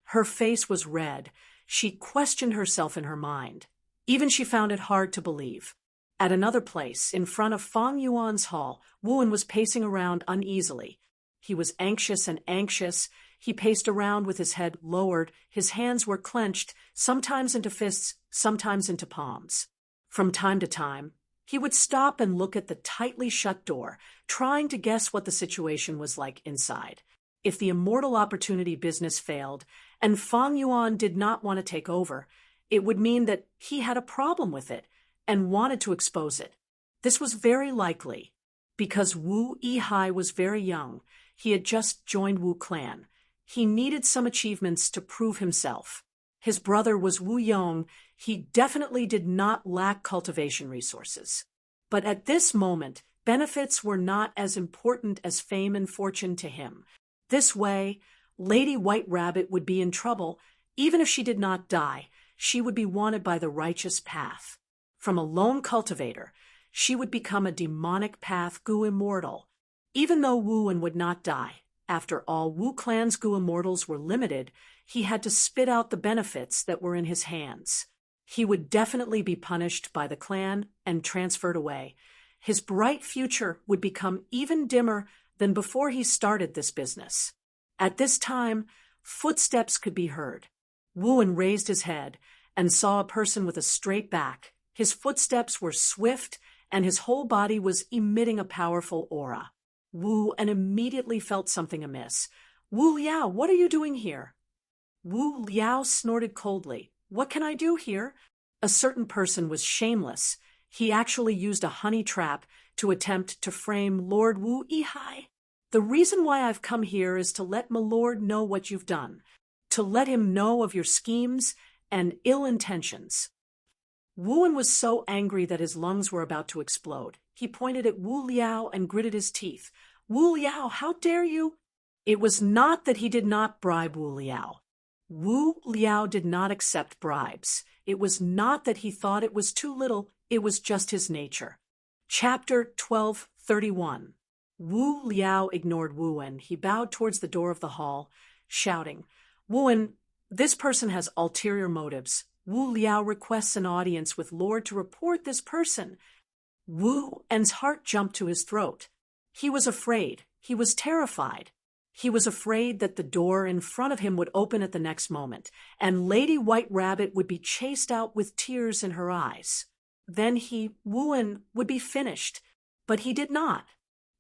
Her face was red. She questioned herself in her mind. Even she found it hard to believe. At another place, in front of Fang Yuan's hall, Wu En was pacing around uneasily. He was anxious and anxious. He paced around with his head lowered. His hands were clenched, sometimes into fists, sometimes into palms. From time to time, he would stop and look at the tightly shut door, trying to guess what the situation was like inside. If the immortal opportunity business failed, and Fang Yuan did not want to take over, it would mean that he had a problem with it and wanted to expose it. This was very likely because Wu Yihai was very young. He had just joined Wu clan. He needed some achievements to prove himself. His brother was Wu Yong. He definitely did not lack cultivation resources. But at this moment, benefits were not as important as fame and fortune to him. This way, Lady White Rabbit would be in trouble. Even if she did not die, she would be wanted by the righteous path. From a lone cultivator, she would become a demonic path Gu immortal. Even though Wuan would not die, after all, Wu clan's Gu immortals were limited, he had to spit out the benefits that were in his hands. He would definitely be punished by the clan and transferred away. His bright future would become even dimmer than before he started this business. At this time, footsteps could be heard. Wuan raised his head and saw a person with a straight back. His footsteps were swift, and his whole body was emitting a powerful aura. Wu immediately felt something amiss. "Wu Liao, what are you doing here?" Wu Liao snorted coldly. "What can I do here?" A certain person was shameless. He actually used a honey trap to attempt to frame Lord Wu Yihai. "The reason why I've come here is to let my lord know what you've done, to let him know of your schemes and ill intentions." Wuan was so angry that his lungs were about to explode. He pointed at Wu Liao and gritted his teeth. "Wu Liao, how dare you?" It was not that he did not bribe Wu Liao. Wu Liao did not accept bribes. It was not that he thought it was too little, it was just his nature. Chapter 12:31. Wu Liao ignored Wuan. He bowed towards the door of the hall, shouting, "Wuan, this person has ulterior motives. Wu Liao requests an audience with Lord to report this person." Wu En's heart jumped to his throat. He was afraid. He was terrified. He was afraid that the door in front of him would open at the next moment, and Lady White Rabbit would be chased out with tears in her eyes. Then Wuan, would be finished. But he did not.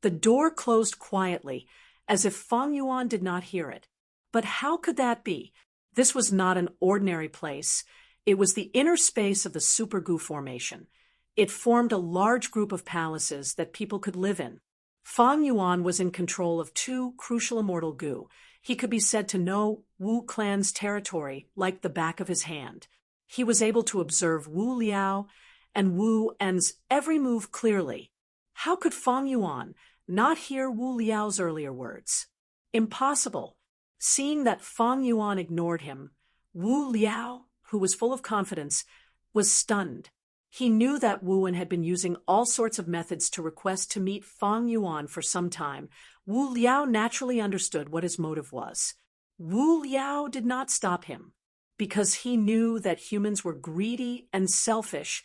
The door closed quietly, as if Fang Yuan did not hear it. But how could that be? This was not an ordinary place. It was the inner space of the Super Gu formation. It formed a large group of palaces that people could live in. Fang Yuan was in control of 2 crucial immortal Gu. He could be said to know Wu clan's territory like the back of his hand. He was able to observe Wu Liao and Wu En's every move clearly. How could Fang Yuan not hear Wu Liao's earlier words? Impossible. Seeing that Fang Yuan ignored him, Wu Liao, who was full of confidence, was stunned. He knew that Wuan had been using all sorts of methods to request to meet Fang Yuan for some time. Wu Liao naturally understood what his motive was. Wu Liao did not stop him, because he knew that humans were greedy and selfish.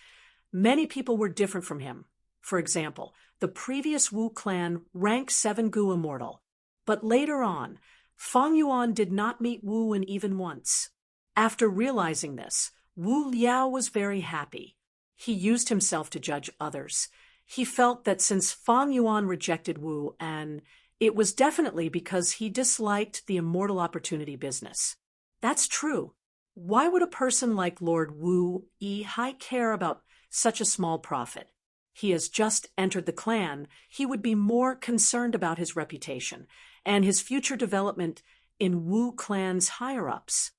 Many people were different from him. For example, the previous Wu clan ranked 7 Gu immortal. But later on, Fang Yuan did not meet Wuan even once. After realizing this, Wu Liao was very happy. He used himself to judge others. He felt that since Fang Yuan rejected Wu, and it was definitely because he disliked the immortal opportunity business. That's true. Why would a person like Lord Wu Yihai care about such a small profit? He has just entered the clan. He would be more concerned about his reputation and his future development in Wu clan's higher-ups.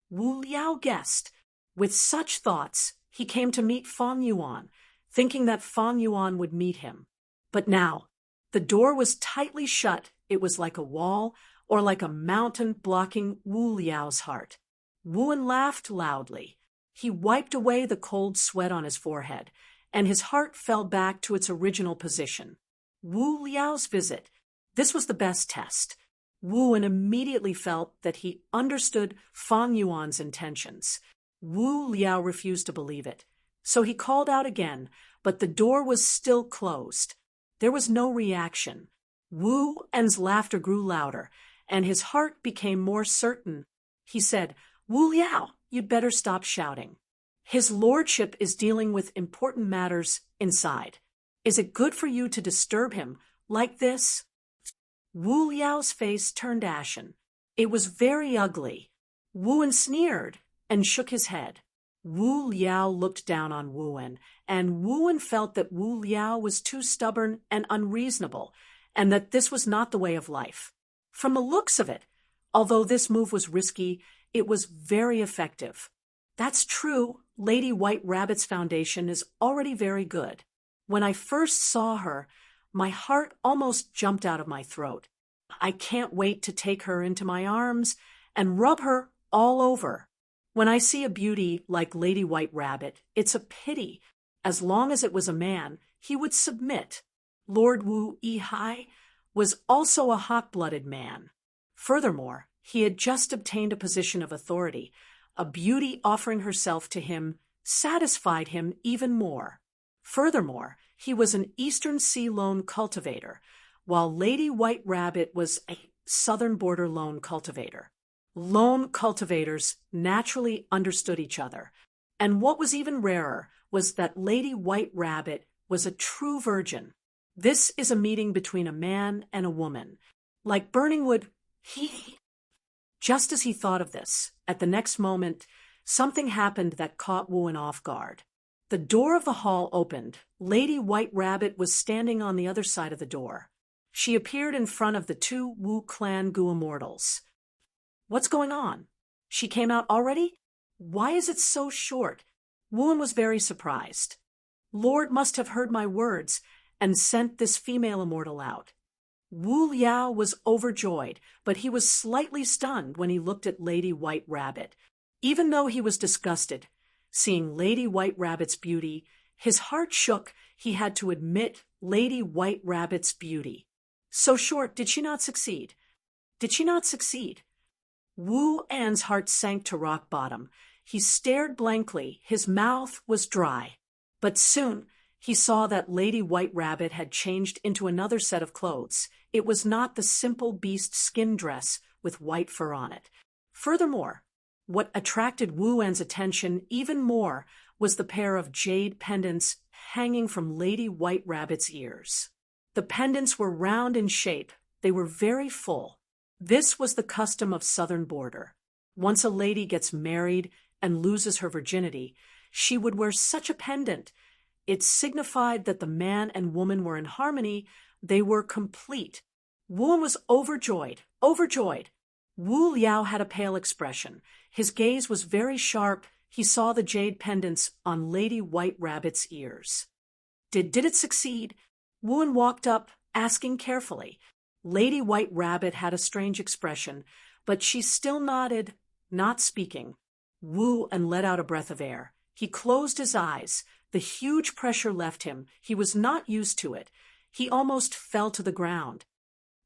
Wu Liao guessed. With such thoughts, he came to meet Fang Yuan, thinking that Fang Yuan would meet him. But now, the door was tightly shut. It was like a wall or like a mountain blocking Wu Liao's heart. Wuan laughed loudly. He wiped away the cold sweat on his forehead, and his heart fell back to its original position. Wu Liao's visit. This was the best test. Wuan immediately felt that he understood Fang Yuan's intentions. Wu Liao refused to believe it, so he called out again, but the door was still closed. There was no reaction. Wu En's laughter grew louder, and his heart became more certain. He said, "Wu Liao, you'd better stop shouting. His lordship is dealing with important matters inside. Is it good for you to disturb him like this?" Wu Liao's face turned ashen. It was very ugly. Wu En sneered and shook his head. Wu Liao looked down on Wu En, and Wu En felt that Wu Liao was too stubborn and unreasonable, and that this was not the way of life. From the looks of it, although this move was risky, it was very effective. That's true, Lady White Rabbit's foundation is already very good. When I first saw her, my heart almost jumped out of my throat. I can't wait to take her into my arms and rub her all over. When I see a beauty like Lady White Rabbit, it's a pity. As long as it was a man, he would submit. Lord Wu Yihai was also a hot-blooded man. Furthermore, he had just obtained a position of authority. A beauty offering herself to him satisfied him even more. Furthermore, he was an Eastern Sea loan cultivator, while Lady White Rabbit was a Southern Border loan cultivator. Loan cultivators naturally understood each other, and what was even rarer was that Lady White Rabbit was a true virgin. This is a meeting between a man and a woman. Like burning wood, Just as he thought of this, at the next moment, something happened that caught Wu En off guard. The door of the hall opened. Lady White Rabbit was standing on the other side of the door. She appeared in front of the two Wu clan Gu immortals. "What's going on? She came out already? Why is it so short?" Wu En was very surprised. "Lord must have heard my words and sent this female immortal out." Wu Liao was overjoyed, but he was slightly stunned when he looked at Lady White Rabbit. Even though he was disgusted, seeing Lady White Rabbit's beauty, his heart shook. He had to admit Lady White Rabbit's beauty. So short, did she not succeed? Did she not succeed? Wu En's heart sank to rock bottom. He stared blankly. His mouth was dry. But soon he saw that Lady White Rabbit had changed into another set of clothes. It was not the simple beast skin dress with white fur on it. Furthermore, what attracted Wu En's attention even more was the pair of jade pendants hanging from Lady White Rabbit's ears. The pendants were round in shape. They were very full. This was the custom of Southern Border. Once a lady gets married and loses her virginity, she would wear such a pendant. It signified that the man and woman were in harmony. They were complete. Wu En was overjoyed. Wu Liao had a pale expression. His gaze was very sharp. He saw the jade pendants on Lady White Rabbit's ears. Did it succeed? Wu En walked up, asking carefully. Lady White Rabbit had a strange expression, but she still nodded, not speaking. Wu En let out a breath of air. He closed his eyes. The huge pressure left him. He was not used to it. He almost fell to the ground.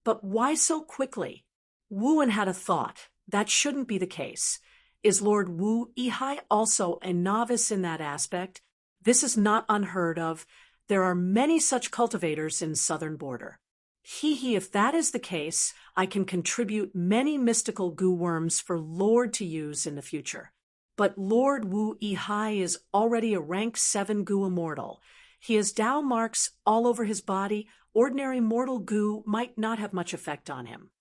But why so quickly? Wu En had a thought. That shouldn't be the case. Is Lord Wu Yihai also a novice in that aspect? This is not unheard of. There are many such cultivators in Southern Border. If that is the case, I can contribute many mystical goo worms for Lord to use in the future. But Lord Wu Yihai is already a rank 7 goo immortal. He has Dao marks all over his body. Ordinary mortal goo might not have much effect on him.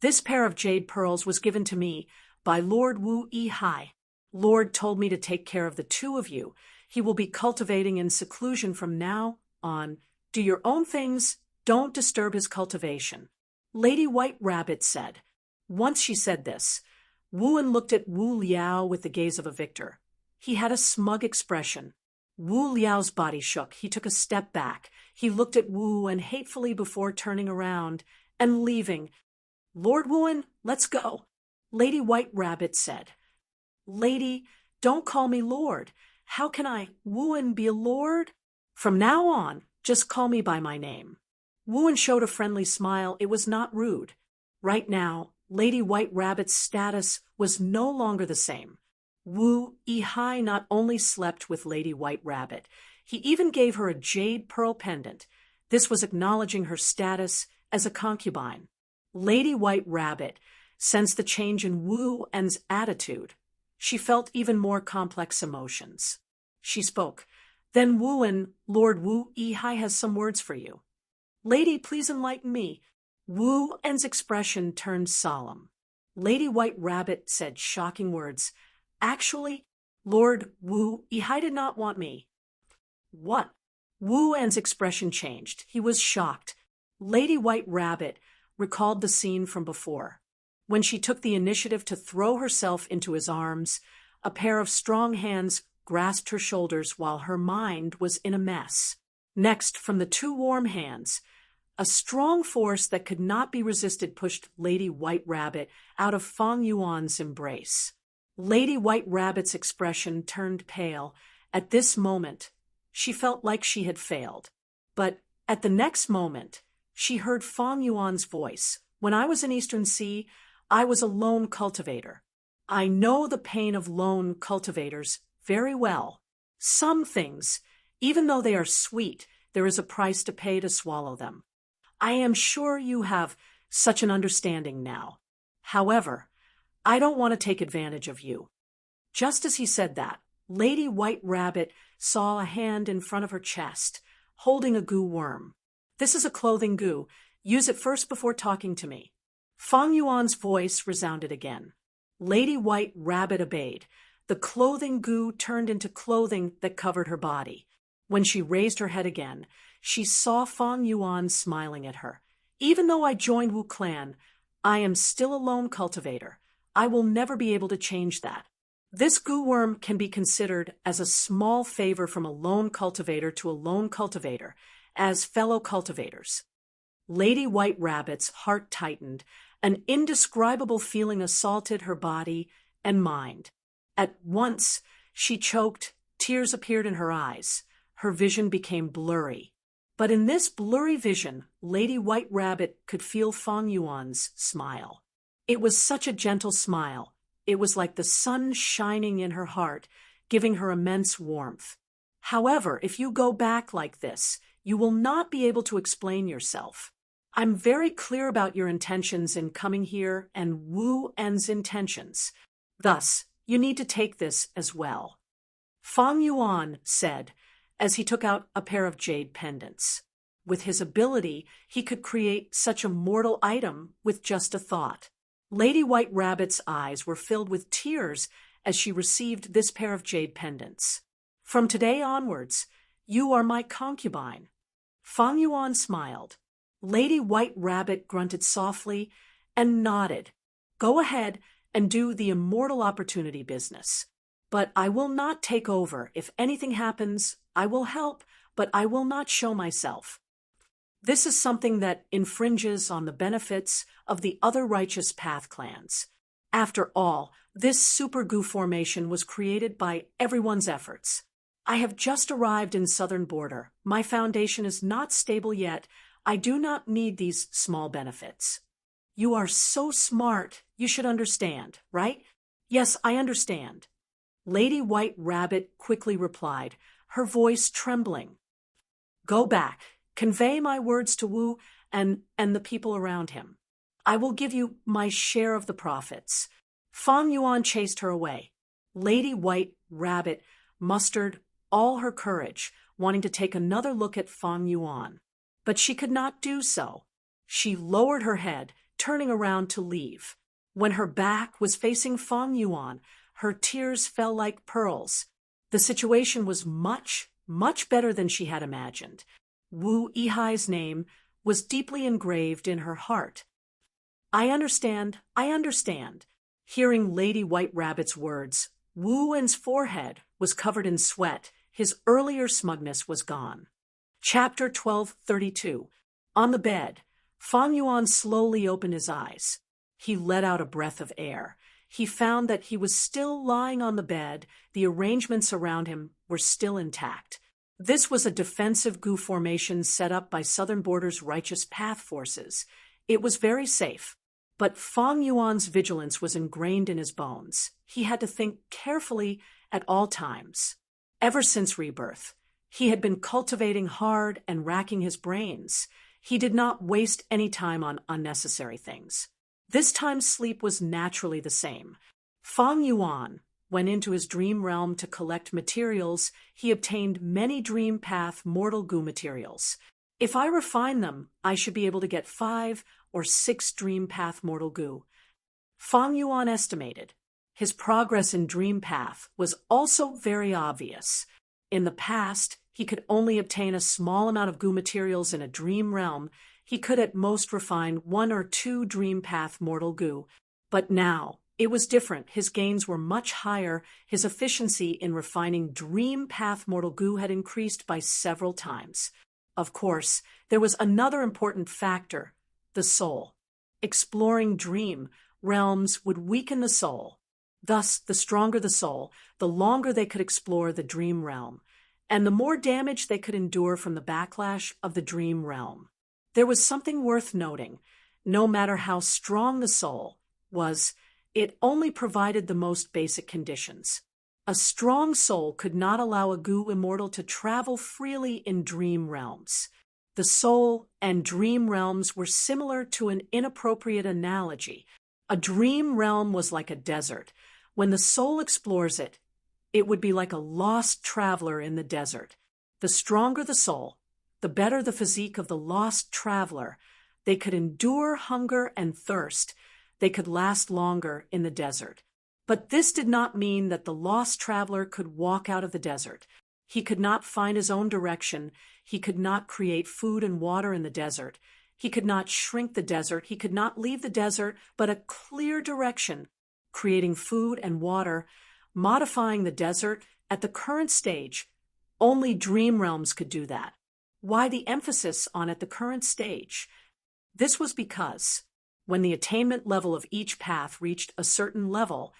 This pair of jade pearls was given to me by Lord Wu Yihai. Lord told me to take care of the two of you. He will be cultivating in seclusion from now on. Do your own things. Don't disturb his cultivation. Lady White Rabbit said. Once she said this, Wu En looked at Wu Liao with the gaze of a victor. He had a smug expression. Wu Liao's body shook. He took a step back. He looked at Wu En hatefully before turning around and leaving. Lord Wu En, let's go. Lady White Rabbit said. Lady, don't call me Lord. How can I, Wu En, be a lord? From now on, just call me by my name. Wu En showed a friendly smile. It was not rude. Right now, Lady White Rabbit's status was no longer the same. Wu Yihai not only slept with Lady White Rabbit, he even gave her a jade pearl pendant. This was acknowledging her status as a concubine. Lady White Rabbit sensed the change in Wu En's attitude. She felt even more complex emotions. She spoke. Then Wu En, Lord Wu Yihai has some words for you. Lady, please enlighten me. Wu En's expression turned solemn. Lady White Rabbit said shocking words. Actually, Lord Wu Yihai did not want me. What? Wu En's expression changed. He was shocked. Lady White Rabbit recalled the scene from before. When she took the initiative to throw herself into his arms, a pair of strong hands grasped her shoulders while her mind was in a mess. Next, from the two warm hands, a strong force that could not be resisted pushed Lady White Rabbit out of Fang Yuan's embrace. Lady White Rabbit's expression turned pale. At this moment, she felt like she had failed. But at the next moment, she heard Fang Yuan's voice. When I was in Eastern Sea, I was a lone cultivator. I know the pain of lone cultivators very well. Some things, even though they are sweet, there is a price to pay to swallow them. I am sure you have such an understanding now. However, I don't want to take advantage of you. Just as he said that, Lady White Rabbit saw a hand in front of her chest, holding a goo worm. This is a clothing goo. Use it first before talking to me. Fang Yuan's voice resounded again. Lady White Rabbit obeyed. The clothing goo turned into clothing that covered her body. When she raised her head again, she saw Fang Yuan smiling at her. Even though I joined Wu Clan, I am still a lone cultivator. I will never be able to change that. This goo worm can be considered as a small favor from a lone cultivator to a lone cultivator, as fellow cultivators. Lady White Rabbit's heart tightened. An indescribable feeling assaulted her body and mind. At once, she choked. Tears appeared in her eyes. Her vision became blurry. But in this blurry vision, Lady White Rabbit could feel Fang Yuan's smile. It was such a gentle smile. It was like the sun shining in her heart, giving her immense warmth. However, if you go back like this, you will not be able to explain yourself. I'm very clear about your intentions in coming here and Wu En's intentions. Thus, you need to take this as well. Fang Yuan said, as he took out a pair of jade pendants. With his ability, he could create such a mortal item with just a thought. Lady White Rabbit's eyes were filled with tears as she received this pair of jade pendants. From today onwards, you are my concubine. Fang Yuan smiled. Lady White Rabbit grunted softly and nodded. Go ahead and do the immortal opportunity business. But I will not take over. If anything happens, I will help, but I will not show myself. This is something that infringes on the benefits of the other Righteous Path clans. After all, this super goo formation was created by everyone's efforts. I have just arrived in southern border. My foundation is not stable yet. I do not need these small benefits. You are so smart. You should understand, right? Yes, I understand. Lady White Rabbit quickly replied, her voice trembling. Go back. Convey my words to Wu and the people around him. I will give you my share of the profits. Fang Yuan chased her away. Lady White Rabbit mustered all her courage, wanting to take another look at Fang Yuan. But she could not do so. She lowered her head, turning around to leave. When her back was facing Fang Yuan, her tears fell like pearls. The situation was much, much better than she had imagined. Wu Yihai's name was deeply engraved in her heart. I understand, I understand. Hearing Lady White Rabbit's words, Wu En's forehead was covered in sweat. His earlier smugness was gone. Chapter 1232. On the bed, Fang Yuan slowly opened his eyes. He let out a breath of air. He found that he was still lying on the bed. The arrangements around him were still intact. This was a defensive goo formation set up by Southern Border's Righteous Path forces. It was very safe. But Fang Yuan's vigilance was ingrained in his bones. He had to think carefully at all times. Ever since rebirth, he had been cultivating hard and racking his brains. He did not waste any time on unnecessary things. This time sleep was naturally the same. Fang Yuan went into his dream realm to collect materials. He obtained many dream path mortal goo materials. If I refine them, I should be able to get 5 or 6 dream path mortal goo. Fang Yuan estimated. His progress in dream path was also very obvious. In the past, he could only obtain a small amount of goo materials in a dream realm. He could at most refine 1 or 2 dream path mortal goo. But now, it was different. His gains were much higher. His efficiency in refining dream path mortal goo had increased by several times. Of course, there was another important factor, the soul. Exploring dream realms would weaken the soul. Thus, the stronger the soul, the longer they could explore the dream realm, and the more damage they could endure from the backlash of the dream realm. There was something worth noting. No matter how strong the soul was, it only provided the most basic conditions. A strong soul could not allow a goo immortal to travel freely in dream realms. The soul and dream realms were similar to an inappropriate analogy. A dream realm was like a desert. When the soul explores it, it would be like a lost traveler in the desert. The stronger the soul, the better the physique of the lost traveler. They could endure hunger and thirst. They could last longer in the desert. But this did not mean that the lost traveler could walk out of the desert. He could not find his own direction. He could not create food and water in the desert. He could not shrink the desert. He could not leave the desert, but a clear direction, creating food and water, modifying the desert. At the current stage, only dream realms could do that. Why the emphasis on at the current stage? This was because when the attainment level of each path reached a certain level,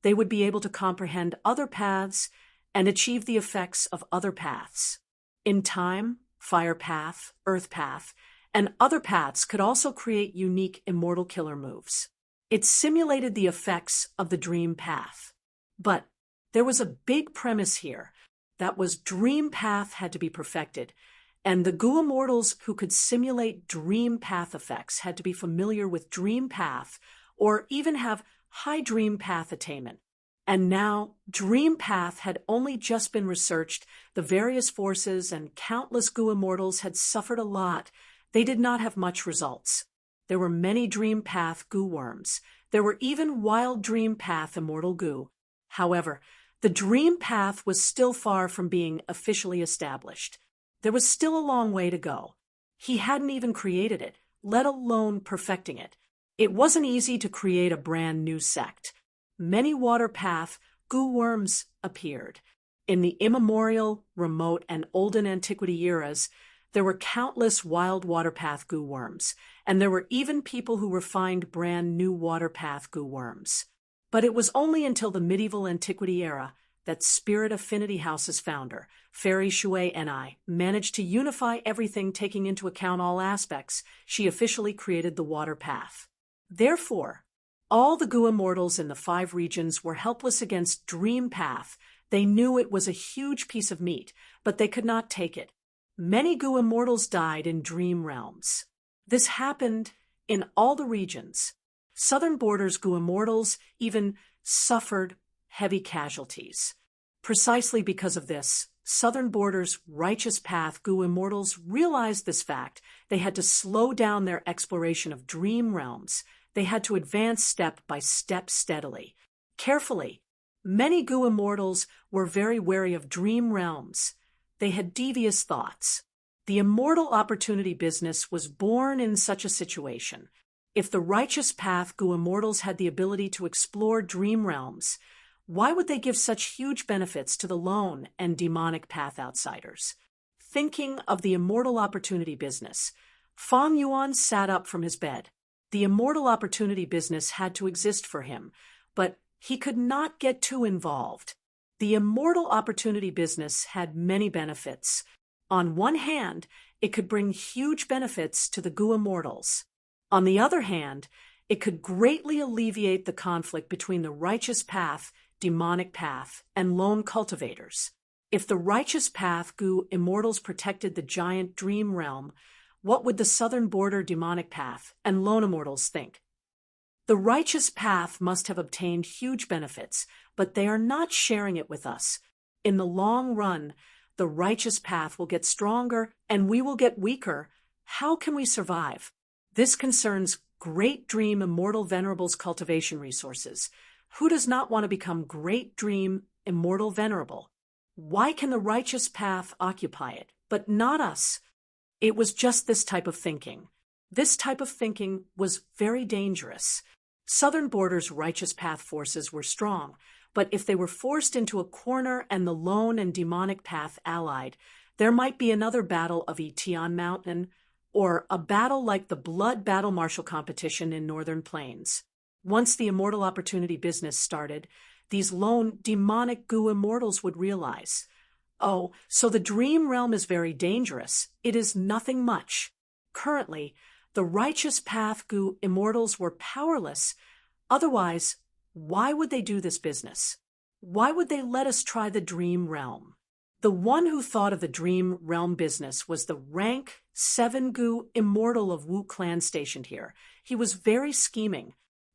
they would be able to comprehend other paths and achieve the effects of other paths. In time, fire path, earth path, and other paths could also create unique immortal killer moves. It simulated the effects of the dream path. But there was a big premise here. That was dream path had to be perfected, and the goo immortals who could simulate dream path effects had to be familiar with dream path or even have high dream path attainment. And now, dream path had only just been researched. The various forces and countless goo immortals had suffered a lot. They did not have much results. There were many dream path goo worms. There were even wild dream path immortal goo. However, the dream path was still far from being officially established. There was still a long way to go. He hadn't even created it, let alone perfecting it. It wasn't easy to create a brand new sect. Many water path goo worms appeared. In the immemorial, remote, and olden antiquity eras, there were countless wild water path goo worms, and there were even people who refined brand new water path goo worms. But it was only until the medieval antiquity era that Spirit Affinity House's founder, Fairy Shui and I, managed to unify everything taking into account all aspects. She officially created the water path. Therefore, all the goo immortals in the 5 regions were helpless against dream path. They knew it was a huge piece of meat, but they could not take it. Many goo immortals died in dream realms. This happened in all the regions. Southern Borders goo immortals even suffered heavy casualties. Precisely because of this, Southern Borders righteous path goo immortals realized this fact. They had to slow down their exploration of dream realms. They had to advance step by step steadily, carefully. Many goo immortals were very wary of dream realms. They had devious thoughts. The immortal opportunity business was born in such a situation. If the righteous path goo immortals had the ability to explore dream realms, why would they give such huge benefits to the lone and demonic path outsiders? Thinking of the immortal opportunity business, Fang Yuan sat up from his bed. The immortal opportunity business had to exist for him, but he could not get too involved. The immortal opportunity business had many benefits. On one hand, it could bring huge benefits to the goo immortals. On the other hand, it could greatly alleviate the conflict between the righteous path, demonic path, and lone cultivators. If the righteous path goo immortals protected the giant dream realm, what would the southern border demonic path and lone immortals think? The righteous path must have obtained huge benefits, but they are not sharing it with us. In the long run, the righteous path will get stronger and we will get weaker. How can we survive? This concerns Great Dream Immortal Venerables cultivation resources. Who does not want to become Great Dream Immortal Venerable? Why can the righteous path occupy it, but not us? It was just this type of thinking. This type of thinking was very dangerous. Southern Border's righteous path forces were strong, but if they were forced into a corner and the lone and demonic path allied, there might be another battle of Etion Mountain, or a battle like the Blood Battle Martial competition in Northern Plains. Once the Immortal Opportunity business started, these lone demonic goo immortals would realize, oh, so the dream realm is very dangerous. It is nothing much. Currently, the righteous path goo immortals were powerless. Otherwise, why would they do this business? Why would they let us try the dream realm? The one who thought of the dream realm business was the rank 7 goo immortal of Wu clan stationed here. He was very scheming.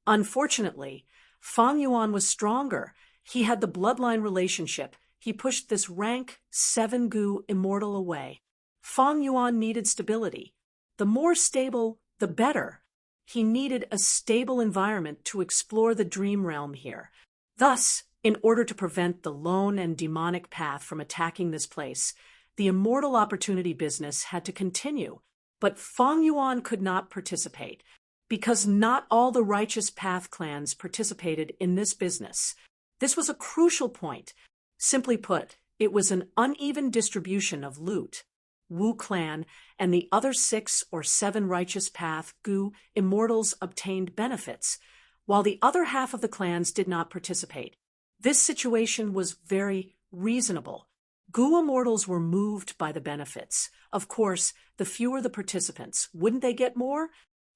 Unfortunately, Fang Yuan was stronger. He had the bloodline relationship. He pushed this rank 7 goo immortal away. Fang Yuan needed stability. The more stable, the better. He needed a stable environment to explore the dream realm here. Thus, in order to prevent the lone and demonic path from attacking this place, the Immortal Opportunity business had to continue. But Fang Yuan could not participate, because not all the righteous path clans participated in this business. This was a crucial point. Simply put, it was an uneven distribution of loot. Wu clan and the other 6 or 7 righteous path goo immortals obtained benefits, while the other half of the clans did not participate. This situation was very reasonable. Goo immortals were moved by the benefits. Of course, the fewer the participants, wouldn't they get more?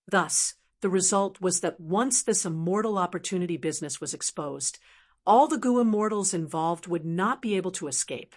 Thus, the result was that once this Immortal Opportunity business was exposed, all the goo immortals involved would not be able to escape.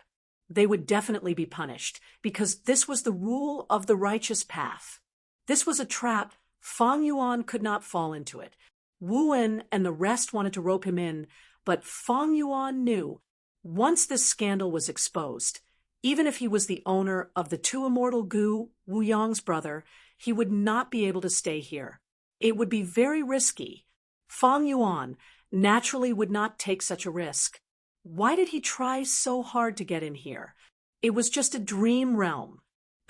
They would definitely be punished, because this was the rule of the righteous path. This was a trap. Fang Yuan could not fall into it. Wu En and the rest wanted to rope him in, but Fang Yuan knew, once this scandal was exposed, even if he was the owner of the 2 immortal goo, Wu Yang's brother, he would not be able to stay here. It would be very risky. Fang Yuan naturally would not take such a risk. Why did he try so hard to get in here? It was just a dream realm,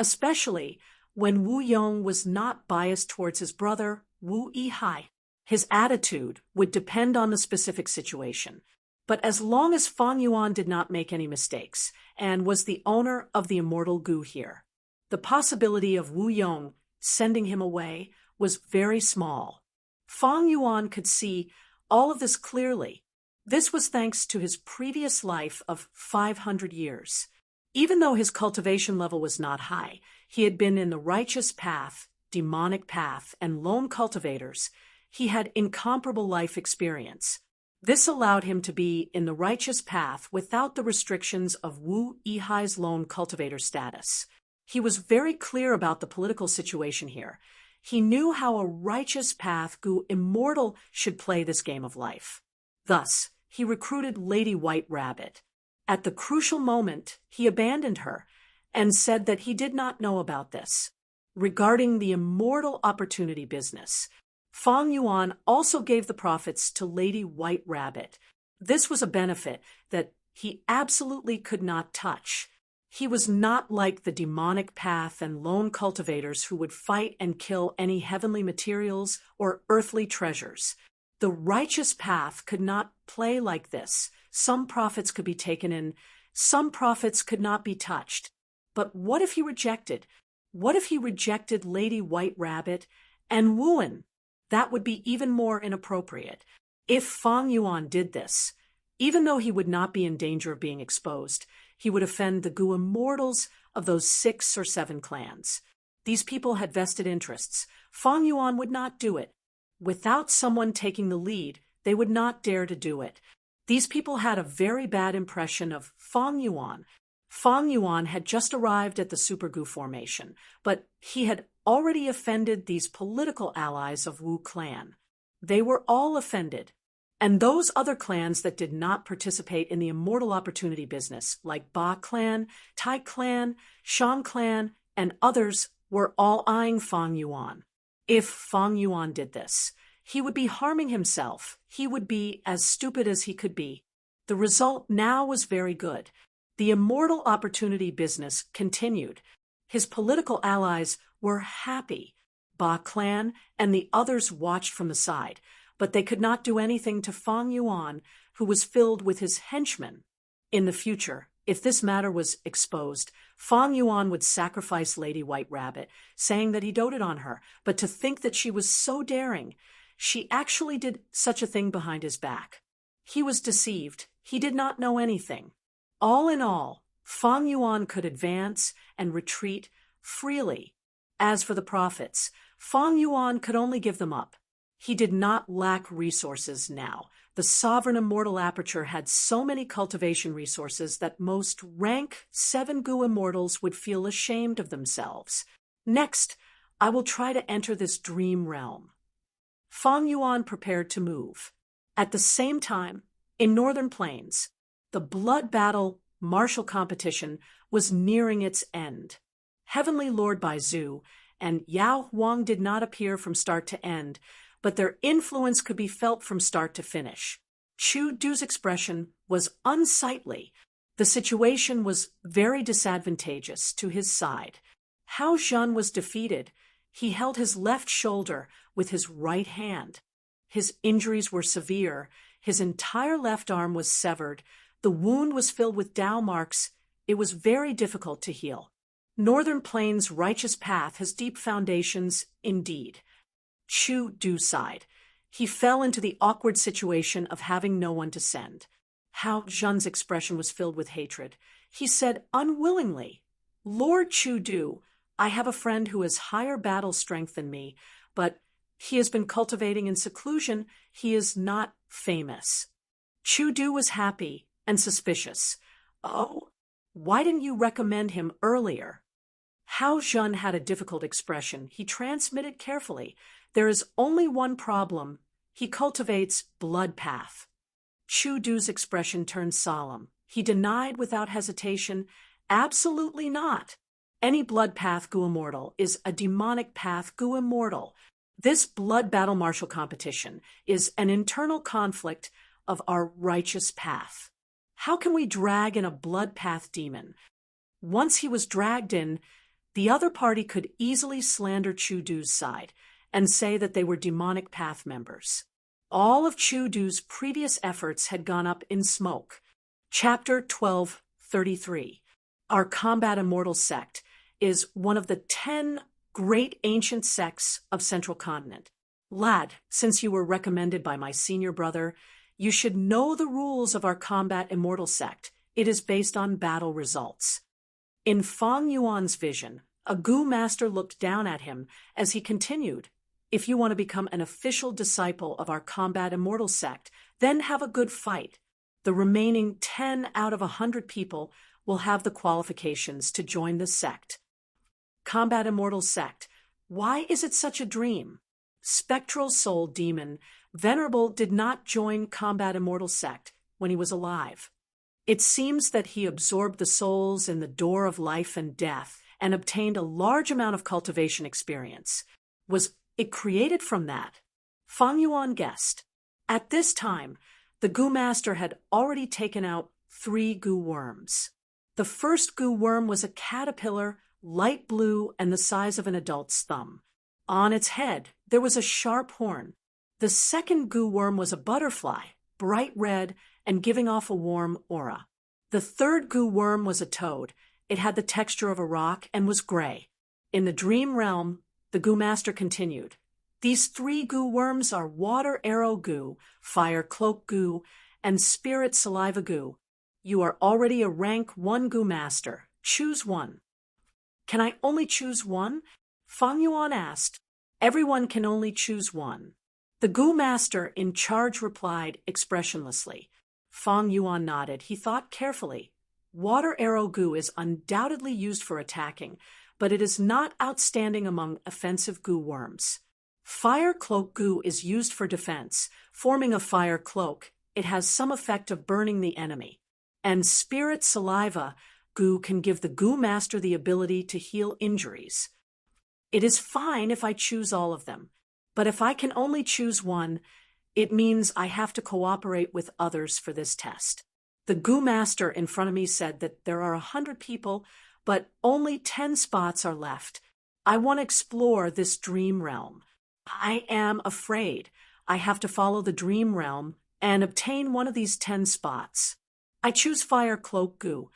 especially when Wu Yong was not biased towards his brother, Wu Yihai. His attitude would depend on the specific situation. But as long as Fang Yuan did not make any mistakes and was the owner of the immortal goo here, the possibility of Wu Yong sending him away was very small. Fang Yuan could see all of this clearly. This was thanks to his previous life of 500 years. Even though his cultivation level was not high, he had been in the righteous path, demonic path, and lone cultivators. He had incomparable life experience. This allowed him to be in the righteous path without the restrictions of Wu Yihai's lone cultivator status. He was very clear about the political situation here. He knew how a righteous path goo immortal should play this game of life. Thus, he recruited Lady White Rabbit. At the crucial moment, he abandoned her and said that he did not know about this. Regarding the Immortal Opportunity business, Fang Yuan also gave the profits to Lady White Rabbit. This was a benefit that he absolutely could not touch. He was not like the demonic path and lone cultivators who would fight and kill any heavenly materials or earthly treasures. The righteous path could not play like this. Some profits could be taken in, some profits could not be touched. But what if he rejected? What if he rejected Lady White Rabbit and Wuan? That would be even more inappropriate. If Fang Yuan did this, even though he would not be in danger of being exposed, he would offend the goo immortals of those 6 or 7 clans. These people had vested interests. Fang Yuan would not do it. Without someone taking the lead, they would not dare to do it. These people had a very bad impression of Fang Yuan. Fang Yuan had just arrived at the Supergu formation, but he had already offended these political allies of Wu clan. They were all offended. And those other clans that did not participate in the immortal opportunity business, like Ba clan, Tai clan, Shan clan, and others, were all eyeing Fang Yuan. If Fang Yuan did this, he would be harming himself. He would be as stupid as he could be. The result now was very good. The immortal opportunity business continued. His political allies were happy. Ba clan and the others watched from the side, but they could not do anything to Fang Yuan, who was filled with his henchmen. In the future, if this matter was exposed, Fang Yuan would sacrifice Lady White Rabbit, saying that he doted on her, but to think that she was so daring. She actually did such a thing behind his back. He was deceived. He did not know anything. All in all, Fang Yuan could advance and retreat freely. As for the profits, Fang Yuan could only give them up. He did not lack resources now. The sovereign immortal aperture had so many cultivation resources that most rank 7 Gu immortals would feel ashamed of themselves. Next, I will try to enter this dream realm. Fang Yuan prepared to move. At the same time, in Northern Plains, the blood battle martial competition was nearing its end. Heavenly Lord Baizu and Yao Huang did not appear from start to end, but their influence could be felt from start to finish. Chu Du's expression was unsightly. The situation was very disadvantageous to his side. Hao Zhen was defeated. He held his left shoulder with his right hand. His injuries were severe. His entire left arm was severed. The wound was filled with Dao marks. It was very difficult to heal. Northern Plains' righteous path has deep foundations indeed. Chu Du sighed. He fell into the awkward situation of having no one to send. Hao Zhen's expression was filled with hatred. He said unwillingly, "Lord Chu Du, I have a friend who has higher battle strength than me, but he has been cultivating in seclusion. He is not famous." Chu Du was happy and suspicious. "Oh, why didn't you recommend him earlier?" Hao Zhen had a difficult expression. He transmitted carefully. There is only one problem. He cultivates blood path. Chu Du's expression turned solemn. He denied without hesitation, "Absolutely not. Any blood path Gu immortal is a demonic path Gu immortal. This blood battle martial competition is an internal conflict of our righteous path. How can we drag in a blood path demon? Once he was dragged in, the other party could easily slander Chu Du's side and say that they were demonic path members. All of Chu Du's previous efforts had gone up in smoke. Chapter 1233. Our Combat Immortal Sect is one of the 10 great ancient sects of Central Continent. Lad, since you were recommended by my senior brother, you should know the rules of our Combat Immortal Sect. It is based on battle results. In Fang Yuan's vision, a Gu master looked down at him as he continued, "If you want to become an official disciple of our Combat Immortal Sect, then have a good fight. The remaining 10 out of 100 people will have the qualifications to join the sect." Combat Immortal Sect. Why is it such a dream? Spectral Soul Demon Venerable did not join Combat Immortal Sect when he was alive. It seems that he absorbed the souls in the door of life and death and obtained a large amount of cultivation experience. Was it created from that? Fang Yuan guessed. At this time, the Gu Master had already taken out 3 Gu worms. The first Gu worm was a caterpillar, light blue and the size of an adult's thumb. On its head, there was a sharp horn. The second Gu worm was a butterfly, bright red and giving off a warm aura. The third Gu worm was a toad. It had the texture of a rock and was gray. In the dream realm, the Gu Master continued, "These 3 Gu worms are Water Arrow Gu, Fire Cloak Gu, and Spirit Saliva Gu. You are already a rank 1 Gu Master. Choose one." "Can I only choose one?" Fang Yuan asked. "Everyone can only choose one." The Gu Master in charge replied expressionlessly. Fang Yuan nodded. He thought carefully. Water arrow goo is undoubtedly used for attacking, but it is not outstanding among offensive goo worms. Fire cloak goo is used for defense, forming a fire cloak. It has some effect of burning the enemy. And spirit saliva goo can give the goo master the ability to heal injuries. It is fine if I choose all of them, but if I can only choose one, it means I have to cooperate with others for this test. The goo master in front of me said that there are 100 people, but only 10 spots are left. I want to explore this dream realm. I am afraid I have to follow the dream realm and obtain one of these 10 spots. I choose fire cloak goo.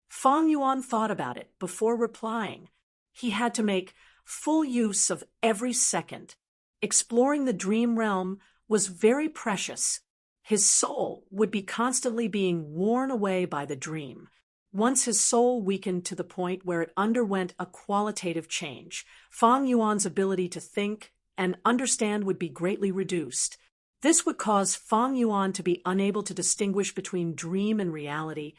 Fang Yuan thought about it before replying. He had to make full use of every second. Exploring the dream realm was very precious. His soul would be constantly being worn away by the dream. Once his soul weakened to the point where it underwent a qualitative change, Fang Yuan's ability to think and understand would be greatly reduced. This would cause Fang Yuan to be unable to distinguish between dream and reality,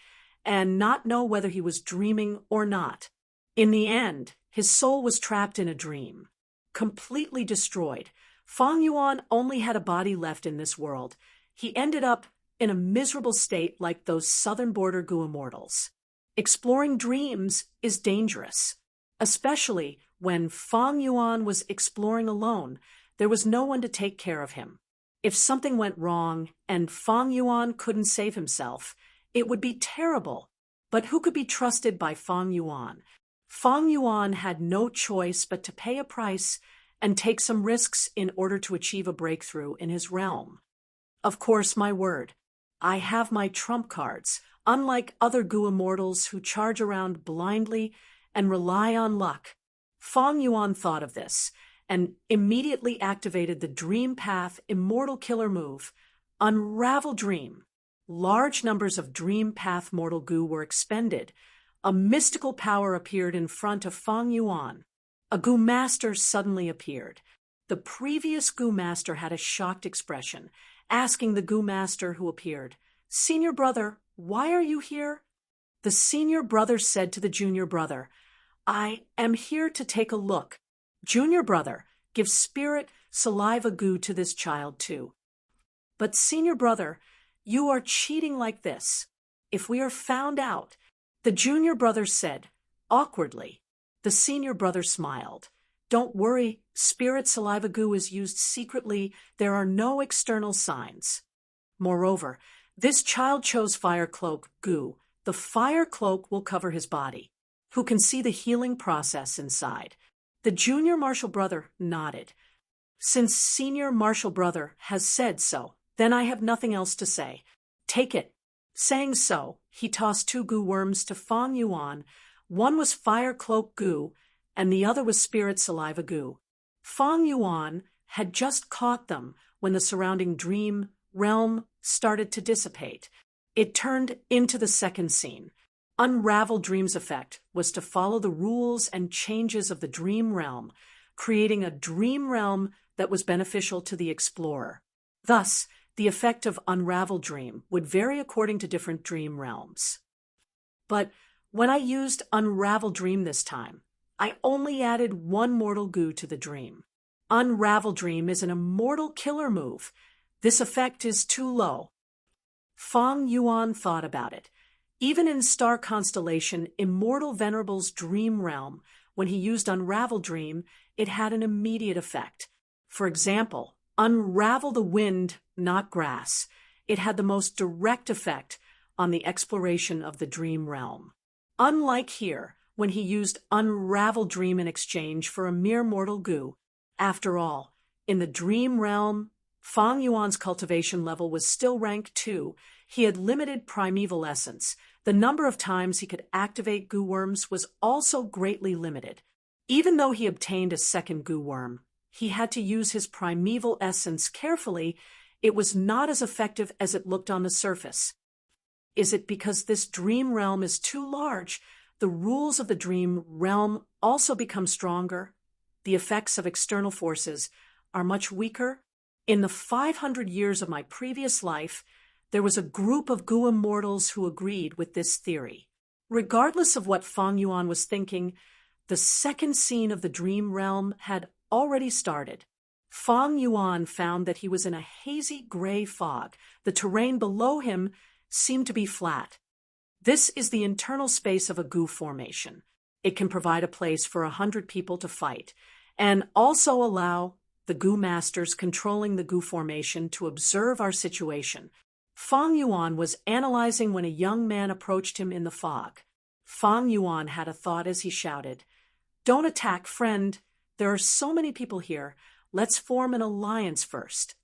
and not know whether he was dreaming or not. In the end, his soul was trapped in a dream. Completely destroyed, Fang Yuan only had a body left in this world. He ended up in a miserable state like those southern border goo immortals. Exploring dreams is dangerous, especially when Fang Yuan was exploring alone. There was no one to take care of him. If something went wrong and Fang Yuan couldn't save himself, it would be terrible. But who could be trusted by Fang Yuan? Fang Yuan had no choice but to pay a price and take some risks in order to achieve a breakthrough in his realm. Of course, my word, I have my trump cards, unlike other goo immortals who charge around blindly and rely on luck. Fang Yuan thought of this and immediately activated the Dream Path Immortal Killer move, Unravel Dream. Large numbers of Dream Path Mortal Goo were expended. A mystical power appeared in front of Fang Yuan. A Goo Master suddenly appeared. The previous Goo Master had a shocked expression, asking the Goo Master who appeared, "Senior brother, why are you here?" The senior brother said to the junior brother, "I am here to take a look. Junior brother, give spirit saliva goo to this child too." "But senior brother, you are cheating like this. If we are found out," the junior brother said, awkwardly. The senior brother smiled. "Don't worry, spirit saliva goo is used secretly. There are no external signs. Moreover, this child chose fire cloak goo. The fire cloak will cover his body. Who can see the healing process inside?" The junior martial brother nodded. "Since senior martial brother has said so, then I have nothing else to say. Take it." Saying so, he tossed 2 goo worms to Fang Yuan. One was fire cloak goo, and the other was spirit saliva goo. Fang Yuan had just caught them when the surrounding dream realm started to dissipate. It turned into the second scene. Unravel Dream's effect was to follow the rules and changes of the dream realm, creating a dream realm that was beneficial to the explorer. Thus, the effect of Unravel Dream would vary according to different dream realms. But when I used Unravel Dream this time, I only added 1 mortal goo to the dream. Unravel Dream is an immortal killer move. This effect is too low. Fang Yuan thought about it. Even in Star Constellation Immortal Venerable's dream realm, when he used Unravel Dream, it had an immediate effect. For example, Unravel the Wind, Not Grass. It had the most direct effect on the exploration of the dream realm. Unlike here, when he used Unravel Dream in exchange for a mere mortal goo. After all, in the dream realm, Fang Yuan's cultivation level was still rank 2. He had limited primeval essence. The number of times he could activate goo worms was also greatly limited. Even though he obtained a second goo worm, he had to use his primeval essence carefully. It was not as effective as it looked on the surface. Is it because this dream realm is too large? The rules of the dream realm also become stronger. The effects of external forces are much weaker. In the 500 years of my previous life, there was a group of goo immortals who agreed with this theory. Regardless of what Fang Yuan was thinking, the second scene of the dream realm had already started. Fang Yuan found that he was in a hazy gray fog. The terrain below him seemed to be flat. This is the internal space of a gu formation. It can provide a place for 100 people to fight, and also allow the gu masters controlling the gu formation to observe our situation. Fang Yuan was analyzing when a young man approached him in the fog. Fang Yuan had a thought as he shouted, "Don't attack, friend. There are so many people here. Let's form an alliance first."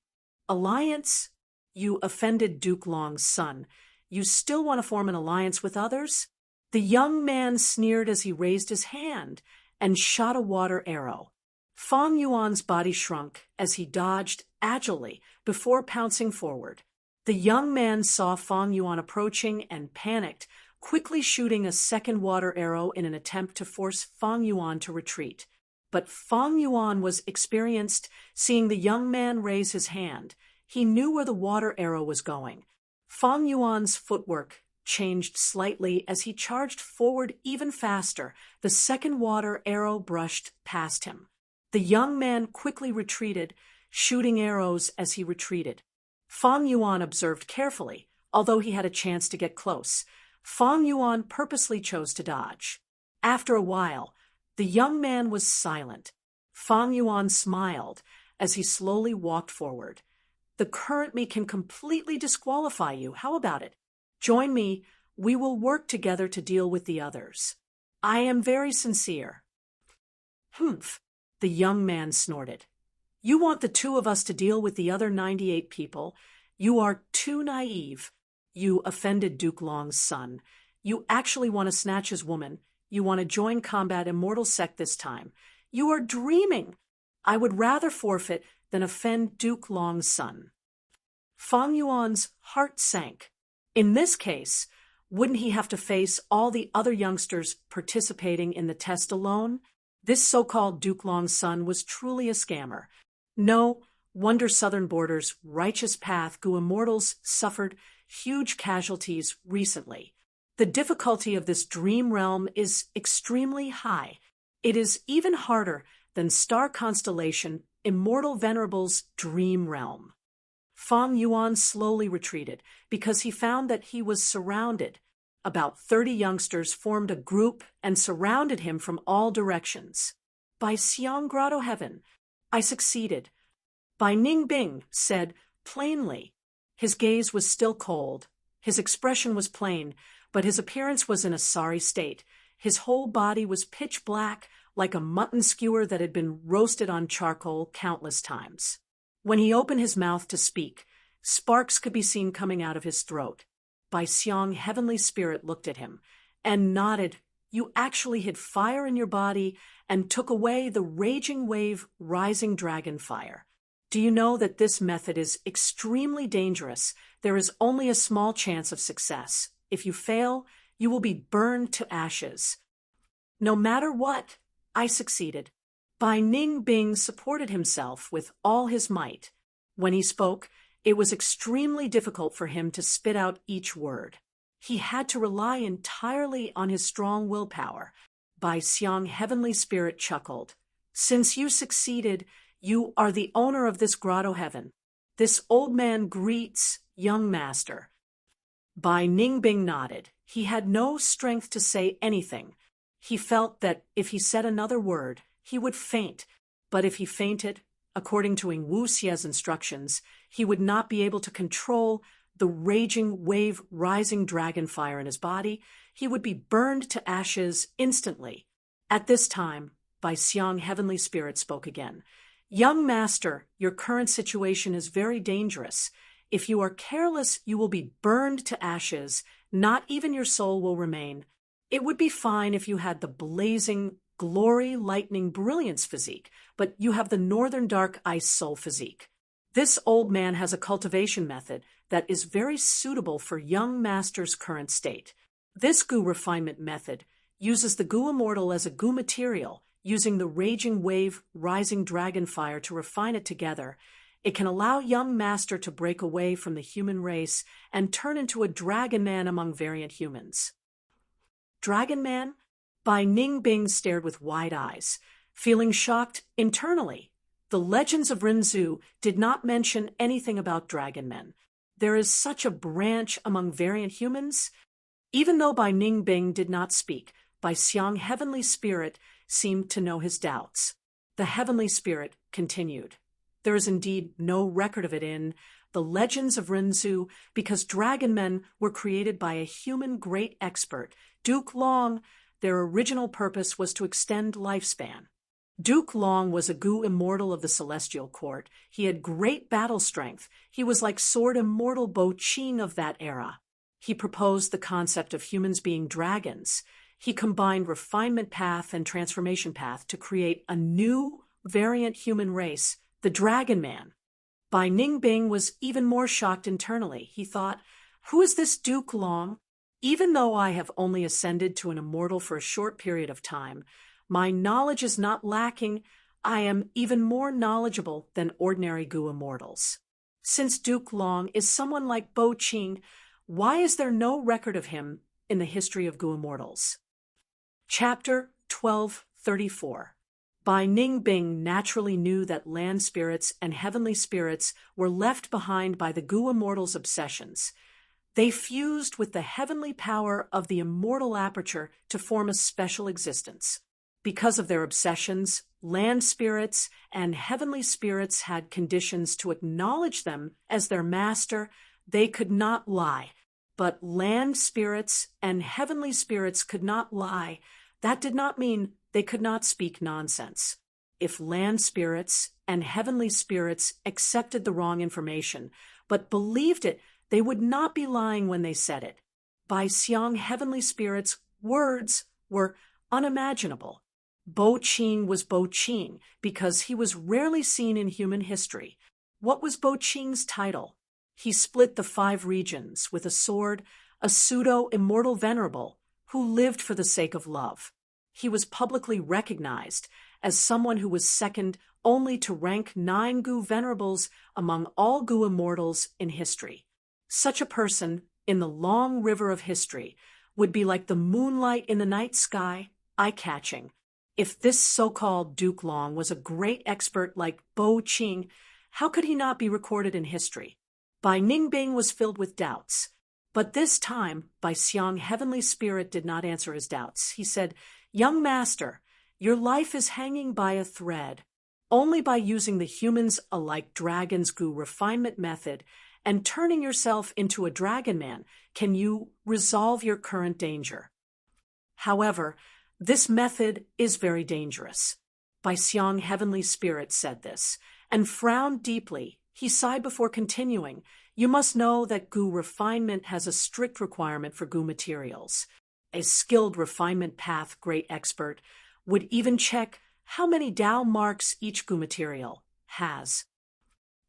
"Alliance? You offended Duke Long's son. You still want to form an alliance with others?" The young man sneered as he raised his hand and shot a water arrow. Fang Yuan's body shrunk as he dodged agilely before pouncing forward. The young man saw Fang Yuan approaching and panicked, quickly shooting a second water arrow in an attempt to force Fang Yuan to retreat. But Fang Yuan was experienced, seeing the young man raise his hand. He knew where the water arrow was going. Fang Yuan's footwork changed slightly as he charged forward even faster. The second water arrow brushed past him. The young man quickly retreated, shooting arrows as he retreated. Fang Yuan observed carefully, although he had a chance to get close. Fang Yuan purposely chose to dodge. After a while, the young man was silent. Fang Yuan smiled as he slowly walked forward. "The current me can completely disqualify you. How about it? Join me. We will work together to deal with the others. I am very sincere." "Humph," the young man snorted. "You want the two of us to deal with the other 98 people? You are too naive. You offended Duke Long's son. You actually want to snatch his woman. You want to join combat immortal sect this time. You are dreaming. I would rather forfeit than offend Duke Long's son." Fang Yuan's heart sank. In this case, wouldn't he have to face all the other youngsters participating in the test alone? This so-called Duke Long's son was truly a scammer. No wonder Southern Border's righteous path gu immortals suffered huge casualties recently. The difficulty of this dream realm is extremely high. It is even harder than Star Constellation Immortal Venerable's dream realm. Fang Yuan slowly retreated because he found that he was surrounded. About 30 youngsters formed a group and surrounded him from all directions. "By Xiang Grotto Heaven, I succeeded." Bai Ningbing said plainly. His gaze was still cold. His expression was plain, but his appearance was in a sorry state. His whole body was pitch black, like a mutton skewer that had been roasted on charcoal countless times. When he opened his mouth to speak, sparks could be seen coming out of his throat. Bai Xiang, heavenly spirit, looked at him and nodded. "You actually hid fire in your body and took away the raging wave rising dragon fire. Do you know that this method is extremely dangerous? There is only a small chance of success. If you fail, you will be burned to ashes." "No matter what, I succeeded." Bai Ningbing supported himself with all his might. When he spoke, it was extremely difficult for him to spit out each word. He had to rely entirely on his strong willpower. Bai Xiang, heavenly spirit, chuckled. "Since you succeeded, you are the owner of this grotto heaven. This old man greets young master." Bai Ningbing nodded. He had no strength to say anything. He felt that if he said another word, he would faint, but if he fainted, according to Ing Wu Xie's instructions, he would not be able to control the raging wave rising dragon fire in his body. He would be burned to ashes instantly. At this time, Bai Xiang, heavenly spirit, spoke again. "Young master, your current situation is very dangerous. If you are careless, you will be burned to ashes. Not even your soul will remain. It would be fine if you had the blazing, glory, lightning, brilliance physique, but you have the northern dark ice soul physique. This old man has a cultivation method that is very suitable for young master's current state. This gu refinement method uses the gu immortal as a gu material, using the raging wave rising dragon fire to refine it together. It can allow young master to break away from the human race and turn into a dragon man among variant humans." Dragon Man? Bai Ningbing stared with wide eyes, feeling shocked internally. The legends of Rinzhu did not mention anything about dragon men. There is such a branch among variant humans. Even though Bai Ningbing did not speak, Bai Xiang Heavenly Spirit seemed to know his doubts. The Heavenly Spirit continued. There is indeed no record of it in the legends of Rinzhu because dragon men were created by a human great expert, Duke Long. Their original purpose was to extend lifespan. Duke Long was a Gu immortal of the Celestial Court. He had great battle strength. He was like sword immortal Bo Qing of that era. He proposed the concept of humans being dragons. He combined refinement path and transformation path to create a new variant human race, the Dragon Man. Bai Ningbing was even more shocked internally. He thought, who is this Duke Long? Even though I have only ascended to an immortal for a short period of time, my knowledge is not lacking. I am even more knowledgeable than ordinary Gu immortals. Since Duke Long is someone like Bo Qing, why is there no record of him in the history of Gu immortals? Chapter 1234. Bai Ningbing naturally knew that land spirits and heavenly spirits were left behind by the Gu immortals' obsessions. They fused with the heavenly power of the immortal aperture to form a special existence. Because of their obsessions, land spirits and heavenly spirits had conditions to acknowledge them as their master. They could not lie. But land spirits and heavenly spirits could not lie. That did not mean they could not speak nonsense. If land spirits and heavenly spirits accepted the wrong information, but believed it, they would not be lying when they said it. Bai Xiang heavenly spirits' words were unimaginable. Bo Qing was Bo Qing because he was rarely seen in human history. What was Bo Qing's title? He split the 5 regions with a sword, a pseudo-immortal venerable who lived for the sake of love. He was publicly recognized as someone who was second only to rank 9 Gu venerables among all Gu immortals in history. Such a person, in the long river of history, would be like the moonlight in the night sky, eye-catching. If this so-called Duke Long was a great expert like Bo Qing, how could he not be recorded in history? Bai Ningbing was filled with doubts. But this time, Bai Xiang Heavenly Spirit did not answer his doubts. He said, "Young master, your life is hanging by a thread. Only by using the humans alike dragons Gu refinement method and turning yourself into a dragon man can you resolve your current danger. However, this method is very dangerous." Bai Xiang Heavenly Spirit said this, and frowned deeply. He sighed before continuing. You must know that Gu refinement has a strict requirement for Gu materials. A skilled refinement path great expert would even check how many Dao marks each Gu material has.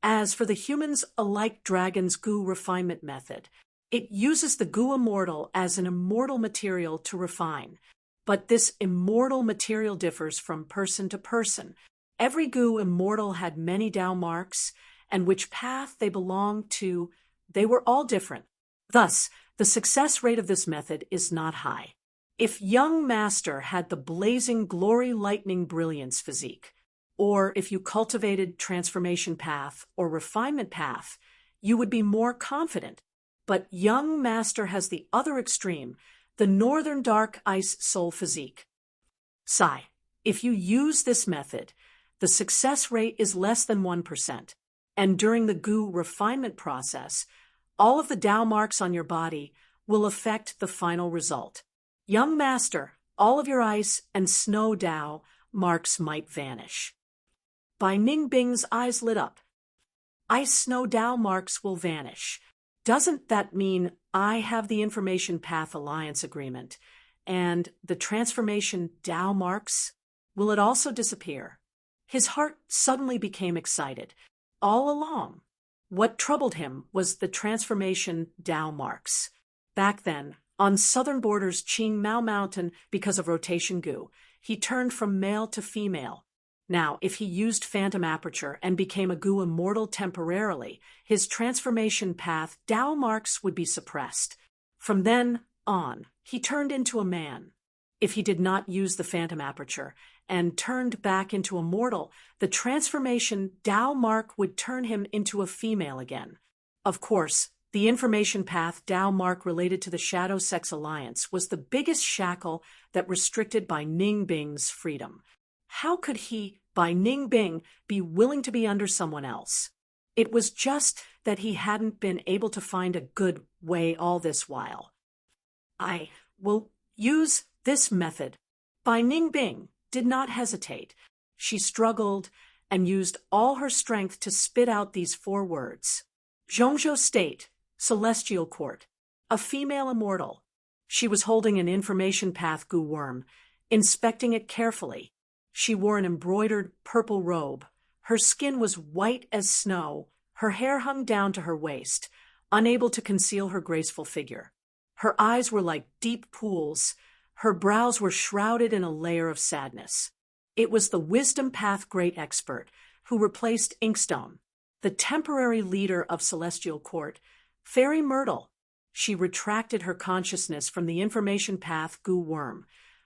As for the humans alike dragons Gu refinement method, it uses the Gu immortal as an immortal material to refine. But this immortal material differs from person to person. Every Gu immortal had many Dao marks, and which path they belonged to, they were all different. Thus, the success rate of this method is not high. If young master had the blazing glory lightning brilliance physique, or if you cultivated transformation path or refinement path, you would be more confident. But young master has the other extreme, the northern dark ice soul physique. Sigh, if you use this method, the success rate is less than 1%. And during the Gu refinement process, all of the Dao marks on your body will affect the final result. Young master, all of your ice and snow Dao marks might vanish. Bai Ningbing's eyes lit up. Ice snow Dao marks will vanish. Doesn't that mean I have the Information Path Alliance agreement, and the transformation Dao marks? Will it also disappear? His heart suddenly became excited. All along, what troubled him was the transformation Dao marks. Back then, on southern borders Qing Mao Mountain, because of rotation Gu, he turned from male to female. Now, if he used phantom aperture and became a Gu immortal temporarily, his transformation path Dao marks would be suppressed. From then on, he turned into a man. If he did not use the phantom aperture and turned back into a mortal, the transformation Dao Mark would turn him into a female again. Of course, the information path Dao Mark related to the Shadow Sex Alliance was the biggest shackle that restricted Bai Ningbing's freedom. How could he, Bai Ningbing, be willing to be under someone else? It was just that he hadn't been able to find a good way all this while. I will use this method. Bai Ningbing did not hesitate. She struggled and used all her strength to spit out these 4 words. Zhongzhou State, Celestial Court, a female immortal. She was holding an information path goo worm, inspecting it carefully. She wore an embroidered purple robe. Her skin was white as snow. Her hair hung down to her waist, unable to conceal her graceful figure. Her eyes were like deep pools. Her brows were shrouded in a layer of sadness. It was the Wisdom Path Great Expert who replaced Inkstone, the temporary leader of Celestial Court, Fairy Myrtle. She retracted her consciousness from the information path goo worm.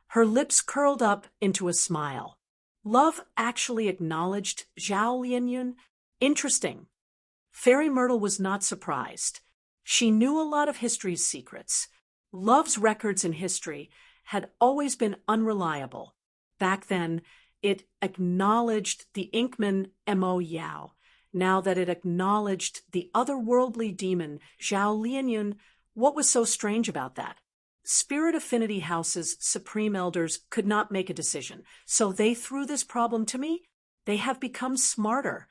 Her lips curled up into a smile. Love actually acknowledged Zhao Lianyun? Interesting. Fairy Myrtle was not surprised. She knew a lot of history's secrets. Love's records in history had always been unreliable. Back then, it acknowledged the Inkman Mo Yao. Now that it acknowledged the otherworldly demon, Zhao Lianyun, what was so strange about that? Spirit Affinity House's supreme elders could not make a decision, so they threw this problem to me? They have become smarter.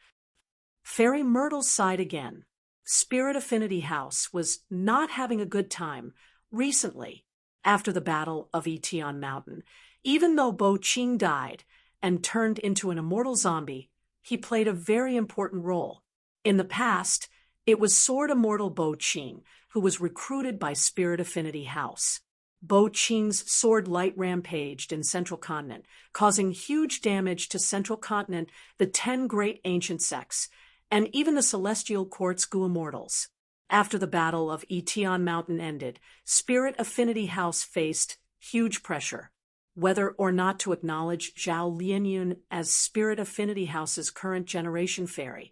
Fairy Myrtle sighed again. Spirit Affinity House was not having a good time recently, after the Battle of Etion Mountain. Even though Bo Qing died and turned into an immortal zombie, he played a very important role. In the past, it was Sword Immortal Bo Qing who was recruited by Spirit Affinity House. Bo Qing's sword light rampaged in Central Continent, causing huge damage to Central Continent, the 10 great ancient sects, and even the Celestial Court's goo immortals. After the Battle of Etion Mountain ended, Spirit Affinity House faced huge pressure. Whether or not to acknowledge Zhao Lianyun as Spirit Affinity House's current generation fairy,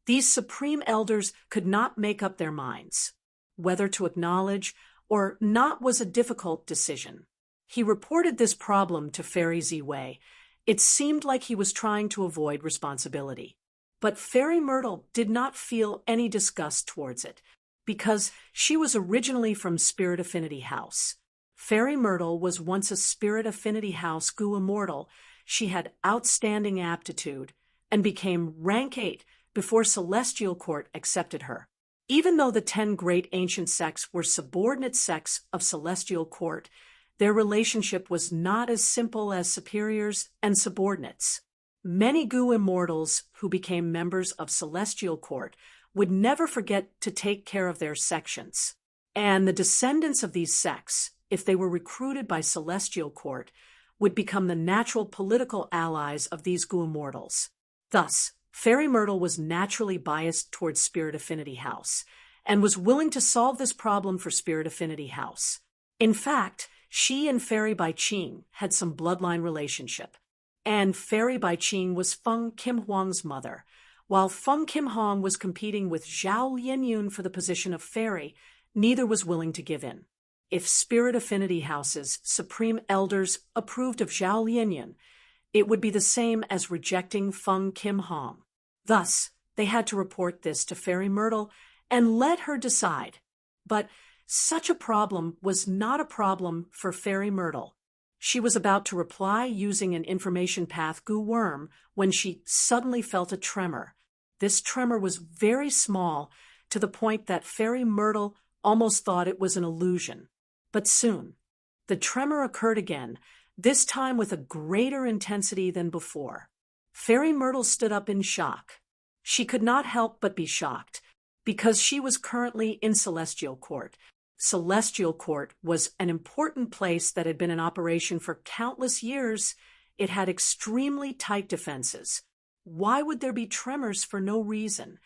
these supreme elders could not make up their minds. Whether to acknowledge or not was a difficult decision. He reported this problem to Fairy Ziwei. It seemed like he was trying to avoid responsibility. But Fairy Myrtle did not feel any disgust towards it, because she was originally from Spirit Affinity House. Fairy Myrtle was once a Spirit Affinity House goo immortal. She had outstanding aptitude and became rank 8 before Celestial Court accepted her. Even though the 10 great ancient sects were subordinate sects of Celestial Court, their relationship was not as simple as superiors and subordinates. Many goo immortals who became members of Celestial Court would never forget to take care of their sections. And the descendants of these sects, if they were recruited by Celestial Court, would become the natural political allies of these goo immortals. Thus, Fairy Myrtle was naturally biased towards Spirit Affinity House, and was willing to solve this problem for Spirit Affinity House. In fact, she and Fairy Bai Qing had some bloodline relationship, and Fairy Bai Qing was Feng Kim Huang's mother. While Feng Kim Huang was competing with Zhao Lianyun for the position of fairy, neither was willing to give in. If Spirit Affinity House's supreme elders approved of Zhao Lianyun, it would be the same as rejecting Feng Kim Huang. Thus, they had to report this to Fairy Myrtle and let her decide. But such a problem was not a problem for Fairy Myrtle. She was about to reply using an information path goo worm when she suddenly felt a tremor. This tremor was very small, to the point that Fairy Myrtle almost thought it was an illusion. But soon, the tremor occurred again, this time with a greater intensity than before. Fairy Myrtle stood up in shock. She could not help but be shocked, because she was currently in Celestial Court. Celestial Court was an important place that had been in operation for countless years. It had extremely tight defenses. Why would there be tremors for no reason?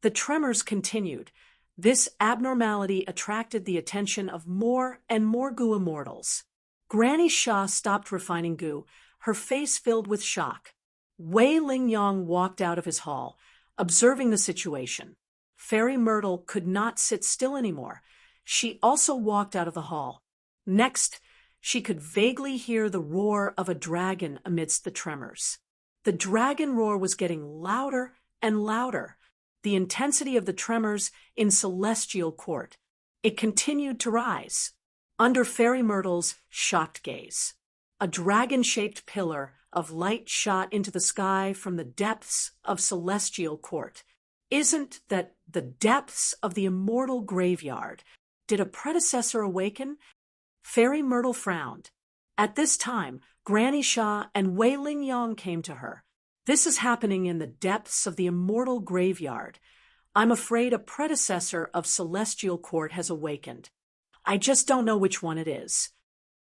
The tremors continued. This abnormality attracted the attention of more and more goo immortals. Granny Sha stopped refining goo, her face filled with shock. Wei Lingyang walked out of his hall, observing the situation. Fairy Myrtle could not sit still anymore. She also walked out of the hall. Next, she could vaguely hear the roar of a dragon amidst the tremors. The dragon roar was getting louder and louder, the intensity of the tremors in Celestial Court. It continued to rise. Under Fairy Myrtle's shocked gaze, a dragon-shaped pillar of light shot into the sky from the depths of Celestial Court. Isn't that the depths of the immortal graveyard? Did a predecessor awaken? Fairy Myrtle frowned. At this time, Granny Sha and Wei Lingyang came to her. This is happening in the depths of the immortal graveyard. I'm afraid a predecessor of Celestial Court has awakened. I just don't know which one it is.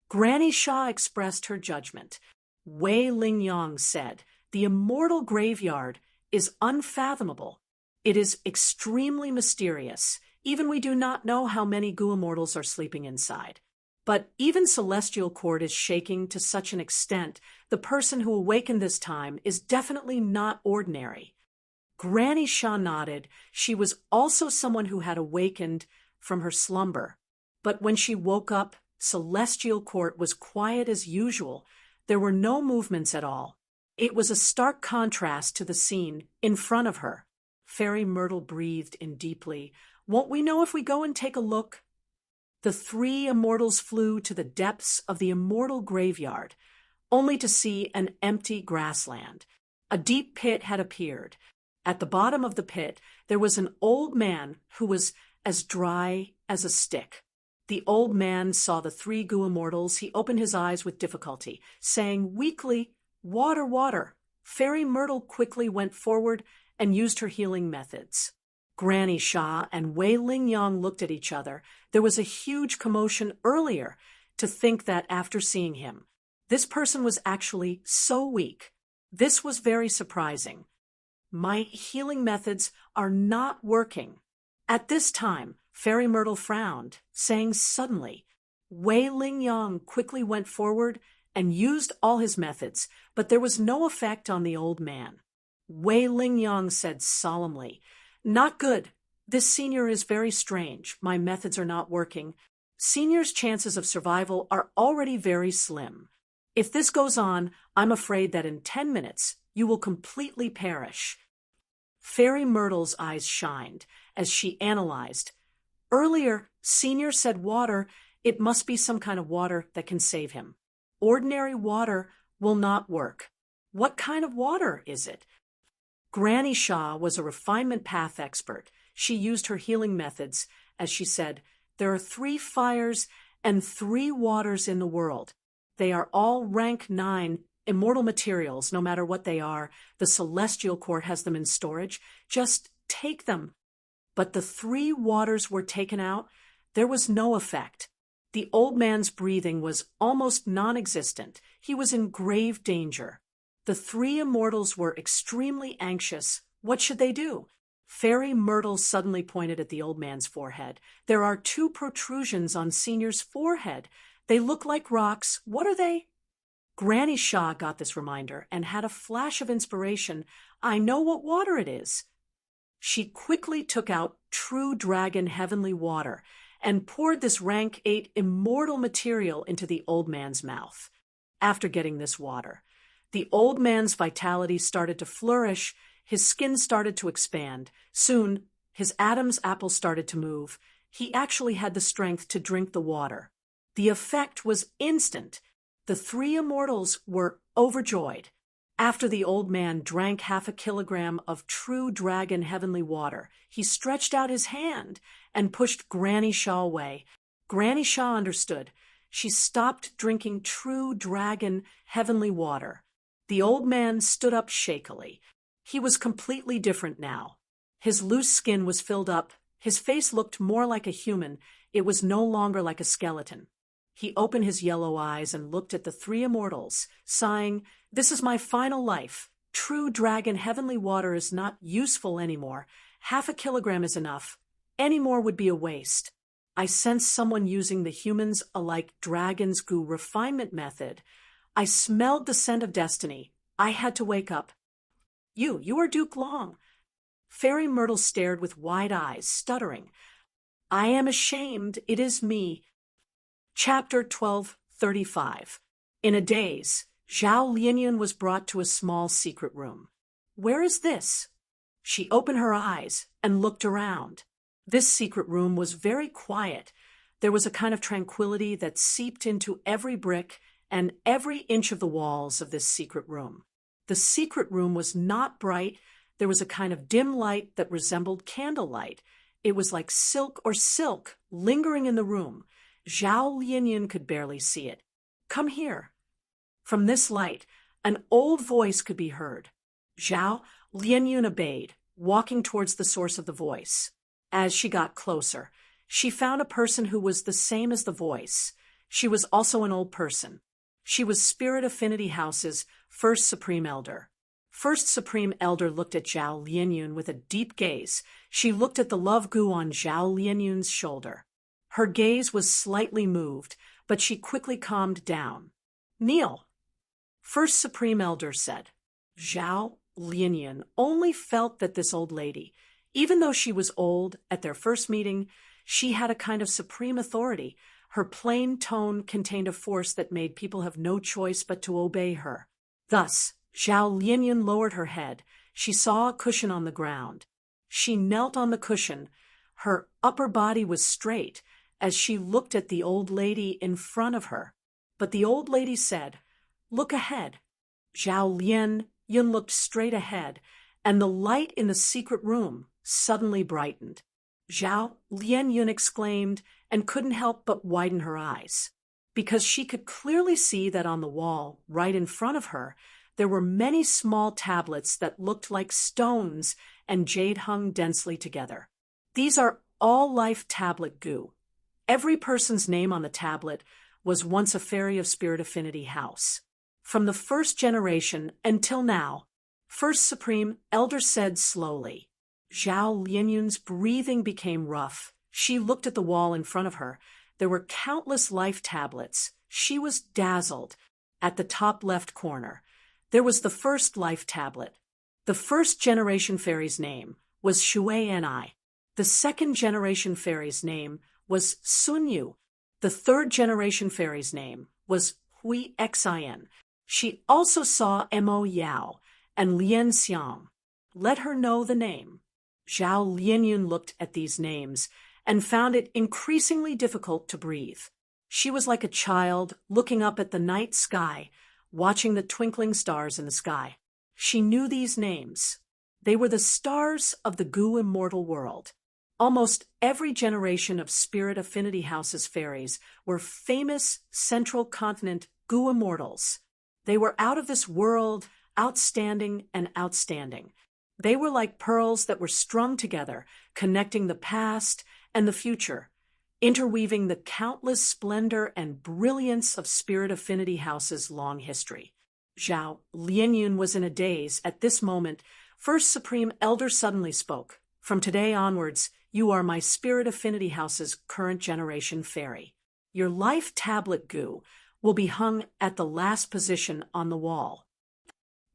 Granny Sha expressed her judgment. Wei Lingyang said, the immortal graveyard is unfathomable. It is extremely mysterious. Even we do not know how many Goo Immortals are sleeping inside. But even Celestial Court is shaking to such an extent, the person who awakened this time is definitely not ordinary. Granny Sha nodded. She was also someone who had awakened from her slumber. But when she woke up, Celestial Court was quiet as usual. There were no movements at all. It was a stark contrast to the scene in front of her. Fairy Myrtle breathed in deeply. Won't we know if we go and take a look? The three immortals flew to the depths of the immortal graveyard, only to see an empty grassland. A deep pit had appeared. At the bottom of the pit, there was an old man who was as dry as a stick. The old man saw the three Goo Immortals. He opened his eyes with difficulty, saying weakly, "Water, water." Fairy Myrtle quickly went forward and used her healing methods. Granny Sha and Wei Lingyang looked at each other. There was a huge commotion earlier to think that after seeing him, this person was actually so weak. This was very surprising. My healing methods are not working. At this time, Fairy Myrtle frowned, saying suddenly, Wei Lingyang quickly went forward and used all his methods, but there was no effect on the old man. Wei Lingyang said solemnly, "Not good. This senior is very strange. My methods are not working. Senior's chances of survival are already very slim. If this goes on, I'm afraid that in 10 minutes you will completely perish." Fairy Myrtle's eyes shined as she analyzed. Earlier, Senior said water. It must be some kind of water that can save him. Ordinary water will not work. What kind of water is it? Granny Sha was a refinement path expert. She used her healing methods as she said, "There are 3 fires and 3 waters in the world. They are all rank 9 immortal materials, no matter what they are. The Celestial Court has them in storage. Just take them." But the 3 waters were taken out. There was no effect. The old man's breathing was almost non-existent. He was in grave danger. The 3 immortals were extremely anxious. What should they do? Fairy Myrtle suddenly pointed at the old man's forehead. "There are 2 protrusions on Senior's forehead. They look like rocks. What are they?" Granny Sha got this reminder and had a flash of inspiration. "I know what water it is." She quickly took out True Dragon Heavenly Water and poured this rank 8 immortal material into the old man's mouth. After getting this water, the old man's vitality started to flourish. His skin started to expand. Soon, his Adam's apple started to move. He actually had the strength to drink the water. The effect was instant. The 3 immortals were overjoyed. After the old man drank 1/2 kilogram of True Dragon Heavenly Water, he stretched out his hand and pushed Granny Sha away. Granny Sha understood. She stopped drinking True Dragon Heavenly Water. The old man stood up shakily. He was completely different now. His loose skin was filled up. His face looked more like a human. It was no longer like a skeleton. He opened his yellow eyes and looked at the 3 immortals, sighing, "This is my final life. True Dragon Heavenly Water is not useful anymore. 1/2 kilogram is enough. Any more would be a waste. I sensed someone using the humans-alike dragon's goo refinement method. I smelled the scent of destiny. I had to wake up. You are Duke Long. Fairy Myrtle stared with wide eyes, stuttering. I am ashamed. It is me. Chapter 1235. In a daze, Zhao Lianyun was brought to a small secret room. Where is this? She opened her eyes and looked around. This secret room was very quiet. There was a kind of tranquility that seeped into every brick and every inch of the walls of this secret room. The secret room was not bright. There was a kind of dim light that resembled candlelight. It was like silk lingering in the room. Zhao Lianyun could barely see it. Come here. From this light, an old voice could be heard. Zhao Lianyun obeyed, walking towards the source of the voice. As she got closer, she found a person who was the same as the voice. She was also an old person. She was Spirit Affinity House's First Supreme Elder. First Supreme Elder looked at Zhao Lianyun with a deep gaze. She looked at the love goo on Zhao Lianyun's shoulder. Her gaze was slightly moved, but she quickly calmed down. Kneel. First Supreme Elder said. Zhao Lianyun only felt that this old lady, even though she was old at their first meeting, she had a kind of supreme authority. Her plain tone contained a force that made people have no choice but to obey her. Thus, Zhao Lianyun lowered her head. She saw a cushion on the ground. She knelt on the cushion. Her upper body was straight as she looked at the old lady in front of her. But the old lady said, Look ahead. Zhao Lianyun looked straight ahead, and the light in the secret room suddenly brightened. Zhao Lianyun exclaimed and couldn't help but widen her eyes, because she could clearly see that on the wall, right in front of her, there were many small tablets that looked like stones and jade hung densely together. These are all life tablet goo. Every person's name on the tablet was once a fairy of Spirit Affinity House. From the first generation until now, First Supreme Elder said slowly. Zhao Lianyun's breathing became rough. She looked at the wall in front of her. There were countless life tablets. She was dazzled. At the top left corner, there was the first life tablet. The first generation fairy's name was Shui Ni. The second generation fairy's name was Sun Yu. The third generation fairy's name was Hui Xin. She also saw Mo Yao and Lian Xiang. Let her know the name. Zhao Lianyun looked at these names and found it increasingly difficult to breathe. She was like a child looking up at the night sky, watching the twinkling stars in the sky. She knew these names. They were the stars of the goo immortal world. Almost every generation of Spirit Affinity House's fairies were famous central continent goo immortals. They were out of this world, outstanding and outstanding. They were like pearls that were strung together, connecting the past and the future, interweaving the countless splendor and brilliance of Spirit Affinity House's long history. Zhao Lianyun was in a daze. At this moment, First Supreme Elder suddenly spoke. From today onwards, you are my Spirit Affinity House's current generation fairy. Your life tablet goo will be hung at the last position on the wall.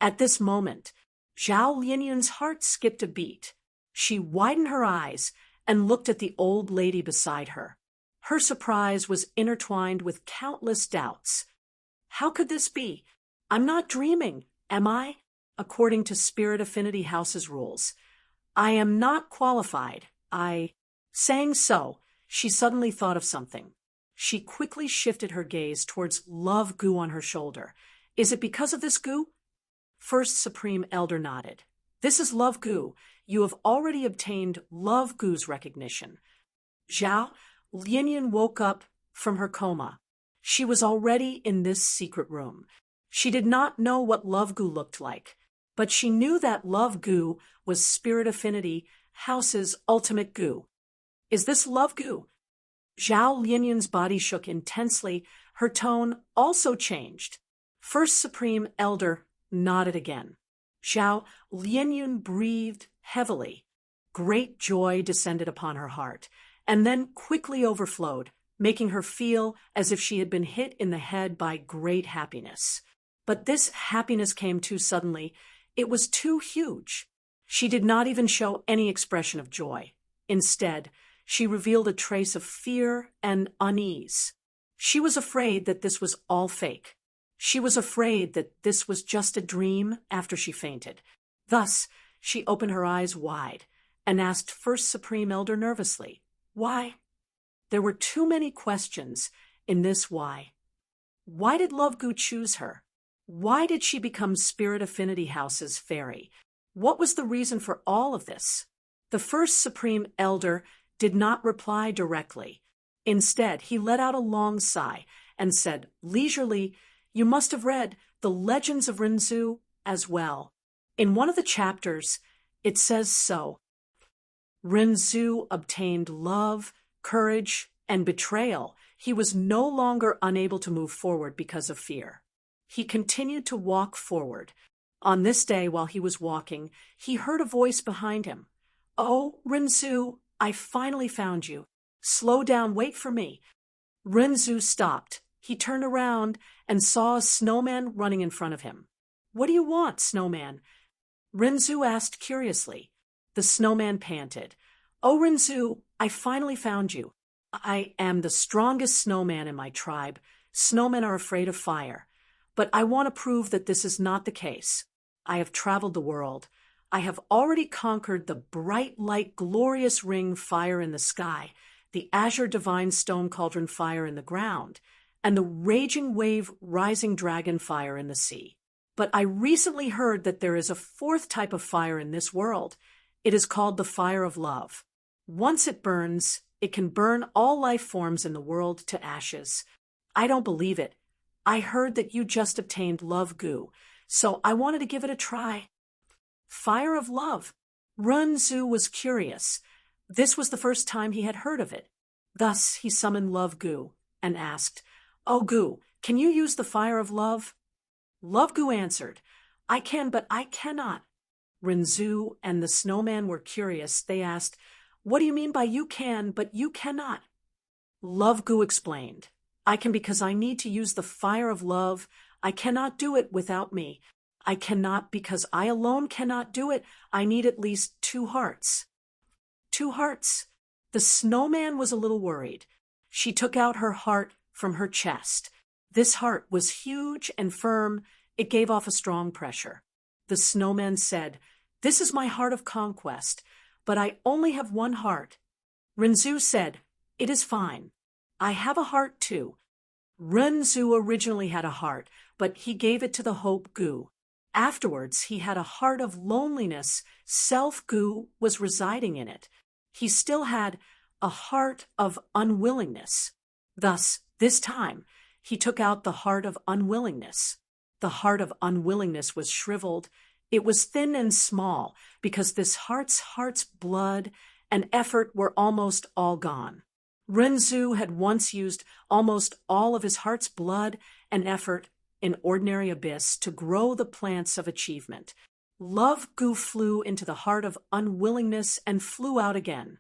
At this moment, Zhao Lianyun's heart skipped a beat. She widened her eyes and looked at the old lady beside her. Her surprise was intertwined with countless doubts. How could this be? I'm not dreaming, am I? According to Spirit Affinity House's rules, I am not qualified. Saying so, she suddenly thought of something. She quickly shifted her gaze towards love goo on her shoulder. Is it because of this goo? First Supreme Elder nodded. This is love goo. You have already obtained love goo's recognition. Zhao Lianyun woke up from her coma. She was already in this secret room. She did not know what love goo looked like, but she knew that love goo was Spirit Affinity House's ultimate goo. Is this love goo? Zhao Lianyun's body shook intensely. Her tone also changed. First Supreme Elder nodded again. Zhao Lianyun breathed heavily. Great joy descended upon her heart, and then quickly overflowed, making her feel as if she had been hit in the head by great happiness. But this happiness came too suddenly. It was too huge. She did not even show any expression of joy. Instead, she revealed a trace of fear and unease. She was afraid that this was all fake. She was afraid that this was just a dream after she fainted. Thus, she opened her eyes wide and asked First Supreme Elder nervously, "Why?" There were too many questions in this why. Why did Lovegu choose her? Why did she become Spirit Affinity House's fairy? What was the reason for all of this? The First Supreme Elder did not reply directly. Instead, he let out a long sigh and said leisurely, "You must have read the Legends of Rinzhu as well. In one of the chapters, it says so. Rinzhu obtained love, courage, and betrayal. He was no longer unable to move forward because of fear. He continued to walk forward. On this day, while he was walking, he heard a voice behind him. 'Oh, Rinzhu, I finally found you. Slow down, wait for me.' Rinzhu stopped. He turned around and saw a snowman running in front of him. 'What do you want, snowman?' Rinzhu asked curiously. The snowman panted. 'Oh, Rinzhu, I finally found you. I am the strongest snowman in my tribe. Snowmen are afraid of fire. But I want to prove that this is not the case. I have traveled the world. I have already conquered the bright light glorious ring fire in the sky, the azure divine stone cauldron fire in the ground, and the raging wave rising dragon fire in the sea. But I recently heard that there is a fourth type of fire in this world. It is called the fire of love. Once it burns, it can burn all life forms in the world to ashes. I don't believe it. I heard that you just obtained Love Gu, so I wanted to give it a try.' Fire of love. Rinzhu was curious. This was the first time he had heard of it. Thus he summoned Love Gu and asked, 'Oh Gu, can you use the fire of love?' Love Gu answered, 'I can, but I cannot.' Rinzhu and the snowman were curious. They asked, 'What do you mean by you can, but you cannot?' Love Gu explained, 'I can because I need to use the fire of love. I cannot do it without me. I cannot because I alone cannot do it. I need at least 2 hearts. 2 hearts. The snowman was a little worried. She took out her heart from her chest. This heart was huge and firm. It gave off a strong pressure. The snowman said, 'This is my heart of conquest, but I only have 1 heart.' Rinzhu said, 'It is fine. I have a heart too.' Rinzhu originally had a heart, but he gave it to the Hope Gu. Afterwards, he had a heart of loneliness. Self Gu was residing in it. He still had a heart of unwillingness. Thus, this time, he took out the heart of unwillingness. The heart of unwillingness was shriveled. It was thin and small because this heart's blood and effort were almost all gone. Rinzhu had once used almost all of his heart's blood and effort in ordinary abyss to grow the plants of achievement. Love Gu flew into the heart of unwillingness and flew out again.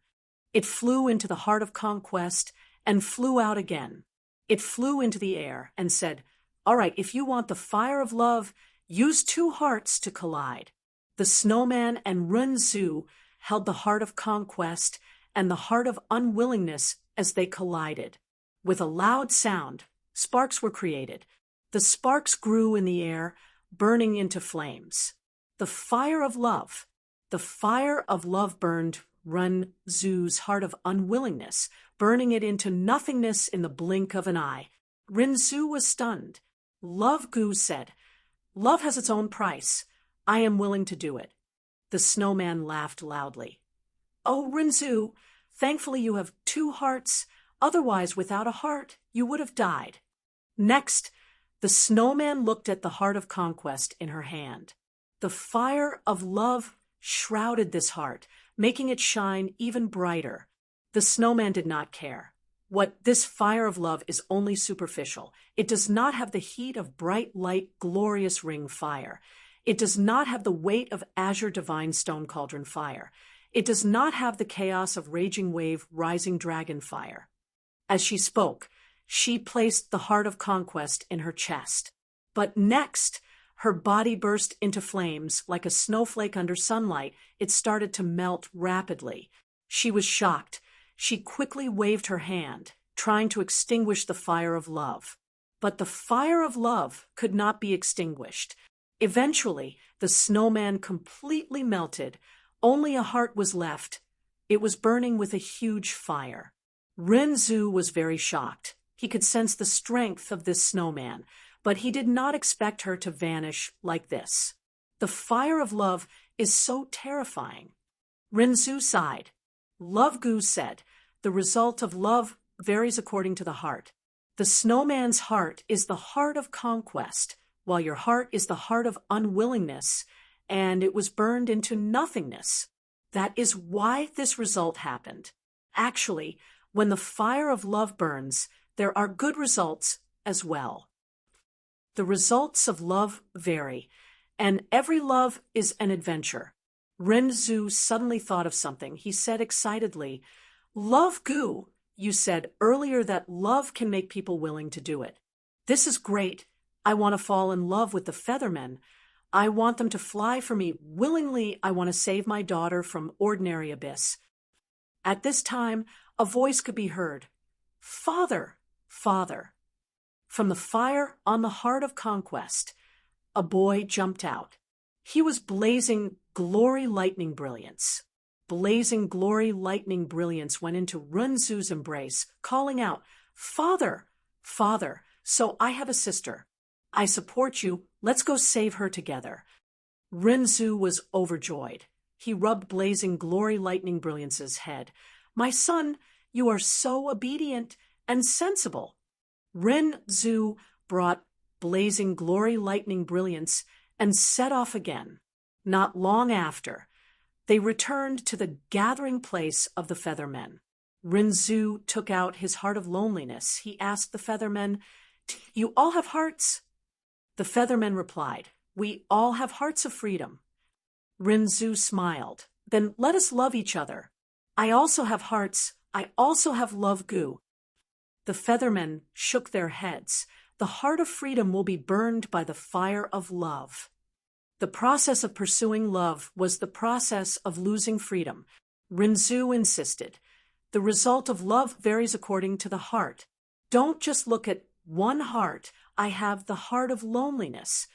It flew into the heart of conquest and flew out again. It flew into the air and said, 'All right, if you want the fire of love, use 2 hearts to collide.' The snowman and Rinzhu held the heart of conquest and the heart of unwillingness as they collided. With a loud sound, sparks were created. The sparks grew in the air, burning into flames. The fire of love burned Rinzhu's heart of unwillingness, burning it into nothingness in the blink of an eye. Rinzhu was stunned. Love Gu said, 'Love has its own price. I am willing to do it.' The snowman laughed loudly. 'Oh, Rinzhu, thankfully you have 2 hearts. Otherwise, without a heart, you would have died.' Next, the snowman looked at the heart of conquest in her hand. The fire of love shrouded this heart, making it shine even brighter. The snowman did not care. What this fire of love is only superficial. It does not have the heat of bright light, glorious ring fire. It does not have the weight of azure divine stone cauldron fire. It does not have the chaos of raging wave, rising dragon fire. As she spoke, she placed the heart of conquest in her chest. But next, her body burst into flames like a snowflake under sunlight. It started to melt rapidly. She was shocked. She quickly waved her hand, trying to extinguish the fire of love. But the fire of love could not be extinguished. Eventually, the snowman completely melted. Only a heart was left. It was burning with a huge fire. Renzu was very shocked. He could sense the strength of this snowman, but he did not expect her to vanish like this. The fire of love is so terrifying. Renzu sighed. Love Gu said, the result of love varies according to the heart. The snowman's heart is the heart of conquest, while your heart is the heart of unwillingness, and it was burned into nothingness. That is why this result happened. Actually, when the fire of love burns, there are good results as well. The results of love vary, and every love is an adventure. Renzu suddenly thought of something. He said excitedly, Love Gu, you said earlier that love can make people willing to do it. This is great. I want to fall in love with the Feathermen. I want them to fly for me willingly. I want to save my daughter from ordinary abyss. At this time, a voice could be heard. Father, Father. From the fire on the heart of conquest, a boy jumped out. He was blazing glory lightning brilliance. Blazing glory lightning brilliance went into Renzu's embrace, calling out, Father, Father, so I have a sister. I support you. Let's go save her together. Renzu was overjoyed. He rubbed blazing glory lightning brilliance's head. My son, you are so obedient and sensible. Renzu brought blazing glory lightning brilliance and set off again. Not long after, they returned to the gathering place of the Feathermen. Renzu took out his heart of loneliness. He asked the Feathermen, You all have hearts? The Feathermen replied, We all have hearts of freedom. Renzu smiled. Then let us love each other. I also have hearts. I also have love Gu. The Feathermen shook their heads. The heart of freedom will be burned by the fire of love. The process of pursuing love was the process of losing freedom. Renzu insisted. The result of love varies according to the heart. Don't just look at one heart. I have the heart of loneliness.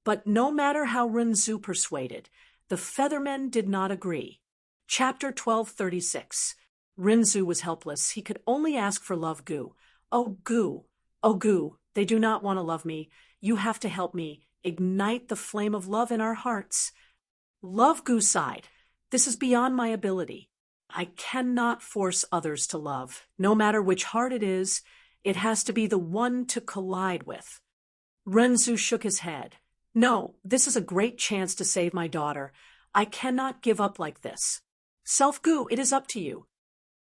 But no matter how Renzu persuaded, the Feathermen did not agree. Chapter 1236. Renzu was helpless. He could only ask for love Gu. Oh, Gu. Oh, Gu. They do not want to love me. You have to help me. Ignite the flame of love in our hearts. Love Gu sighed. This is beyond my ability. I cannot force others to love. No matter which heart it is, it has to be the one to collide with. Renzu shook his head. No, this is a great chance to save my daughter. I cannot give up like this. Self-Gu, it is up to you.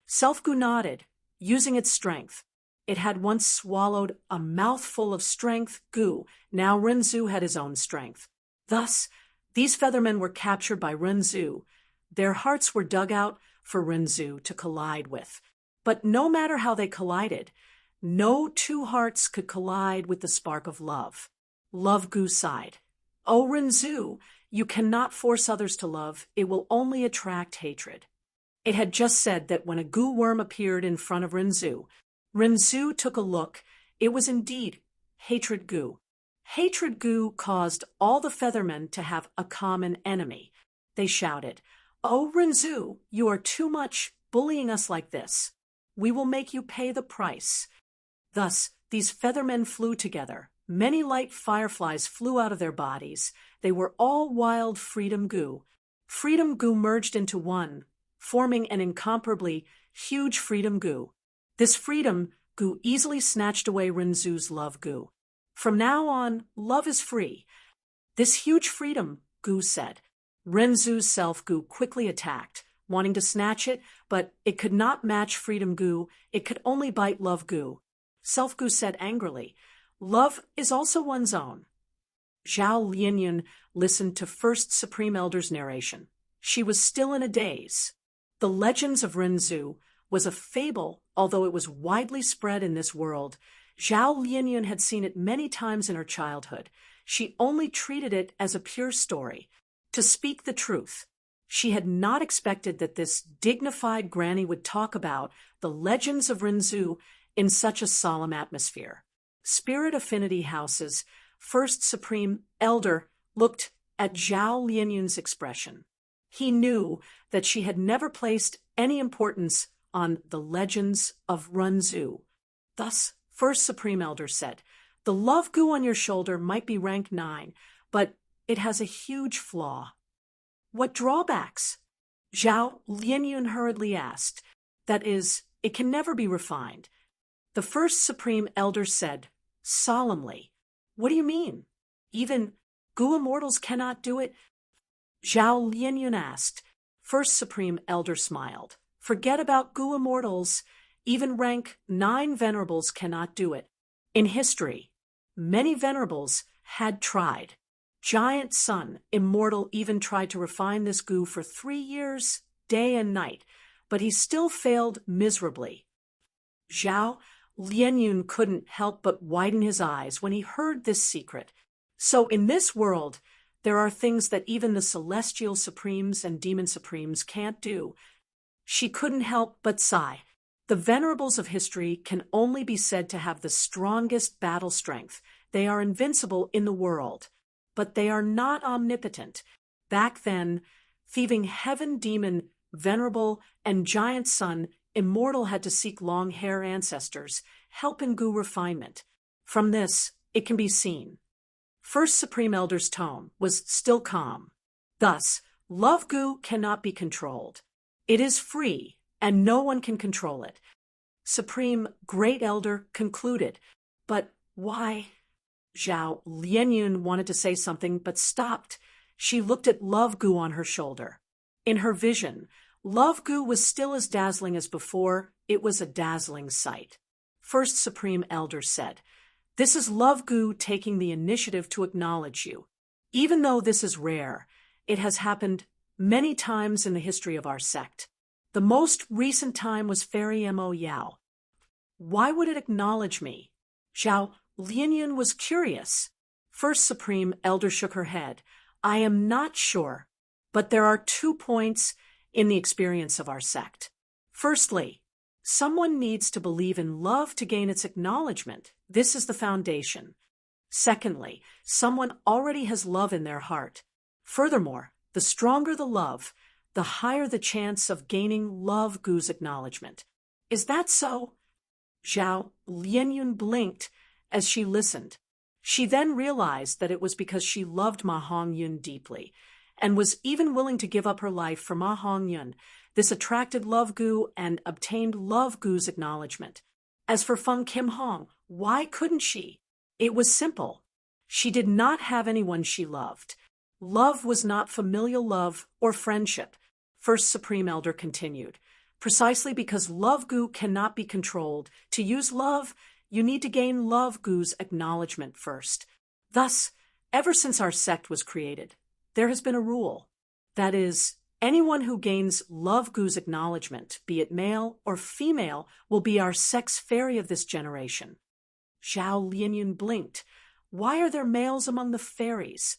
Self-Gu nodded, using its strength. It had once swallowed a mouthful of strength Gu. Now Renzu had his own strength. Thus, these Feathermen were captured by Renzu. Their hearts were dug out for Renzu to collide with. But no matter how they collided, no two hearts could collide with the spark of love. Love Gu sighed. Oh, Renzu, you cannot force others to love. It will only attract hatred. It had just said that when a Gu worm appeared in front of Renzu, Renzu took a look. It was indeed Hatred Gu. Hatred Gu caused all the Feathermen to have a common enemy. They shouted, Oh, Renzu, you are too much bullying us like this. We will make you pay the price. Thus, these Feathermen flew together. Many light fireflies flew out of their bodies. They were all wild Freedom Gu. Freedom Gu merged into one, forming an incomparably huge Freedom Gu. This Freedom Gu easily snatched away Renzu's love Gu. From now on, love is free. This huge Freedom Gu said. Renzu's self Gu quickly attacked, wanting to snatch it, but it could not match Freedom Gu. It could only bite love Gu. Self Gu said angrily, Love is also one's own. Zhao Lianyun listened to First Supreme Elder's narration. She was still in a daze. The legends of Renzu was a fable, although it was widely spread in this world. Zhao Lianyun had seen it many times in her childhood. She only treated it as a pure story. To speak the truth, she had not expected that this dignified granny would talk about the legends of Renzu in such a solemn atmosphere. Spirit Affinity House's first Supreme Elder looked at Zhao Lianyun's expression. He knew that she had never placed any importance on the legends of Renzu. Thus, First Supreme Elder said, "The love goo on your shoulder might be rank 9, but it has a huge flaw." "What drawbacks?" Zhao Lianyun hurriedly asked. "That is, it can never be refined." The First Supreme Elder said, solemnly, "What do you mean? Even goo immortals cannot do it?" Zhao Lianyun asked. First Supreme Elder smiled. "Forget about goo immortals. Even rank 9 venerables cannot do it. In history, many venerables had tried. Giant Sun, immortal, even tried to refine this goo for 3 years, day and night, but he still failed miserably." Zhao Lianyun couldn't help but widen his eyes when he heard this secret. So in this world, there are things that even the celestial supremes and demon supremes can't do. She couldn't help but sigh. The venerables of history can only be said to have the strongest battle strength. They are invincible in the world, but they are not omnipotent. Back then, thieving heaven demon, venerable, and giant sun, immortal had to seek long hair ancestors, help in goo refinement. From this, it can be seen. First Supreme Elder's tone was still calm. Thus, love goo cannot be controlled. It is free, and no one can control it. Supreme Great Elder concluded. "But why?" Zhao Lianyun wanted to say something, but stopped. She looked at love goo on her shoulder. In her vision, love goo was still as dazzling as before. It was a dazzling sight. First Supreme Elder said, "This is love goo taking the initiative to acknowledge you. Even though this is rare, it has happened many times in the history of our sect. The most recent time was Fairy Mo Yao. Why would it acknowledge me?" Zhao Lianyun was curious. First Supreme Elder shook her head. "I am not sure, but there are 2 points in the experience of our sect. Firstly, someone needs to believe in love to gain its acknowledgement. This is the foundation. Secondly, someone already has love in their heart. Furthermore, the stronger the love, the higher the chance of gaining love goo's acknowledgement. Is that so?" Zhao Lianyun blinked as she listened. She then realized that it was because she loved Ma Hongyun deeply, and was even willing to give up her life for Ma Hongyun. This attracted love goo and obtained love goo's acknowledgement. As for Feng Kim Hong, why couldn't she? It was simple. She did not have anyone she loved. Love was not familial love or friendship. First Supreme Elder continued. Precisely because love goo cannot be controlled, to use love, you need to gain love goo's acknowledgement first. Thus, ever since our sect was created, there has been a rule. That is, anyone who gains love goo's acknowledgement, be it male or female, will be our sect's fairy of this generation. Zhao Lianyun blinked. Why are there males among the fairies?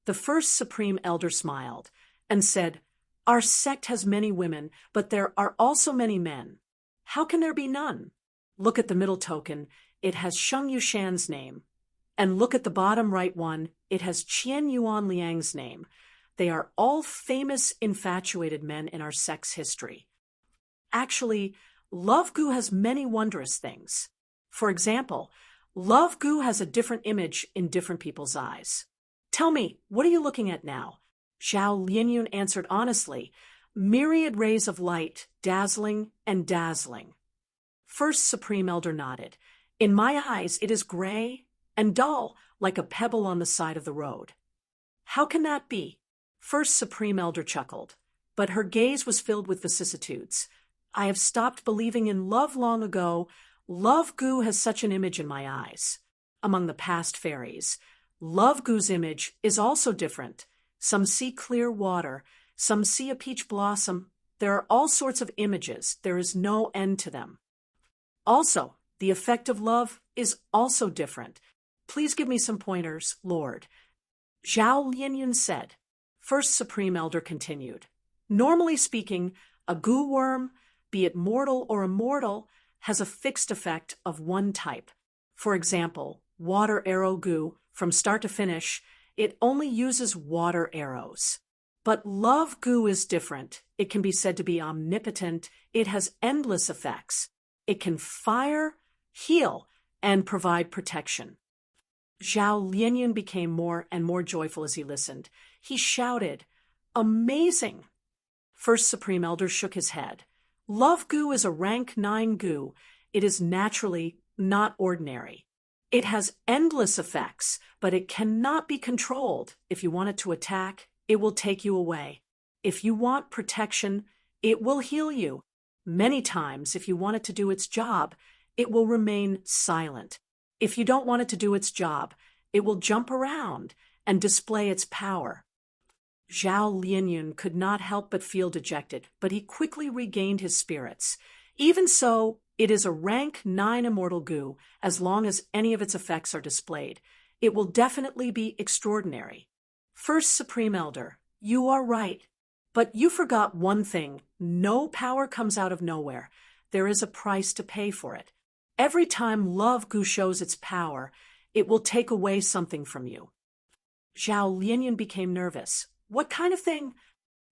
The First Supreme Elder smiled and said, "Our sect has many women, but there are also many men. How can there be none? Look at the middle token. It has Sheng Yushan's name. And look at the bottom right one. It has Qian Yuan Liang's name. They are all famous, infatuated men in our sect's history. Actually, love goo has many wondrous things. For example, love goo has a different image in different people's eyes. Tell me, what are you looking at now?" Zhao Lianyun answered honestly, "Myriad rays of light, dazzling and dazzling." First Supreme Elder nodded. "In my eyes, it is gray and dull, like a pebble on the side of the road." "How can that be?" First Supreme Elder chuckled, but her gaze was filled with vicissitudes. "I have stopped believing in love long ago. Love goo has such an image in my eyes. Among the past fairies, love goo's image is also different. Some see clear water, Some see a peach blossom. There are all sorts of images. There is no end to them. Also, the effect of love is also different. Please give me some pointers, Lord. Zhao Lianyun said. First Supreme Elder continued. Normally speaking, a goo worm, be it mortal or immortal, has a fixed effect of one type. For example, water arrow goo, from start to finish, it only uses water arrows. But love goo is different. It can be said to be omnipotent. It has endless effects. It can fire, heal, and provide protection. Zhao Lianyun became more and more joyful as he listened. He shouted, "Amazing!" First Supreme Elder shook his head. Love goo is a rank 9 goo. It is naturally not ordinary. It has endless effects, but it cannot be controlled. If you want it to attack, it will take you away. If you want protection, it will heal you. Many times, if you want it to do its job, it will remain silent. If you don't want it to do its job, it will jump around and display its power. Zhao Lianyun could not help but feel dejected, but he quickly regained his spirits. Even so, it is a rank 9 immortal goo, as long as any of its effects are displayed. It will definitely be extraordinary. First Supreme Elder, you are right. But you forgot one thing. No power comes out of nowhere. There is a price to pay for it. Every time love goo shows its power, it will take away something from you. Zhao Lianyun became nervous. What kind of thing?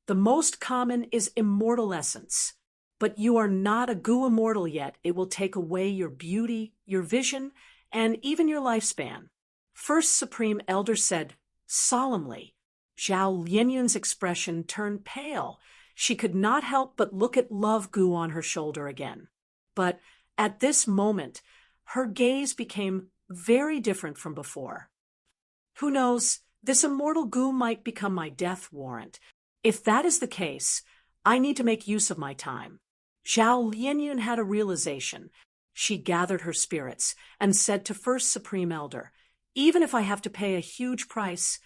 The most common is immortal essence. But you are not a goo immortal yet. It will take away your beauty, your vision, and even your lifespan. First Supreme Elder said solemnly. Zhao Lianyun's expression turned pale. She could not help but look at love goo on her shoulder again. But at this moment, her gaze became very different from before. Who knows, this immortal goo might become my death warrant. If that is the case, I need to make use of my time. Zhao Lianyun had a realization. She gathered her spirits and said to First Supreme Elder, even if I have to pay a huge price,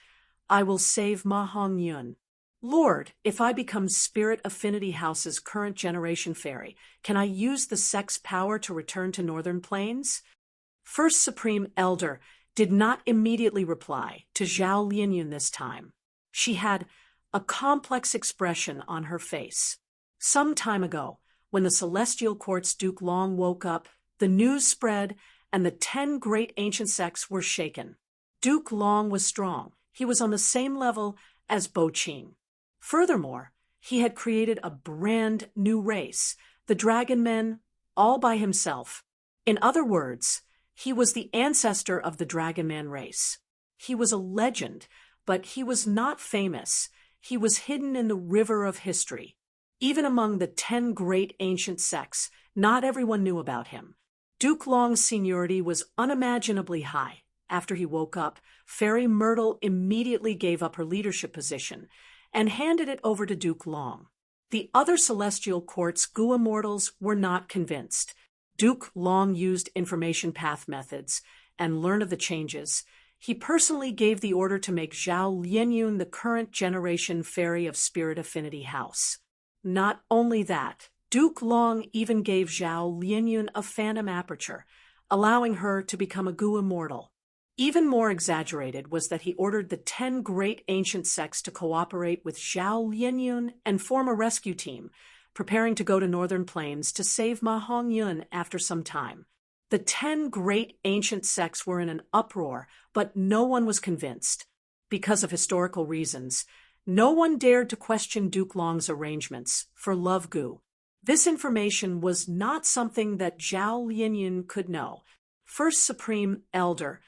I will save Ma Hongyun. Lord, if I become Spirit Affinity House's current generation fairy, can I use the sex power to return to Northern Plains? First Supreme Elder did not immediately reply to Zhao Lianyun this time. She had a complex expression on her face. Some time ago, when the Celestial Court's Duke Long woke up, the news spread and the 10 great ancient sects were shaken. Duke Long was strong. He was on the same level as Bo Qing. Furthermore, he had created a brand new race, the Dragon Men, all by himself. In other words, he was the ancestor of the Dragon Man race. He was a legend, but he was not famous. He was hidden in the river of history. Even among the 10 great ancient sects, not everyone knew about him. Duke Long's seniority was unimaginably high. After he woke up, Fairy Myrtle immediately gave up her leadership position and handed it over to Duke Long. The other Celestial Court's goo immortals were not convinced. Duke Long used information path methods and learned of the changes. He personally gave the order to make Zhao Lianyun the current generation fairy of Spirit Affinity House. Not only that, Duke Long even gave Zhao Lianyun a phantom aperture, allowing her to become a goo immortal. Even more exaggerated was that he ordered the 10 great ancient sects to cooperate with Zhao Lianyun and form a rescue team, preparing to go to Northern Plains to save Ma Hongyun after some time. The 10 great ancient sects were in an uproar, but no one was convinced. Because of historical reasons, no one dared to question Duke Long's arrangements for love goo. This information was not something that Zhao Lianyun could know. First Supreme Elder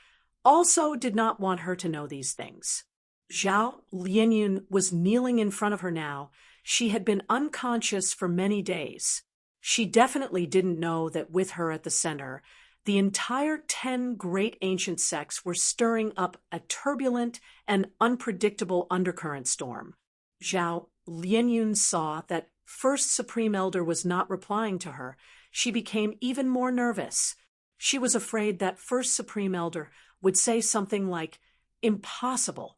also did not want her to know these things. Zhao Lianyun was kneeling in front of her now. She had been unconscious for many days. She definitely didn't know that with her at the center, the entire 10 great ancient sects were stirring up a turbulent and unpredictable undercurrent storm. Zhao Lianyun saw that First Supreme Elder was not replying to her. She became even more nervous. She was afraid that First Supreme Elder would say something like, "Impossible."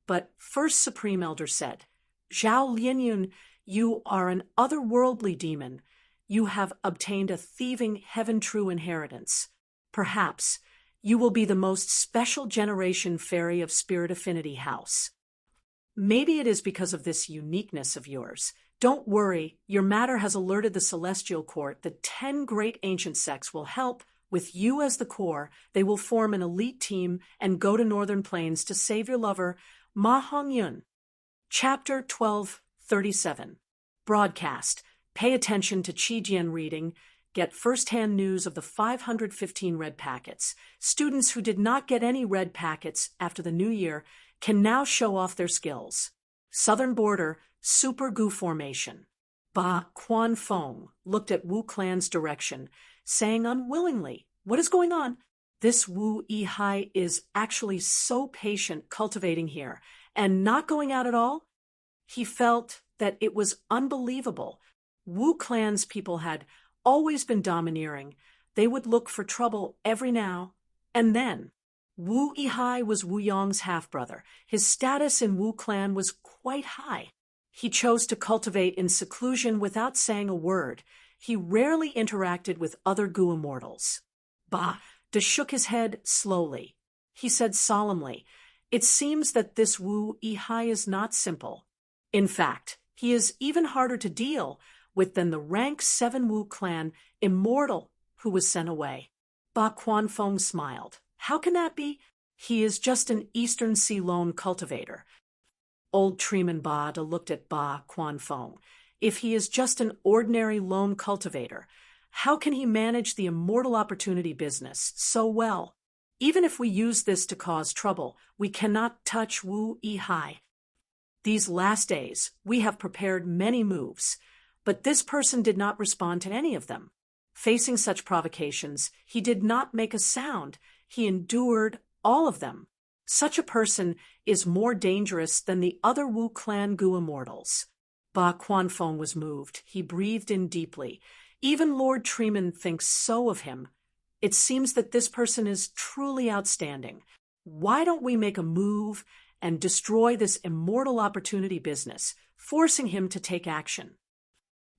But First Supreme Elder said, Zhao Lianyun, you are an otherworldly demon. You have obtained a thieving heaven-true inheritance. Perhaps you will be the most special generation fairy of Spirit Affinity House. Maybe it is because of this uniqueness of yours. Don't worry, your matter has alerted the Celestial Court that 10 great ancient sects will help. With you as the core, they will form an elite team and go to Northern Plains to save your lover, Ma Hongyun. Chapter 1237. Broadcast. Pay attention to Qi Jian reading. Get first-hand news of the 515 red packets. Students who did not get any red packets after the new year can now show off their skills. Southern Border, Super Gu Formation. Ba Quanfeng looked at Wu Clan's direction, saying unwillingly, "What is going on?" This Wu Yihai is actually so patient cultivating here, and not going out at all? He felt that it was unbelievable. Wu Clan's people had always been domineering. They would look for trouble every now and then. Wu Yihai was Wu Yong's half-brother. His status in Wu Clan was quite high. He chose to cultivate in seclusion without saying a word. He rarely interacted with other Gu immortals. Ba De shook his head slowly. He said solemnly, "It seems that this Wu Yihai is not simple. In fact, he is even harder to deal with than the rank 7 Wu clan immortal who was sent away." Ba Quanfeng smiled. "How can that be? He is just an Eastern Sea lone cultivator." Old Treeman Ba looked at Ba Quanfeng. If he is just an ordinary lone cultivator, how can he manage the immortal opportunity business so well? Even if we use this to cause trouble, we cannot touch Wu Yihai. These last days, we have prepared many moves, but this person did not respond to any of them. Facing such provocations, he did not make a sound. He endured all of them. Such a person is more dangerous than the other Wu clan Gu immortals. Ba Quanfeng was moved. He breathed in deeply. Even Lord Treeman thinks so of him. It seems that this person is truly outstanding. Why don't we make a move and destroy this immortal opportunity business, forcing him to take action?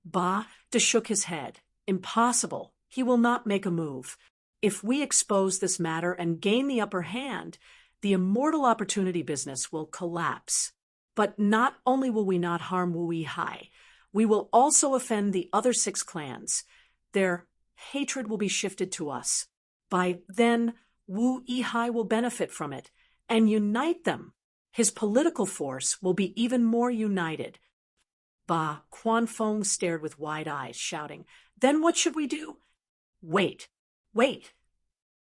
Ba De shook his head. Impossible. He will not make a move. If we expose this matter and gain the upper hand, the immortal opportunity business will collapse. But not only will we not harm Wu Yihai, we will also offend the other 6 clans. Their hatred will be shifted to us. By then, Wu Yihai will benefit from it and unite them. His political force will be even more united. Ba Quanfeng stared with wide eyes, shouting, "Then what should we do?" Wait, wait,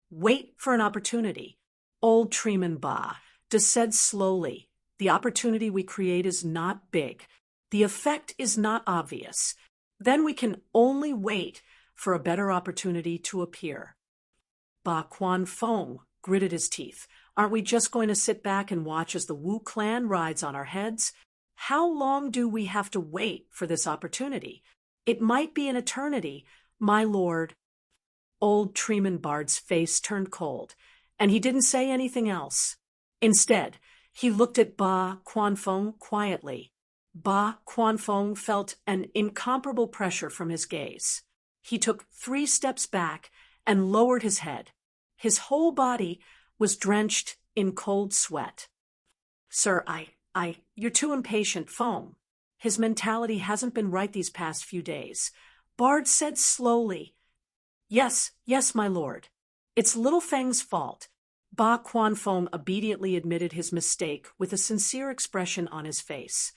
wait for an opportunity. Old Treeman Ba said slowly, "The opportunity we create is not big. The effect is not obvious. Then we can only wait for a better opportunity to appear." Ba Quanfeng gritted his teeth. "Aren't we just going to sit back and watch as the Wu clan rides on our heads? How long do we have to wait for this opportunity? It might be an eternity, my lord." Old Treeman Bard's face turned cold, and he didn't say anything else. Instead, he looked at Ba Quanfeng quietly. Ba Quanfeng felt an incomparable pressure from his gaze. He took 3 steps back and lowered his head. His whole body was drenched in cold sweat. "Sir, you're too impatient, Feng. His mentality hasn't been right these past few days." Bard said slowly. Yes, my lord. It's Little Feng's fault." Ba Quanfeng obediently admitted his mistake with a sincere expression on his face.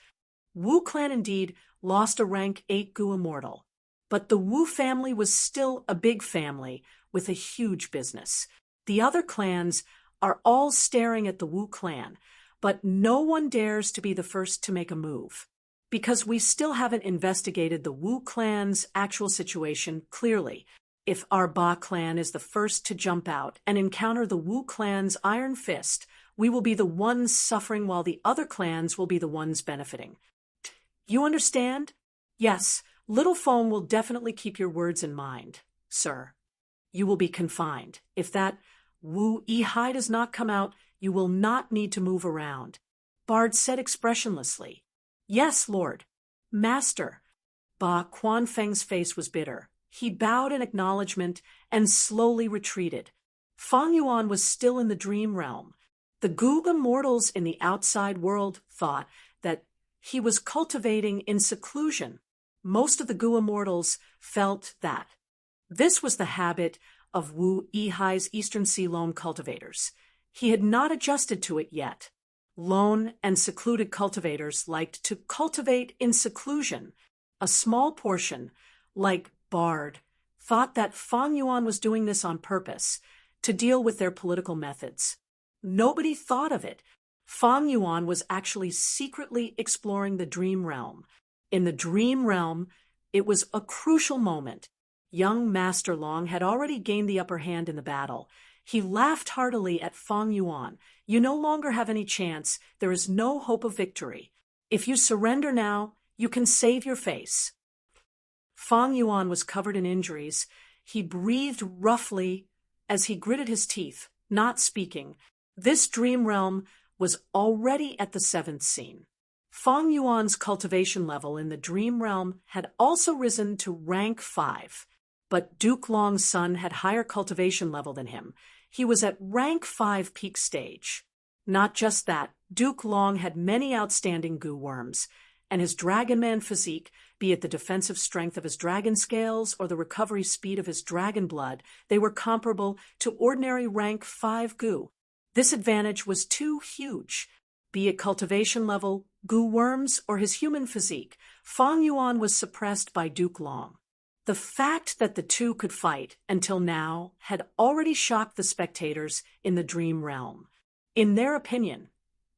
Wu clan indeed lost a rank 8 Gu immortal, but the Wu family was still a big family with a huge business. The other clans are all staring at the Wu clan, but no one dares to be the first to make a move, because we still haven't investigated the Wu clan's actual situation clearly. If our Ba clan is the first to jump out and encounter the Wu clan's iron fist, we will be the ones suffering while the other clans will be the ones benefiting. You understand? Yes, Little Feng will definitely keep your words in mind, sir. You will be confined. If that Wu Yihai does not come out, you will not need to move around. Bard said expressionlessly. Yes, Lord. Master. Ba Quanfeng's face was bitter. He bowed in acknowledgement and slowly retreated. Fang Yuan was still in the dream realm. The Guga mortals in the outside world thought that he was cultivating in seclusion. Most of the Gu immortals felt that. This was the habit of Wu Yihai's Eastern Sea lone cultivators. He had not adjusted to it yet. Lone and secluded cultivators liked to cultivate in seclusion. A small portion, like Bard, thought that Fang Yuan was doing this on purpose, to deal with their political methods. Nobody thought of it. Fang Yuan was actually secretly exploring the dream realm. In the dream realm, it was a crucial moment. Young Master Long had already gained the upper hand in the battle. He laughed heartily at Fang Yuan. You no longer have any chance. There is no hope of victory. If you surrender now, you can save your face. Fang Yuan was covered in injuries. He breathed roughly as he gritted his teeth, not speaking. This dream realm was already at the 7th scene. Fang Yuan's cultivation level in the dream realm had also risen to rank 5. But Duke Long's son had higher cultivation level than him. He was at rank 5 peak stage. Not just that, Duke Long had many outstanding goo worms, and his Dragonman physique, be it the defensive strength of his dragon scales or the recovery speed of his dragon blood, they were comparable to ordinary rank 5 goo. This advantage was too huge. Be it cultivation level, goo worms, or his human physique, Fang Yuan was suppressed by Duke Long. The fact that the two could fight until now had already shocked the spectators in the dream realm. In their opinion,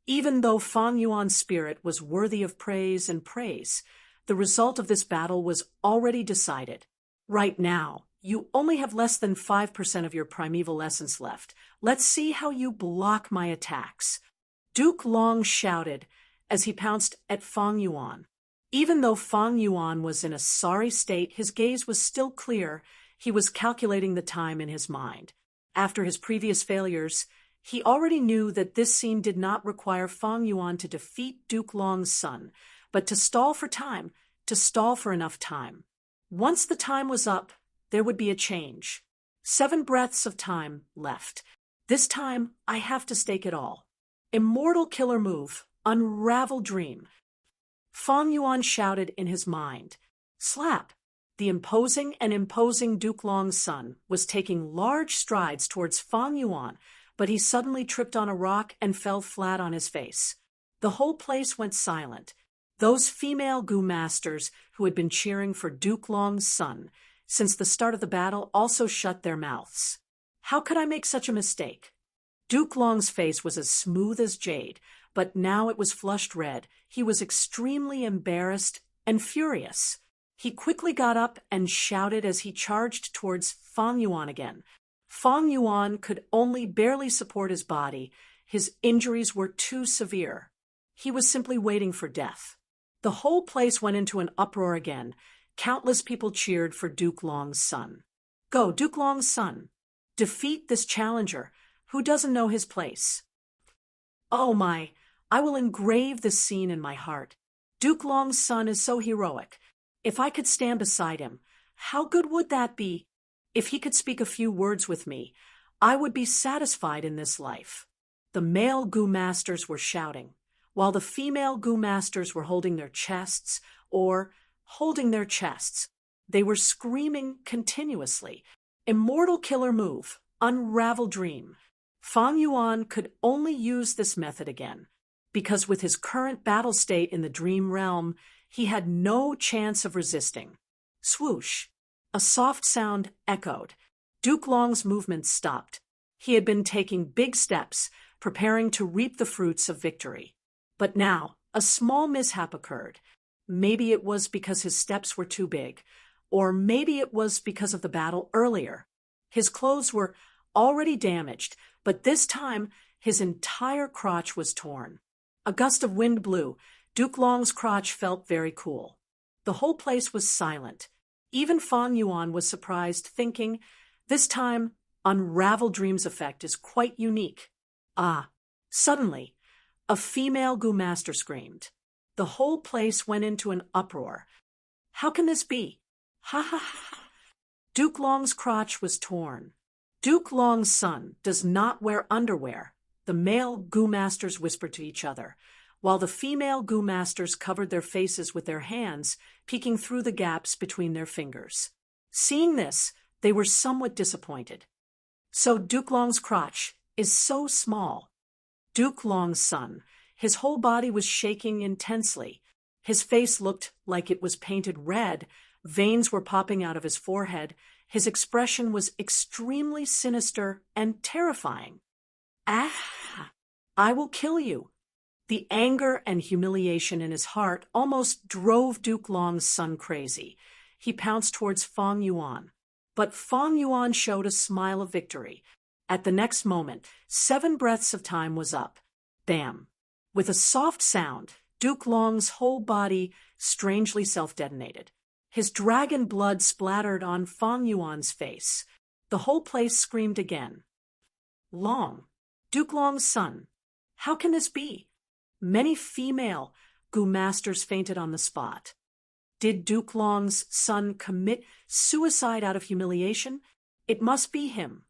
even though Fang Yuan's spirit was worthy of praise and praise, the result of this battle was already decided. Right now, you only have less than 5% of your primeval essence left. Let's see how you block my attacks. Duke Long shouted as he pounced at Fang Yuan. Even though Fang Yuan was in a sorry state, his gaze was still clear. He was calculating the time in his mind. After his previous failures, he already knew that this scene did not require Fang Yuan to defeat Duke Long's son, but to stall for time, to stall for enough time. Once the time was up, there would be a change. 7 breaths of time left. This time, I have to stake it all. Immortal killer move, unravel dream. Fang Yuan shouted in his mind. Slap! The imposing Duke Long's son was taking large strides towards Fang Yuan, but he suddenly tripped on a rock and fell flat on his face. The whole place went silent. Those female goo masters who had been cheering for Duke Long's son since the start of the battle also shut their mouths. How could I make such a mistake? Duke Long's face was as smooth as jade, but now it was flushed red. He was extremely embarrassed and furious. He quickly got up and shouted as he charged towards Fang Yuan again. Fang Yuan could only barely support his body. His injuries were too severe. He was simply waiting for death. The whole place went into an uproar again. Countless people cheered for Duke Long's son. Go, Duke Long's son. Defeat this challenger. Who doesn't know his place? Oh my, I will engrave this scene in my heart. Duke Long's son is so heroic. If I could stand beside him, how good would that be? If he could speak a few words with me, I would be satisfied in this life. The male goo masters were shouting, while the female goo masters were holding their chests. They were screaming continuously. Immortal killer move, unravel dream. Fang Yuan could only use this method again, because with his current battle state in the dream realm, he had no chance of resisting. Swoosh! A soft sound echoed. Duke Long's movements stopped. He had been taking big steps, preparing to reap the fruits of victory. But now, a small mishap occurred. Maybe it was because his steps were too big, or maybe it was because of the battle earlier. His clothes were already damaged, but this time his entire crotch was torn. A gust of wind blew. Duke Long's crotch felt very cool. The whole place was silent. Even Fang Yuan was surprised, thinking, this time, Unravel Dream's effect is quite unique. Ah! Suddenly, a female goo master screamed. The whole place went into an uproar. How can this be? Ha ha ha. Duke Long's crotch was torn. Duke Long's son does not wear underwear, the male Goo Masters whispered to each other, while the female Goo Masters covered their faces with their hands, peeking through the gaps between their fingers. Seeing this, they were somewhat disappointed. So Duke Long's crotch is so small. Duke Long's son, his whole body was shaking intensely. His face looked like it was painted red, veins were popping out of his forehead, his expression was extremely sinister and terrifying. Ah! I will kill you. The anger and humiliation in his heart almost drove Duke Long's son crazy. He pounced towards Fong Yuan. But Fong Yuan showed a smile of victory. At the next moment, 7 breaths of time was up. Bam! With a soft sound, Duke Long's whole body strangely self-detonated. His dragon blood splattered on Fong Yuan's face. The whole place screamed again. Long, Duke Long's son. How can this be? Many female Goo Masters fainted on the spot. Did Duke Long's son commit suicide out of humiliation? It must be him.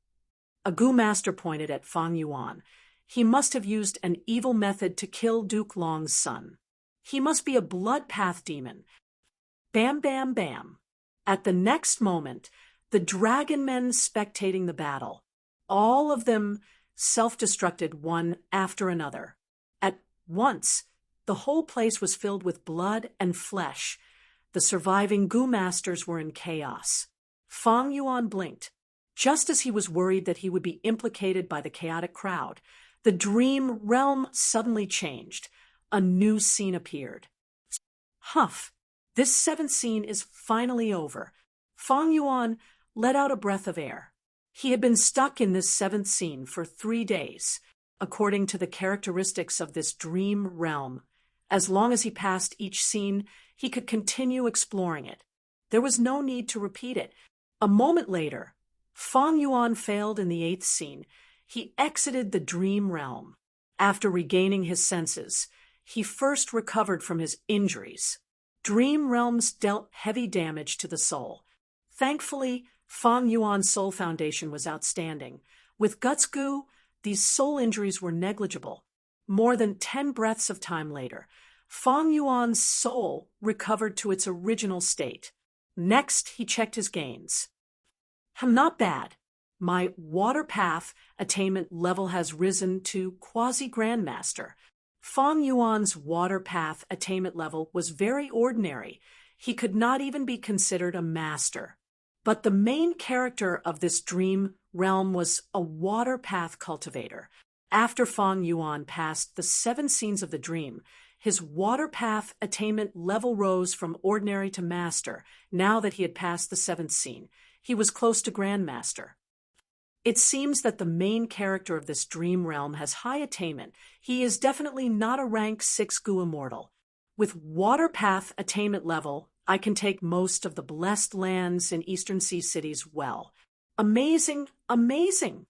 A Goo Master pointed at Fong Yuan. He must have used an evil method to kill Duke Long's son. He must be a blood path demon. Bam, bam, bam. At the next moment, the dragon men spectating the battle, all of them self-destructed one after another. At once, the whole place was filled with blood and flesh. The surviving Goo Masters were in chaos. Fong Yuan blinked. Just as he was worried that he would be implicated by the chaotic crowd, the dream realm suddenly changed. A new scene appeared. Huff! This 7th scene is finally over. Fong Yuan let out a breath of air. He had been stuck in this 7th scene for 3 days, according to the characteristics of this dream realm. As long as he passed each scene, he could continue exploring it. There was no need to repeat it. A moment later, Fong Yuan failed in the 8th scene. He exited the dream realm. After regaining his senses, he first recovered from his injuries. Dream realms dealt heavy damage to the soul. Thankfully, Fong Yuan's soul foundation was outstanding. With Guts Goo, these soul injuries were negligible. More than 10 breaths of time later, Fong Yuan's soul recovered to its original state. Next, he checked his gains. Not bad. My water path attainment level has risen to quasi-grandmaster. Fong Yuan's water path attainment level was very ordinary. He could not even be considered a master. But the main character of this dream realm was a water path cultivator. After Fong Yuan passed the 7 scenes of the dream, his water path attainment level rose from ordinary to master. Now that he had passed the 7th scene, he was close to grandmaster. It seems that the main character of this dream realm has high attainment. He is definitely not a rank 6 Goo immortal. With water path attainment level, I can take most of the blessed lands in Eastern Sea cities well. Amazing, amazing!